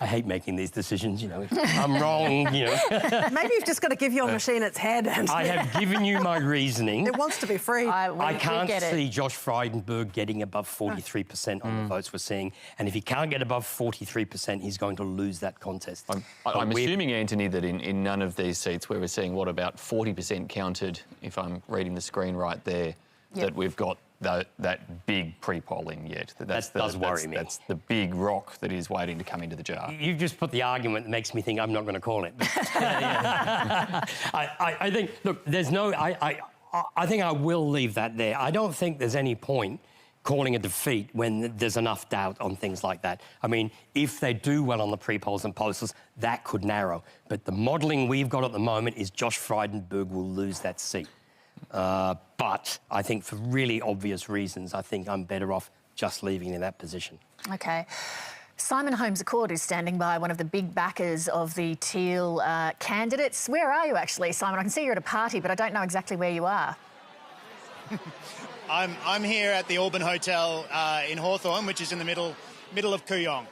I hate making these decisions, If I'm wrong, Maybe you've just got to give your machine its head. I have given you my reasoning. It wants to be free. I can't see Josh Frydenberg getting above 43% on the votes we're seeing. And if he can't get above 43%, he's going to lose that contest. I'm assuming, Antony, that in none of these seats where we're seeing, about 40% counted, if I'm reading the screen right there, that we've got that big pre-polling yet. That does worry me. That's the big rock that is waiting to come into the jar. You've just put the argument that makes me think I'm not going to call it. I think, look, there's no... I think I will leave that there. I don't think there's any point calling a defeat when there's enough doubt on things like that. I mean, if they do well on the pre-polls and postals, that could narrow. But the modelling we've got at the moment is Josh Frydenberg will lose that seat. But I think for really obvious reasons, I think I'm better off just leaving in that position. OK. Simon Holmes Accord is standing by, one of the big backers of the Teal candidates. Where are you, actually, Simon? I can see you're at a party, but I don't know exactly where you are. I'm here at the Auburn Hotel in Hawthorn, which is in the middle of Kooyong.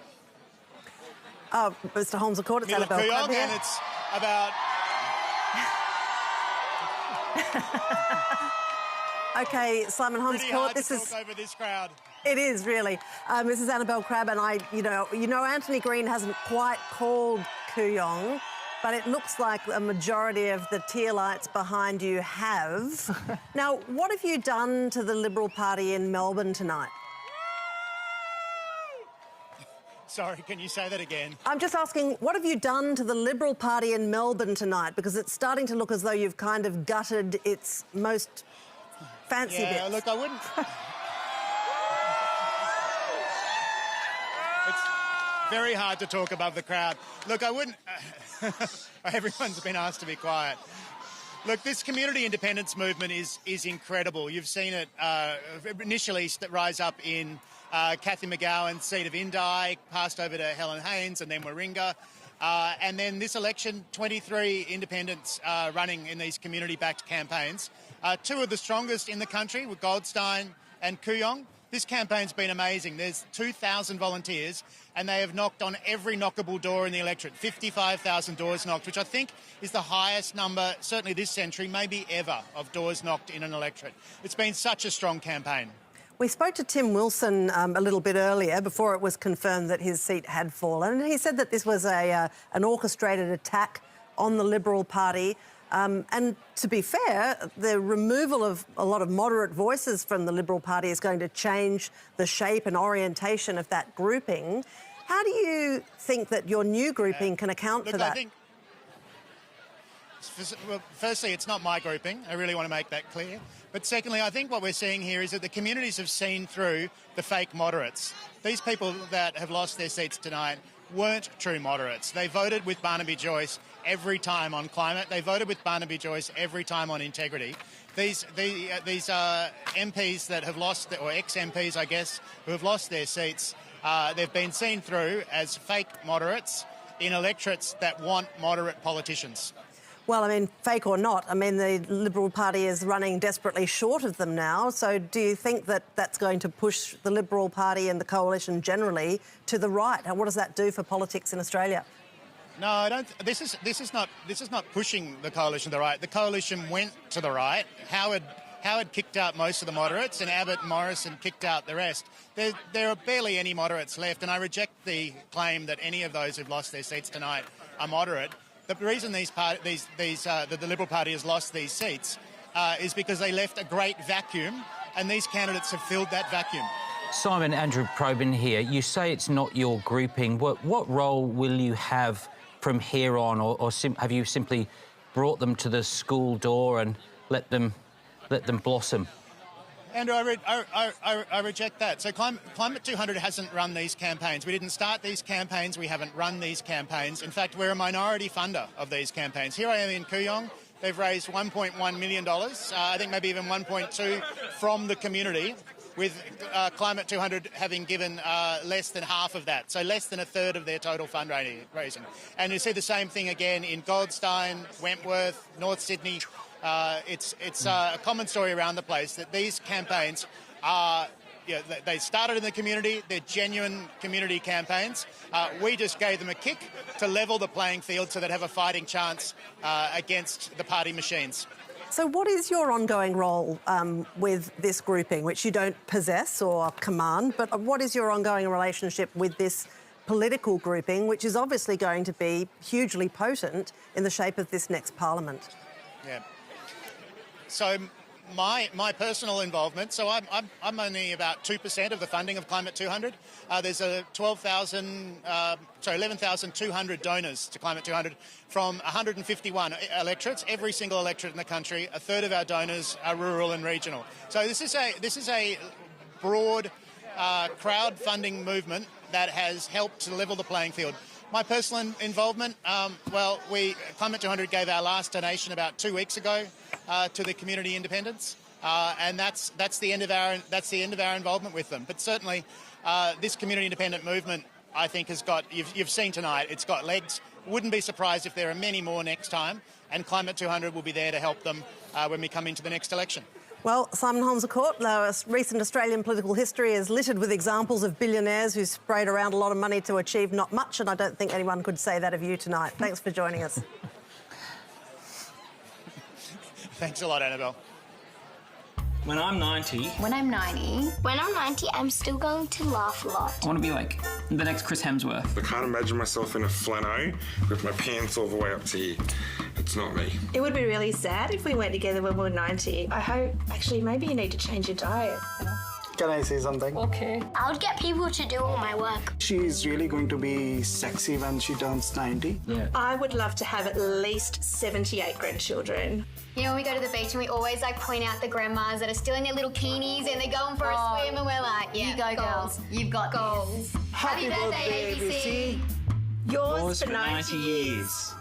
Oh, Mr. Holmes Accord, it's Annabelle Kooyong, and it's about... OK, Simon Holmes Court, this is... over this crowd. It is, really. This is Annabelle Crabb, and you know Antony Green hasn't quite called Kooyong, but it looks like a majority of the Tealites behind you have. Now, what have you done to the Liberal Party in Melbourne tonight? Sorry, can you say that again? I'm just asking, what have you done to the Liberal Party in Melbourne tonight? Because it's starting to look as though you've kind of gutted its most fancy bits. Yeah, look, I wouldn't... It's very hard to talk above the crowd. Look, I wouldn't... Everyone's been asked to be quiet. Look, this community independence movement is incredible. You've seen it initially rise up in Cathy McGowan's seat of Indi, passed over to Helen Haynes and then Warringah. And then this election, 23 independents running in these community-backed campaigns. Two of the strongest in the country were Goldstein and Kooyong. This campaign's been amazing. There's 2,000 volunteers and they have knocked on every knockable door in the electorate. 55,000 doors knocked, which I think is the highest number, certainly this century, maybe ever, of doors knocked in an electorate. It's been such a strong campaign. We spoke to Tim Wilson a little bit earlier before it was confirmed that his seat had fallen, and he said that this was an orchestrated attack on the Liberal Party. And to be fair, the removal of a lot of moderate voices from the Liberal Party is going to change the shape and orientation of that grouping. How do you think that your new grouping can account for that? I think, well, firstly, it's not my grouping. I really want to make that clear. But secondly, I think what we're seeing here is that the communities have seen through the fake moderates. These people that have lost their seats tonight weren't true moderates. They voted with Barnaby Joyce every time on climate. They voted with Barnaby Joyce every time on integrity. These MPs that have lost, or ex-MPs, I guess, who have lost their seats, they've been seen through as fake moderates in electorates that want moderate politicians. Well, I mean, fake or not, I mean, the Liberal Party is running desperately short of them now. So do you think that that's going to push the Liberal Party and the coalition generally to the right? And what does that do for politics in Australia? No, I don't. This is not pushing the coalition to the right. The coalition went to the right. Howard kicked out most of the moderates, and Abbott and Morrison kicked out the rest. There are barely any moderates left, and I reject the claim that any of those who've lost their seats tonight are moderate. The reason the Liberal Party has lost these seats is because they left a great vacuum, and these candidates have filled that vacuum. Simon, Andrew Probyn here. You say it's not your grouping. What role will you have from here on, or have you simply brought them to the school door and let them blossom? Andrew, I reject that. So Climate 200 hasn't run these campaigns. We didn't start these campaigns. We haven't run these campaigns. In fact, we're a minority funder of these campaigns. Here I am in Kooyong. They've raised $1.1 million, I think maybe even 1.2 from the community, with Climate 200 having given less than half of that, so less than a third of their total fundraising. And you see the same thing again in Goldstein, Wentworth, North Sydney. It's a common story around the place that these campaigns are, they started in the community, they're genuine community campaigns. We just gave them a kick to level the playing field so they'd have a fighting chance against the party machines. So what is your ongoing role with this grouping, which you don't possess or command, but what is your ongoing relationship with this political grouping, which is obviously going to be hugely potent in the shape of this next parliament? Yeah. So my personal involvement, so I'm only about 2% of the funding of Climate 200. There's a 11,200 donors to Climate 200 from 151 electorates, every single electorate in the country. A third of our donors are rural and regional. So this is a broad crowdfunding movement that has helped to level the playing field. My personal involvement, Climate 200 gave our last donation about 2 weeks ago to the community independents, and that's the end of our involvement with them. But certainly, this community independent movement, I think, has got. You've seen tonight, it's got legs. Wouldn't be surprised if there are many more next time, and Climate 200 will be there to help them when we come into the next election. Well, Simon Holmes-A-Court, recent Australian political history is littered with examples of billionaires who sprayed around a lot of money to achieve not much, and I don't think anyone could say that of you tonight. Thanks for joining us. Thanks a lot, Annabelle. When I'm 90... When I'm 90... When I'm 90, I'm still going to laugh a lot. I want to be like the next Chris Hemsworth. I can't imagine myself in a flannel with my pants all the way up to here. It's not me. It would be really sad if we went together when we're 90. I hope... Actually, maybe you need to change your diet. Can I say something? Okay. I would get people to do all my work. She's really going to be sexy when she turns 90. Yeah. I would love to have at least 78 grandchildren. You know, when we go to the beach and we always point out the grandmas that are still in their little bikinis and they're going for a swim and we're like, yeah, you go girls. You've got goals. Happy birthday, ABC. Yours for 90 years.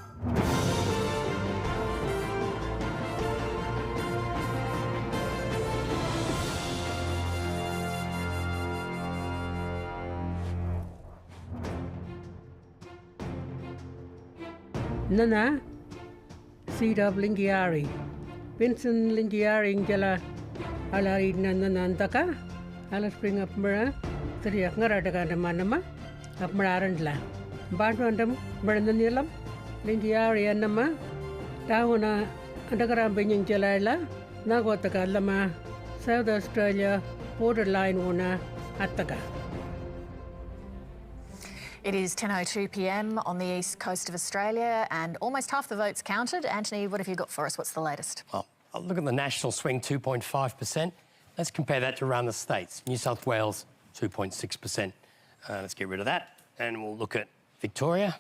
Nana, seed of Lingiari. Vincent Lingiari Jala Alari Nanantaka, Ala Spring of Mura, Triak Naradaga Manama, of Marandla. Badwandam, Brandanilam, Lingiari and Nama, Tawana, Andagaram Benin Jalala, Nagotaka Lama, South Australia, borderline ona ataga. It is 10:02 p.m. on the east coast of Australia and almost half the votes counted. Anthony, what have you got for us? What's the latest? Well, I'll look at the national swing, 2.5%. Let's compare that to around the states. New South Wales, 2.6%. Let's get rid of that. And we'll look at Victoria,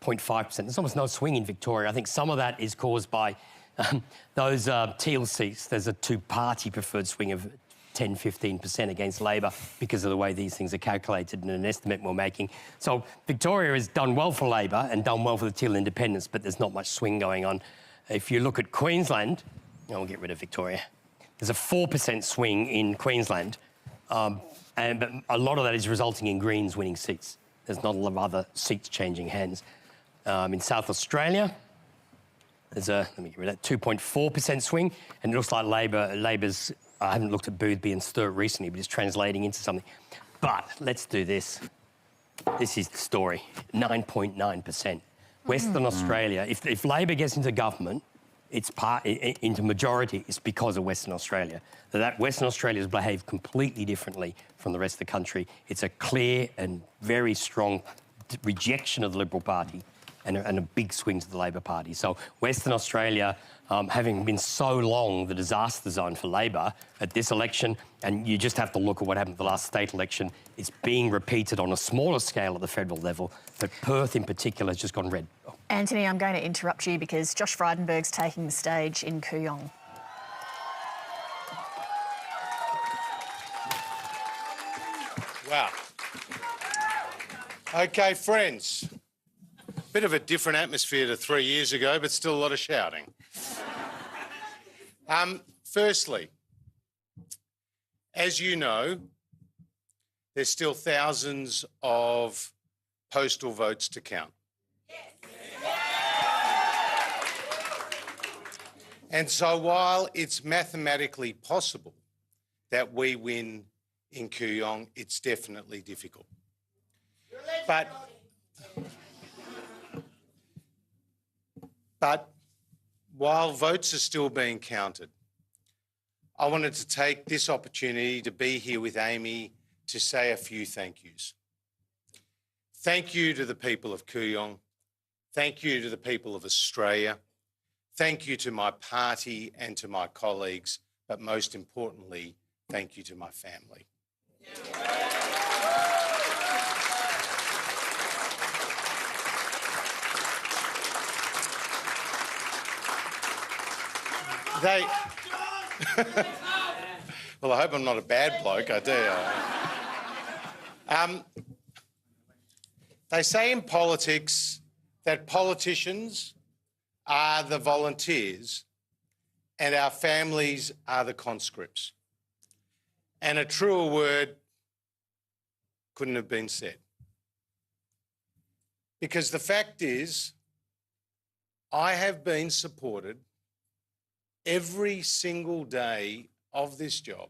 0.5%. There's almost no swing in Victoria. I think some of that is caused by those teal seats. There's a two-party preferred swing of 10-15% against Labor because of the way these things are calculated and an estimate we're making. So Victoria has done well for Labor and done well for the Teal independents, but there's not much swing going on. If you look at Queensland, we'll get rid of Victoria. There's a 4% swing in Queensland, but a lot of that is resulting in Greens winning seats. There's not a lot of other seats changing hands. In South Australia, there's a, let me get rid of that, 2.4% swing, and it looks like Labor's, I haven't looked at Boothby and Sturt recently, but it's translating into something. But let's do this. This is the story, 9.9%. Western Australia, if Labor gets into government, into majority, it's because of Western Australia. That Western Australia has behaved completely differently from the rest of the country. It's a clear and very strong rejection of the Liberal Party and a big swing to the Labor Party. So Western Australia, having been so long the disaster zone for Labor at this election, and you just have to look at what happened at the last state election, it's being repeated on a smaller scale at the federal level, but Perth in particular has just gone red. Anthony, I'm going to interrupt you because Josh Frydenberg's taking the stage in Kooyong. Wow. OK, friends. Bit of a different atmosphere to 3 years ago, but still a lot of shouting. Firstly, as you know, there's still thousands of postal votes to count. And so while it's mathematically possible that we win in Kooyong, it's definitely difficult. But while votes are still being counted, I wanted to take this opportunity to be here with Amy to say a few thank yous. Thank you to the people of Kooyong. Thank you to the people of Australia. Thank you to my party and to my colleagues, but most importantly, thank you to my family. Well, I hope I'm not a bad bloke, I do. They say in politics that politicians are the volunteers and our families are the conscripts. And a truer word couldn't have been said. Because the fact is, I have been supported every single day of this job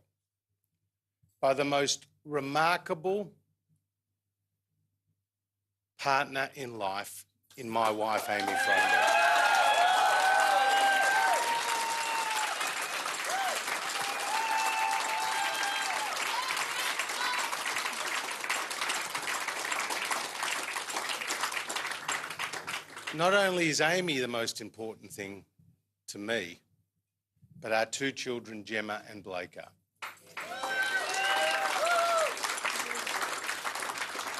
by the most remarkable partner in life in my wife, Amy Frydenberg. Not only is Amy the most important thing to me, but our two children, Gemma and Blake, are.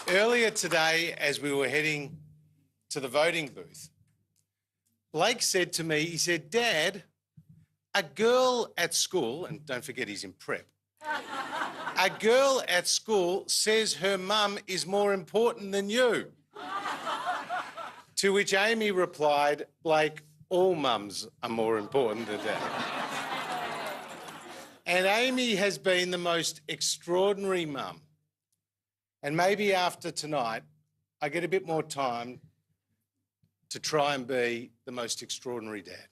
Earlier today, as we were heading to the voting booth, Blake said to me, he said, "Dad, a girl at school," and don't forget he's in prep, "a girl at school says her mum is more important than you." To which Amy replied, "Blake, all mums are more important than Dad." And Amy has been the most extraordinary mum. And maybe after tonight, I get a bit more time to try and be the most extraordinary dad.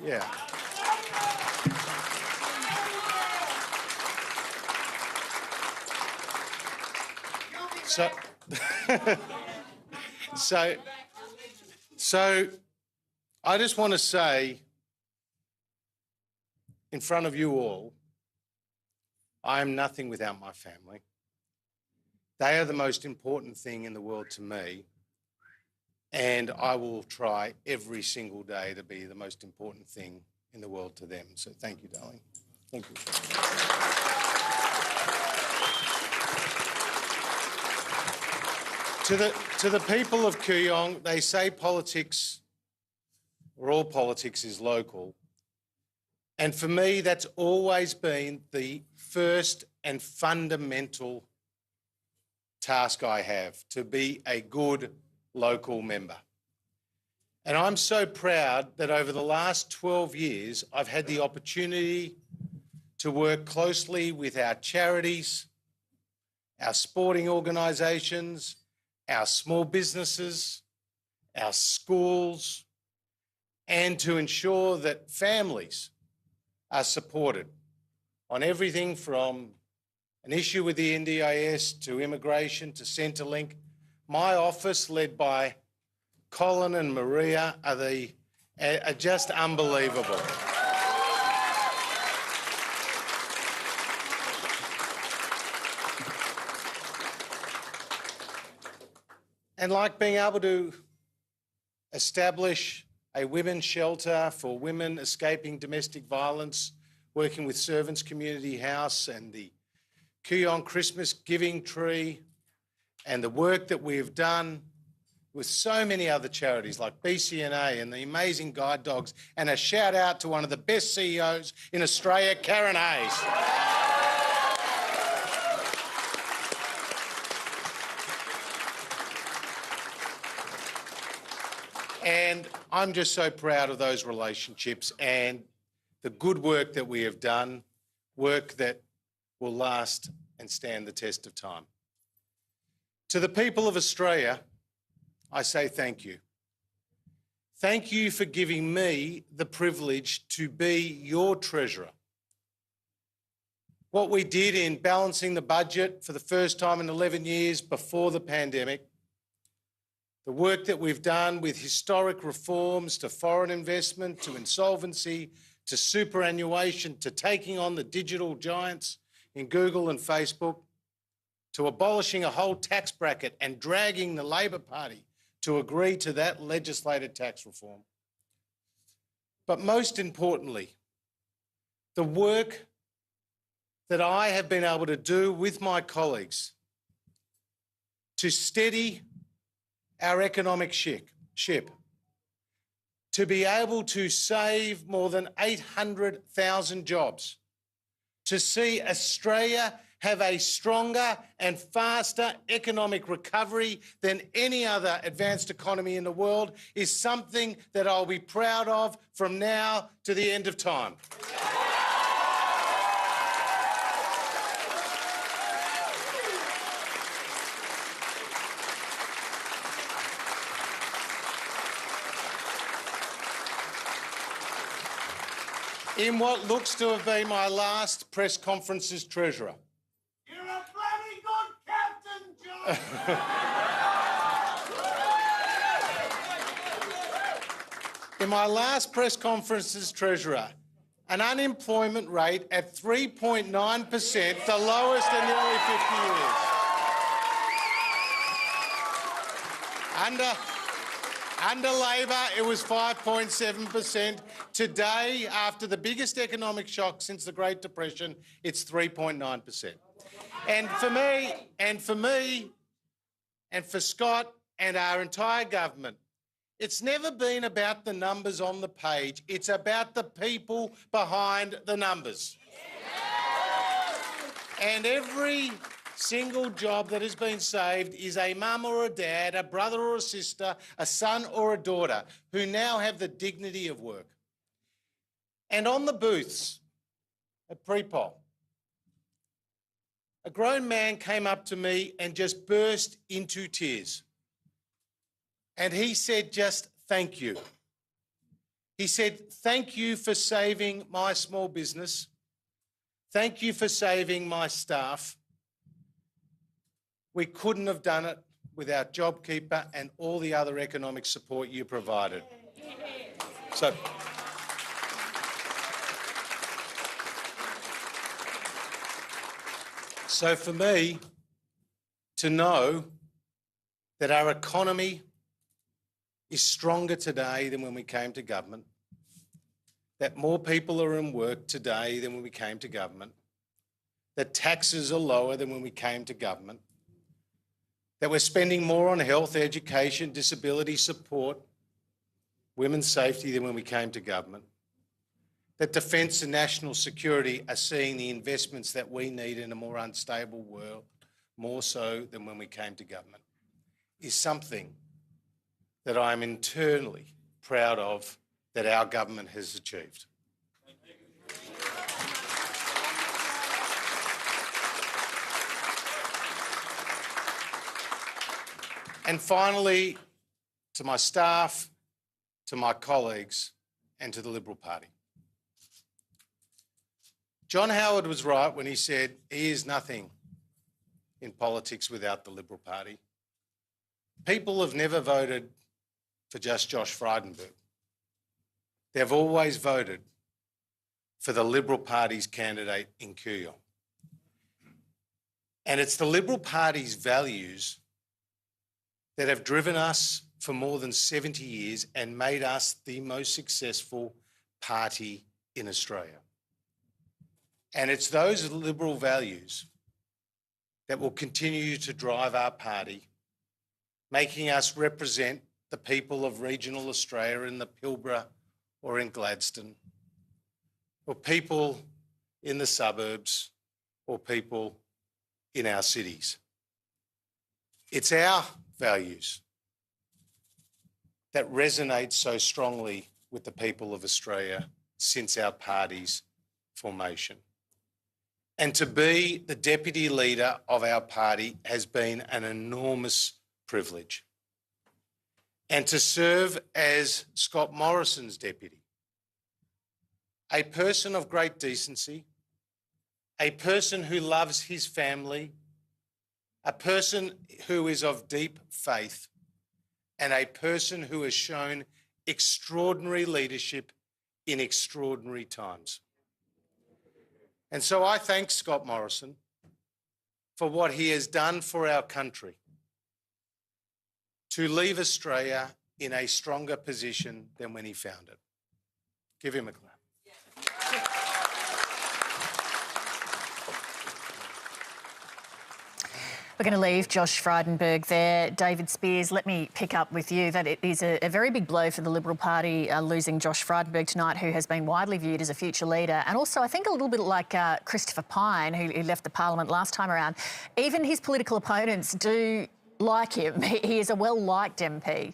Yeah. So I just want to say in front of you all I am nothing without my family. They are the most important thing in the world to me, and I will try every single day to be the most important thing in the world to them. So thank you, darling. Thank you. To the people of Kooyong, they say politics, or all politics, is local. And for me, that's always been the first and fundamental task I have, to be a good local member. And I'm so proud that over the last 12 years, I've had the opportunity to work closely with our charities, our sporting organisations, our small businesses, our schools, and to ensure that families are supported on everything from an issue with the NDIS to immigration to Centrelink. My office, led by Colin and Maria, are just unbelievable. And like being able to establish a women's shelter for women escaping domestic violence, working with Servants Community House and the Kooyong Christmas Giving Tree, and the work that we've done with so many other charities like BCNA and the amazing guide dogs, and a shout out to one of the best CEOs in Australia, Karen Hayes. And I'm just so proud of those relationships and the good work that we have done, work that will last and stand the test of time. To the people of Australia, I say thank you. Thank you for giving me the privilege to be your treasurer. What we did in balancing the budget for the first time in 11 years before the pandemic, the work that we've done with historic reforms to foreign investment, to insolvency, to superannuation, to taking on the digital giants in Google and Facebook, to abolishing a whole tax bracket and dragging the Labor Party to agree to that legislated tax reform. But most importantly, the work that I have been able to do with my colleagues to steady our economic ship, to be able to save more than 800,000 jobs, to see Australia have a stronger and faster economic recovery than any other advanced economy in the world, is something that I'll be proud of from now to the end of time. In what looks to have been my last press conference as treasurer. You're a bloody good captain, John! In my last press conference as treasurer, an unemployment rate at 3.9%, the lowest in nearly 50 years. Under Labor, it was 5.7%. Today, after the biggest economic shock since the Great Depression, it's 3.9%. And for me, and for Scott and our entire government, it's never been about the numbers on the page. It's about the people behind the numbers. And every single job that has been saved is a mum or a dad, a brother or a sister, a son or a daughter who now have the dignity of work. And on the booths at pre-poll, a grown man came up to me and just burst into tears. And he said, just thank you. He said, thank you for saving my small business. Thank you for saving my staff. We couldn't have done it without JobKeeper and all the other economic support you provided. So, So for me, to know that our economy is stronger today than when we came to government, that more people are in work today than when we came to government, that taxes are lower than when we came to government, that we're spending more on health, education, disability support, women's safety than when we came to government, that defence and national security are seeing the investments that we need in a more unstable world, more so than when we came to government, is something that I'm internally proud of that our government has achieved. And finally, to my staff, to my colleagues, and to the Liberal Party. John Howard was right when he said he is nothing in politics without the Liberal Party. People have never voted for just Josh Frydenberg. They've always voted for the Liberal Party's candidate in Kooyong. And it's the Liberal Party's values that have driven us for more than 70 years and made us the most successful party in Australia. And it's those Liberal values that will continue to drive our party, making us represent the people of regional Australia in the Pilbara or in Gladstone, or people in the suburbs, or people in our cities. It's our values that resonate so strongly with the people of Australia since our party's formation. And to be the deputy leader of our party has been an enormous privilege. And to serve as Scott Morrison's deputy, a person of great decency, a person who loves his family, a person who is of deep faith, and a person who has shown extraordinary leadership in extraordinary times. And so I thank Scott Morrison for what he has done for our country to leave Australia in a stronger position than when he found it. Give him a clap. We're going to leave Josh Frydenberg there. David Speers, let me pick up with you that it is a very big blow for the Liberal Party losing Josh Frydenberg tonight, who has been widely viewed as a future leader. And also, I think a little bit like Christopher Pyne, who left the parliament last time around. Even his political opponents do like him. He is a well-liked MP.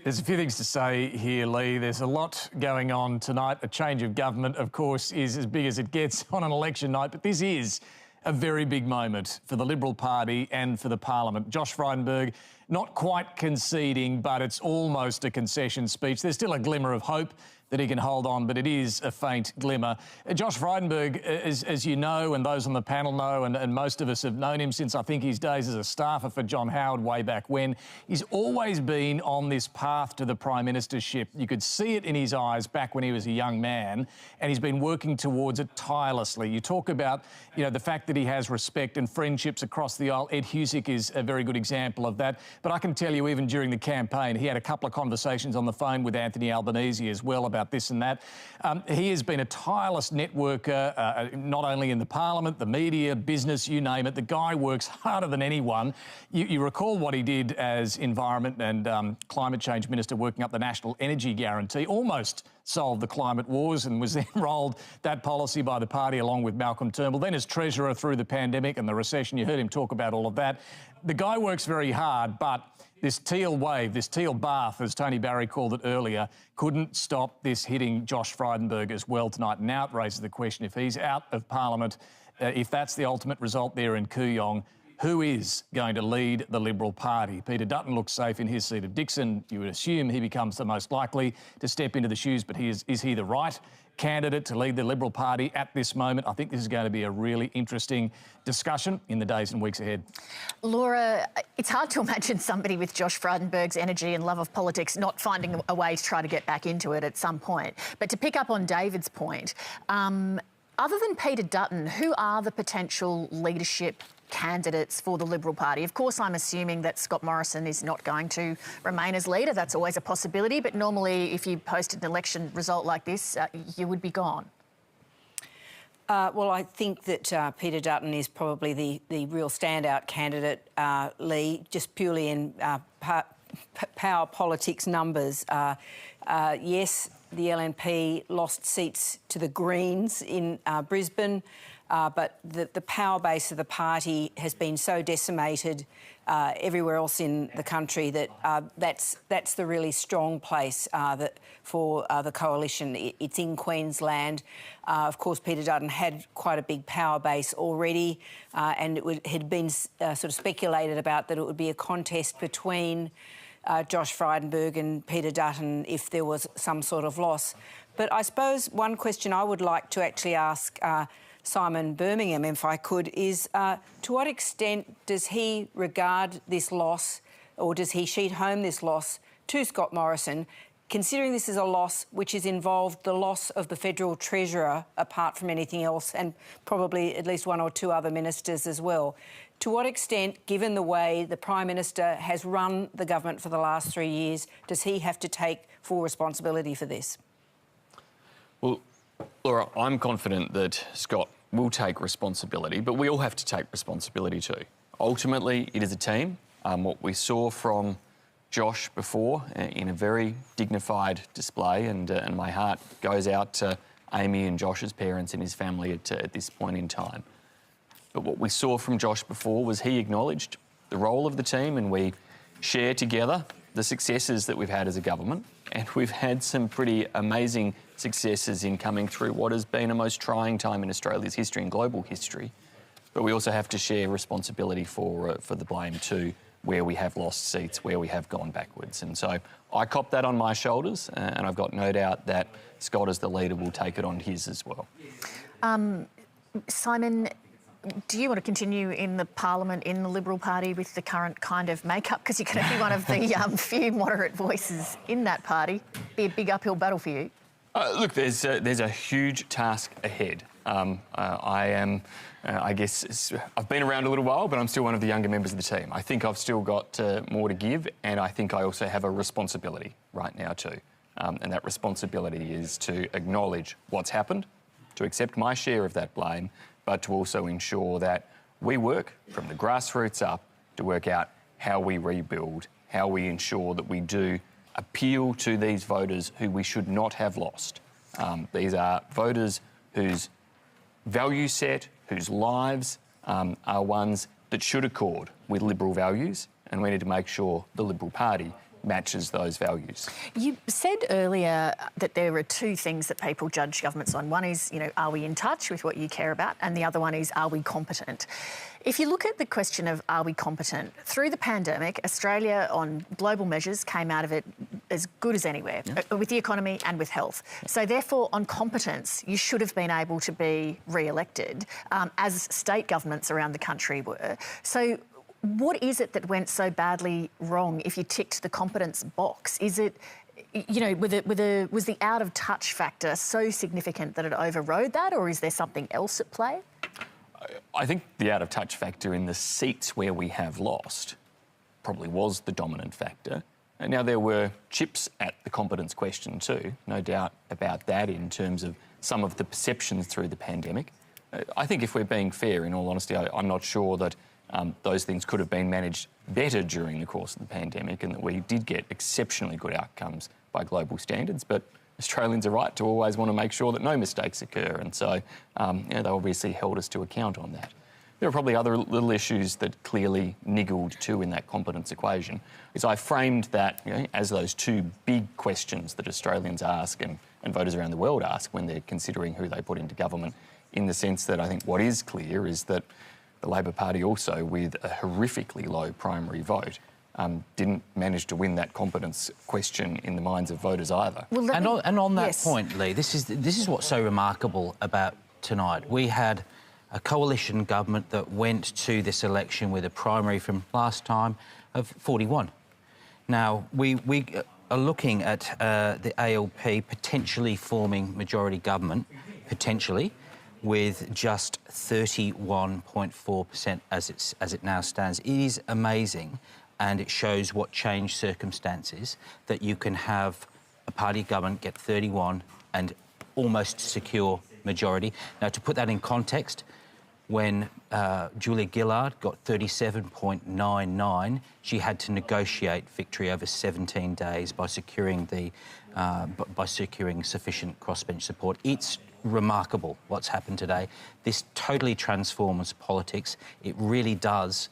There's a few things to say here, Leigh. There's a lot going on tonight. A change of government, of course, is as big as it gets on an election night, but this is a very big moment for the Liberal Party and for the Parliament. Josh Frydenberg not quite conceding, but it's almost a concession speech. There's still a glimmer of hope that he can hold on, but it is a faint glimmer. Josh Frydenberg, as you know, and those on the panel know, and most of us have known him since I think his days as a staffer for John Howard way back when, he's always been on this path to the Prime Ministership. You could see it in his eyes back when he was a young man, and he's been working towards it tirelessly. You talk about, you know, the fact that he has respect and friendships across the aisle. Ed Husic is a very good example of that. But I can tell you, even during the campaign, he had a couple of conversations on the phone with Anthony Albanese as well about this and that. He has been a tireless networker, not only in the Parliament, the media, business, you name it. The guy works harder than anyone. You recall what he did as Environment and Climate Change Minister, working up the National Energy Guarantee, almost solved the climate wars, and was then rolled that policy by the party along with Malcolm Turnbull. Then as Treasurer through the pandemic and the recession, you heard him talk about all of that. The guy works very hard, but this teal wave, this teal bath, as Tony Barry called it earlier, couldn't stop this hitting Josh Frydenberg as well tonight. Now it raises the question, if he's out of Parliament, if that's the ultimate result there in Kooyong, who is going to lead the Liberal Party? Peter Dutton looks safe in his seat of Dickson. You would assume he becomes the most likely to step into the shoes, but is he the right candidate to lead the Liberal Party at this moment? I think this is going to be a really interesting discussion in the days and weeks ahead. Laura, it's hard to imagine somebody with Josh Frydenberg's energy and love of politics not finding a way to try to get back into it at some point. But to pick up on David's point, Other than Peter Dutton, who are the potential leadership candidates for the Liberal Party? Of course, I'm assuming that Scott Morrison is not going to remain as leader. That's always a possibility. But normally, if you posted an election result like this, you would be gone. Well, I think that Peter Dutton is probably the real standout candidate, Leigh, just purely in power politics numbers. Yes, the LNP lost seats to the Greens in Brisbane, but the power base of the party has been so decimated everywhere else in the country that that's the really strong place for the coalition. It's in Queensland. Of course, Peter Dutton had quite a big power base already, and it had been sort of speculated about that it would be a contest between Josh Frydenberg and Peter Dutton if there was some sort of loss. But I suppose one question I would like to actually ask Simon Birmingham, if I could, is to what extent does he regard this loss, or does he sheet home this loss to Scott Morrison, considering this is a loss which has involved the loss of the Federal Treasurer apart from anything else, and probably at least one or two other ministers as well? To what extent, given the way the Prime Minister has run the government for the last 3 years, does he have to take full responsibility for this? Well, Laura, I'm confident that Scott will take responsibility, but we all have to take responsibility too. Ultimately, it is a team. What we saw from Josh before in a very dignified display, and my heart goes out to Amy and Josh's parents and his family at this point in time. But what we saw from Josh before was he acknowledged the role of the team, and we share together the successes that we've had as a government. And we've had some pretty amazing successes in coming through what has been a most trying time in Australia's history and global history. But we also have to share responsibility for the blame too, where we have lost seats, where we have gone backwards. And so I cop that on my shoulders, and I've got no doubt that Scott, as the leader, will take it on his as well. Simon, do you want to continue in the Parliament in the Liberal Party with the current kind of makeup? Because you're going to be one of the few moderate voices in that party. Be a big uphill battle for you. Look, there's a huge task ahead. I guess I've been around a little while, but I'm still one of the younger members of the team. I think I've still got more to give, and I think I also have a responsibility right now too. And that responsibility is to acknowledge what's happened, to accept my share of that blame, but to also ensure that we work from the grassroots up to work out how we rebuild, how we ensure that we do appeal to these voters who we should not have lost. These are voters whose value set, whose lives are ones that should accord with Liberal values, and we need to make sure the Liberal Party matches those values. You said earlier that there are two things that people judge governments on. One is, are we in touch with what you care about? And the other one is, are we competent? If you look at the question of are we competent, through the pandemic, Australia on global measures came out of it as good as anywhere, with the economy and with health. So therefore, on competence, you should have been able to be re-elected, as state governments around the country were. So what is it that went so badly wrong if you ticked the competence box? Is it, was the out-of-touch factor so significant that it overrode that, or is there something else at play? I think the out-of-touch factor in the seats where we have lost probably was the dominant factor. And now, there were chips at the competence question too, no doubt about that, in terms of some of the perceptions through the pandemic. I think if we're being fair, in all honesty, I'm not sure that those things could have been managed better during the course of the pandemic, and that we did get exceptionally good outcomes by global standards. But Australians are right to always want to make sure that no mistakes occur, and so they obviously held us to account on that. There are probably other little issues that clearly niggled too in that competence equation. Is I framed that as those two big questions that Australians ask and voters around the world ask when they're considering who they put into government, in the sense that I think what is clear is that the Labor Party also, with a horrifically low primary vote, didn't manage to win that competence question in the minds of voters either. Well, and on that point, Leigh, this is what's so remarkable about tonight. We had a coalition government that went to this election with a primary from last time of 41. Now, we are looking at the ALP potentially forming majority government, potentially. with just 31.4% as it now stands. It is amazing, and it shows what changed circumstances, that you can have a party government get 31 and almost secure majority. Now, to put that in context, when Julia Gillard got 37.99, she had to negotiate victory over 17 days by securing sufficient crossbench support. It's remarkable what's happened today. This totally transforms politics. It really does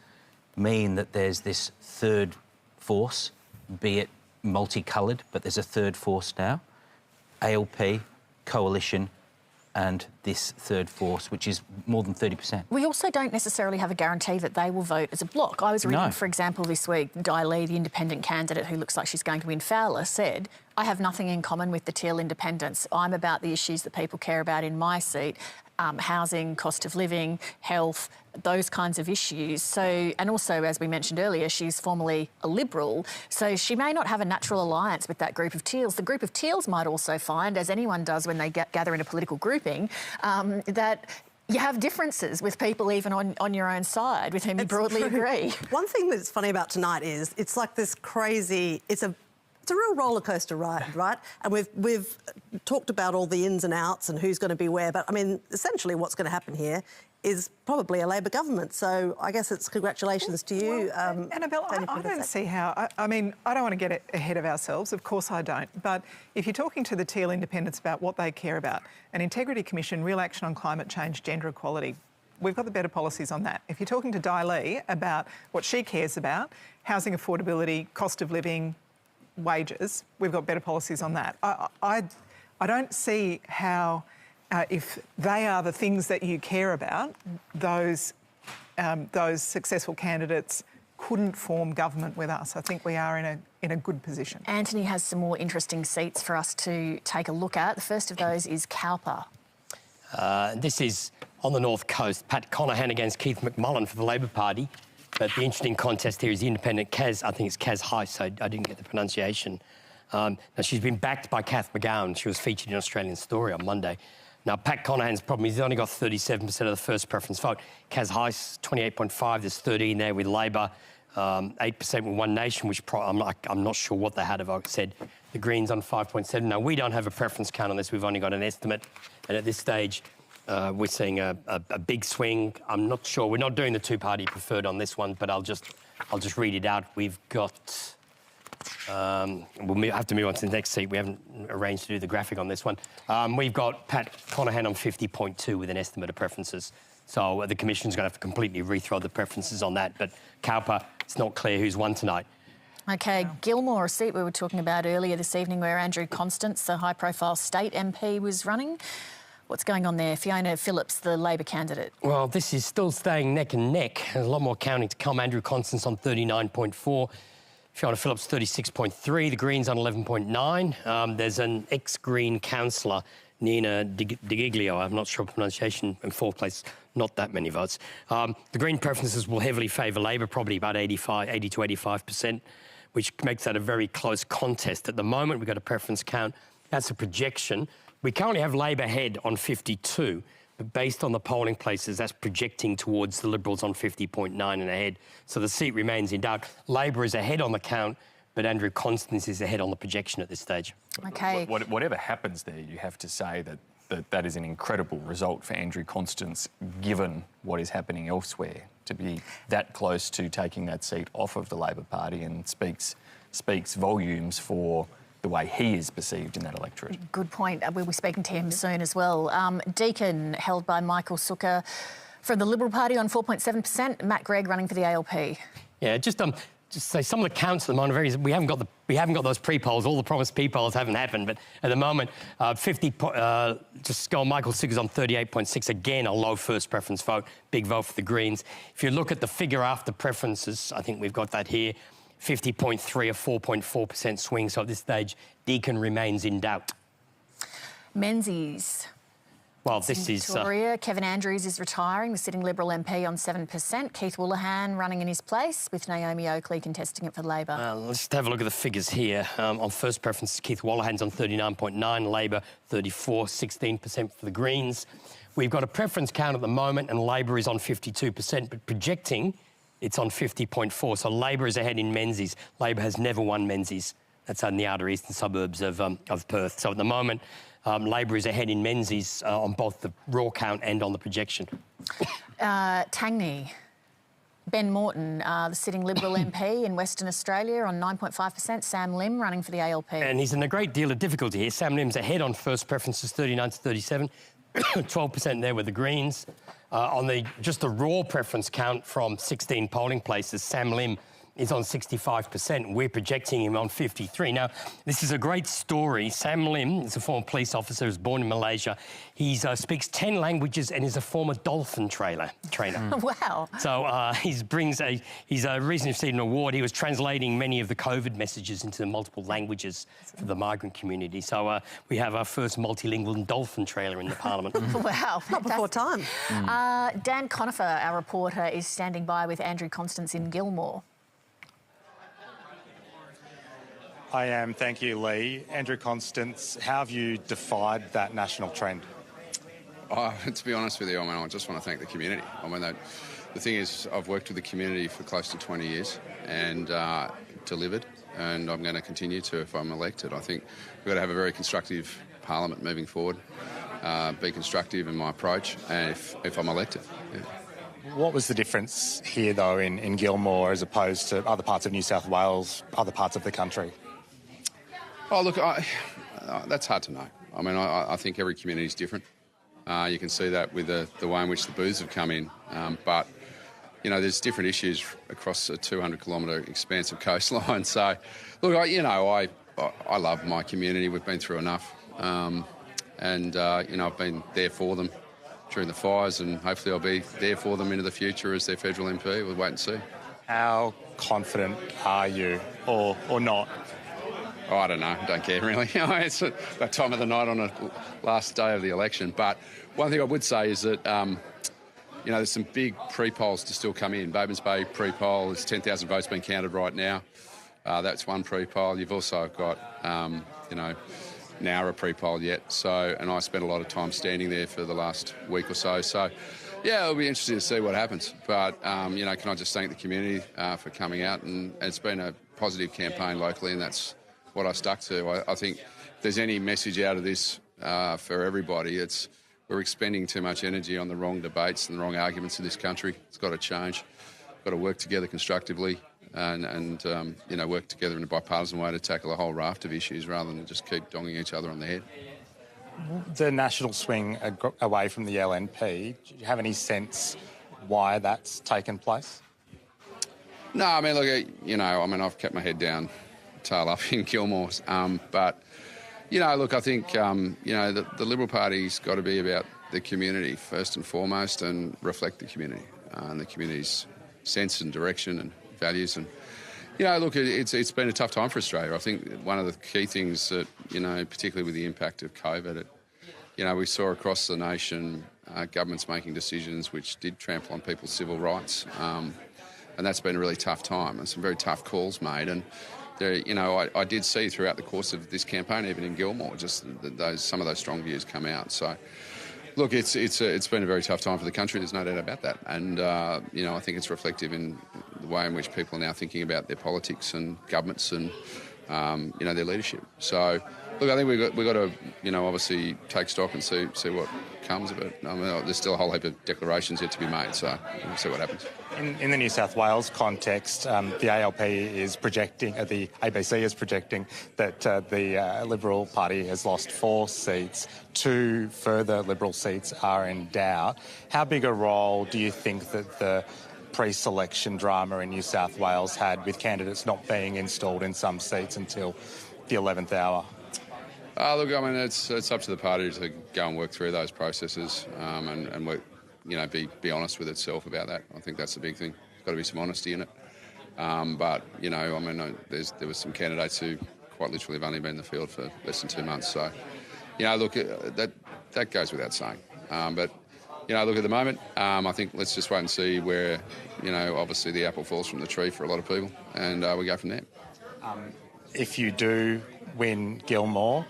mean that there's this third force, be it multicoloured, but there's a third force now. ALP, coalition, and this third force, which is more than 30%. We also don't necessarily have a guarantee that they will vote as a bloc. I was reading, for example, this week, Leigh, the independent candidate who looks like she's going to win Fowler, said, I have nothing in common with the teal independents. I'm about the issues that people care about in my seat, housing, cost of living, health, those kinds of issues. So, and also, as we mentioned earlier, she's formerly a Liberal, so she may not have a natural alliance with that group of teals. The group of teals might also find, as anyone does when they gather in a political grouping, that you have differences with people even on your own side with whom you broadly agree. One thing that's funny about tonight is it's like this crazy... It's a real roller coaster ride, right? And we've talked about all the ins and outs and who's going to be where, but I mean, essentially what's going to happen here is probably a Labor government. So I guess it's congratulations to you. Annabelle, I don't see how... I mean, I don't want to get ahead of ourselves. Of course I don't. But if you're talking to the teal independents about what they care about, an integrity commission, real action on climate change, gender equality, we've got the better policies on that. If you're talking to Leigh about what she cares about, housing affordability, cost of living, wages, we've got better policies on that. I don't see how... if they are the things that you care about, those successful candidates couldn't form government with us. I think we are in a good position. Antony has some more interesting seats for us to take a look at. The first of those is Cowper. This is on the North Coast. Pat Conahan against Keith McMullen for the Labor Party. But the interesting contest here is the independent Kaz. I think it's Kaz Heiss, so I didn't get the pronunciation. Now, she's been backed by Kath McGowan. She was featured in Australian Story on Monday. Now, Pat Conahan's problem is he's only got 37% of the first preference vote. Kaz Heiss, 28.5. There's 13 there with Labor, 8% with One Nation, which I'm not sure what they had to vote. Said the Greens on 5.7. Now, we don't have a preference count on this. We've only got an estimate. And at this stage, we're seeing a big swing. I'm not sure. We're not doing the two-party preferred on this one, but I'll just read it out. We've got... we'll have to move on to the next seat. We haven't arranged to do the graphic on this one. We've got Pat Conahan on 50.2 with an estimate of preferences. So the Commission's going to have to completely rethrow the preferences on that. But Cowper, it's not clear who's won tonight. OK, Gilmore, a seat we were talking about earlier this evening where Andrew Constance, the high-profile state MP, was running. What's going on there? Fiona Phillips, the Labor candidate. Well, this is still staying neck and neck. There's a lot more counting to come. Andrew Constance on 39.4. Fiona Phillips, 36.3. The Greens on 11.9. There's an ex-Green councillor, Nina DiGiglio. I'm not sure pronunciation, in fourth place. Not that many votes. The Green preferences will heavily favour Labor, probably about 80 to 85%, which makes that a very close contest. At the moment, we've got a preference count. That's a projection. We currently have Labor ahead on 52. But based on the polling places, that's projecting towards the Liberals on 50.9 and ahead. So the seat remains in doubt. Labor is ahead on the count, but Andrew Constance is ahead on the projection at this stage. OK. Whatever happens there, you have to say that is an incredible result for Andrew Constance, given what is happening elsewhere, to be that close to taking that seat off of the Labor Party, and speaks volumes for the way he is perceived in that electorate. Good point. We'll be speaking to him soon as well. Deakin, held by Michael Sukkar from the Liberal Party on 4.7%. Matt Gregg running for the ALP. Yeah, just say some of the counts at the moment. We haven't got those pre-polls. All the promised pre-polls haven't happened. But at the moment, just go on. Michael Sukkar's on 38.6. Again, a low first preference vote. Big vote for the Greens. If you look at the figure after preferences, I think we've got that here. 50.3, a 4.4% swing. So at this stage, Deakin remains in doubt. Menzies. Well, this is... Victoria. Kevin Andrews is retiring, the sitting Liberal MP on 7%. Keith Woolahan running in his place, with Naomi Oakley contesting it for Labor. Let's just have a look at the figures here. On first preference, Keith Woolahan's on 39.9, Labor 34, 16% for the Greens. we've got a preference count at the moment and Labor is on 52%, but projecting it's on 50.4. So Labor is ahead in Menzies. Labor has never won Menzies. That's in the outer eastern suburbs of Perth. So at the moment, Labor is ahead in Menzies on both the raw count and on the projection. Tangney. Ben Morton, the sitting Liberal MP in Western Australia on 9.5%. Sam Lim running for the ALP. And he's in a great deal of difficulty here. Sam Lim's ahead on first preferences, 39 to 37. 12% there with the Greens. On just the raw preference count from 16 polling places, Sam Lim is on 65%. We're projecting him on 53. Now, this is a great story. Sam Lim is a former police officer, was born in Malaysia. He speaks 10 languages and is a former dolphin trainer. Wow. So he's recently received an award. He was translating many of the COVID messages into multiple languages for the migrant community. So we have our first multilingual dolphin trailer in the Parliament. Wow. Not before time. Dan Conifer, our reporter, is standing by with Andrew Constance in Gilmore. I am, thank you, Leigh. Andrew Constance, how have you defied that national trend? To be honest with you, I just want to thank the community. The thing is, I've worked with the community for close to 20 years and delivered, and I'm going to continue to if I'm elected. I think we've got to have a very constructive parliament moving forward, be constructive in my approach, and if I'm elected. Yeah. What was the difference here, though, in Gilmore as opposed to other parts of New South Wales, other parts of the country? Oh, look, that's hard to know. I think every community is different. You can see that with the way in which the booths have come in. But, there's different issues across a 200-kilometre expanse of coastline. So, look, I love my community. We've been through enough. I've been there for them during the fires, and hopefully I'll be there for them into the future as their federal MP. We'll wait and see. How confident are you, or not? Oh, I don't know. I don't care, really. It's that time of the night on the last day of the election. But one thing I would say is that, there's some big pre-polls to still come in. Bowmans Bay pre-poll, there's 10,000 votes being counted right now. That's one pre-poll. You've also got, Nowra pre-poll yet. So, and I spent a lot of time standing there for the last week or so. So, yeah, it'll be interesting to see what happens. But, can I just thank the community for coming out? And it's been a positive campaign locally, and that's what I stuck to. I think if there's any message out of this for everybody, we're expending too much energy on the wrong debates and the wrong arguments in this country. It's got to change. Got to work together constructively and work together in a bipartisan way to tackle a whole raft of issues rather than just keep donging each other on the head. The national swing away from the LNP, do you have any sense why that's taken place? No, I've kept my head down, tail up in Gilmore. But, I think, the Liberal Party's got to be about the community first and foremost and reflect the community and the community's sense and direction and values. And, it's been a tough time for Australia. I think one of the key things that, particularly with the impact of COVID, we saw across the nation governments making decisions which did trample on people's civil rights. And that's been a really tough time and some very tough calls made. And I did see throughout the course of this campaign, even in Gilmore, just some of those strong views come out. So, look, it's been a very tough time for the country. There's no doubt about that. And I think it's reflective in the way in which people are now thinking about their politics and governments and their leadership. So, look, I think we've got to obviously take stock and see what comes of it. There's still a whole heap of declarations yet to be made. So we'll see what happens. In the New South Wales context, the ALP is projecting, the ABC is projecting that the Liberal Party has lost 4 seats. 2 further Liberal seats are in doubt. How big a role do you think that the pre-selection drama in New South Wales had with candidates not being installed in some seats until the 11th hour? Look, it's up to the party to go and work through those processes and work, be honest with itself about that. I think that's the big thing. There's got to be some honesty in it. There was some candidates who quite literally have only been in the field for less than 2 months. So, look, that goes without saying. But look, at the moment, I think let's just wait and see where, obviously the apple falls from the tree for a lot of people, and we go from there. if you do win Gilmore,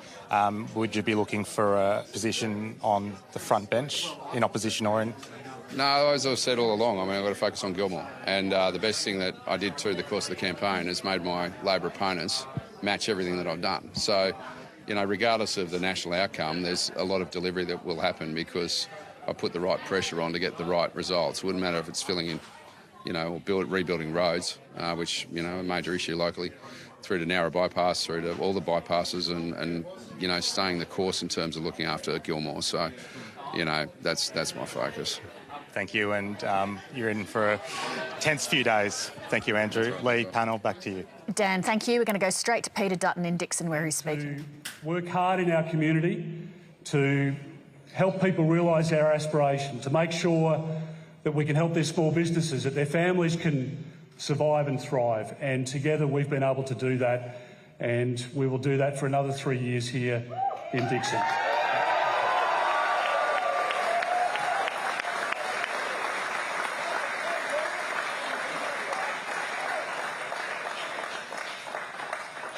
would you be looking for a position on the front bench in opposition or in? No, as I've said all along, I mean, I've got to focus on Gilmore. And the best thing that I did through the course of the campaign is made my Labor opponents match everything that I've done. So, you know, regardless of the national outcome, there's a lot of delivery that will happen because I put the right pressure on to get the right results. It wouldn't matter if it's filling in, you know, or rebuilding roads, which, you know, a major issue locally, through to narrow bypass, through to all the bypasses and you know, staying the course in terms of looking after Gilmore. So, you know, that's my focus. Thank you, and you're in for a tense few days. Thank you, Andrew. Leigh, panel, back to you. Dan, thank you. We're going to go straight to Peter Dutton in Dickson, where he's speaking. To work hard in our community to help people realise our aspiration, to make sure that we can help their small businesses, that their families can survive and thrive. And together we've been able to do that, and we will do that for another 3 years here in Dickson.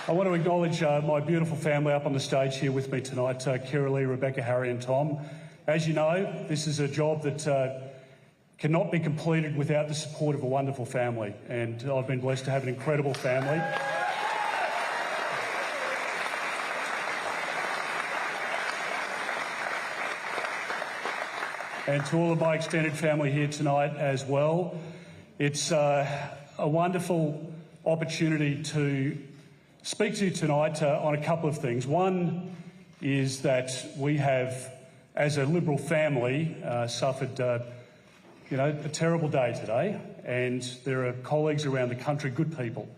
I want to acknowledge my beautiful family up on the stage here with me tonight, Kiralee, Rebecca, Harry and Tom. As you know, this is a job that cannot be completed without the support of a wonderful family, and I've been blessed to have an incredible family. And to all of my extended family here tonight as well, it's a wonderful opportunity to speak to you tonight on a couple of things. One is that we have, as a Liberal family, suffered you know, a terrible day today, and there are colleagues around the country, good people,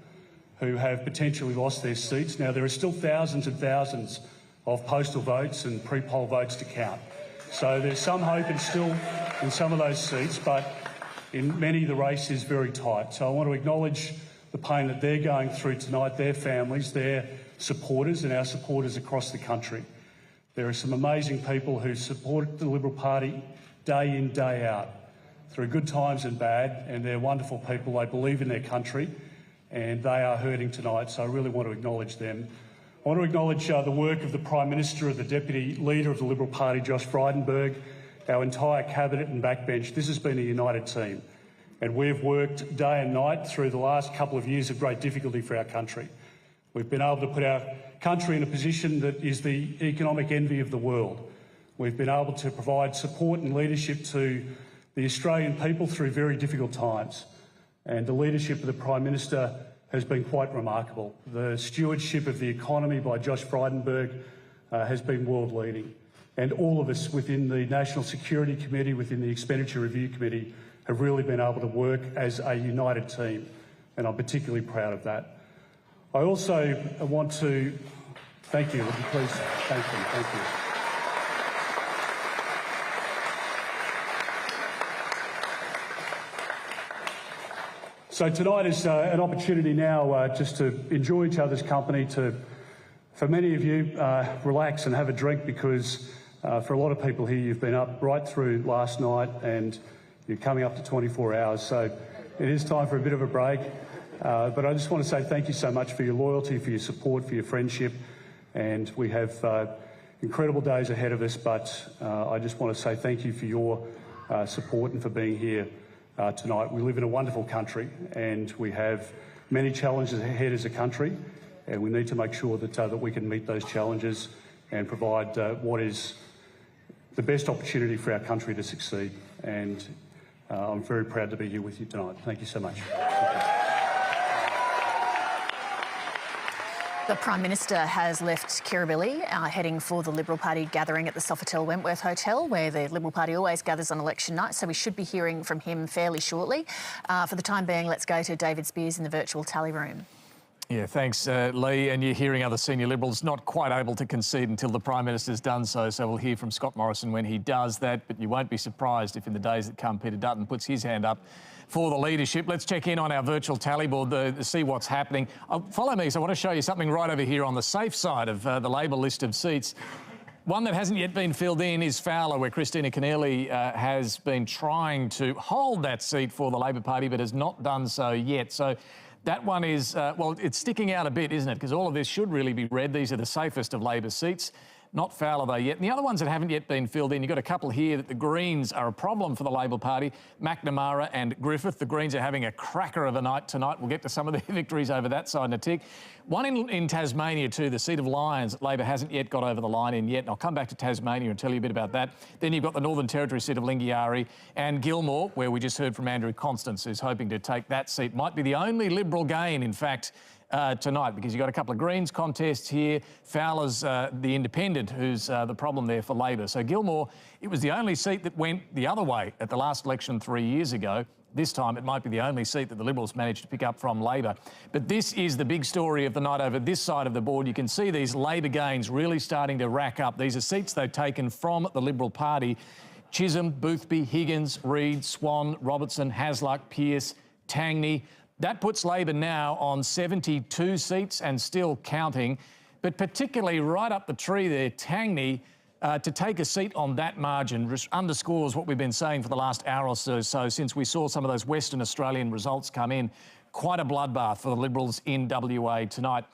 who have potentially lost their seats. Now, there are still thousands and thousands of postal votes and pre-poll votes to count. So there's some hope and still in some of those seats, but in many the race is very tight. So I want to acknowledge the pain that they're going through tonight, their families, their supporters and our supporters across the country. There are some amazing people who support the Liberal Party day in, day out, through good times and bad, and they're wonderful people. They believe in their country and they are hurting tonight, so I really want to acknowledge them. I want to acknowledge the work of the Prime Minister, of the Deputy Leader of the Liberal Party, Josh Frydenberg, our entire Cabinet and backbench. This has been a united team. And we've worked day and night through the last couple of years of great difficulty for our country. We've been able to put our country in a position that is the economic envy of the world. We've been able to provide support and leadership to the Australian people through very difficult times. And the leadership of the Prime Minister has been quite remarkable. The stewardship of the economy by Josh Frydenberg has been world-leading. And all of us within the National Security Committee, within the Expenditure Review Committee, have really been able to work as a united team, and I'm particularly proud of that. I also want to thank you. Would you please thank them? Thank you. So tonight is an opportunity now just to enjoy each other's company, to, for many of you, relax and have a drink, because for a lot of people here, you've been up right through last night and you're coming up to 24 hours, so it is time for a bit of a break. But I just want to say thank you so much for your loyalty, for your support, for your friendship, and we have incredible days ahead of us, but I just want to say thank you for your support and for being here tonight. We live in a wonderful country and we have many challenges ahead as a country, and we need to make sure that, that we can meet those challenges and provide what is the best opportunity for our country to succeed. And I'm very proud to be here with you tonight. Thank you so much. The Prime Minister has left Kirribilli, heading for the Liberal Party gathering at the Sofitel Wentworth Hotel, where the Liberal Party always gathers on election night, so we should be hearing from him fairly shortly. For the time being, let's go to David Speers in the virtual tally room. Yeah, thanks, Leigh. And you're hearing other senior Liberals not quite able to concede until the Prime Minister's done so. So we'll hear from Scott Morrison when he does that. But you won't be surprised if in the days that come, Peter Dutton puts his hand up for the leadership. Let's check in on our virtual tally board to see what's happening. Follow me, so I want to show you something right over here on the safe side of the Labor list of seats. One that hasn't yet been filled in is Fowler, where Christina Keneally has been trying to hold that seat for the Labor Party, but has not done so yet. So That one is, well, it's sticking out a bit, isn't it? Because all of this should really be red. These are the safest of Labor seats. Not foul are they yet. And the other ones that haven't yet been filled in, you've got a couple here that the Greens are a problem for the Labor Party, McNamara and Griffith. The Greens are having a cracker of a night tonight. We'll get to some of their victories over that side in a tick. One in Tasmania too, the seat of Lions, that Labor hasn't yet got over the line in yet. And I'll come back to Tasmania and tell you a bit about that. Then you've got the Northern Territory seat of Lingiari and Gilmore, where we just heard from Andrew Constance, who's hoping to take that seat. Might be the only Liberal gain, in fact, tonight, because you've got a couple of Greens contests here. Fowler's the independent, who's the problem there for Labor. So Gilmore, it was the only seat that went the other way at the last election 3 years ago. This time it might be the only seat that the Liberals managed to pick up from Labor. But this is the big story of the night over this side of the board. You can see these Labor gains really starting to rack up. These are seats they've taken from the Liberal Party. Chisholm, Boothby, Higgins, Reid, Swan, Robertson, Hasluck, Pearce, Tangney. That puts Labor now on 72 seats and still counting. But particularly right up the tree there, Tangney, to take a seat on that margin underscores what we've been saying for the last hour or so since we saw some of those Western Australian results come in. Quite a bloodbath for the Liberals in WA tonight.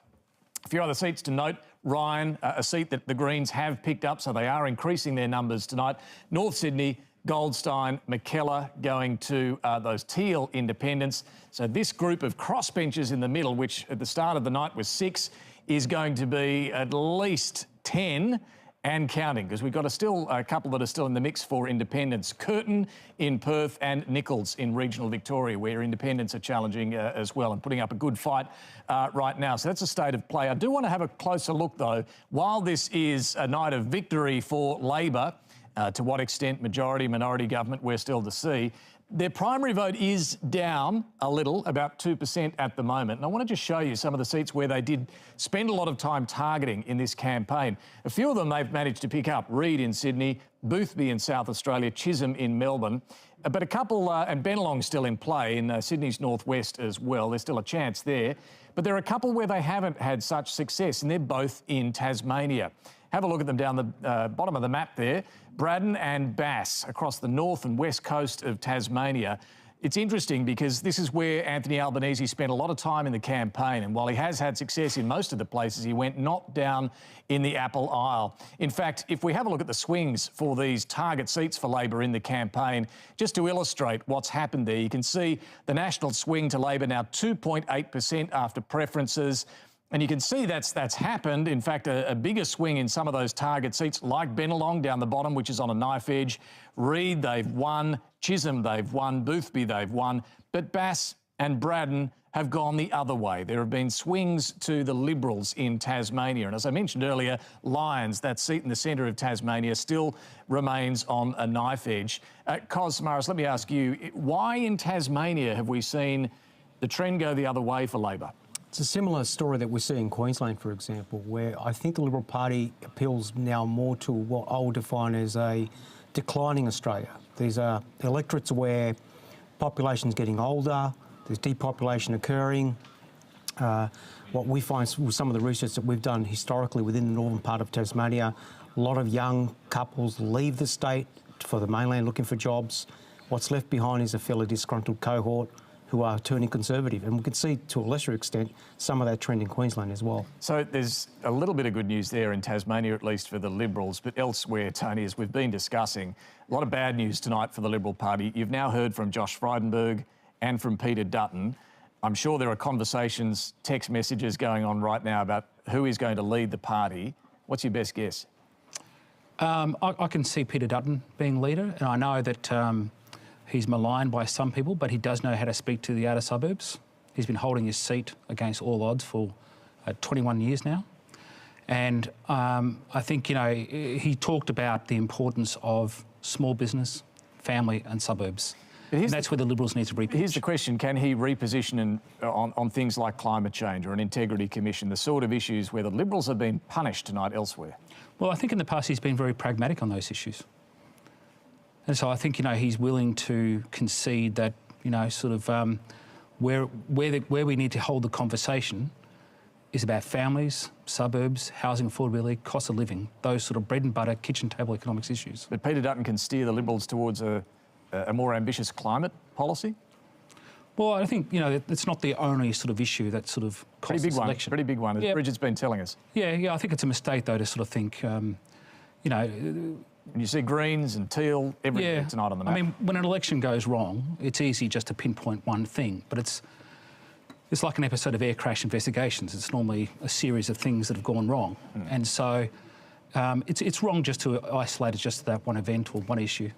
A few other seats to note. Ryan, a seat that the Greens have picked up, so they are increasing their numbers tonight. North Sydney, Goldstein, McKellar going to those teal independents. So this group of crossbenchers in the middle, which at the start of the night was 6, is going to be at least 10 and counting, because we've got a couple that are still in the mix for independents. Curtin in Perth and Nichols in regional Victoria, where independents are challenging as well and putting up a good fight right now. So that's a state of play. I do want to have a closer look, though. While this is a night of victory for Labor, to what extent majority, minority government, we're still to see. Their primary vote is down a little, about 2% at the moment. And I want to just show you some of the seats where they did spend a lot of time targeting in this campaign. A few of them they've managed to pick up. Reid in Sydney, Boothby in South Australia, Chisholm in Melbourne. But a couple, and Bennelong's still in play in Sydney's northwest as well. There's still a chance there. But there are a couple where they haven't had such success, and they're both in Tasmania. Have a look at them down the bottom of the map there. Braddon and Bass across the north and west coast of Tasmania. It's interesting because this is where Anthony Albanese spent a lot of time in the campaign, and while he has had success in most of the places, he went not down in the Apple Isle. In fact, if we have a look at the swings for these target seats for Labor in the campaign, just to illustrate what's happened there, you can see the national swing to Labor now 2.8% after preferences. And you can see that's happened. In fact, a bigger swing in some of those target seats, like Bennelong down the bottom, which is on a knife edge. Reid, they've won. Chisholm, they've won. Boothby, they've won. But Bass and Braddon have gone the other way. There have been swings to the Liberals in Tasmania. And as I mentioned earlier, Lions, that seat in the centre of Tasmania, still remains on a knife edge. Cosmaris, let me ask you, why in Tasmania have we seen the trend go the other way for Labor? It's a similar story that we see in Queensland, for example, where I think the Liberal Party appeals now more to what I would define as a declining Australia. These are electorates where population's getting older, there's depopulation occurring. What we find with some of the research that we've done historically within the northern part of Tasmania, a lot of young couples leave the state for the mainland looking for jobs. What's left behind is a fairly disgruntled cohort who are turning conservative. And we can see, to a lesser extent, some of that trend in Queensland as well. So there's a little bit of good news there in Tasmania, at least for the Liberals. But elsewhere, Tony, as we've been discussing, a lot of bad news tonight for the Liberal Party. You've now heard from Josh Frydenberg and from Peter Dutton. I'm sure there are conversations, text messages going on right now about who is going to lead the party. What's your best guess? I can see Peter Dutton being leader, and I know that he's maligned by some people, but he does know how to speak to the outer suburbs. He's been holding his seat against all odds for 21 years now. And I think, you know, he talked about the importance of small business, family and suburbs. And that's where the Liberals need to reposition. Here's the question, can he reposition on things like climate change or an integrity commission, the sort of issues where the Liberals have been punished tonight elsewhere? Well, I think in the past he's been very pragmatic on those issues. And so I think, you know, he's willing to concede that, you know, sort of where we need to hold the conversation is about families, suburbs, housing affordability, cost of living, those sort of bread and butter, kitchen table economics issues. But Peter Dutton can steer the Liberals towards a more ambitious climate policy? Well, I think, you know, it's not the only sort of issue that sort of costs this election. Pretty big one, as Bridget's been telling us. Yeah, I think it's a mistake, though, to sort of think, you know... And you see Greens and Teal everywhere tonight on the map. I mean, when an election goes wrong, it's easy just to pinpoint one thing, but it's like an episode of Air Crash Investigations. It's normally a series of things that have gone wrong. And so it's wrong just to isolate it just to that one event or one issue.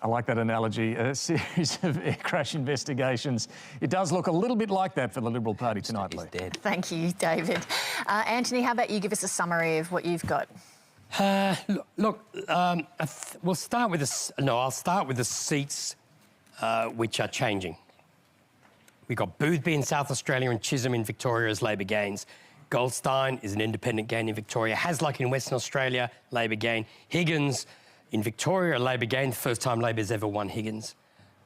I like that analogy, a series of air crash investigations. It does look a little bit like that for the Liberal Party tonight, Leigh. Thank you, David. Anthony, how about you give us a summary of what you've got? We'll start with I'll start with the seats which are changing. We've got Boothby in South Australia and Chisholm in Victoria as Labor gains. Goldstein is an independent gain in Victoria. Hasluck in Western Australia, Labor gain. Higgins in Victoria, a Labor gain. The first time Labor's ever won Higgins.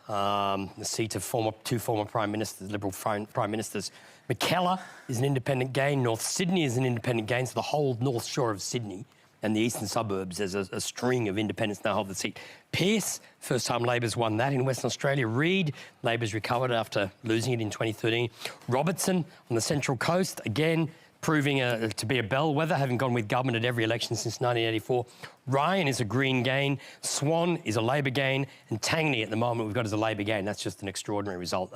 The seat of two former Prime Ministers, Liberal Prime Ministers. McKellar is an independent gain. North Sydney is an independent gain. So the whole North Shore of Sydney and the eastern suburbs, there's a string of independents now hold the seat. Pearce, first time Labor's won that in Western Australia. Reid, Labor's recovered after losing it in 2013. Robertson on the Central Coast, again, proving to be a bellwether, having gone with government at every election since 1984. Ryan is a Green gain. Swan is a Labor gain. And Tangney at the moment we've got as a Labor gain. That's just an extraordinary result.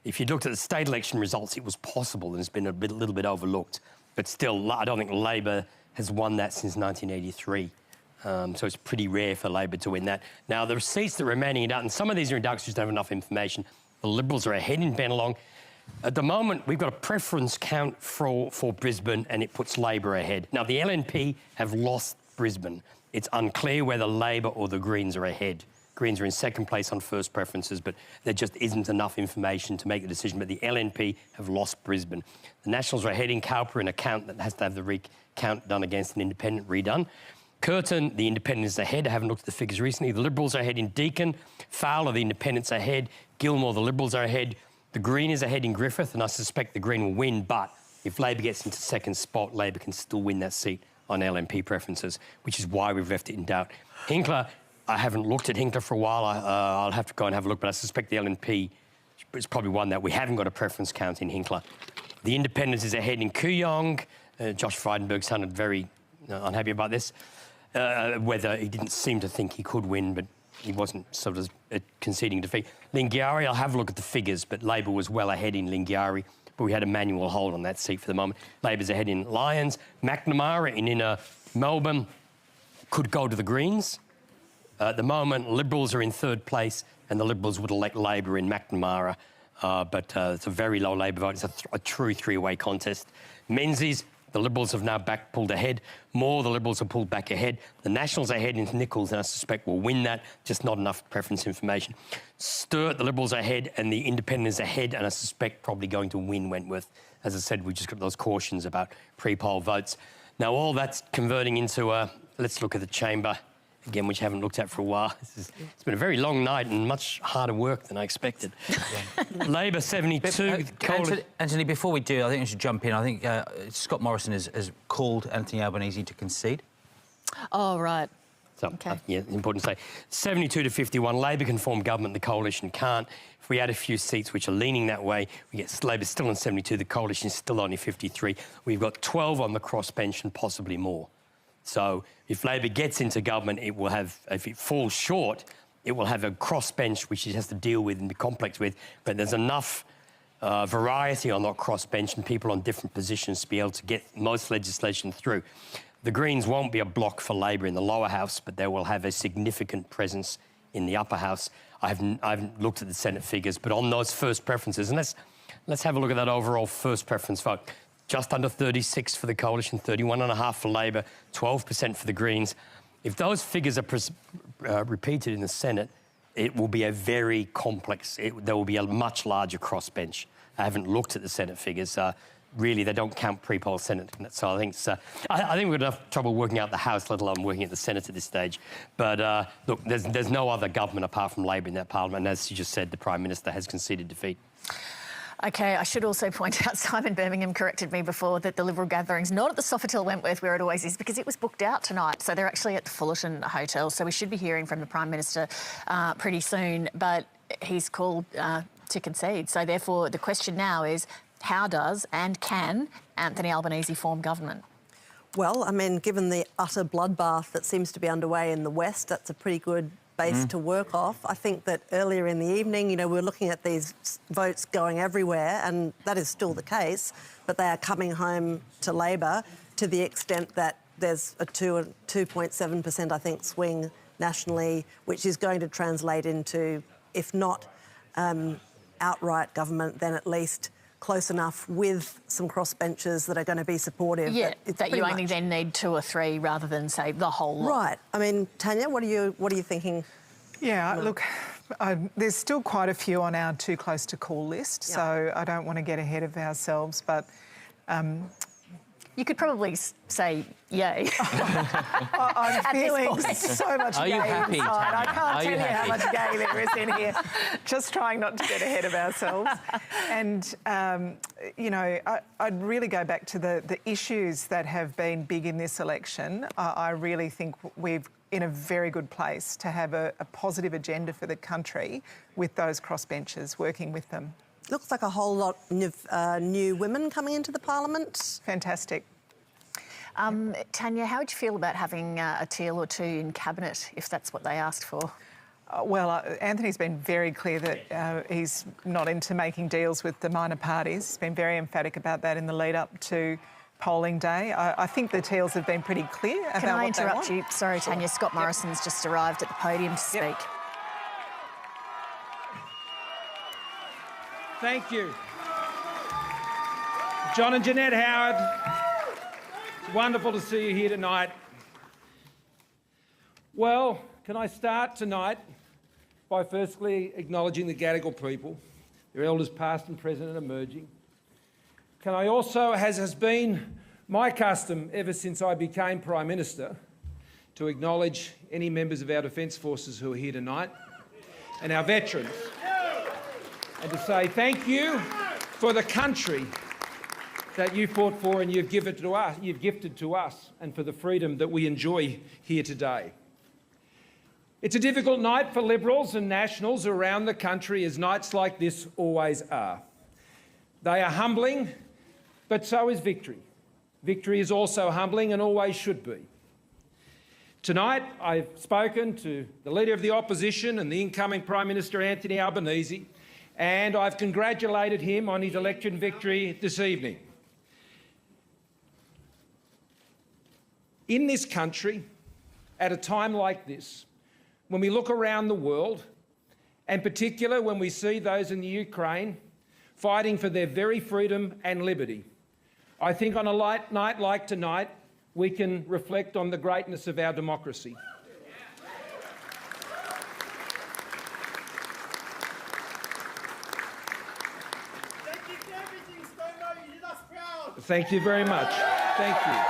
If you looked at the state election results, it was possible and it's been a little bit overlooked. But still, I don't think Labor has won that since 1983. So it's pretty rare for Labor to win that. Now, the seats that are remaining in Dutton, some of these are in Dutton, just don't have enough information. The Liberals are ahead in Bennelong. At the moment, we've got a preference count for Brisbane and it puts Labor ahead. Now, the LNP have lost Brisbane. It's unclear whether Labor or the Greens are ahead. Greens are in second place on first preferences, but there just isn't enough information to make the decision. But the LNP have lost Brisbane. The Nationals are ahead in Cowper in a count that has to have the recount done against an independent redone. Curtin, the independent is ahead. I haven't looked at the figures recently. The Liberals are ahead in Deakin. Fowler, the independents are ahead. Gilmore, the Liberals are ahead. The Green is ahead in Griffith, and I suspect the Green will win. But if Labor gets into second spot, Labor can still win that seat on LNP preferences, which is why we've left it in doubt. Hinkler, I haven't looked at Hinkler for a while. I'll have to go and have a look, but I suspect the LNP is probably one that we haven't got a preference count in Hinkler. The Independents is ahead in Kooyong. Josh Frydenberg sounded very unhappy about this, whether he didn't seem to think he could win, but he wasn't sort of conceding defeat. Lingiari, I'll have a look at the figures, but Labor was well ahead in Lingiari, but we had a manual hold on that seat for the moment. Labor's ahead in Lyons. McNamara in inner Melbourne could go to the Greens. At the moment, Liberals are in third place, and the Liberals would elect Labor in McNamara, but it's a very low Labor vote. It's a true three-way contest. Menzies, the Liberals have now pulled ahead. More, the Liberals have pulled back ahead. The Nationals are ahead into Nichols, and I suspect will win that, just not enough preference information. Sturt, the Liberals are ahead, and the Independents ahead, and I suspect probably going to win Wentworth. As I said, we just got those cautions about pre-poll votes. Now, all that's converting into let's look at the chamber again, which I haven't looked at for a while. It's been a very long night and much harder work than I expected. Labor 72. Anthony, before we do, I think we should jump in. I think Scott Morrison has called Anthony Albanese to concede. Oh, right. So, yeah, important to say. 72 to 51, Labor can form government, the coalition can't. If we add a few seats which are leaning that way, we get Labor still on 72, the coalition is still only 53. We've got 12 on the crossbench and possibly more. So if Labor gets into government, it will have, if it falls short, it will have a crossbench which it has to deal with and be complex with. But there's enough variety on that crossbench and people on different positions to be able to get most legislation through. The Greens won't be a block for Labor in the lower house, but they will have a significant presence in the upper house. I haven't looked at the Senate figures, but on those first preferences, and let's have a look at that overall first preference vote. Just under 36 for the coalition, 31.5 for Labor, 12% for the Greens. If those figures are repeated in the Senate, it will be a very complex, there will be a much larger crossbench. I haven't looked at the Senate figures. Really, they don't count pre-poll Senate. So I think I think we've got enough trouble working out the House, let alone working at the Senate at this stage. But look, there's no other government apart from Labor in that parliament. And as you just said, the Prime Minister has conceded defeat. OK, I should also point out, Simon Birmingham corrected me before, that the Liberal gathering's not at the Sofitel Wentworth where it always is, because it was booked out tonight. So they're actually at the Fullerton Hotel. So we should be hearing from the Prime Minister pretty soon. But he's called to concede. So therefore, the question now is, how does and can Anthony Albanese form government? Well, I mean, given the utter bloodbath that seems to be underway in the West, that's a pretty good base to work off. I think that earlier in the evening, you know, we were looking at these votes going everywhere, and that is still the case, but they are coming home to Labor to the extent that there's a 2.7%, I think, swing nationally, which is going to translate into, if not outright government, then at least close enough with some crossbenchers that are going to be supportive. Yeah, that you only then need 2 or 3 rather than, say, the whole lot. Right. I mean, Tanya, what are you thinking? Yeah, look, there's still quite a few on our too close to call list, so I don't want to get ahead of ourselves, but... you could probably say yay. I'm feeling so much gay inside. I can't tell you how much gay there is in here. Just trying not to get ahead of ourselves. And, you know, I'd really go back to the issues that have been big in this election. I really think we're in a very good place to have a positive agenda for the country with those crossbenchers, working with them. Looks like a whole lot of new women coming into the parliament. Fantastic. Tanya, how would you feel about having a teal or 2 in cabinet, if that's what they asked for? Well, Anthony's been very clear that he's not into making deals with the minor parties. He's been very emphatic about that in the lead-up to polling day. I think the Teals have been pretty clear about what they want. Can I interrupt you? Sorry, Tanya. Scott Morrison's just arrived at the podium to speak. Thank you. John and Jeanette Howard, it's wonderful to see you here tonight. Well, can I start tonight by firstly acknowledging the Gadigal people, their elders past and present and emerging. Can I also, as has been my custom ever since I became Prime Minister, to acknowledge any members of our Defence Forces who are here tonight and our veterans, and to say thank you for the country that you fought for and you've gifted to us, and for the freedom that we enjoy here today. It's a difficult night for Liberals and Nationals around the country, as nights like this always are. They are humbling, but so is victory. Victory is also humbling and always should be. Tonight, I've spoken to the Leader of the Opposition and the incoming Prime Minister, Anthony Albanese, and I've congratulated him on his election victory this evening. In this country, at a time like this, when we look around the world, and particularly when we see those in the Ukraine fighting for their very freedom and liberty, I think on a light night like tonight, we can reflect on the greatness of our democracy. Thank you very much. Thank you.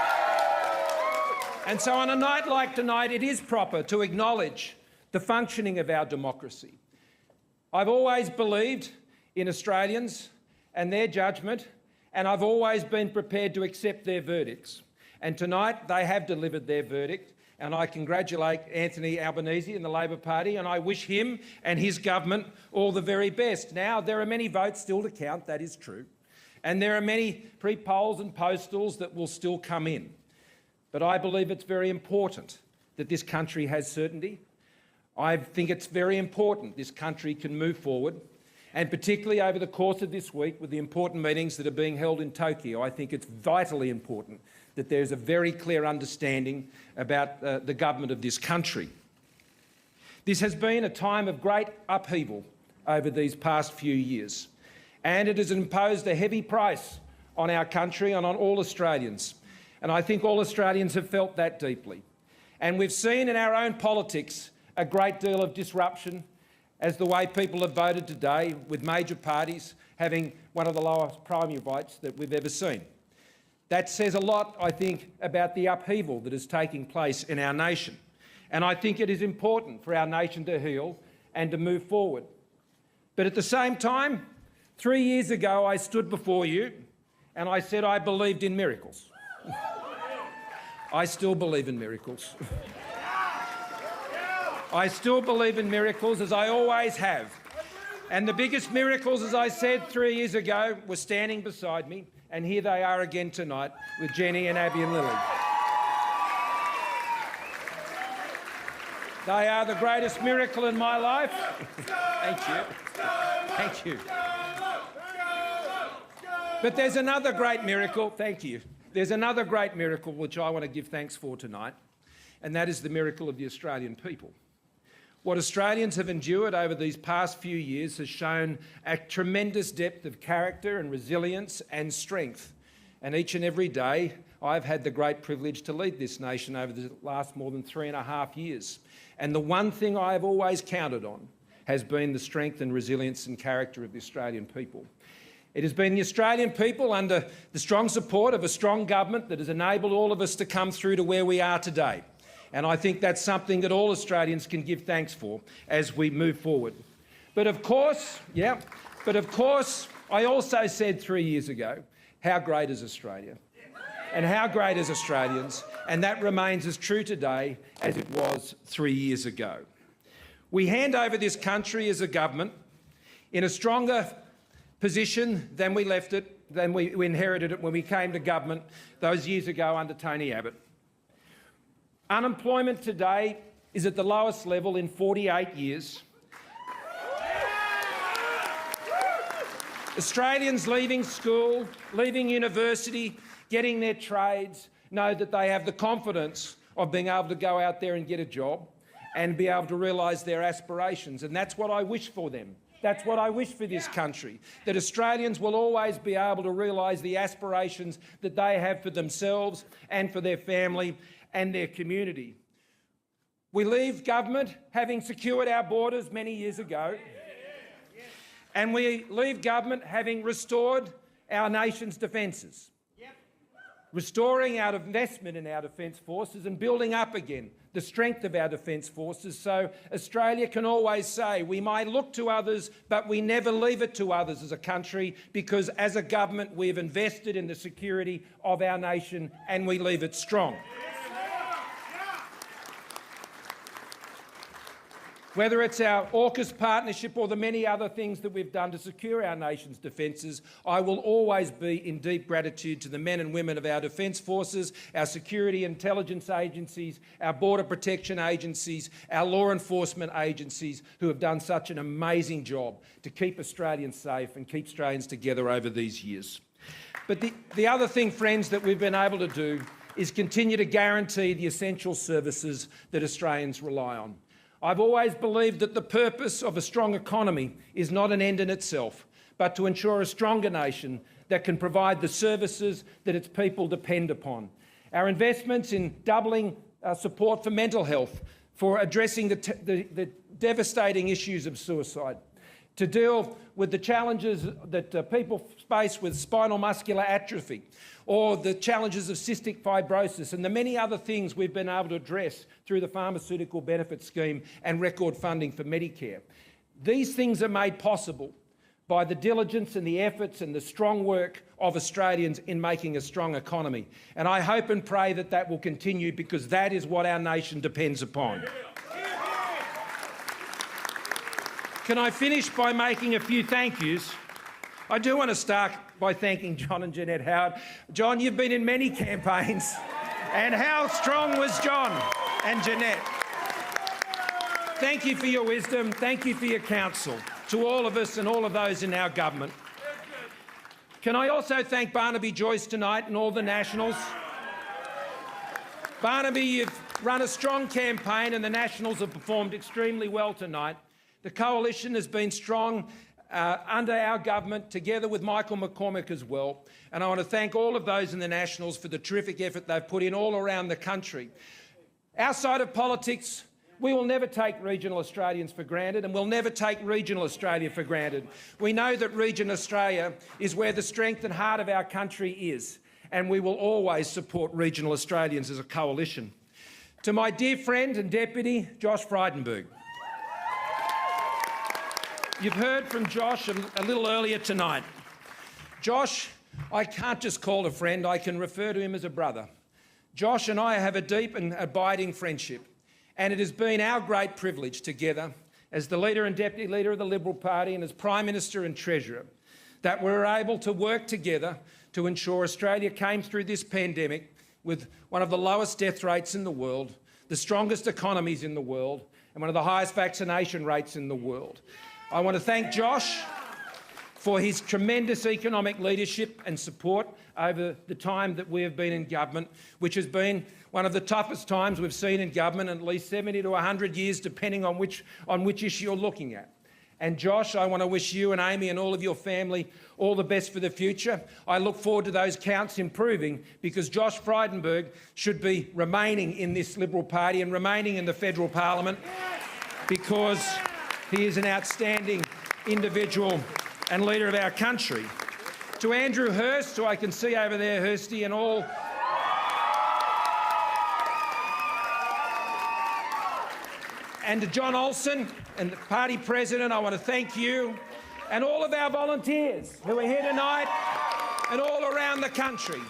And so on a night like tonight, it is proper to acknowledge the functioning of our democracy. I've always believed in Australians and their judgment, and I've always been prepared to accept their verdicts. And tonight they have delivered their verdict, and I congratulate Anthony Albanese and the Labor Party, and I wish him and his government all the very best. Now, there are many votes still to count, that is true, and there are many pre-polls and postals that will still come in. But I believe it's very important that this country has certainty. I think it's very important this country can move forward, and particularly over the course of this week with the important meetings that are being held in Tokyo, I think it's vitally important that there's a very clear understanding about the government of this country. This has been a time of great upheaval over these past few years, and it has imposed a heavy price on our country and on all Australians. And I think all Australians have felt that deeply. And we've seen in our own politics a great deal of disruption as the way people have voted today, with major parties having one of the lowest primary votes that we've ever seen. That says a lot, I think, about the upheaval that is taking place in our nation. And I think it is important for our nation to heal and to move forward. But at the same time, 3 years ago, I stood before you and I said I believed in miracles. I still believe in miracles. I still believe in miracles, as I always have. And the biggest miracles, as I said 3 years ago, were standing beside me, and here they are again tonight with Jenny and Abby and Lily. They are the greatest miracle in my life. Thank you. Thank you. But there's another great miracle. Thank you. There's another great miracle which I want to give thanks for tonight, and that is the miracle of the Australian people. What Australians have endured over these past few years has shown a tremendous depth of character and resilience and strength. And each and every day, I've had the great privilege to lead this nation over the last more than 3.5 years. And the one thing I have always counted on has been the strength and resilience and character of the Australian people. It has been the Australian people under the strong support of a strong government that has enabled all of us to come through to where we are today. And I think that's something that all Australians can give thanks for as we move forward. But of course, I also said 3 years ago, how great is Australia? And how great is Australians? And that remains as true today as it was 3 years ago. We hand over this country as a government in a stronger position than we left it, than we inherited it when we came to government those years ago under Tony Abbott. Unemployment today is at the lowest level in 48 years. Australians leaving school, leaving university, getting their trades, know that they have the confidence of being able to go out there and get a job and be able to realise their aspirations. And that's what I wish for them. That's what I wish for this country, that Australians will always be able to realise the aspirations that they have for themselves and for their family and their community. We leave government having secured our borders many years ago, and we leave government having restored our nation's defences, restoring our investment in our defence forces and building up again the strength of our defence forces, so Australia can always say we might look to others, but we never leave it to others as a country, because as a government we've invested in the security of our nation and we leave it strong. Whether it's our AUKUS partnership or the many other things that we've done to secure our nation's defences, I will always be in deep gratitude to the men and women of our defence forces, our security intelligence agencies, our border protection agencies, our law enforcement agencies, who have done such an amazing job to keep Australians safe and keep Australians together over these years. But the other thing, friends, that we've been able to do is continue to guarantee the essential services that Australians rely on. I've always believed that the purpose of a strong economy is not an end in itself, but to ensure a stronger nation that can provide the services that its people depend upon. Our investments in doubling support for mental health, for addressing the devastating issues of suicide, to deal with the challenges that people face with spinal muscular atrophy, or the challenges of cystic fibrosis and the many other things we've been able to address through the Pharmaceutical Benefit Scheme and record funding for Medicare. These things are made possible by the diligence and the efforts and the strong work of Australians in making a strong economy. And I hope and pray that that will continue, because that is what our nation depends upon. Can I finish by making a few thank yous? I do want to start by thanking John and Jeanette Howard. John, you've been in many campaigns, and how strong was John and Jeanette? Thank you for your wisdom. Thank you for your counsel to all of us and all of those in our government. Can I also thank Barnaby Joyce tonight and all the Nationals? Barnaby, you've run a strong campaign and the Nationals have performed extremely well tonight. The coalition has been strong under our government, together with Michael McCormick as well. And I want to thank all of those in the Nationals for the terrific effort they've put in all around the country. Outside of politics, we will never take regional Australians for granted, and we'll never take regional Australia for granted. We know that regional Australia is where the strength and heart of our country is, and we will always support regional Australians as a coalition. To my dear friend and deputy, Josh Frydenberg. You've heard from Josh a little earlier tonight. Josh, I can't just call a friend, I can refer to him as a brother. Josh and I have a deep and abiding friendship, and it has been our great privilege together as the leader and deputy leader of the Liberal Party and as Prime Minister and Treasurer, that we were able to work together to ensure Australia came through this pandemic with one of the lowest death rates in the world, the strongest economies in the world, and one of the highest vaccination rates in the world. I want to thank Josh for his tremendous economic leadership and support over the time that we have been in government, which has been one of the toughest times we've seen in government in at least 70 to 100 years, depending on which issue you're looking at. And Josh, I want to wish you and Amy and all of your family all the best for the future. I look forward to those counts improving, because Josh Frydenberg should be remaining in this Liberal Party and remaining in the federal parliament, because he is an outstanding individual and leader of our country. To Andrew Hurst, who I can see over there, Hursty, and all. And to John Olsen and the party president, I want to thank you and all of our volunteers who are here tonight and all around the country.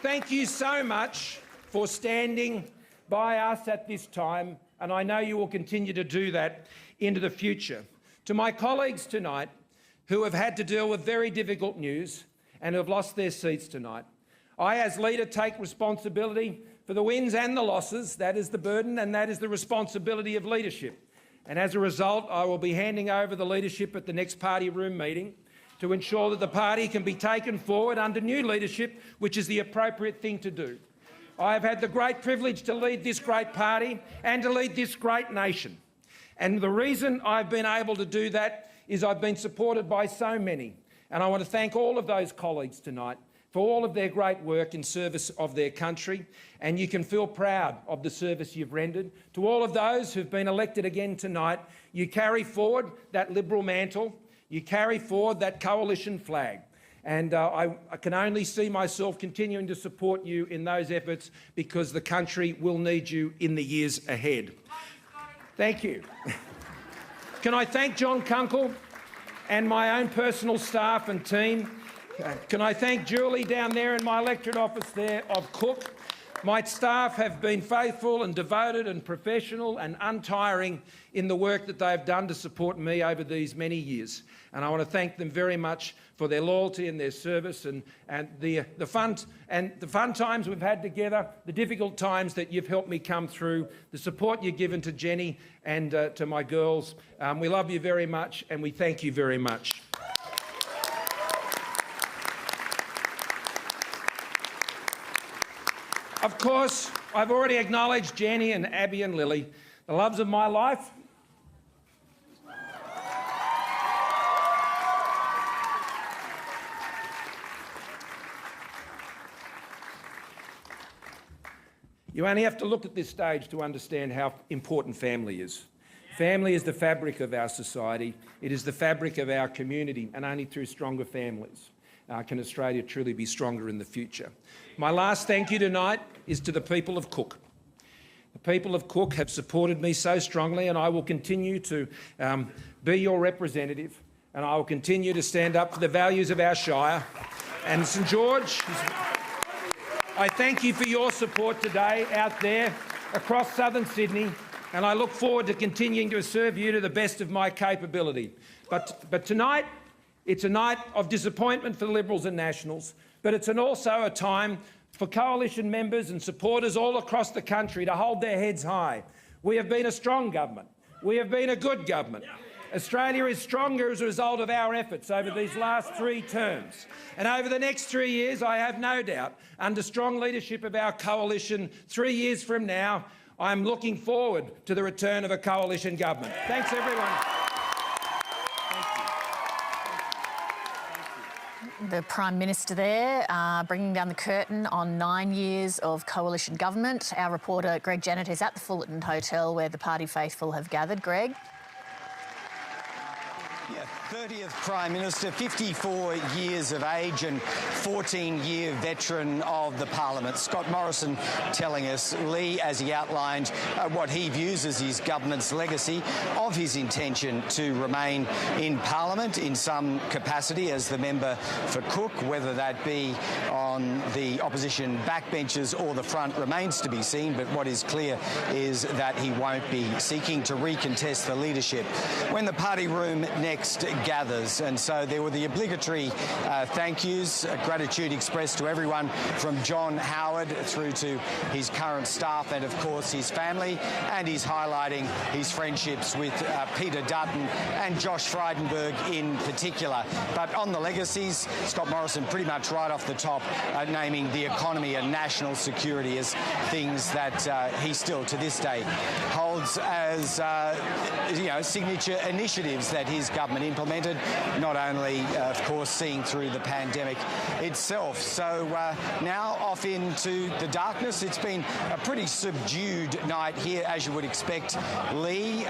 Thank you so much for standing by us at this time, and I know you will continue to do that into the future. To my colleagues tonight who have had to deal with very difficult news and who have lost their seats tonight, I, as leader, take responsibility for the wins and the losses. That is the burden and that is the responsibility of leadership. And as a result, I will be handing over the leadership at the next party room meeting to ensure that the party can be taken forward under new leadership, which is the appropriate thing to do. I have had the great privilege to lead this great party and to lead this great nation. And the reason I've been able to do that is I've been supported by so many. And I want to thank all of those colleagues tonight for all of their great work in service of their country, and you can feel proud of the service you've rendered. To all of those who've been elected again tonight, you carry forward that Liberal mantle, you carry forward that coalition flag, and I can only see myself continuing to support you in those efforts, because the country will need you in the years ahead. Thank you. Can I thank John Kunkel and my own personal staff and team? Can I thank Julie down there in my electorate office there of Cook? My staff have been faithful and devoted and professional and untiring in the work that they've done to support me over these many years. And I want to thank them very much for their loyalty and their service and the fun times we've had together, the difficult times that you've helped me come through, the support you've given to Jenny and to my girls. We love you very much and we thank you very much. Of course, I've already acknowledged Jenny and Abby and Lily, the loves of my life. You only have to look at this stage to understand how important family is. Family is the fabric of our society. It is the fabric of our community, and only through stronger families can Australia truly be stronger in the future. My last thank you tonight is to the people of Cook. The people of Cook have supported me so strongly, and I will continue to be your representative, and I will continue to stand up for the values of our Shire. And St George, I thank you for your support today out there across southern Sydney, and I look forward to continuing to serve you to the best of my capability. But tonight, it's a night of disappointment for the Liberals and Nationals, but it's also a time for coalition members and supporters all across the country to hold their heads high. We have been a strong government. We have been a good government. Australia is stronger as a result of our efforts over these last 3 terms. And over the next 3 years, I have no doubt, under strong leadership of our coalition, 3 years from now, I'm looking forward to the return of a coalition government. Thanks, everyone. The Prime Minister there, bringing down the curtain on 9 years of coalition government. Our reporter, Greg Janet, is at the Fullerton Hotel where the party faithful have gathered. Greg? Yeah. 30th Prime Minister, 54 years of age and 14-year veteran of the Parliament. Scott Morrison telling us, Leigh, as he outlined what he views as his government's legacy of his intention to remain in Parliament in some capacity as the member for Cook, whether that be on the opposition backbenches or the front remains to be seen, but what is clear is that he won't be seeking to recontest the leadership when the party room next gathers. And so there were the obligatory thank yous, gratitude expressed to everyone from John Howard through to his current staff and, of course, his family, and he's highlighting his friendships with Peter Dutton and Josh Frydenberg in particular. But on the legacies, Scott Morrison pretty much right off the top naming the economy and national security as things that he still to this day holds as signature initiatives that his government implemented, not only, of course, seeing through the pandemic itself. So now off into the darkness. It's been a pretty subdued night here, as you would expect, Leigh.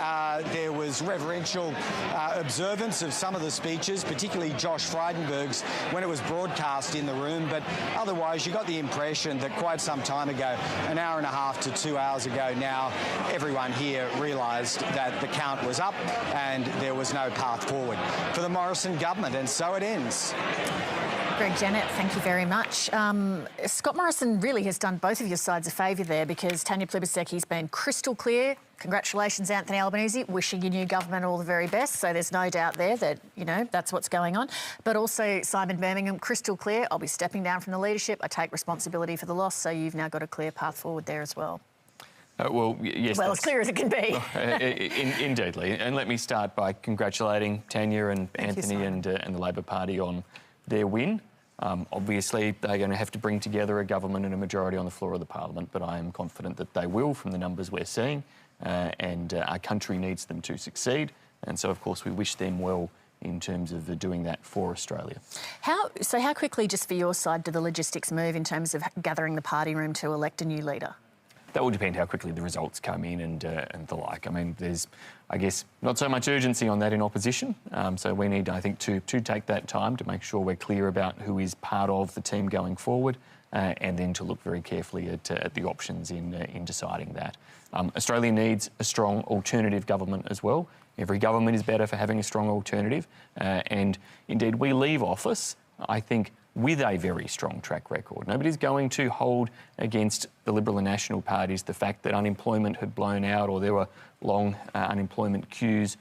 There was reverential observance of some of the speeches, particularly Josh Frydenberg's, when it was broadcast in the room. But otherwise, you got the impression that quite some time ago, an hour and a half to 2 hours ago now, everyone here realised that the count was up and there was no path forward for the Morrison government, and so it ends. Greg Jennett, thank you very much. Scott Morrison really has done both of your sides a favour there, because Tanya Pliberseki's been crystal clear. Congratulations, Anthony Albanese, wishing your new government all the very best. So there's no doubt there that, that's what's going on. But also Simon Birmingham, crystal clear. I'll be stepping down from the leadership. I take responsibility for the loss. So you've now got a clear path forward there as well. Yes. Well, as clear as it can be. Indeed, Leigh. And let me start by congratulating Tanya and Anthony and the Labor Party on their win. Obviously, they're going to have to bring together a government and a majority on the floor of the Parliament, but I am confident that they will from the numbers we're seeing, and our country needs them to succeed. And so, of course, we wish them well in terms of doing that for Australia. How quickly, just for your side, do the logistics move in terms of gathering the party room to elect a new leader? That will depend how quickly the results come in and the like. I mean, there's, I guess, not so much urgency on that in opposition. So we need, I think, to take that time to make sure we're clear about who is part of the team going forward, and then to look very carefully at the options in deciding that. Australia needs a strong alternative government as well. Every government is better for having a strong alternative. And indeed, we leave office, I think, with a very strong track record. Nobody's going to hold against the Liberal and National parties the fact that unemployment had blown out, or there were long unemployment queues,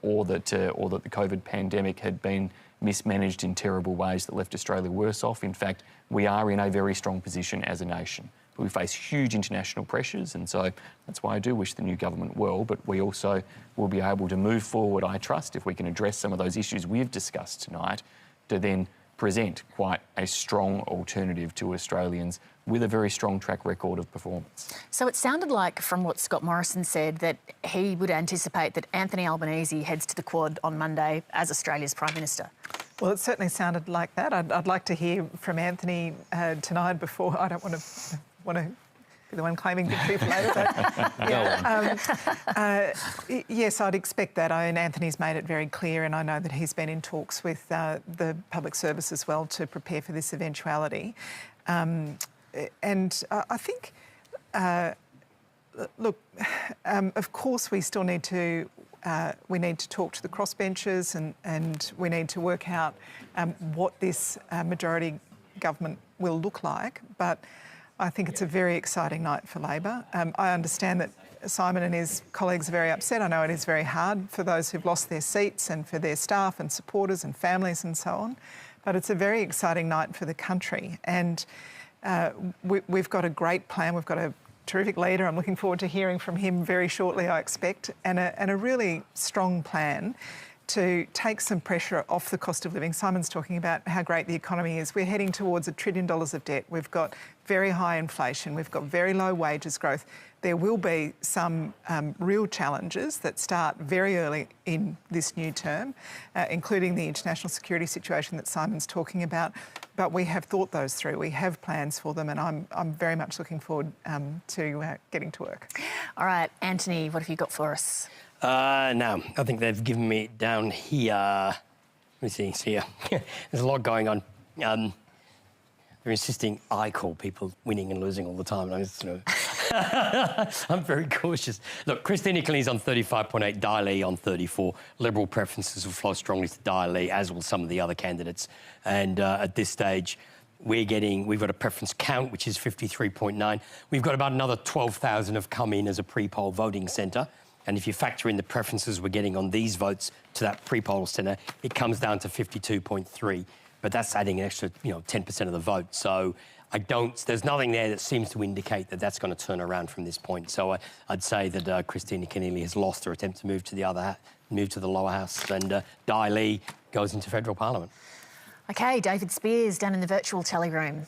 or that the COVID pandemic had been mismanaged in terrible ways that left Australia worse off. In fact, we are in a very strong position as a nation. But we face huge international pressures, and so that's why I do wish the new government well, but we also will be able to move forward, I trust, if we can address some of those issues we've discussed tonight, to then present quite a strong alternative to Australians with a very strong track record of performance. So it sounded like, from what Scott Morrison said, that he would anticipate that Anthony Albanese heads to the Quad on Monday as Australia's Prime Minister. Well, it certainly sounded like that. I'd like to hear from Anthony tonight before. I don't want to be the one claiming victory for later. But, yes, I'd expect that. I mean, Anthony's made it very clear, and I know that he's been in talks with the public service as well to prepare for this eventuality. And I think, look, of course, we still need to talk to the crossbenchers, and we need to work out what this majority government will look like. But I think it's a very exciting night for Labor. I understand that Simon and his colleagues are very upset. I know it is very hard for those who've lost their seats and for their staff and supporters and families and so on. But it's a very exciting night for the country. And we've got a great plan. We've got a terrific leader. I'm looking forward to hearing from him very shortly, I expect, and a really strong plan to take some pressure off the cost of living. Simon's talking about how great the economy is. We're heading towards $1 trillion of debt. We've got very high inflation. We've got very low wages growth. There will be some real challenges that start very early in this new term, including the international security situation that Simon's talking about. But we have thought those through. We have plans for them, and I'm very much looking forward to getting to work. All right, Anthony, what have you got for us? No, I think they've given me down here me see here. There's a lot going on. They're insisting I call people winning and losing all the time. And I'm very cautious. Look, Christina Keneally's on 35.8, Di Leigh on 34. Liberal preferences will flow strongly to Di Leigh, as will some of the other candidates. And at this stage, we've got a preference count, which is 53.9. We've got about another 12,000 have come in as a pre-poll voting centre. And if you factor in the preferences we're getting on these votes to that pre-poll centre, it comes down to 52.3. But that's adding an extra, 10% of the vote. So there's nothing there that seems to indicate that that's going to turn around from this point. So I'd say that Christina Keneally has lost her attempt to move to the lower house, and Di Leigh goes into federal parliament. OK, David Speers down in the virtual tally room.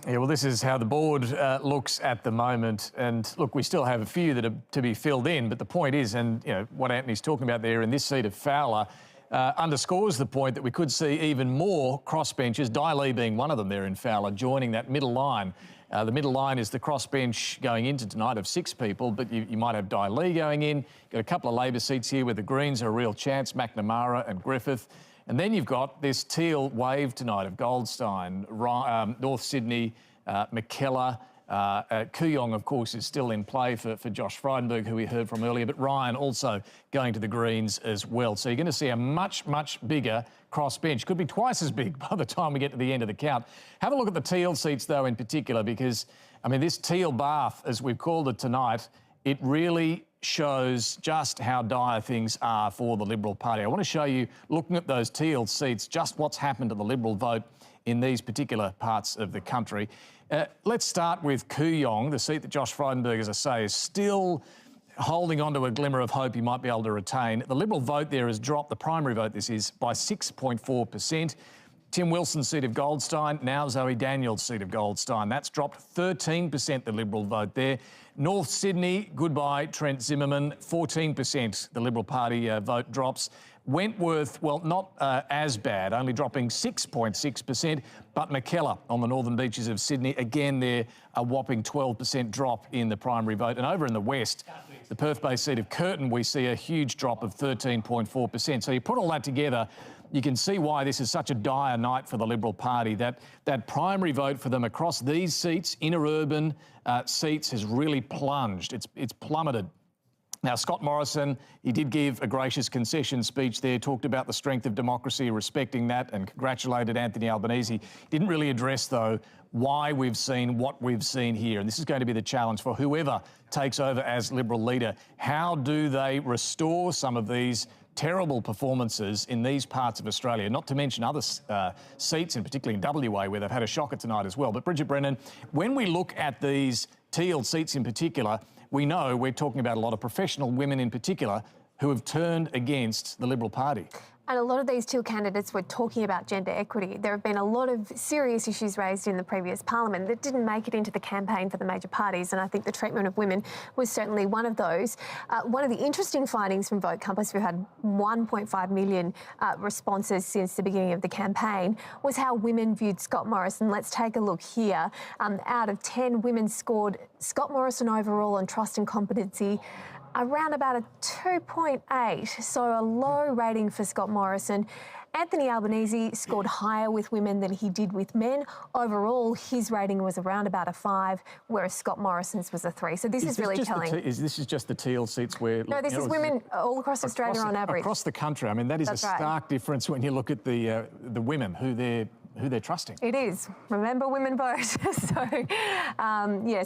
Yeah, well, this is how the board looks at the moment. And look, we still have a few that are to be filled in. But the point is, and what Anthony's talking about there in this seat of Fowler, underscores the point that we could see even more crossbenchers, Di Leigh being one of them there in Fowler, joining that middle line. The middle line is the crossbench going into tonight of 6 people, but you might have Di Leigh going in. Got a couple of Labor seats here where the Greens are a real chance, McNamara and Griffith. And then you've got this teal wave tonight of Goldstein, North Sydney, McKellar. Kooyong, of course, is still in play for Josh Frydenberg, who we heard from earlier, but Ryan also going to the Greens as well. So you're going to see a much, much bigger crossbench. Could be twice as big by the time we get to the end of the count. Have a look at the teal seats, though, in particular, because, this teal bath, as we've called it tonight, it really shows just how dire things are for the Liberal Party. I want to show you, looking at those teal seats, just what's happened to the Liberal vote in these particular parts of the country. Let's start with Kooyong, the seat that Josh Frydenberg, as I say, is still holding on to a glimmer of hope he might be able to retain. The Liberal vote there has dropped, the primary vote this is, by 6.4%. Tim Wilson's seat of Goldstein, now Zoe Daniels' seat of Goldstein. That's dropped 13%, the Liberal vote there. North Sydney, goodbye, Trent Zimmerman, 14%, the Liberal Party vote drops. Wentworth, well, not as bad, only dropping 6.6%, but McKellar on the northern beaches of Sydney, again there, a whopping 12% drop in the primary vote. And over in the west, the Perth-based seat of Curtin, we see a huge drop of 13.4%. So you put all that together, you can see why this is such a dire night for the Liberal Party. That primary vote for them across these seats, inner urban seats, has really plunged. It's plummeted. Now, Scott Morrison, he did give a gracious concession speech there, talked about the strength of democracy, respecting that, and congratulated Anthony Albanese. Didn't really address, though, why we've seen what we've seen here. And this is going to be the challenge for whoever takes over as Liberal leader. How do they restore some of these terrible performances in these parts of Australia, not to mention other seats, and particularly in WA, where they've had a shocker tonight as well. But Bridget Brennan, when we look at these teal seats in particular, we know we're talking about a lot of professional women in particular who have turned against the Liberal Party. And a lot of these teal candidates were talking about gender equity. There have been a lot of serious issues raised in the previous parliament that didn't make it into the campaign for the major parties, and I think the treatment of women was certainly one of those. One of the interesting findings from Vote Compass, we've had 1.5 million responses since the beginning of the campaign, was how women viewed Scott Morrison. Let's take a look here. Out of 10, women scored Scott Morrison overall on trust and competency around about a 2.8, so a low rating for Scott Morrison. Anthony Albanese scored higher with women than he did with men. Overall, his rating was around about a 5, whereas Scott Morrison's was a 3. So this is really telling. This is just the teal seats where... No, this is women all across Australia on average. Across the country. I mean, that is a stark difference when you look at the women, who they're trusting. It is. Remember, women vote.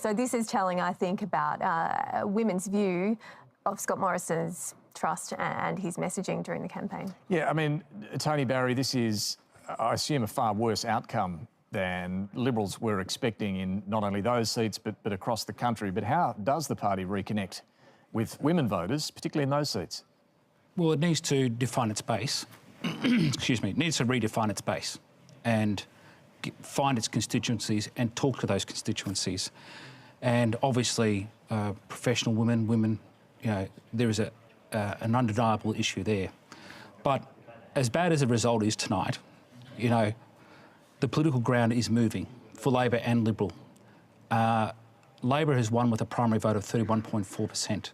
So this is telling, I think, about women's view of Scott Morrison's trust and his messaging during the campaign. Yeah, I mean, Tony Barry, this is, I assume, a far worse outcome than Liberals were expecting in not only those seats but across the country. But how does the party reconnect with women voters, particularly in those seats? Well, it needs to define its base. Excuse me. It needs to redefine its base and find its constituencies and talk to those constituencies. And obviously, professional women, there is an undeniable issue there. But as bad as the result is tonight, the political ground is moving for Labor and Liberal. Labor has won with a primary vote of 31.4%.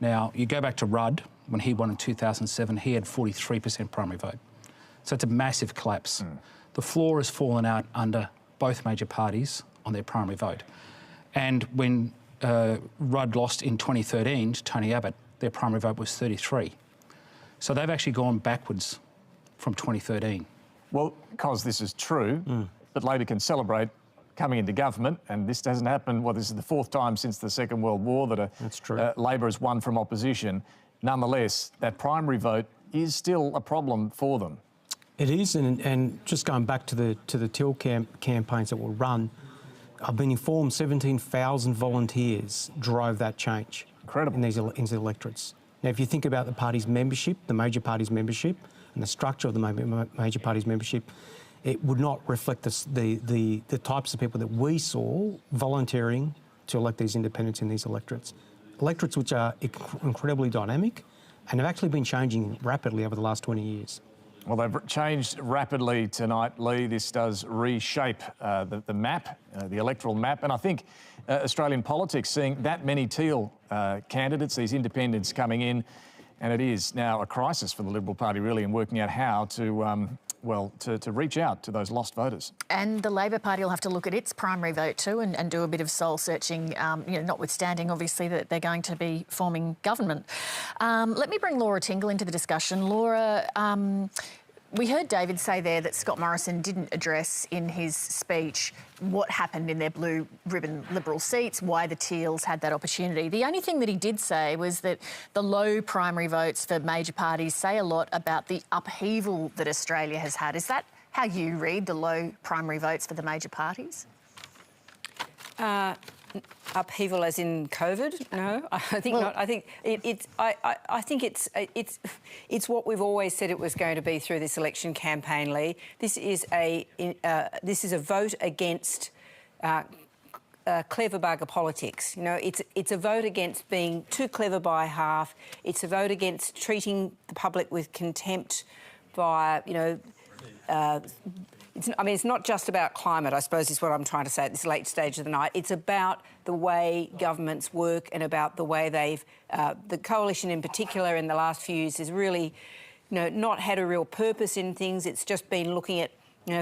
Now, you go back to Rudd, when he won in 2007, he had 43% primary vote. So it's a massive collapse. The floor has fallen out under both major parties on their primary vote. And when Rudd lost in 2013 to Tony Abbott, their primary vote was 33. So they've actually gone backwards from 2013. Well, because this is true, but Labor can celebrate coming into government, and this hasn't happened. Well, this is the fourth time since the Second World War that Labor has won from opposition. Nonetheless, that primary vote is still a problem for them. It is, and just going back to the teal campaigns that were run, I've been informed 17,000 volunteers drove that change. Incredible. In these electorates. Now, if you think about the party's membership, the major party's membership, and the structure of the major party's membership, it would not reflect the types of people that we saw volunteering to elect these independents in these electorates. Electorates which are incredibly dynamic and have actually been changing rapidly over the last 20 years. Well, they've changed rapidly tonight, Leigh. This does reshape the map, the electoral map, and I think Australian politics seeing that many teal candidates, these independents coming in, and it is now a crisis for the Liberal Party, really, in working out how to, to reach out to those lost voters. And the Labor Party will have to look at its primary vote too and do a bit of soul-searching, notwithstanding, obviously, that they're going to be forming government. Let me bring Laura Tingle into the discussion. Laura, we heard David say there that Scott Morrison didn't address in his speech what happened in their blue ribbon Liberal seats, why the Teals had that opportunity. The only thing that he did say was that the low primary votes for major parties say a lot about the upheaval that Australia has had. Is that how you read the low primary votes for the major parties? Upheaval as in COVID? No, I think not. I think I think it's what we've always said it was going to be through this election campaign, Leigh. This is a vote against clever bugger politics. You know, it's a vote against being too clever by half. It's a vote against treating the public with contempt by, it's not just about climate, I suppose, is what I'm trying to say at this late stage of the night. It's about the way governments work and about the way they've, the coalition in particular in the last few years has really, not had a real purpose in things. It's just been looking at,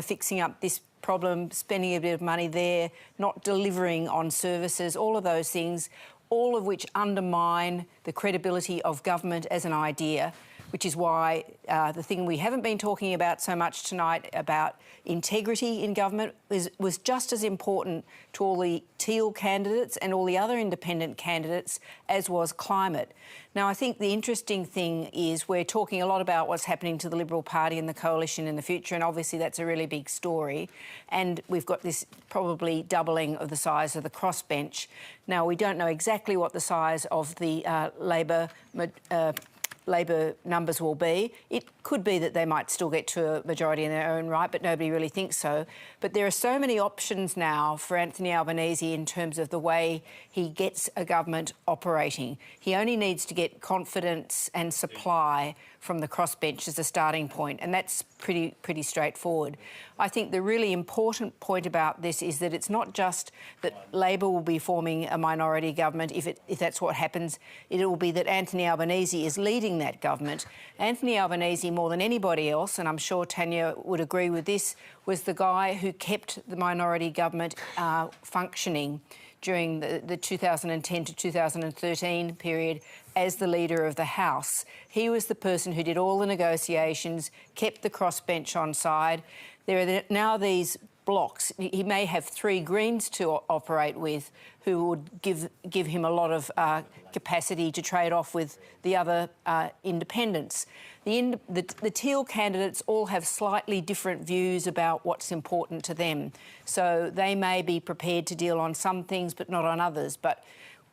fixing up this problem, spending a bit of money there, not delivering on services, all of those things, all of which undermine the credibility of government as an idea, which is why the thing we haven't been talking about so much tonight about integrity in government was just as important to all the Teal candidates and all the other independent candidates as was climate. Now, I think the interesting thing is we're talking a lot about what's happening to the Liberal Party and the coalition in the future, and obviously that's a really big story. And we've got this probably doubling of the size of the crossbench. Now, we don't know exactly what the size of the Labor numbers will be. It could be that they might still get to a majority in their own right, but nobody really thinks so. But there are so many options now for Anthony Albanese in terms of the way he gets a government operating. He only needs to get confidence and supply from the crossbench as a starting point, and that's pretty straightforward. I think the really important point about this is that it's not just that Labor will be forming a minority government if that's what happens. It will be that Anthony Albanese is leading that government. Anthony Albanese, more than anybody else, and I'm sure Tanya would agree with this, was the guy who kept the minority government functioning during the 2010 to 2013 period as the leader of the House. He was the person who did all the negotiations, kept the crossbench on side. There are now these blocks. He may have three Greens to operate with who would give him a lot of capacity to trade off with the other independents. The Teal candidates all have slightly different views about what's important to them. So they may be prepared to deal on some things but not on others. But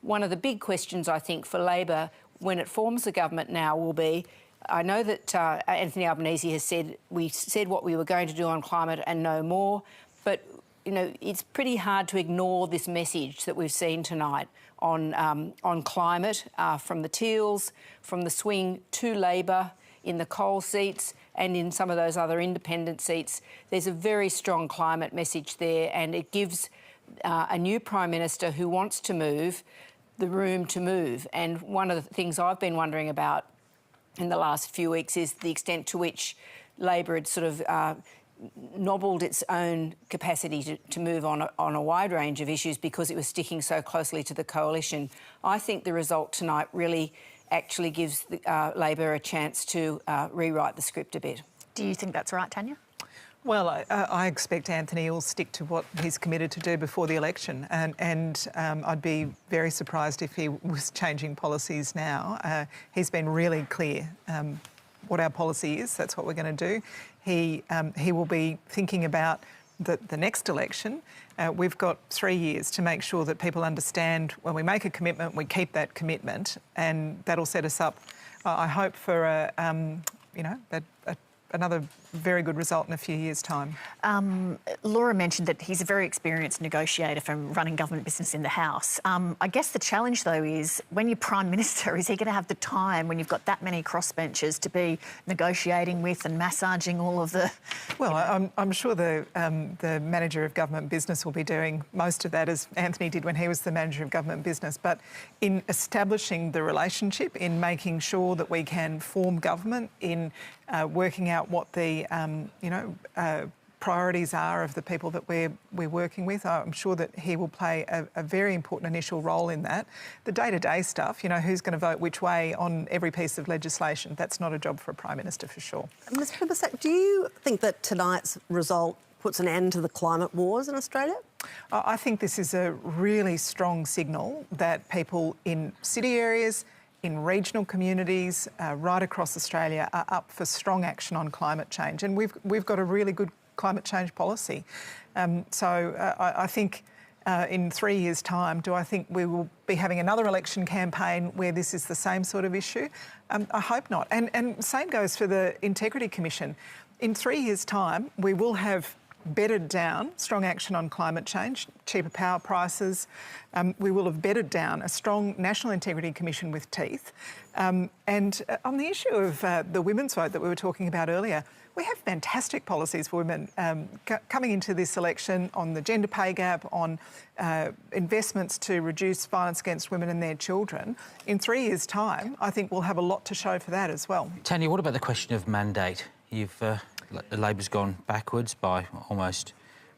one of the big questions, I think, for Labor when it forms the government now will be, I know that Anthony Albanese has said, we said what we were going to do on climate and no more, but, it's pretty hard to ignore this message that we've seen tonight on climate from the Teals, from the swing to Labor in the coal seats and in some of those other independent seats. There's a very strong climate message there, and it gives a new Prime Minister who wants to move the room to move. And one of the things I've been wondering about in the last few weeks is the extent to which Labor had sort of nobbled its own capacity to move on a wide range of issues because it was sticking so closely to the coalition. I think the result tonight really actually gives Labor a chance to rewrite the script a bit. Do you think that's right, Tanya? Well, I expect Anthony will stick to what he's committed to do before the election, and I'd be very surprised if he was changing policies now. He's been really clear what our policy is. That's what we're going to do. He will be thinking about the next election. We've got 3 years to make sure that people understand when we make a commitment, we keep that commitment, and that'll set us up, I hope, for another very good result in a few years' time. Laura mentioned that he's a very experienced negotiator from running government business in the House. I guess the challenge, though, is when you're Prime Minister, is he going to have the time when you've got that many crossbenchers to be negotiating with and massaging all of the... Well, I'm sure the Manager of Government Business will be doing most of that, as Anthony did when he was the Manager of Government Business. But in establishing the relationship, in making sure that we can form government, in working out what the priorities are of the people that we're working with. I'm sure that he will play a very important initial role in that. The day-to-day stuff, who's going to vote which way on every piece of legislation, that's not a job for a Prime Minister for sure. Mr Fibersack, do you think that tonight's result puts an end to the climate wars in Australia? I think this is a really strong signal that people in city areas, in regional communities right across Australia are up for strong action on climate change, and we've got a really good climate change policy. I think in 3 years' time, do I think we will be having another election campaign where this is the same sort of issue? I hope not. And same goes for the Integrity Commission. In 3 years' time, we will have bedded down strong action on climate change, cheaper power prices. We will have bedded down a strong National Integrity Commission with teeth. And on the issue of the women's vote that we were talking about earlier, we have fantastic policies for women coming into this election on the gender pay gap, on investments to reduce violence against women and their children. In 3 years' time, I think we'll have a lot to show for that as well. Tanya, what about the question of mandate? Labor's gone backwards by almost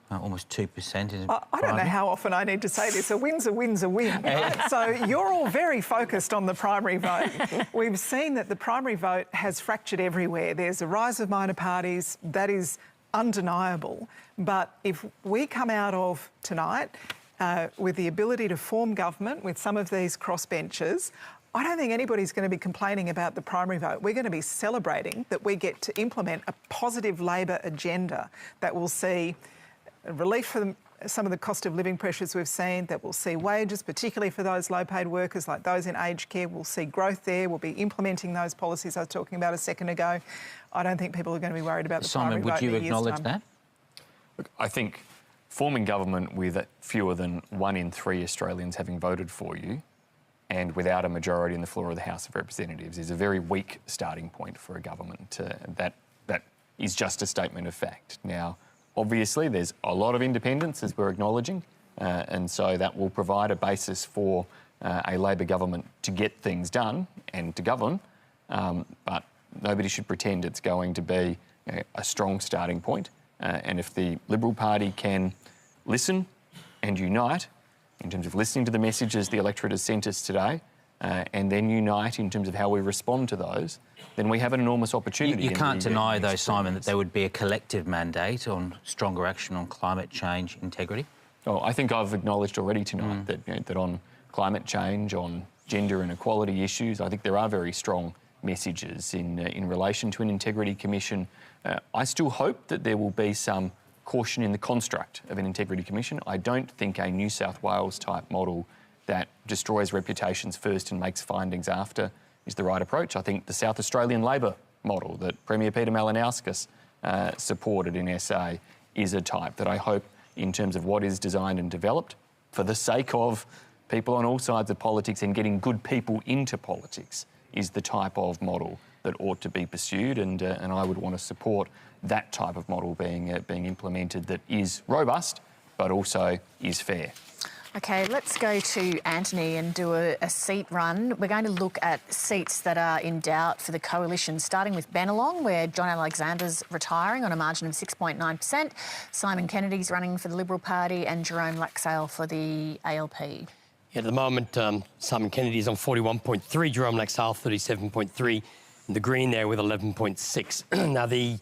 2%. I don't know how often I need to say this. A win's a win's a win. Right? So you're all very focused on the primary vote. We've seen that the primary vote has fractured everywhere. There's a rise of minor parties. That is undeniable. But if we come out of tonight with the ability to form government with some of these crossbenchers, I don't think anybody's going to be complaining about the primary vote. We're going to be celebrating that we get to implement a positive Labor agenda that will see relief for some of the cost of living pressures we've seen, that will see wages, particularly for those low-paid workers like those in aged care. We'll see growth there. We'll be implementing those policies I was talking about a second ago. I don't think people are going to be worried about the primary vote. Simon, would you acknowledge that? Look, I think forming government with fewer than 1 in 3 Australians having voted for you and without a majority in the floor of the House of Representatives is a very weak starting point for a government. That is just a statement of fact. Now, obviously, there's a lot of independence, as we're acknowledging, and so that will provide a basis for a Labor government to get things done and to govern, but nobody should pretend it's going to be a strong starting point. And if the Liberal Party can listen and unite in terms of listening to the messages the electorate has sent us today, and then unite in terms of how we respond to those, then we have an enormous opportunity. You can't deny, though, Simon, that there would be a collective mandate on stronger action on climate change integrity. Oh, I think I've acknowledged already tonight that on climate change, on gender and equality issues, I think there are very strong messages in relation to an Integrity Commission. I still hope that there will be some caution in the construct of an Integrity Commission. I don't think a New South Wales type model that destroys reputations first and makes findings after is the right approach. I think the South Australian Labor model that Premier Peter Malinauskas supported in SA is a type that I hope, in terms of what is designed and developed, for the sake of people on all sides of politics and getting good people into politics, is the type of model that ought to be pursued, and I would want to support that type of model being implemented that is robust but also is fair. OK, let's go to Antony and do a seat run. We're going to look at seats that are in doubt for the coalition, starting with Bennelong, where John Alexander's retiring on a margin of 6.9%. Simon Kennedy's running for the Liberal Party and Jerome Laxale for the ALP. Yeah, at the moment, Simon Kennedy is on 41.3, Jerome Laxale 37.3, and the Green there with 11.6.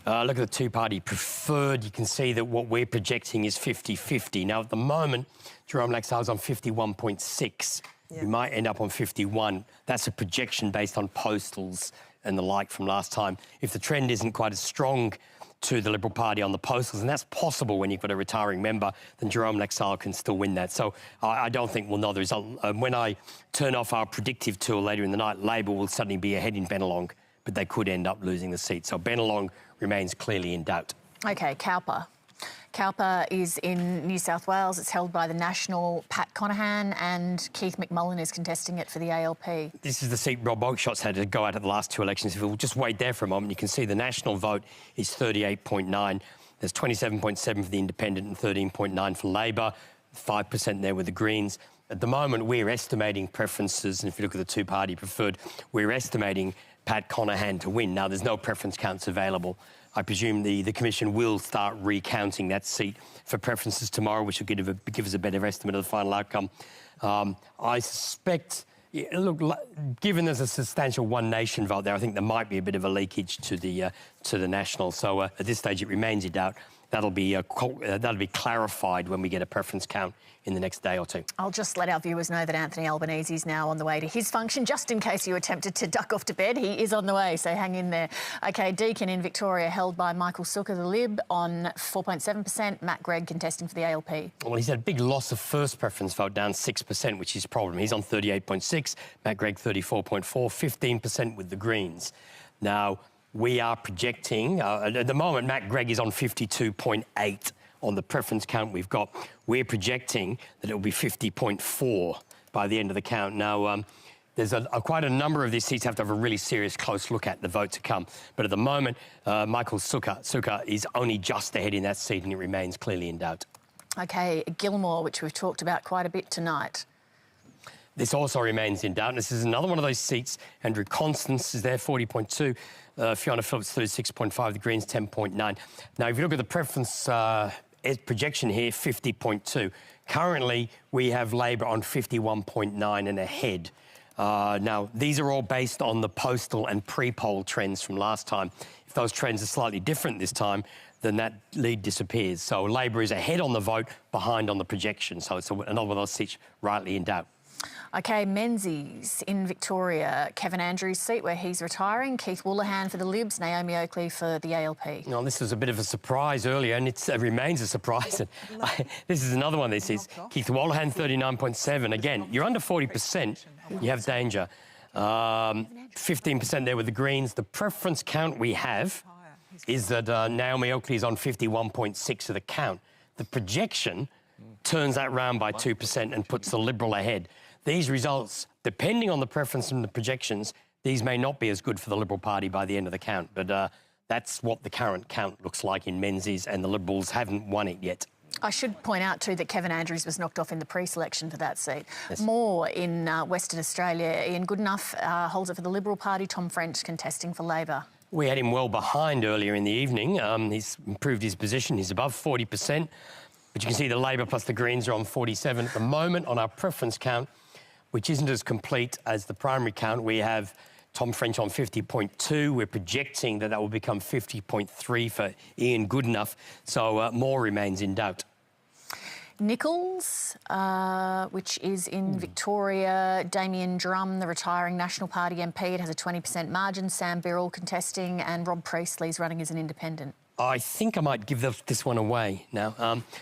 Now, look at the two-party preferred. You can see that what we're projecting is 50-50. Now, at the moment, Jerome Laxale's on 51.6. Yeah. We might end up on 51. That's a projection based on postals and the like from last time. If the trend isn't quite as strong to the Liberal Party on the postals, and that's possible when you've got a retiring member, then Jerome Laxale can still win that. So I don't think we'll know the result. When I turn off our predictive tool later in the night, Labor will suddenly be ahead in Bennelong, but they could end up losing the seat. So Bennelong remains clearly in doubt. OK, Cowper. Cowper is in New South Wales. It's held by the National, Pat Conahan, and Keith McMullen is contesting it for the ALP. This is the seat Rob Oakeshot's had to go out at the last two elections. If we'll just wait there for a moment, you can see the national vote is 38.9. There's 27.7 for the Independent and 13.9 for Labor, 5% there with the Greens. At the moment, we're estimating preferences, and if you look at the two-party preferred, we're estimating Pat Conahan to win. Now, there's no preference counts available. I presume the Commission will start recounting that seat for preferences tomorrow, which will give us a better estimate of the final outcome. I suspect, look, given there's a substantial One Nation vote there, I think there might be a bit of a leakage to the National. So at this stage, it remains in doubt. That'll be clarified when we get a preference count in the next day or two. I'll just let our viewers know that Anthony Albanese is now on the way to his function, just in case you attempted to duck off to bed. He is on the way, so hang in there. OK, Deakin in Victoria, held by Michael Sukkar, the Lib, on 4.7%. Matt Gregg contesting for the ALP. Well, he's had a big loss of first preference vote, down 6%, which is his problem. He's on 38.6, Matt Gregg 34.4, 15% with the Greens. Now, we are projecting, at the moment, Matt Gregg is on 52.8 on the preference count we've got. We're projecting that it'll be 50.4 by the end of the count. Now, there's quite a number of these seats have to have a really serious close look at the vote to come. But at the moment, Michael Sukkar is only just ahead in that seat, and it remains clearly in doubt. OK, Gilmore, which we've talked about quite a bit tonight. This also remains in doubt. And this is another one of those seats. Andrew Constance is there, 40.2. Fiona Phillips, 36.5. The Greens, 10.9. Now, if you look at the preference projection here, 50.2. Currently, we have Labor on 51.9 and ahead. Now, these are all based on the postal and pre-poll trends from last time. If those trends are slightly different this time, then that lead disappears. So Labor is ahead on the vote, behind on the projection. So it's another one of those seats rightly in doubt. OK, Menzies in Victoria, Kevin Andrews' seat where he's retiring, Keith Woolahan for the Libs, Naomi Oakley for the ALP. Well, this was a bit of a surprise earlier, and it remains a surprise. This is another one of these seats. Keith Woolahan, 39.7. Again, you're under 40%, you have danger. 15% there with the Greens. The preference count we have is that Naomi Oakley is on 51.6 of the count. The projection turns that round by 2% and puts the Liberal ahead. These results, depending on the preference and the projections, these may not be as good for the Liberal Party by the end of the count. But that's what the current count looks like in Menzies, and the Liberals haven't won it yet. I should point out, too, that Kevin Andrews was knocked off in the pre-selection for that seat. Yes. More in Western Australia. Ian Goodenough holds it for the Liberal Party. Tom French contesting for Labor. We had him well behind earlier in the evening. He's improved his position. He's above 40%. But you can see the Labor plus the Greens are on 47 at the moment on our preference count, which isn't as complete as the primary count. We have Tom French on 50.2. We're projecting that will become 50.3 for Ian Goodenough. So more remains in doubt. Nichols, which is in Victoria. Damien Drum, the retiring National Party MP. It has a 20% margin. Sam Birrell contesting, and Rob Priestley's running as an independent. I think I might give this one away now.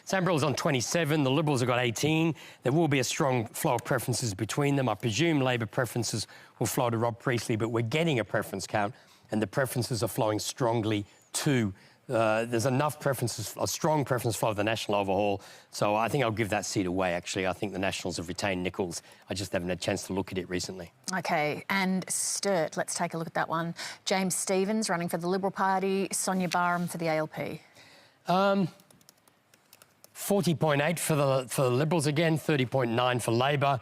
Sam Birrell's on 27. The Liberals have got 18. There will be a strong flow of preferences between them. I presume Labor preferences will flow to Rob Priestley, but we're getting a preference count, and the preferences are flowing strongly to there's enough preferences, a strong preference flow of the National overhaul. So I think I'll give that seat away, actually. I think the Nationals have retained Nichols. I just haven't had a chance to look at it recently. OK, and Sturt, let's take a look at that one. James Stephens running for the Liberal Party, Sonia Barham for the ALP. 40.8 for the Liberals again, 30.9 for Labor.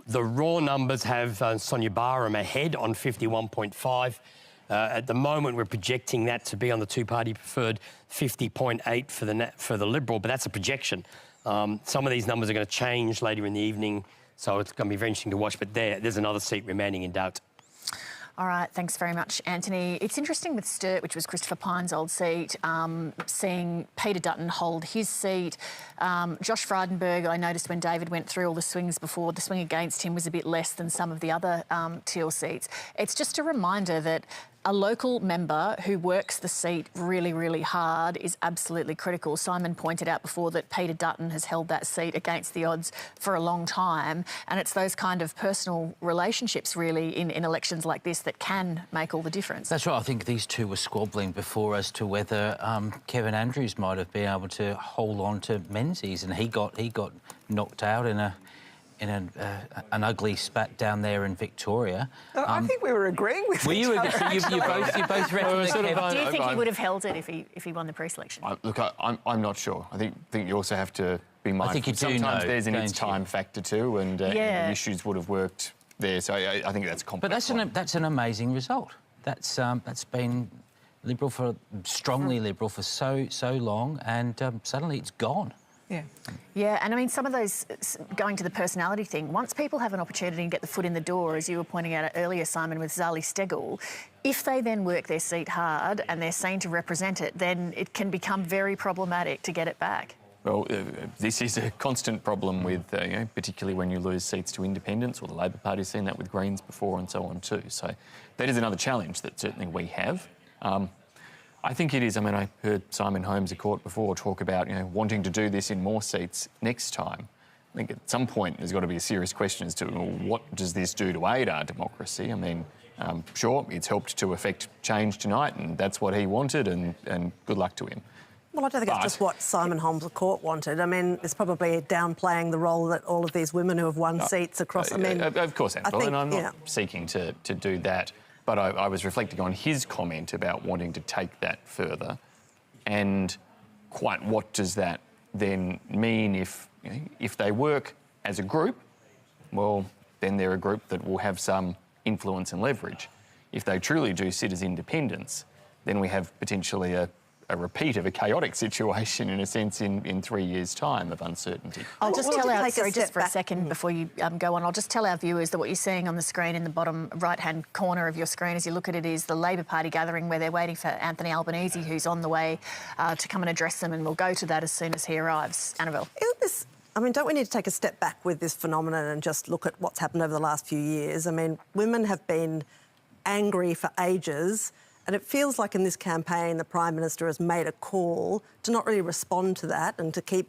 The raw numbers have Sonia Barham ahead on 51.5. At the moment, we're projecting that to be on the two-party preferred 50.8 for the Liberal, but that's a projection. Some of these numbers are going to change later in the evening, so it's going to be very interesting to watch. But there's another seat remaining in doubt. All right, thanks very much, Anthony. It's interesting with Sturt, which was Christopher Pyne's old seat, seeing Peter Dutton hold his seat. Josh Frydenberg, I noticed when David went through all the swings before, the swing against him was a bit less than some of the other teal seats. It's just a reminder that a local member who works the seat really, really hard is absolutely critical. Simon pointed out before that Peter Dutton has held that seat against the odds for a long time, and it's those kind of personal relationships really in elections like this that can make all the difference. That's right. I think these two were squabbling before as to whether Kevin Andrews might have been able to hold on to Menzies, and he got knocked out in an ugly spat down there in Victoria. I think we were agreeing with were each you? other. You both reckon that Do you think he would have held it if he won the pre-selection? Look, I'm not sure. I think you also have to be mindful. I think you do sometimes know, there's an don't its time you? factor too, and issues would have worked there. So I think that's a complex. But that's an amazing result. That's been Liberal strongly Liberal for so long, and suddenly it's gone. Yeah. Yeah, and I mean, some of those, going to the personality thing, once people have an opportunity to get the foot in the door, as you were pointing out earlier, Simon, with Zali Steggall, if they then work their seat hard and they're seen to represent it, then it can become very problematic to get it back. Well, this is a constant problem with, particularly when you lose seats to independents, or the Labor Party's seen that with Greens before and so on too. So that is another challenge that certainly we have. I think it is. I mean, I heard Simon Holmes, a court before, talk about wanting to do this in more seats next time. I think at some point there's got to be a serious question as to what does this do to aid our democracy. I mean, sure, it's helped to effect change tonight, and that's what he wanted, and good luck to him. Well, I don't think it's just what Simon Holmes, the court, wanted. I mean, it's probably downplaying the role that all of these women who have won seats across... I mean, of course, Annabelle, and I'm not seeking to do that. But I was reflecting on his comment about wanting to take that further, and quite what does that then mean if they work as a group? Well, then they're a group that will have some influence and leverage. If they truly do sit as independents, then we have potentially a repeat of a chaotic situation, in a sense, in 3 years' time of uncertainty. I'll just tell our... Sorry, just for a second before you go on, I'll just tell our viewers that what you're seeing on the screen in the bottom right-hand corner of your screen as you look at it is the Labor Party gathering where they're waiting for Anthony Albanese, who's on the way to come and address them, and we'll go to that as soon as he arrives. Annabelle. I mean, don't we need to take a step back with this phenomenon and just look at what's happened over the last few years? I mean, women have been angry for ages, and it feels like in this campaign the Prime Minister has made a call to not really respond to that and to keep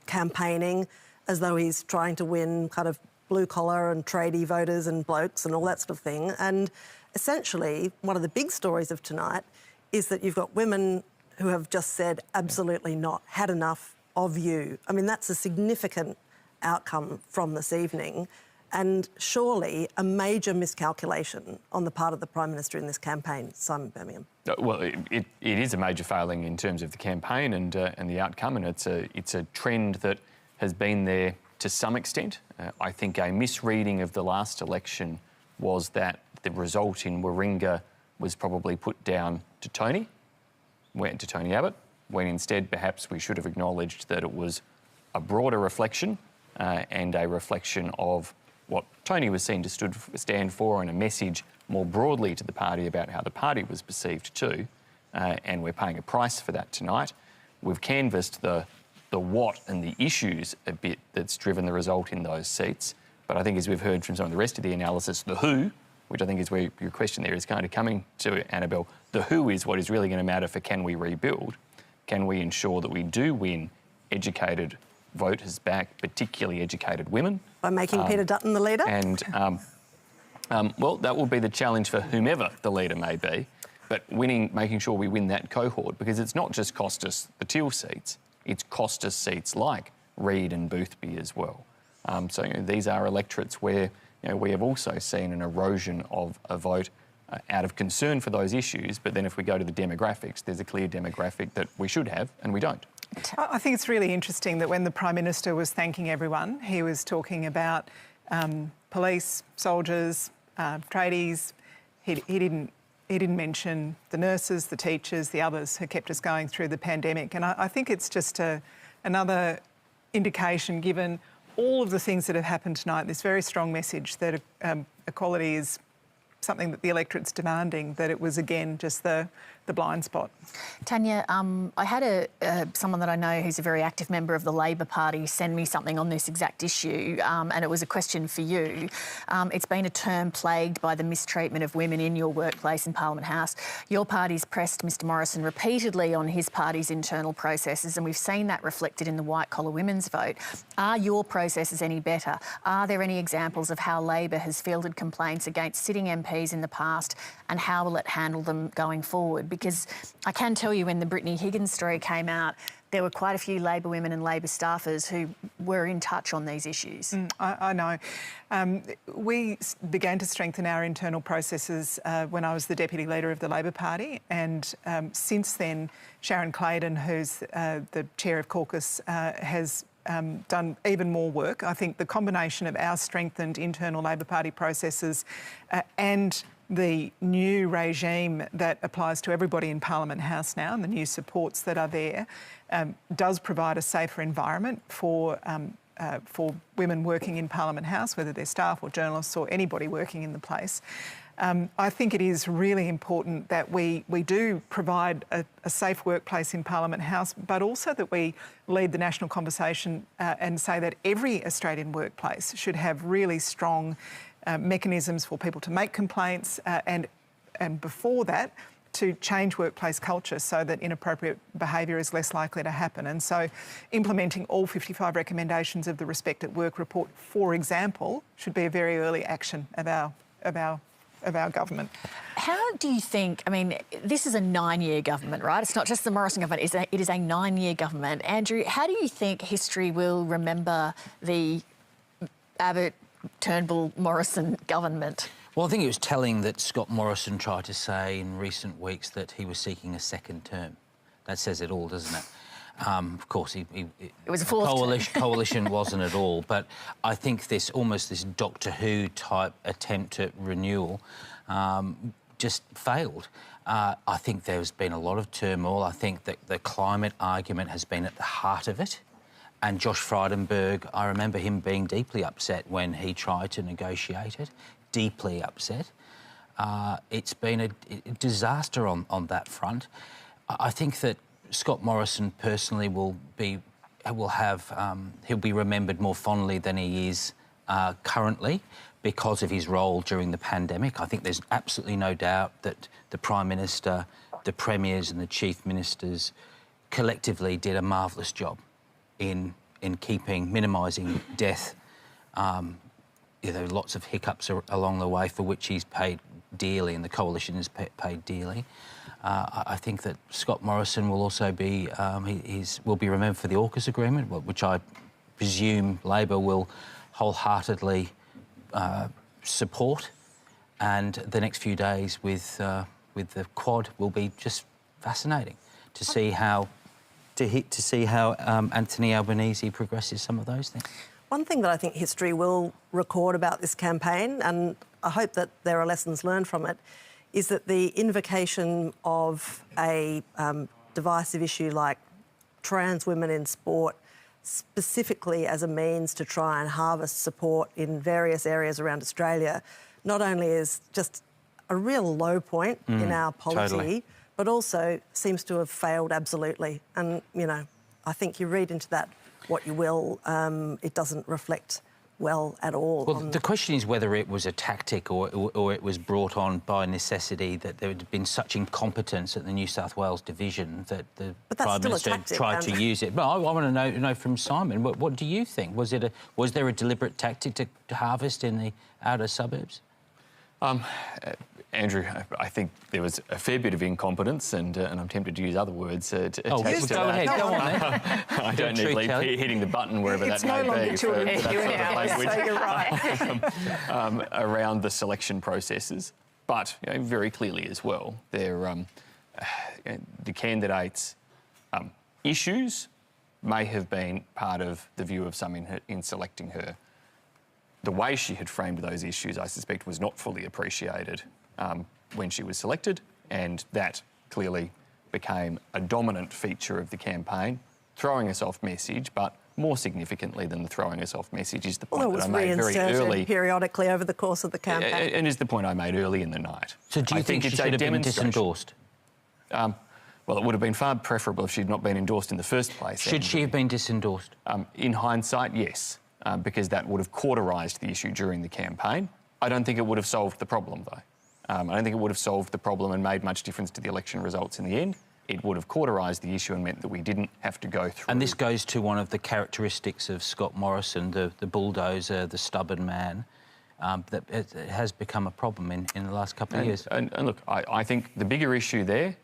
campaigning as though he's trying to win kind of blue-collar and tradie voters and blokes and all that sort of thing. And essentially, one of the big stories of tonight is that you've got women who have just said, absolutely not, had enough of you. I mean, that's a significant outcome from this evening, and surely a major miscalculation on the part of the Prime Minister in this campaign, Simon Birmingham. Well, it is a major failing in terms of the campaign and the outcome, and it's a trend that has been there to some extent. I think a misreading of the last election was that the result in Warringah was probably put down to Tony Abbott, when instead perhaps we should have acknowledged that it was a broader reflection and a reflection of what Tony was seen to stand for, and a message more broadly to the party about how the party was perceived too, and we're paying a price for that tonight. We've canvassed the what and the issues a bit that's driven the result in those seats, but I think as we've heard from some of the rest of the analysis, the who, which I think is where your question there is kind of coming to, Annabelle, the who is what is really going to matter for can we rebuild? Can we ensure that we do win educated voters back, particularly educated women? By making Peter Dutton the leader? And, well, that will be the challenge for whomever the leader may be, but making sure we win that cohort, because it's not just cost us the teal seats, it's cost us seats like Reid and Boothby as well. So these are electorates where we have also seen an erosion of a vote out of concern for those issues, but then if we go to the demographics, there's a clear demographic that we should have and we don't. I think it's really interesting that when the Prime Minister was thanking everyone, he was talking about police, soldiers, tradies. He didn't mention the nurses, the teachers, the others who kept us going through the pandemic. And I think it's just another indication, given all of the things that have happened tonight, this very strong message that equality is something that the electorate's demanding, that it was, again, just the blind spot. Tanya, I had someone that I know who's a very active member of the Labor Party send me something on this exact issue, and it was a question for you. It's been a term plagued by the mistreatment of women in your workplace in Parliament House. Your party's pressed Mr Morrison repeatedly on his party's internal processes, and we've seen that reflected in the white-collar women's vote. Are your processes any better? Are there any examples of how Labor has fielded complaints against sitting MPs in the past, and how will it handle them going forward? Because I can tell you, when the Brittany Higgins story came out, there were quite a few Labor women and Labor staffers who were in touch on these issues. I know. We began to strengthen our internal processes when I was the Deputy Leader of the Labor Party, and since then, Sharon Claydon, who's the Chair of Caucus, has done even more work. I think the combination of our strengthened internal Labor Party processes and the new regime that applies to everybody in Parliament House now, and the new supports that are there, does provide a safer environment for women working in Parliament House, whether they're staff or journalists or anybody working in the place. I think it is really important that we do provide a safe workplace in Parliament House, but also that we lead the national conversation and say that every Australian workplace should have really strong mechanisms for people to make complaints and before that, to change workplace culture so that inappropriate behaviour is less likely to happen. And so implementing all 55 recommendations of the Respect at Work report, for example, should be a very early action of our government. How do you think, I mean, this is a 9-year government, right? It's not just the Morrison government, it is a 9-year government. Andrew, how do you think history will remember the Abbott, Turnbull, Morrison government? Well, I think it was telling that Scott Morrison tried to say in recent weeks that he was seeking a second term. That says it all, doesn't it? Of course, it was a fourth coalition wasn't at all, but I think this Doctor Who type attempt at renewal just failed. I think there's been a lot of turmoil. I think that the climate argument has been at the heart of it. And Josh Frydenberg, I remember him being deeply upset when he tried to negotiate it, deeply upset. It's been a disaster on that front. I think that Scott Morrison personally he'll be remembered more fondly than he is currently because of his role during the pandemic. I think there's absolutely no doubt that the Prime Minister, the Premiers and the Chief Ministers collectively did a marvellous job in minimising death. Lots of hiccups along the way for which he's paid dearly and the coalition has paid dearly. I think that Scott Morrison will also be will be remembered for the AUKUS agreement, which I presume Labor will wholeheartedly support. And the next few days with the Quad will be just fascinating to see how Anthony Albanese progresses some of those things. One thing that I think history will record about this campaign, and I hope that there are lessons learned from it, is that the invocation of a divisive issue like trans women in sport, specifically as a means to try and harvest support in various areas around Australia, not only is just a real low point in our polity, totally, but also seems to have failed absolutely. And, I think you read into that what you will, it doesn't reflect well at all. Well, the question is whether it was a tactic or it was brought on by necessity, that there had been such incompetence at the New South Wales division that the Prime Minister tried to use it. But I want to know from Simon, what do you think? Was there a deliberate tactic to harvest in the outer suburbs? Andrew, I think there was a fair bit of incompetence, and I'm tempted to use other words to attach to that. Go ahead, go on then. I don't need Leigh hitting the button wherever that may be. It's no longer so you're right. Around the selection processes, but very clearly as well, the candidates' issues may have been part of the view of some in selecting her. The way she had framed those issues, I suspect, was not fully appreciated when she was selected, and that clearly became a dominant feature of the campaign, throwing us off message, but more significantly than the throwing us off message is the point that I made very early. Periodically over the course of the campaign. And is the point I made early in the night. So do you think she should have been disendorsed? Well, it would have been far preferable if she'd not been endorsed in the first place. Should she have been disendorsed? In hindsight, yes, because that would have cauterised the issue during the campaign. I don't think it would have solved the problem, though. I don't think it would have solved the problem and made much difference to the election results in the end. It would have cauterised the issue and meant that we didn't have to go through... And this goes to one of the characteristics of Scott Morrison, the bulldozer, the stubborn man, that it has become a problem in the last couple of years. And look, I think the bigger issue there,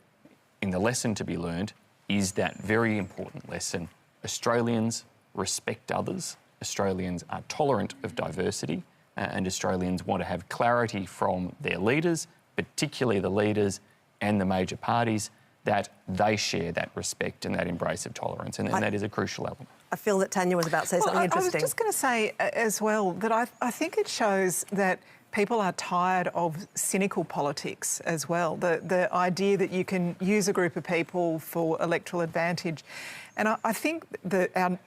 in the lesson to be learned, is that very important lesson. Australians respect others, Australians are tolerant of diversity, and Australians want to have clarity from their leaders, particularly the leaders and the major parties, that they share that respect and that embrace of tolerance, and that is a crucial element. I feel that Tanya was about to say something interesting. I was just going to say as well that I think it shows that people are tired of cynical politics as well. The idea that you can use a group of people for electoral advantage. And I think that,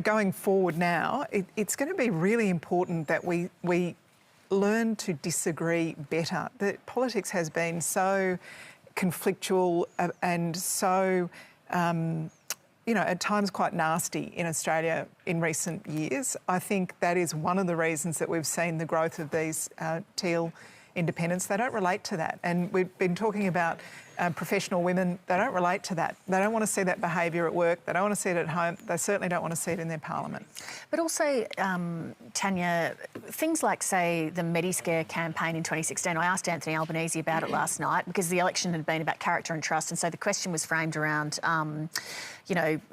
going forward now, it's going to be really important that we learn to disagree better. That politics has been so conflictual and so, at times quite nasty in Australia in recent years. I think that is one of the reasons that we've seen the growth of these teal independents. They don't relate to that. And we've been talking about professional women. They don't relate to that. They don't want to see that behaviour at work. They don't want to see it at home. They certainly don't want to see it in their parliament. But also, Tanya, things like, say, the Mediscare campaign in 2016, I asked Anthony Albanese about it last night because the election had been about character and trust, and so the question was framed around,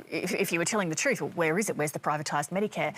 if you were telling the truth, well, where is it? Where's the privatised Medicare?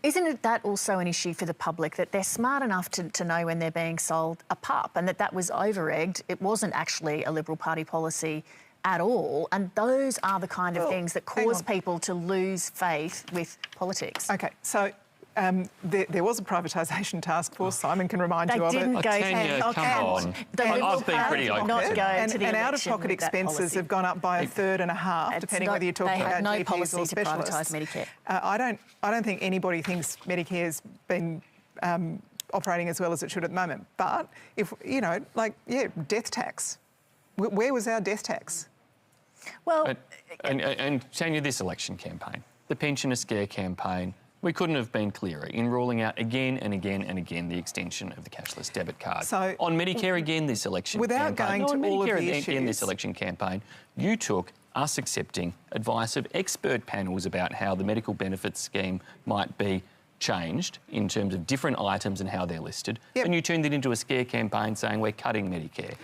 Isn't it that also an issue for the public, that they're smart enough to know when they're being sold a pup, and that was over-egged? It wasn't actually a Liberal Party policy at all, and those are the kind of things that cause people to lose faith with politics. OK, so there was a privatisation task force. Simon can remind you of it. They didn't go Tanya, come on. I've been pretty open. And out-of-pocket expenses have gone up by a third and a half, depending whether you're talking about GPs or specialists. Medicare. I don't think anybody thinks Medicare's been operating as well as it should at the moment. But if death tax. Where was our death tax? Well, and Tanya, this election campaign, the pensioner scare campaign, we couldn't have been clearer in ruling out again and again and again the extension of the cashless debit card. So, on Medicare again this election without campaign, going to all of the Medicare issues again this election campaign, you took us accepting advice of expert panels about how the medical benefits scheme might be changed in terms of different items and how they're listed, and you turned it into a scare campaign saying we're cutting Medicare.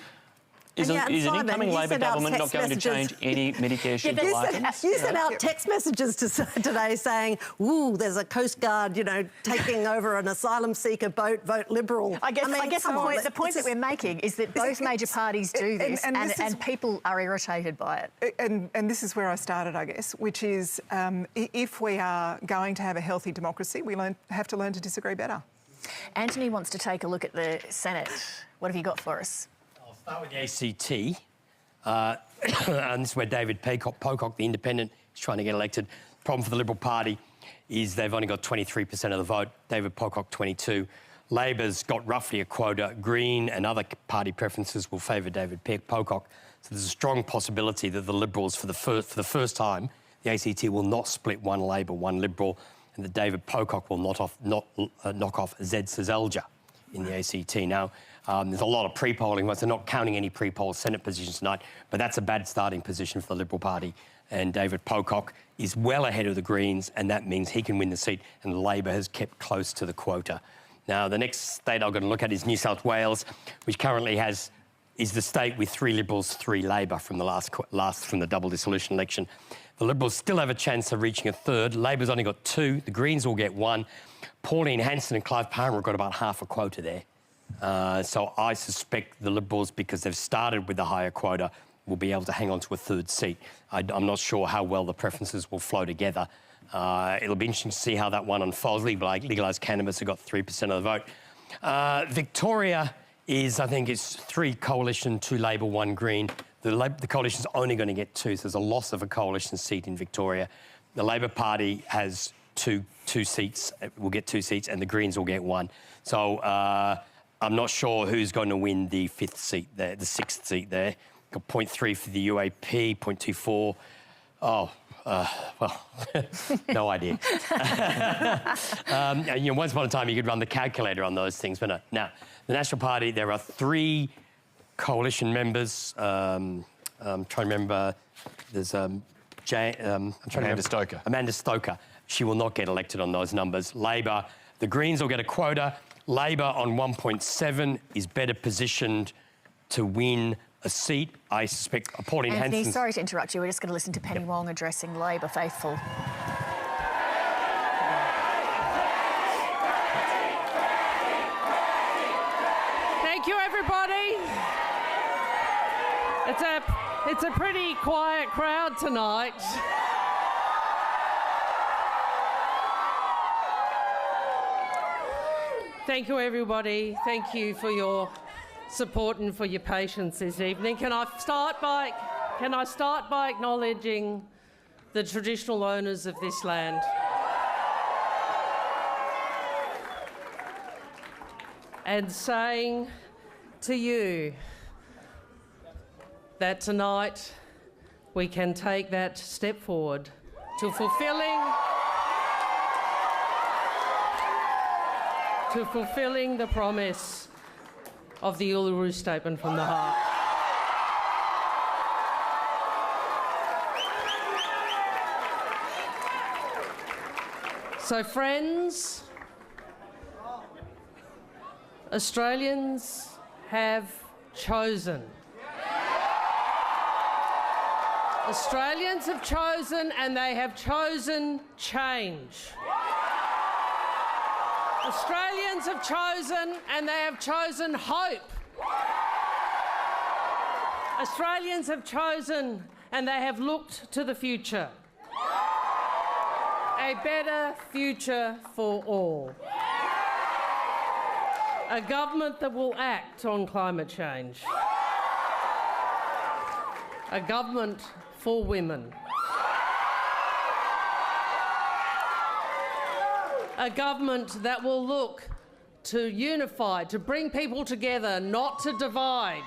Is an incoming Labor government not going to change any Medicare schedule items? You sent out text messages today saying, ooh, there's a Coast Guard, taking over an asylum seeker boat, vote Liberal. I guess the point that we're making is that both major parties do this and people are irritated by it. And this is where I started, I guess, which is if we are going to have a healthy democracy, we have to learn to disagree better. Anthony wants to take a look at the Senate. What have you got for us? Start with the ACT, and this is where David Pocock, the independent, is trying to get elected. The problem for the Liberal Party is they've only got 23% of the vote. David Pocock, 22%. Labor's got roughly a quota. Green and other party preferences will favour David Pocock. So there's a strong possibility that the Liberals, for the first time, the ACT will not split one Labor, one Liberal, and that David Pocock will knock off Zed Seselja in the ACT. Now, there's a lot of pre-polling. They're not counting any pre-poll Senate positions tonight, but that's a bad starting position for the Liberal Party. And David Pocock is well ahead of the Greens, and that means he can win the seat, and Labor has kept close to the quota. Now, the next state I'm going to look at is New South Wales, which currently is the state with 3 Liberals, 3 Labor from the double dissolution election. The Liberals still have a chance of reaching a third. Labor's only got 2. The Greens will get 1. Pauline Hanson and Clive Palmer have got about half a quota there. So I suspect the Liberals, because they've started with the higher quota, will be able to hang on to a third seat. I'm not sure how well the preferences will flow together. It'll be interesting to see how that one unfolds. Legalised cannabis have got 3% of the vote. Victoria is, I think, it's 3 Coalition, 2 Labor, 1 Green. The Coalition's only going to get 2, so there's a loss of a Coalition seat in Victoria. The Labor Party has two seats, will get 2 seats, and the Greens will get 1. So I'm not sure who's going to win the 5th seat there, the 6th seat there. Got 0.3 for the UAP, 0.24. Oh, well, no idea. Once upon a time you could run the calculator on those things, but no. Now, the National Party, there are 3 Coalition members. I'm trying to remember. There's Amanda Stoker. Amanda Stoker. She will not get elected on those numbers. Labor, the Greens will get a quota. Labor on 1.7 is better positioned to win a seat. I suspect Pauline Hanson... Anthony, sorry to interrupt you. We're just going to listen to Penny Wong addressing Labor faithful. Thank you, everybody. It's a pretty quiet crowd tonight. Thank you, everybody. Thank you for your support and for your patience this evening. Can I start by acknowledging the traditional owners of this land? And saying to you that tonight we can take that step forward to fulfilling the promise of the Uluru Statement from the Heart. So, friends, Australians have chosen. Australians have chosen, and they have chosen change. Australians have chosen, and they have chosen hope. Australians have chosen, and they have looked to the future. A better future for all. A government that will act on climate change. A government for women. A government that will look to unify, to bring people together, not to divide.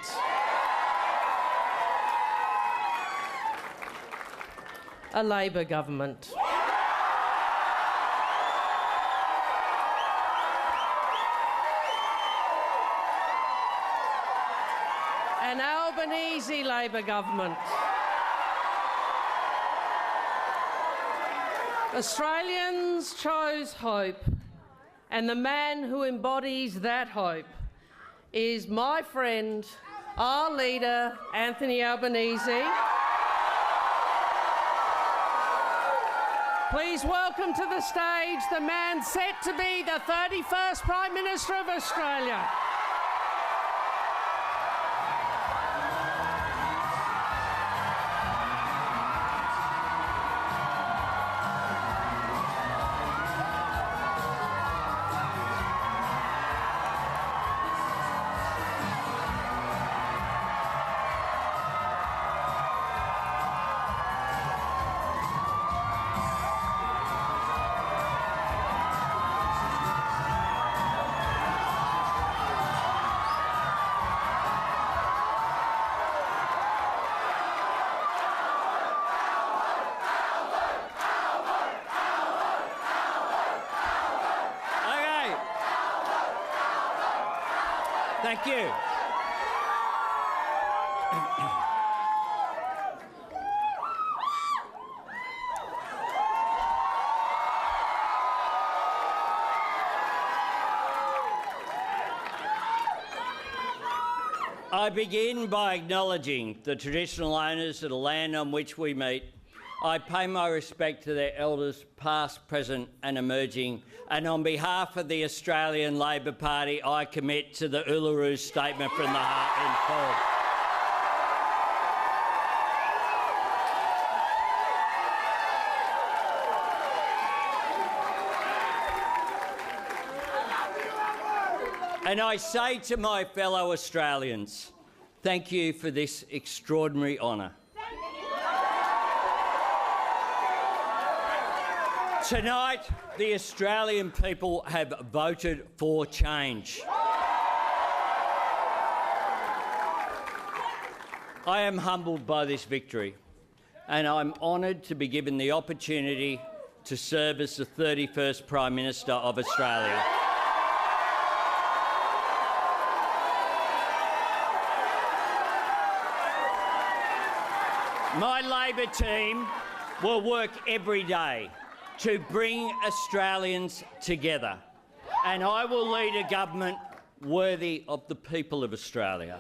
A Labor government. An Albanese Labor government. Australians chose hope, and the man who embodies that hope is my friend, our leader, Anthony Albanese. Please welcome to the stage the man set to be the 31st Prime Minister of Australia. Thank you. I begin by acknowledging the traditional owners of the land on which we meet. I pay my respect to their elders, past, present and emerging, and on behalf of the Australian Labor Party, I commit to the Uluru Statement from the Heart in full. And I say to my fellow Australians, thank you for this extraordinary honour. Tonight, the Australian people have voted for change. I am humbled by this victory, and I'm honoured to be given the opportunity to serve as the 31st Prime Minister of Australia. My Labor team will work every day to bring Australians together, and I will lead a government worthy of the people of Australia.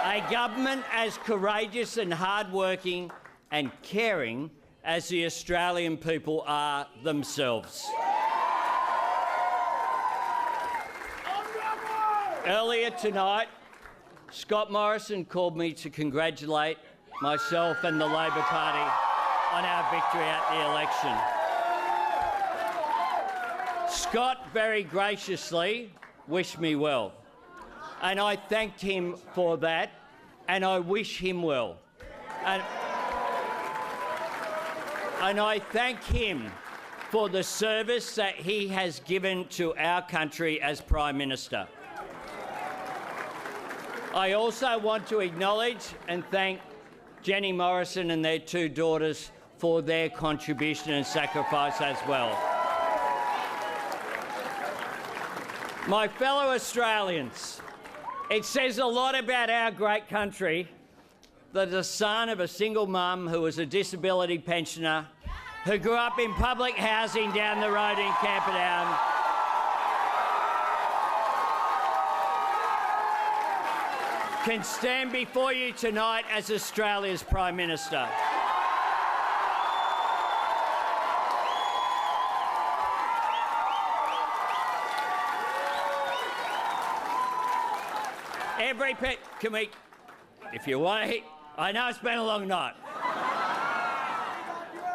A government as courageous and hard-working and caring as the Australian people are themselves. Earlier tonight, Scott Morrison called me to congratulate myself and the Labor Party on our victory at the election. Scott very graciously wished me well, and I thanked him for that, and I wish him well. And I thank him for the service that he has given to our country as Prime Minister. I also want to acknowledge and thank Jenny Morrison and their two daughters for their contribution and sacrifice as well. My fellow Australians, it says a lot about our great country that the son of a single mum who was a disability pensioner, who grew up in public housing down the road in Camperdown, can stand before you tonight as Australia's Prime Minister. Can we, if you want to, I know it's been a long night,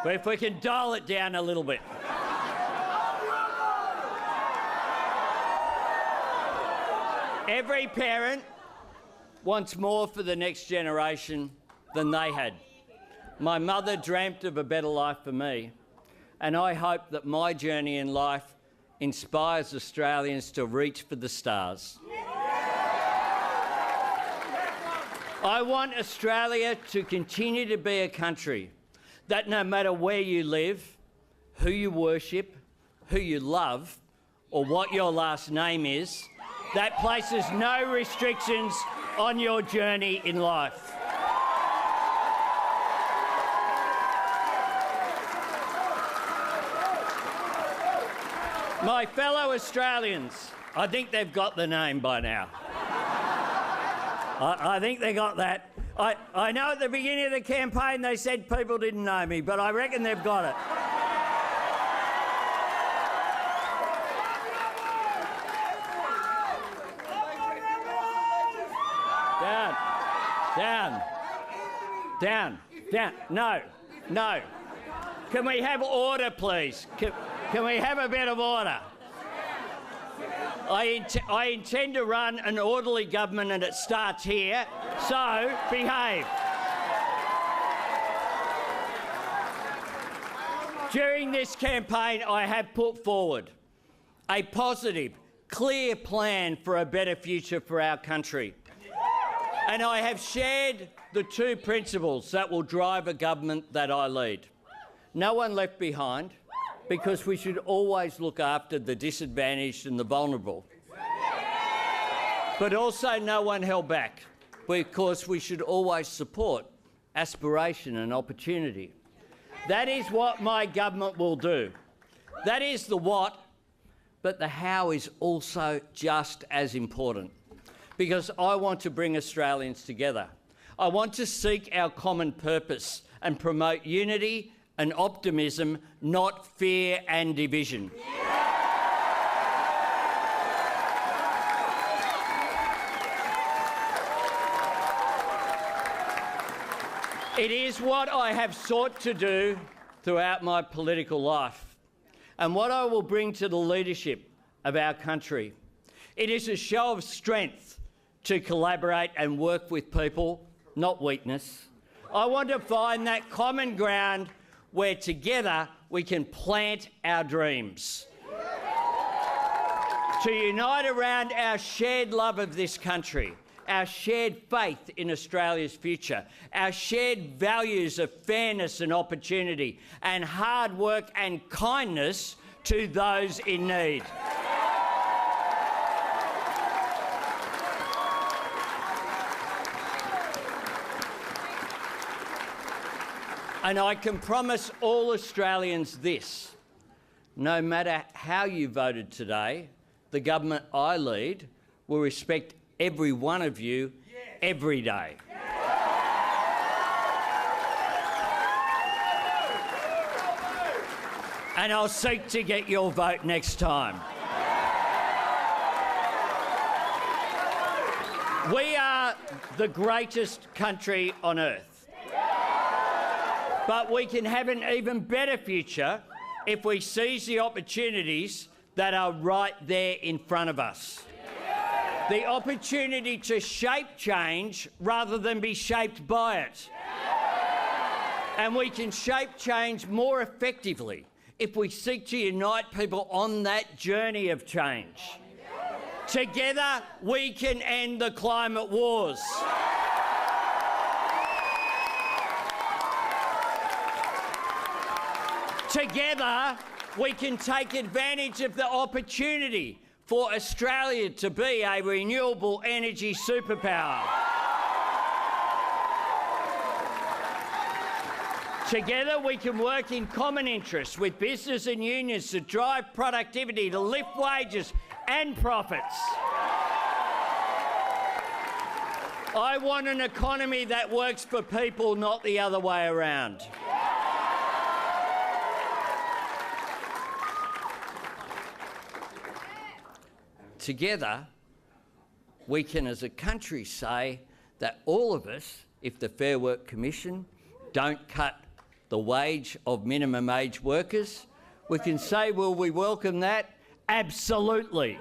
but if we can dial it down a little bit. Every parent wants more for the next generation than they had. My mother dreamt of a better life for me, and I hope that my journey in life inspires Australians to reach for the stars. I want Australia to continue to be a country that no matter where you live, who you worship, who you love, or what your last name is, that places no restrictions on your journey in life. My fellow Australians, I think they've got the name by now. I think they got that. I know at the beginning of the campaign they said people didn't know me, but I reckon they've got it. Down. No. Can we have order, please? Can we have a bit of order? I intend to run an orderly government, and it starts here, so behave. During this campaign, I have put forward a positive, clear plan for a better future for our country. And I have shared the two principles that will drive a government that I lead. No one left behind, because we should always look after the disadvantaged and the vulnerable. But also no one held back, because we should always support aspiration and opportunity. That is what my government will do. That is the what, but the how is also just as important, because I want to bring Australians together. I want to seek our common purpose and promote unity and optimism, not fear and division. It is what I have sought to do throughout my political life, and what I will bring to the leadership of our country It is a show of strength to collaborate and work with people, not weakness. I want to find that common ground where together we can plant our dreams. To unite around our shared love of this country, our shared faith in Australia's future, our shared values of fairness and opportunity, and hard work and kindness to those in need. And I can promise all Australians this: no matter how you voted today, the government I lead will respect every one of you every day. And I'll seek to get your vote next time. We are the greatest country on earth. But we can have an even better future if we seize the opportunities that are right there in front of us. The opportunity to shape change rather than be shaped by it. And we can shape change more effectively if we seek to unite people on that journey of change. Together, we can end the climate wars. Together, we can take advantage of the opportunity for Australia to be a renewable energy superpower. Together, we can work in common interests with business and unions to drive productivity, to lift wages and profits. I want an economy that works for people, not the other way around. Together, we can as a country say that all of us, if the Fair Work Commission don't cut the wage of minimum wage workers, we can say, will we welcome that? Absolutely.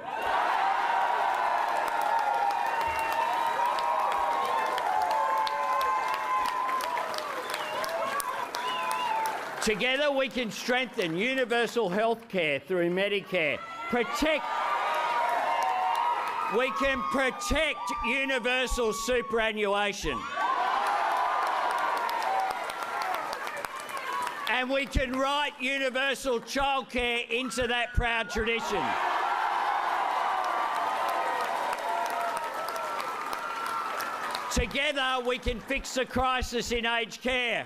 Together we can strengthen universal health care through Medicare, we can protect universal superannuation. And we can write universal childcare into that proud tradition. Together we can fix the crisis in aged care.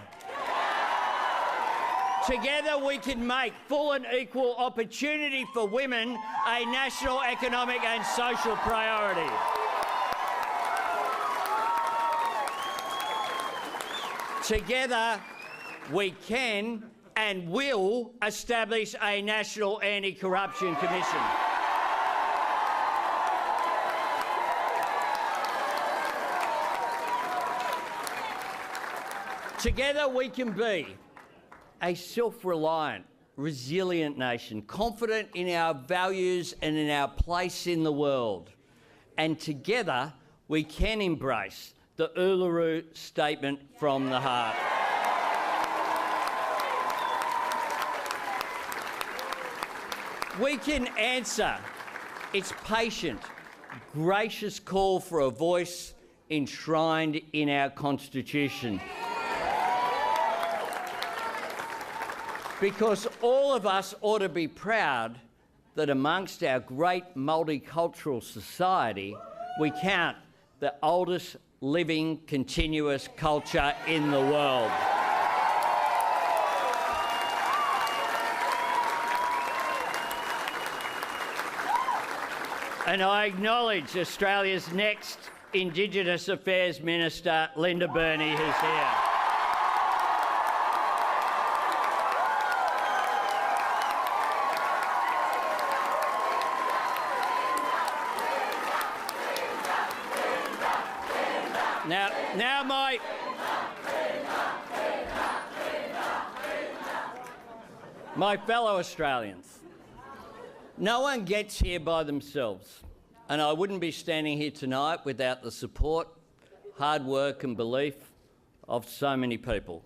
Together we can make full and equal opportunity for women a national economic and social priority. Together we can and will establish a National Anti-Corruption Commission. Together we can be a self-reliant, resilient nation, confident in our values and in our place in the world. And together we can embrace the Uluru Statement from the Heart. We can answer its patient, gracious call for a voice enshrined in our Constitution. Because all of us ought to be proud that amongst our great multicultural society, we count the oldest living continuous culture in the world. And I acknowledge Australia's next Indigenous Affairs Minister, Linda Burney, who's here. Now my fellow Australians, no one gets here by themselves. And I wouldn't be standing here tonight without the support, hard work and belief of so many people.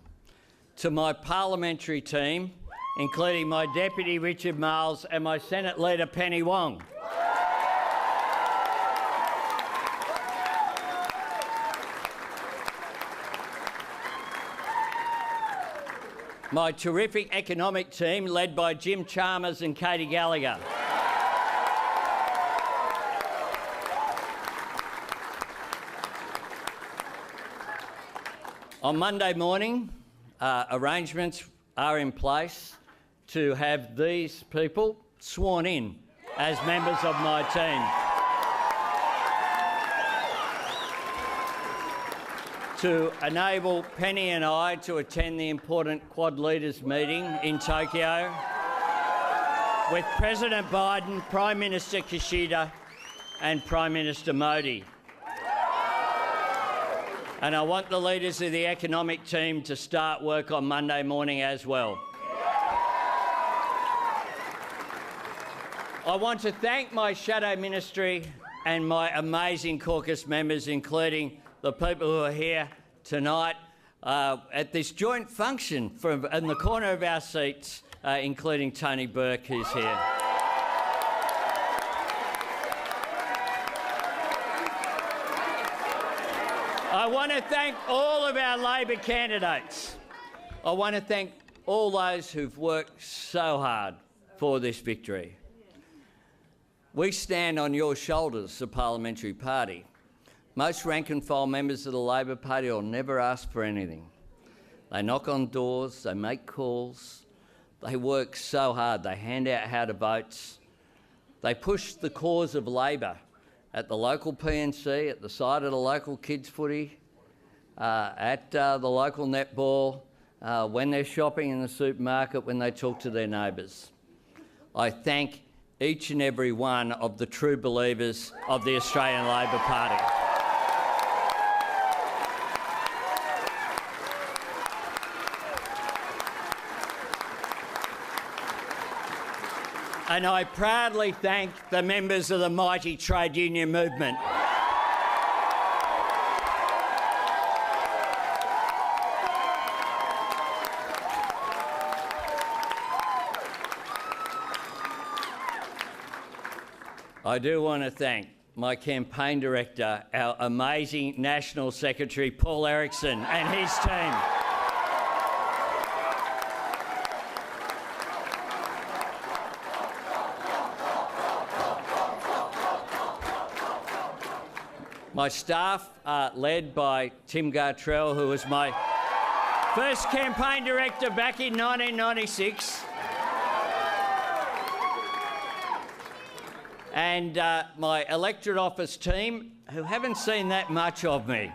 To my parliamentary team, including my Deputy Richard Marles and my Senate Leader Penny Wong. My terrific economic team led by Jim Chalmers and Katie Gallagher. On Monday morning, arrangements are in place to have these people sworn in as members of my team. To enable Penny and I to attend the important Quad Leaders meeting in Tokyo with President Biden, Prime Minister Kishida and Prime Minister Modi. And I want the leaders of the economic team to start work on Monday morning as well. I want to thank my shadow ministry and my amazing caucus members, including the people who are here tonight at this joint function from in the corner of our seats, including Tony Burke, who's here. I want to thank all of our Labor candidates. I want to thank all those who've worked so hard for this victory. We stand on your shoulders, the parliamentary party. Most rank and file members of the Labor Party will never ask for anything. They knock on doors, they make calls, they work so hard, they hand out how to votes. They push the cause of Labor at the local PNC, at the side of the local kids footy, at the local netball, when they're shopping in the supermarket, when they talk to their neighbours. I thank each and every one of the true believers of the Australian Labor Party. And I proudly thank the members of the mighty trade union movement. I do want to thank my campaign director, our amazing National Secretary Paul Erickson and his team. My staff are led by Tim Gartrell, who was my first campaign director back in 1996. And my electorate office team, who haven't seen that much of me,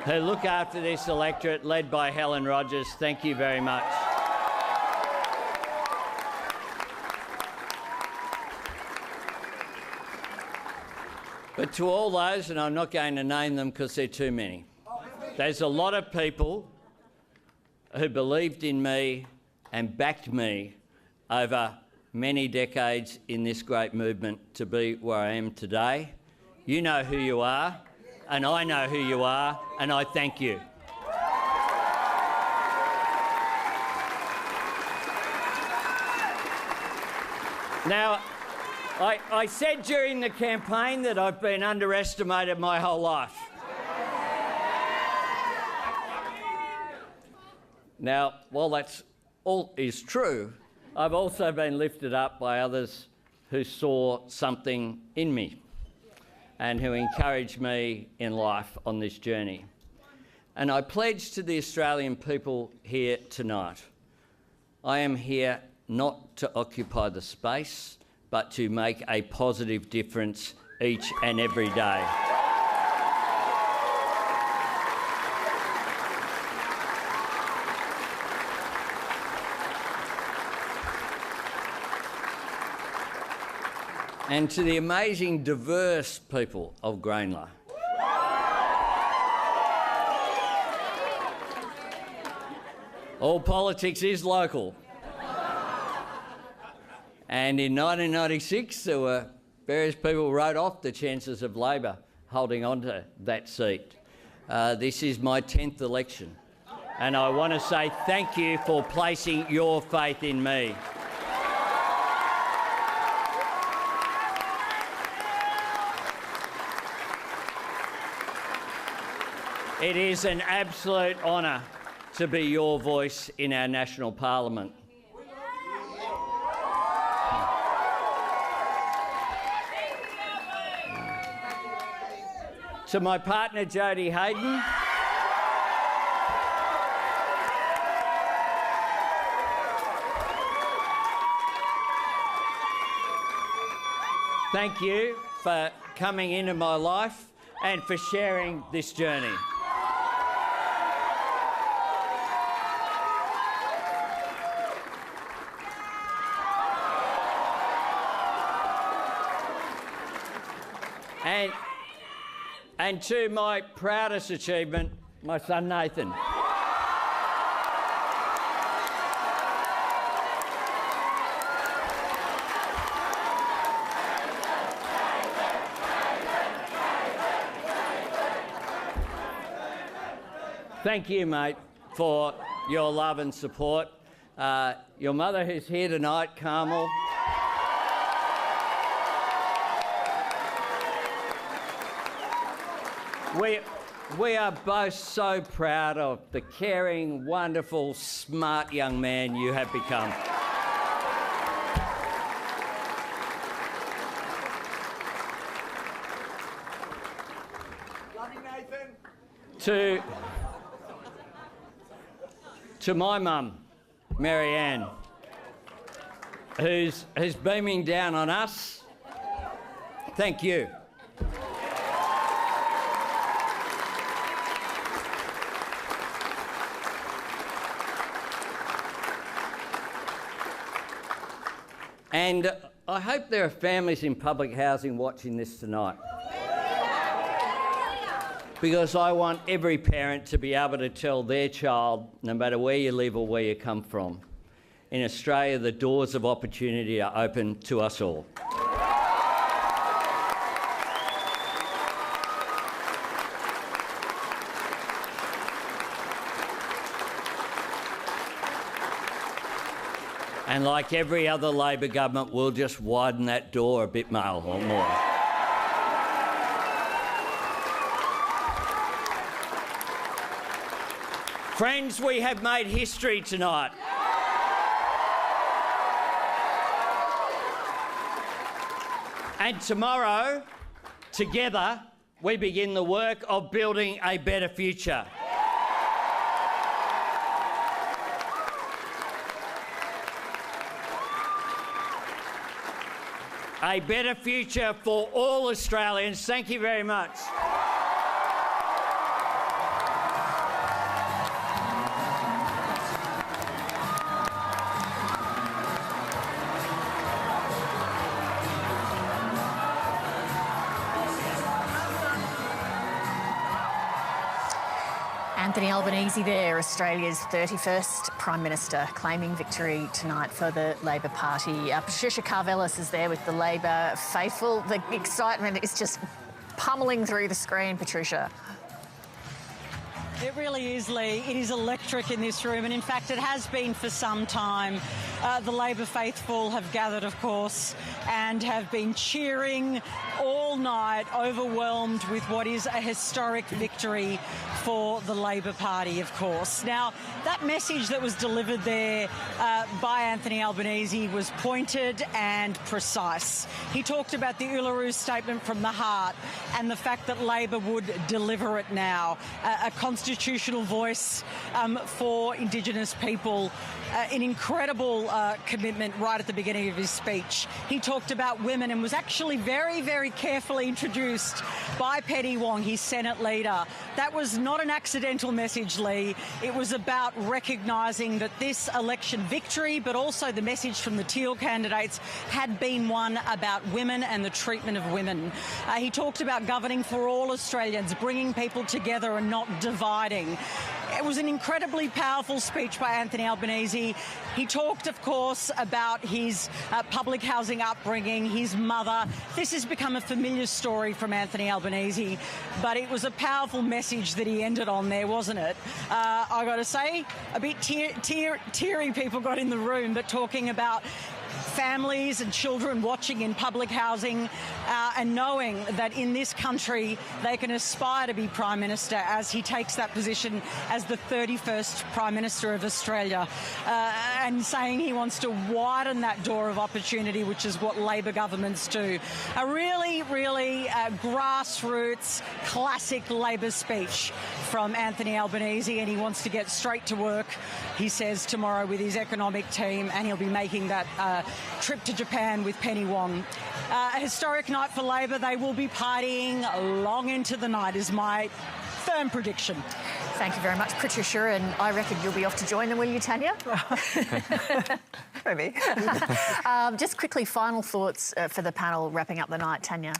who look after this electorate, led by Helen Rogers. Thank you very much. But to all those, and I'm not going to name them because they're too many, there's a lot of people who believed in me and backed me over many decades in this great movement to be where I am today. You know who you are, and I know who you are, and I thank you. Now, I said during the campaign that I've been underestimated my whole life. Now, while that's all is true, I've also been lifted up by others who saw something in me and who encouraged me in life on this journey. And I pledge to the Australian people here tonight, I am here not to occupy the space, but to make a positive difference each and every day. And to the amazing diverse people of Greenlaw. All politics is local. And in 1996, there were various people wrote off the chances of Labor holding on to that seat. This is my 10th election, and I want to say thank you for placing your faith in me. It is an absolute honour to be your voice in our national parliament. To my partner Jodie Hayden, thank you for coming into my life and for sharing this journey. And to my proudest achievement, my son Nathan. Thank you, mate, for your love and support. Your mother who's here tonight, Carmel. We are both so proud of the caring, wonderful, smart young man you have become. Love you, Nathan. To my mum, Mary Ann, who's beaming down on us, thank you. And I hope there are families in public housing watching this tonight, because I want every parent to be able to tell their child, no matter where you live or where you come from, in Australia the doors of opportunity are open to us all. And like every other Labor government, we'll just widen that door a bit more. Friends, we have made history tonight. And tomorrow, together, we begin the work of building a better future. A better future for all Australians. Thank you very much. Anthony Albanese there, Australia's 31st Prime Minister, claiming victory tonight for the Labor Party. Patricia Karvelas is there with the Labor faithful. The excitement is just pummelling through the screen, Patricia. It really is, Leigh. It is electric in this room, and in fact it has been for some time. The Labor faithful have gathered, of course, and have been cheering all night, overwhelmed with what is a historic victory for the Labor Party, of course. Now, that message that was delivered there by Anthony Albanese was pointed and precise. He talked about the Uluru Statement from the heart and the fact that Labor would deliver it now. A constitutional voice for Indigenous people, an incredible commitment right at the beginning of his speech. He talked about women and was actually very, very carefully introduced by Penny Wong, his Senate leader. That was not an accidental message, Leigh. It was about recognising that this election victory, but also the message from the teal candidates, had been one about women and the treatment of women. He talked about governing for all Australians, bringing people together and not dividing. It was an incredibly powerful speech by Anthony Albanese. He talked, of course, about his public housing upbringing, his mother. This has become a familiar story from Anthony Albanese, but it was a powerful message that he ended on there, wasn't it? I got to say, a bit teary people got in the room, but talking about families and children watching in public housing and knowing that in this country they can aspire to be Prime Minister as he takes that position as the 31st Prime Minister of Australia, and saying he wants to widen that door of opportunity, which is what Labor governments do. A really, really grassroots, classic Labor speech from Anthony Albanese, and he wants to get straight to work, he says, tomorrow with his economic team, and he'll be making that trip to Japan with Penny Wong. A historic night for Labor. They will be partying long into the night, is my firm prediction. Thank you very much, Patricia, and I reckon you'll be off to join them, will you, Tanya? Maybe. Just quickly, final thoughts for the panel wrapping up the night, Tanya.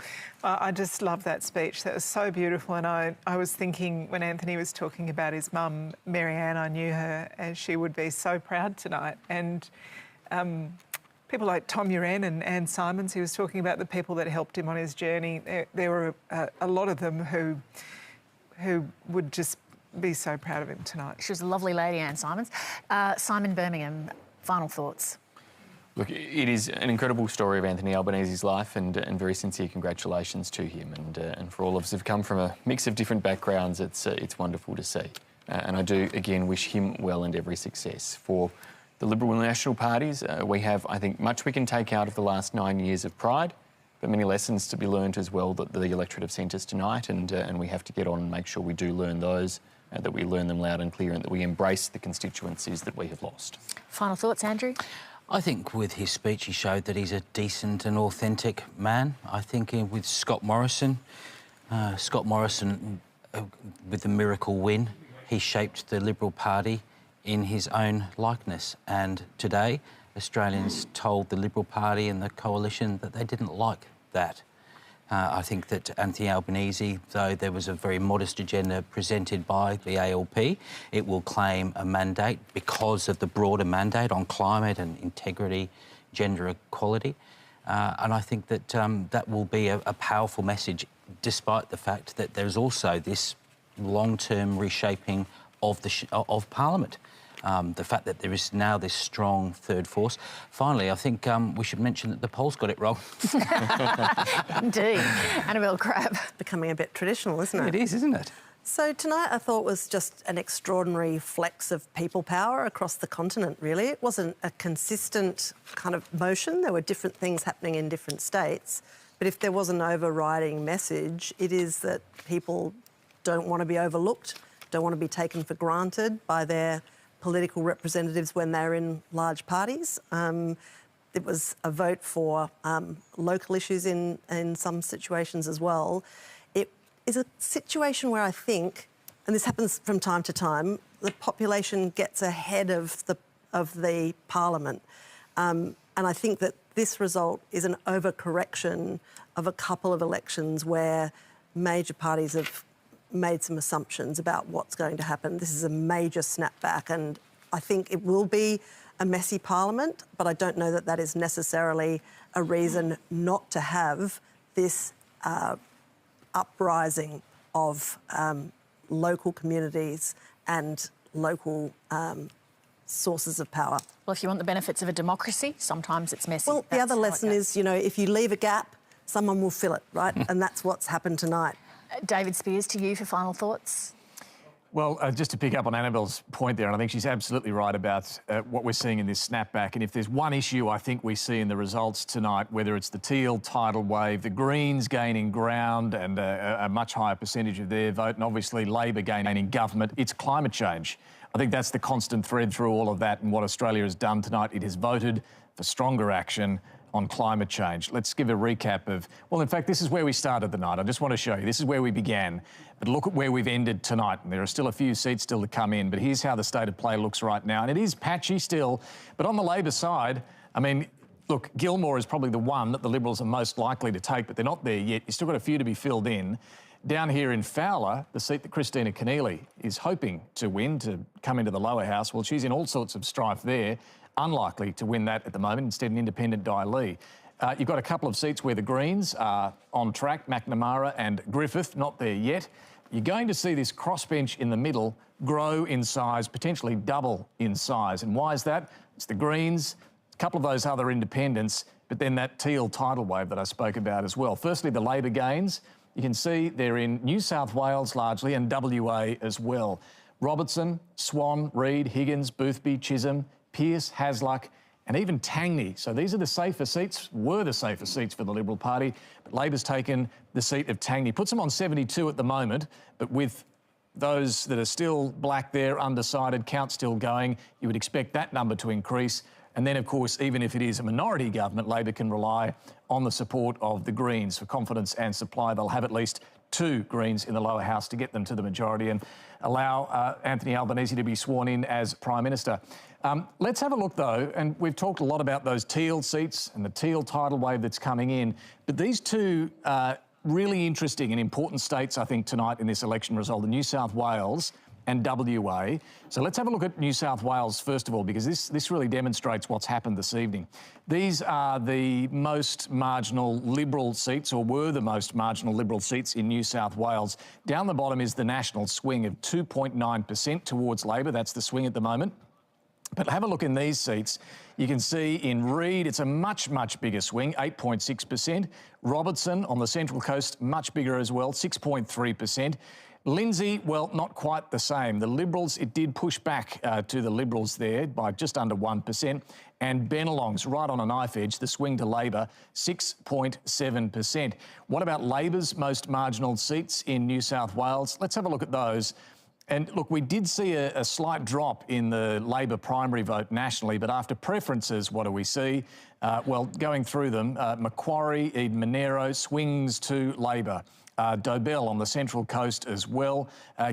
I just love that speech. That was so beautiful. And I was thinking when Anthony was talking about his mum, Marianne, I knew her, and she would be so proud tonight. And people like Tom Uran and Anne Simons, he was talking about the people that helped him on his journey. There were a lot of them who would just be so proud of him tonight. She was a lovely lady, Anne Simons. Simon Birmingham, final thoughts. Look, it is an incredible story of Anthony Albanese's life, and very sincere congratulations to him. And for all of us who've come from a mix of different backgrounds, it's wonderful to see. And I do, again, wish him well and every success. For the Liberal and National parties, we have, I think, much we can take out of the last 9 years of pride, but many lessons to be learned as well that the electorate have sent us tonight, and we have to get on and make sure we do learn those, that we learn them loud and clear, and that we embrace the constituencies that we have lost. Final thoughts, Andrew? I think with his speech he showed that he's a decent and authentic man. I think with Scott Morrison, with the miracle win, he shaped the Liberal Party in his own likeness. And today, Australians told the Liberal Party and the coalition that they didn't like that. I think that Anthony Albanese, though there was a very modest agenda presented by the ALP, it will claim a mandate because of the broader mandate on climate and integrity, gender equality. And I think that that will be a powerful message, despite the fact that there's also this long-term reshaping of Parliament. The fact that there is now this strong third force. Finally, I think we should mention that the polls got it wrong. Indeed. Annabelle Crabb. Becoming a bit traditional, isn't it? It is, isn't it? So tonight I thought was just an extraordinary flex of people power across the continent, really. It wasn't a consistent kind of motion. There were different things happening in different states. But if there was an overriding message, it is that people don't want to be overlooked, don't want to be taken for granted by their political representatives when they're in large parties. It was a vote for local issues in some situations as well. It is a situation where I think, and this happens from time to time, the population gets ahead of the Parliament. And I think that this result is an overcorrection of a couple of elections where major parties have made some assumptions about what's going to happen. This is a major snapback, and I think it will be a messy Parliament, but I don't know that that is necessarily a reason not to have this uprising of local communities and local sources of power. Well, if you want the benefits of a democracy, sometimes it's messy. Well, the other lesson is, you know, if you leave a gap, someone will fill it, right? And that's what's happened tonight. David Speers, to you for final thoughts. Well, just to pick up on Annabelle's point there, and I think she's absolutely right about what we're seeing in this snapback. And if there's one issue I think we see in the results tonight, whether it's the teal tidal wave, the Greens gaining ground and a much higher percentage of their vote, and obviously Labor gaining government, it's climate change. I think that's the constant thread through all of that, and what Australia has done tonight. It has voted for stronger action on climate change. Let's give a recap of, well, in fact, this is where we started the night. I just want to show you, this is where we began. But look at where we've ended tonight. And there are still a few seats still to come in, but here's how the state of play looks right now. And it is patchy still, but on the Labor side, I mean, look, Gilmore is probably the one that the Liberals are most likely to take, but they're not there yet. You've still got a few to be filled in. Down here in Fowler, the seat that Christina Keneally is hoping to win to come into the lower house, well, she's in all sorts of strife there. Unlikely to win that at the moment, instead an independent Leigh. You've got a couple of seats where the Greens are on track, McNamara and Griffith, not there yet. You're going to see this crossbench in the middle grow in size, potentially double in size. And why is that? It's the Greens, a couple of those other independents, but then that teal tidal wave that I spoke about as well. Firstly, the Labor gains. You can see they're in New South Wales largely and WA as well. Robertson, Swan, Reid, Higgins, Boothby, Chisholm, Pearce, Hasluck, and even Tangney. So these are the safer seats, were the safer seats for the Liberal Party, but Labor's taken the seat of Tangney. Puts them on 72 at the moment, but with those that are still black there, undecided, count still going, you would expect that number to increase. And then, of course, even if it is a minority government, Labor can rely on the support of the Greens for confidence and supply. They'll have at least 2 Greens in the lower house to get them to the majority and allow Anthony Albanese to be sworn in as Prime Minister. Let's have a look, though, and we've talked a lot about those teal seats and the teal tidal wave that's coming in, but these two really interesting and important states, I think, tonight in this election result, the New South Wales and WA. So let's have a look at New South Wales first of all, because this really demonstrates what's happened this evening. These are the most marginal Liberal seats, or were the most marginal Liberal seats in New South Wales. Down the bottom is the national swing of 2.9% towards Labor. That's the swing at the moment. But have a look in these seats. You can see in Reid, it's a much, much bigger swing, 8.6%. Robertson on the Central Coast, much bigger as well, 6.3%. Lindsay, well, not quite the same. The Liberals, it did push back to the Liberals there by just under 1%. And Bennelong's right on a knife edge, the swing to Labor, 6.7%. What about Labor's most marginal seats in New South Wales? Let's have a look at those. And look, we did see a slight drop in the Labor primary vote nationally, but after preferences, what do we see? Well, going through them, Macquarie, Eden Monero swings to Labor. Dobell on the Central Coast as well.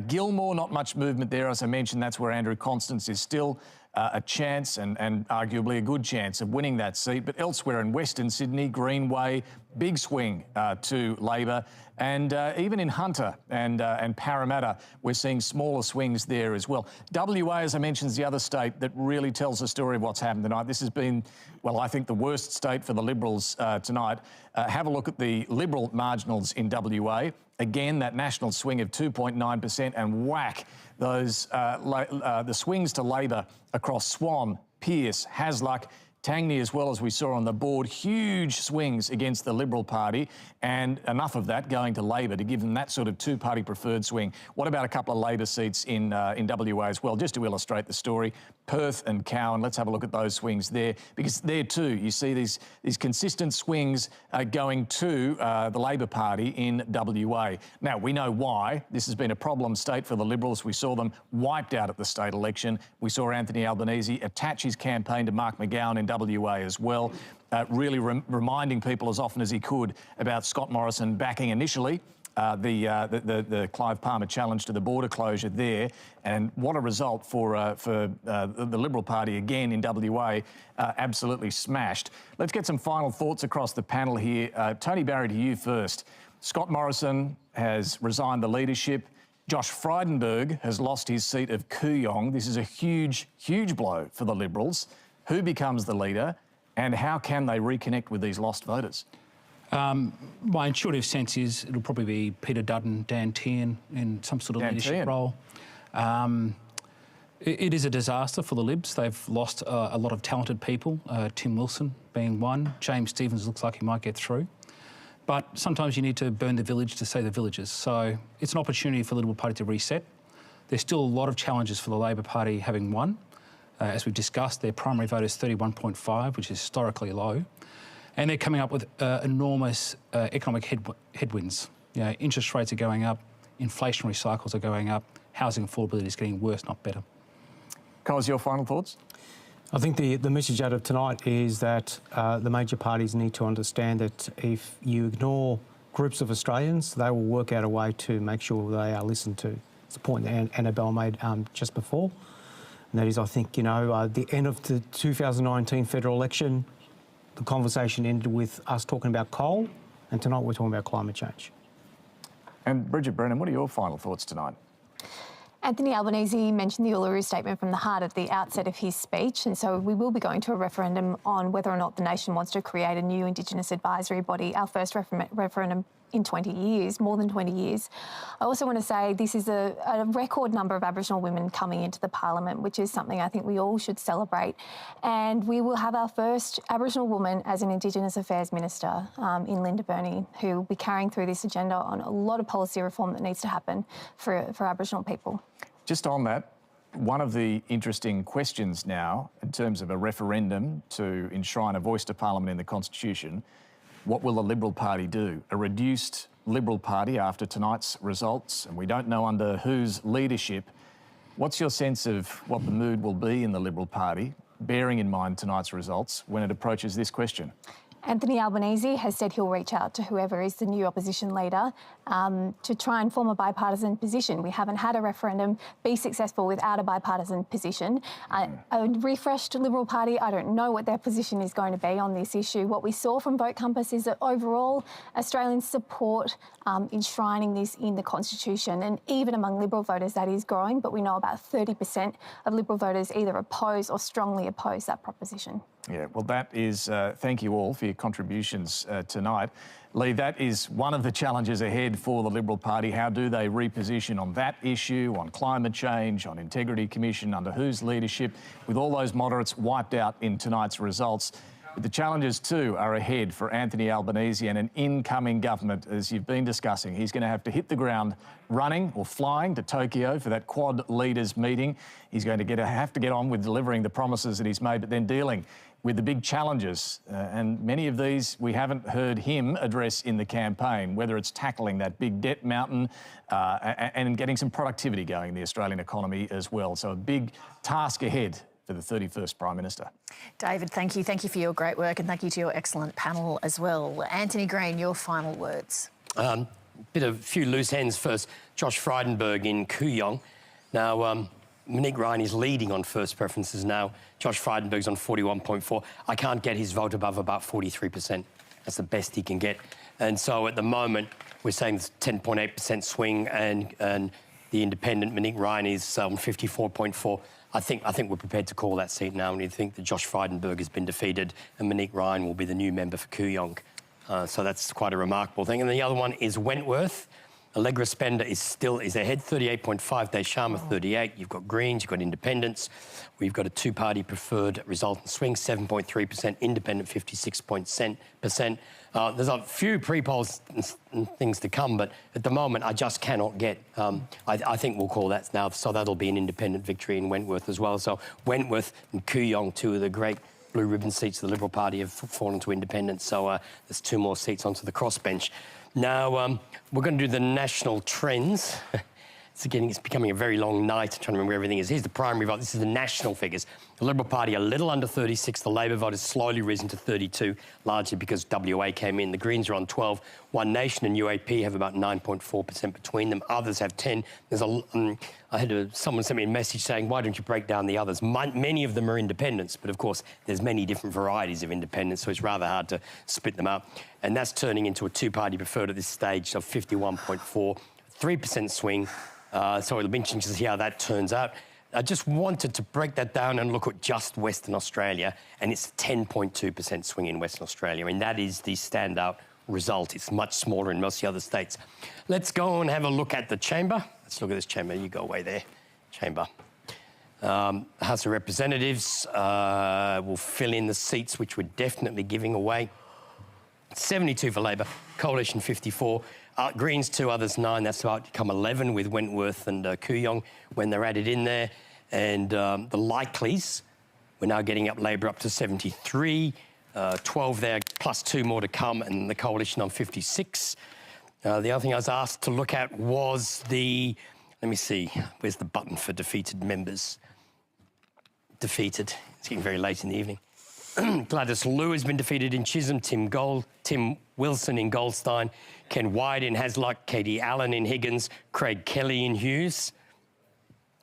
Gilmore, not much movement there. As I mentioned, that's where Andrew Constance is still a chance and arguably a good chance of winning that seat. But elsewhere in Western Sydney, Greenway, big swing to Labor. And even in Hunter and Parramatta, we're seeing smaller swings there as well. WA, as I mentioned, is the other state that really tells the story of what's happened tonight. This has been, well, I think the worst state for the Liberals tonight. Have a look at the Liberal marginals in WA. Again, that national swing of 2.9% and whack, those the swings to Labor across Swan, Pearce, Hasluck, Tangney, as well as we saw on the board, huge swings against the Liberal Party, and enough of that going to Labor to give them that sort of two-party preferred swing. What about a couple of Labor seats in WA as well, just to illustrate the story? Perth and Cowan, let's have a look at those swings there, because there too, you see these consistent swings going to the Labor Party in WA. Now, we know why. This has been a problem state for the Liberals. We saw them wiped out at the state election. We saw Anthony Albanese attach his campaign to Mark McGowan in WA as well, really reminding people as often as he could about Scott Morrison backing initially the Clive Palmer challenge to the border closure there, and what a result for the Liberal Party again in WA, absolutely smashed. Let's get some final thoughts across the panel here. Tony Barry, to you first. Scott Morrison has resigned the leadership. Josh Frydenberg has lost his seat of Kooyong. This is a huge, huge blow for the Liberals. Who becomes the leader, and how can they reconnect with these lost voters? My intuitive sense is it'll probably be Peter Dutton, Dan Teal in some sort of leadership role. It is a disaster for the Libs. They've lost a lot of talented people, Tim Wilson being one. James Stephens looks like he might get through. But sometimes you need to burn the village to save the villagers. So it's an opportunity for the Liberal Party to reset. There's still a lot of challenges for the Labor Party having won. As we've discussed, their primary vote is 31.5, which is historically low. And they're coming up with enormous economic headwinds. You know, interest rates are going up, inflationary cycles are going up, housing affordability is getting worse, not better. Cos, your final thoughts? I think the message out of tonight is that the major parties need to understand that if you ignore groups of Australians, they will work out a way to make sure they are listened to. It's the point that Annabelle made just before. And that is, I think, you know, the end of the 2019 federal election, the conversation ended with us talking about coal, and tonight we're talking about climate change. And Bridget Brennan, what are your final thoughts tonight? Anthony Albanese mentioned the Uluru Statement from the heart at the outset of his speech, and so we will be going to a referendum on whether or not the nation wants to create a new Indigenous advisory body, our first referendum in 20 years, more than 20 years. I also want to say this is a record number of Aboriginal women coming into the parliament, which is something I think we all should celebrate. And we will have our first Aboriginal woman as an Indigenous Affairs Minister in Linda Burney, who will be carrying through this agenda on a lot of policy reform that needs to happen for Aboriginal people. Just on that, one of the interesting questions now, in terms of a referendum to enshrine a voice to Parliament in the Constitution, what will the Liberal Party do? A reduced Liberal Party after tonight's results, and we don't know under whose leadership. What's your sense of what the mood will be in the Liberal Party, bearing in mind tonight's results, when it approaches this question? Anthony Albanese has said he'll reach out to whoever is the new opposition leader to try and form a bipartisan position. We haven't had a referendum be successful without a bipartisan position. A refreshed Liberal Party, I don't know what their position is going to be on this issue. What we saw from Vote Compass is that overall Australians support enshrining this in the Constitution, and even among Liberal voters that is growing, but we know about 30% of Liberal voters either oppose or strongly oppose that proposition. Yeah, well, that is, thank you all for your contributions tonight. Leigh, that is one of the challenges ahead for the Liberal Party. How do they reposition on that issue, on climate change, on Integrity Commission, under whose leadership, with all those moderates wiped out in tonight's results? But the challenges too are ahead for Anthony Albanese and an incoming government, as you've been discussing. He's going to have to hit the ground running or flying to Tokyo for that Quad leaders meeting. He's going to have to get on with delivering the promises that he's made, but then dealing with the big challenges. And many of these we haven't heard him address in the campaign, whether it's tackling that big debt mountain and getting some productivity going in the Australian economy as well. So a big task ahead for the 31st Prime Minister. David, thank you. Thank you for your great work, and thank you to your excellent panel as well. Antony Green, your final words. Few loose ends first. Josh Frydenberg in Kooyong. Now, Monique Ryan is leading on first preferences now. Josh Frydenberg's on 41.4. I can't get his vote above about 43%. That's the best he can get. And so at the moment, we're saying it's 10.8% swing, and the independent Monique Ryan is on 54.4. I think we're prepared to call that seat now, and we think that Josh Frydenberg has been defeated and Monique Ryan will be the new member for Kooyong. So that's quite a remarkable thing. And the other one is Wentworth. Allegra Spender is ahead, 38.5, Deschamps 38. You've got Greens, you've got Independents. We've got a two-party preferred resultant swing, 7.3%, Independent 56%. There's a few pre-polls and things to come, but at the moment I just cannot get. I think we'll call that now, so that'll be an independent victory in Wentworth as well. So Wentworth and Kooyong, two of the great blue ribbon seats of the Liberal Party, have fallen to independents. So there's two more seats onto the crossbench. Now, we're going to do the national trends. It's becoming a very long night, trying to remember where everything is. Here's the primary vote. This is the national figures. The Liberal Party a little under 36. The Labor vote has slowly risen to 32, largely because WA came in. The Greens are on 12. One Nation and UAP have about 9.4% between them. Others have 10. Someone sent me a message saying, why don't you break down the others? Many of them are independents, but of course there's many different varieties of independents, so it's rather hard to split them up. And that's turning into a two-party preferred at this stage of 51.4, 3% swing. So it'll be interesting to see how that turns out. I just wanted to break that down and look at just Western Australia, and it's a 10.2% swing in Western Australia. I mean, that is the standout result. It's much smaller in most of the other states. Let's go and have a look at the chamber. Let's look at this chamber. You go away there, chamber. House of Representatives will fill in the seats, which we're definitely giving away. 72 for Labor, Coalition 54. Greens 2, others 9. That's about to come 11 with Wentworth and Kooyong when they're added in there. And the likelies, we're now getting up Labor up to 73, 12 there, plus 2 more to come, and the Coalition on 56. The other thing I was asked to look at was let me see, where's the button for defeated members? Defeated. It's getting very late in the evening. Gladys Liu has been defeated in Chisholm, Tim Wilson in Goldstein, Ken White in Hasluck, Katie Allen in Higgins, Craig Kelly in Hughes,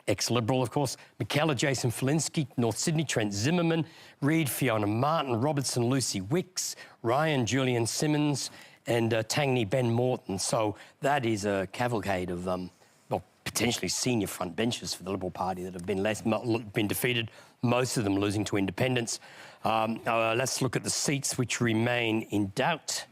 ex-Liberal, of course, McKellar, Jason Felinski, North Sydney, Trent Zimmerman, Reid, Fiona Martin, Robertson, Lucy Wicks, Ryan, Julian Simmons, and Tangney Ben Morton. So that is a cavalcade of potentially senior front benches for the Liberal Party that have been defeated, most of them losing to independents. Let's look at the seats which remain in doubt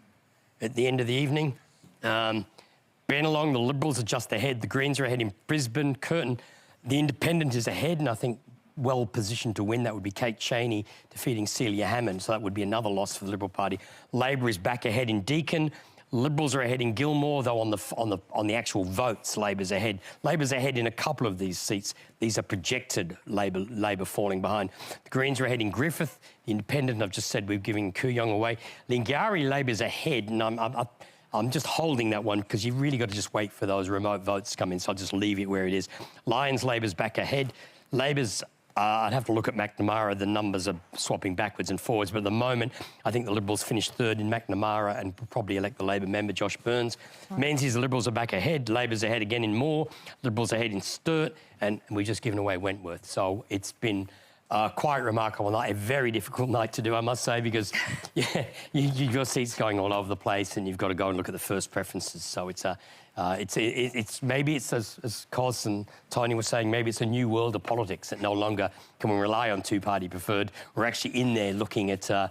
at the end of the evening. Bennelong, the Liberals are just ahead. The Greens are ahead in Brisbane. Curtin, the Independent is ahead, and I think well positioned to win. That would be Kate Cheney defeating Celia Hammond, so that would be another loss for the Liberal Party. Labor is back ahead in Deakin. Liberals are ahead in Gilmore, though on the actual votes, Labor's ahead. Labor's ahead in a couple of these seats. These are projected Labor falling behind. The Greens are ahead in Griffith. The Independent, I've just said we're giving Kooyong away. Lingiari, Labor's ahead, and I'm just holding that one because you've really got to just wait for those remote votes to come in, so I'll just leave it where it is. Lyons, Labor's back ahead. Labor's I'd have to look at McNamara. The numbers are swapping backwards and forwards, but at the moment, I think the Liberals finished third in McNamara and will probably elect the Labor member, Josh Burns. Menzies, the Liberals are back ahead. Labor's ahead again in Moore. Liberals ahead in Sturt, and we've just given away Wentworth. So it's been quite remarkable night, a very difficult night to do, I must say, because your seat's going all over the place, and you've got to go and look at the first preferences. So it's maybe it's as Cos and Tony were saying, maybe it's a new world of politics that no longer can we rely on two-party preferred. We're actually in there looking at the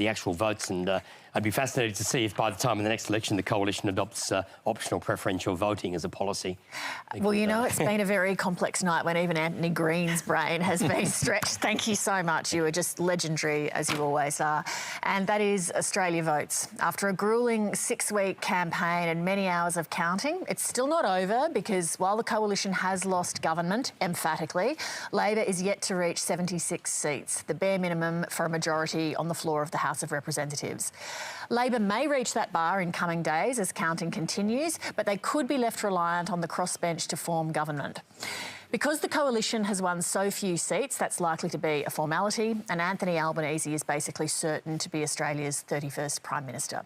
actual votes, and I'd be fascinated to see if by the time of the next election the coalition adopts optional preferential voting as a policy. Well, you know, it's been a very complex night when even Antony Green's brain has been stretched. Thank you so much. You were just legendary, as you always are. And that is Australia Votes. After a gruelling 6-week campaign and many hours of counting, it's still not over because while the coalition has lost government, emphatically, Labor is yet to reach 76 seats, the bare minimum for a majority on the floor of the House of Representatives. Labor may reach that bar in coming days as counting continues, but they could be left reliant on the crossbench to form government. Because the coalition has won so few seats, that's likely to be a formality, and Anthony Albanese is basically certain to be Australia's 31st Prime Minister.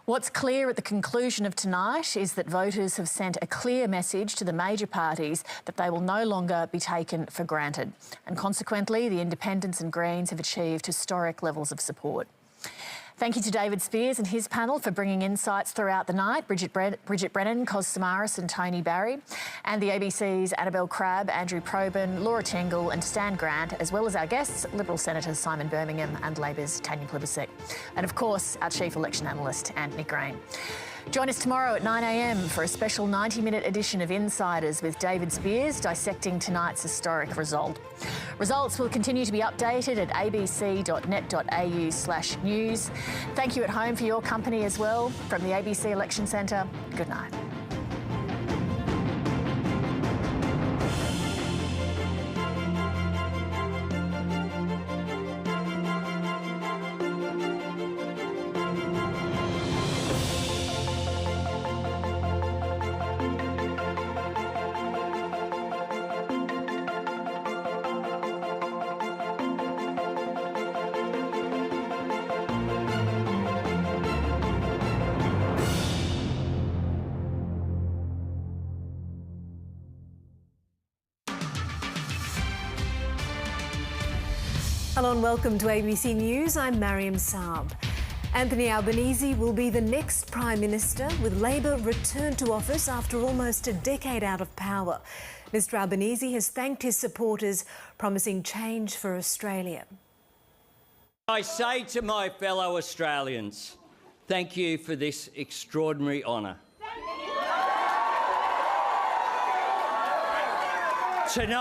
What's clear at the conclusion of tonight is that voters have sent a clear message to the major parties that they will no longer be taken for granted, and consequently the Independents and Greens have achieved historic levels of support. Thank you to David Speers and his panel for bringing insights throughout the night. Bridget Brennan, Cos Samaras and Tony Barry, and the ABC's Annabelle Crabb, Andrew Probyn, Laura Tingle and Stan Grant, as well as our guests, Liberal Senators Simon Birmingham and Labor's Tanya Plibersek. And of course, our Chief Election Analyst, Antony Green. Join us tomorrow at 9 a.m. for a special 90-minute edition of Insiders with David Speers dissecting tonight's historic result. Results will continue to be updated at abc.net.au/news. Thank you at home for your company as well. From the ABC Election Centre, good night. Hello and welcome to ABC News. I'm Mariam Saab. Anthony Albanese will be the next Prime Minister, with Labor returned to office after almost a decade out of power. Mr Albanese has thanked his supporters, promising change for Australia. I say to my fellow Australians, thank you for this extraordinary honour. Tonight,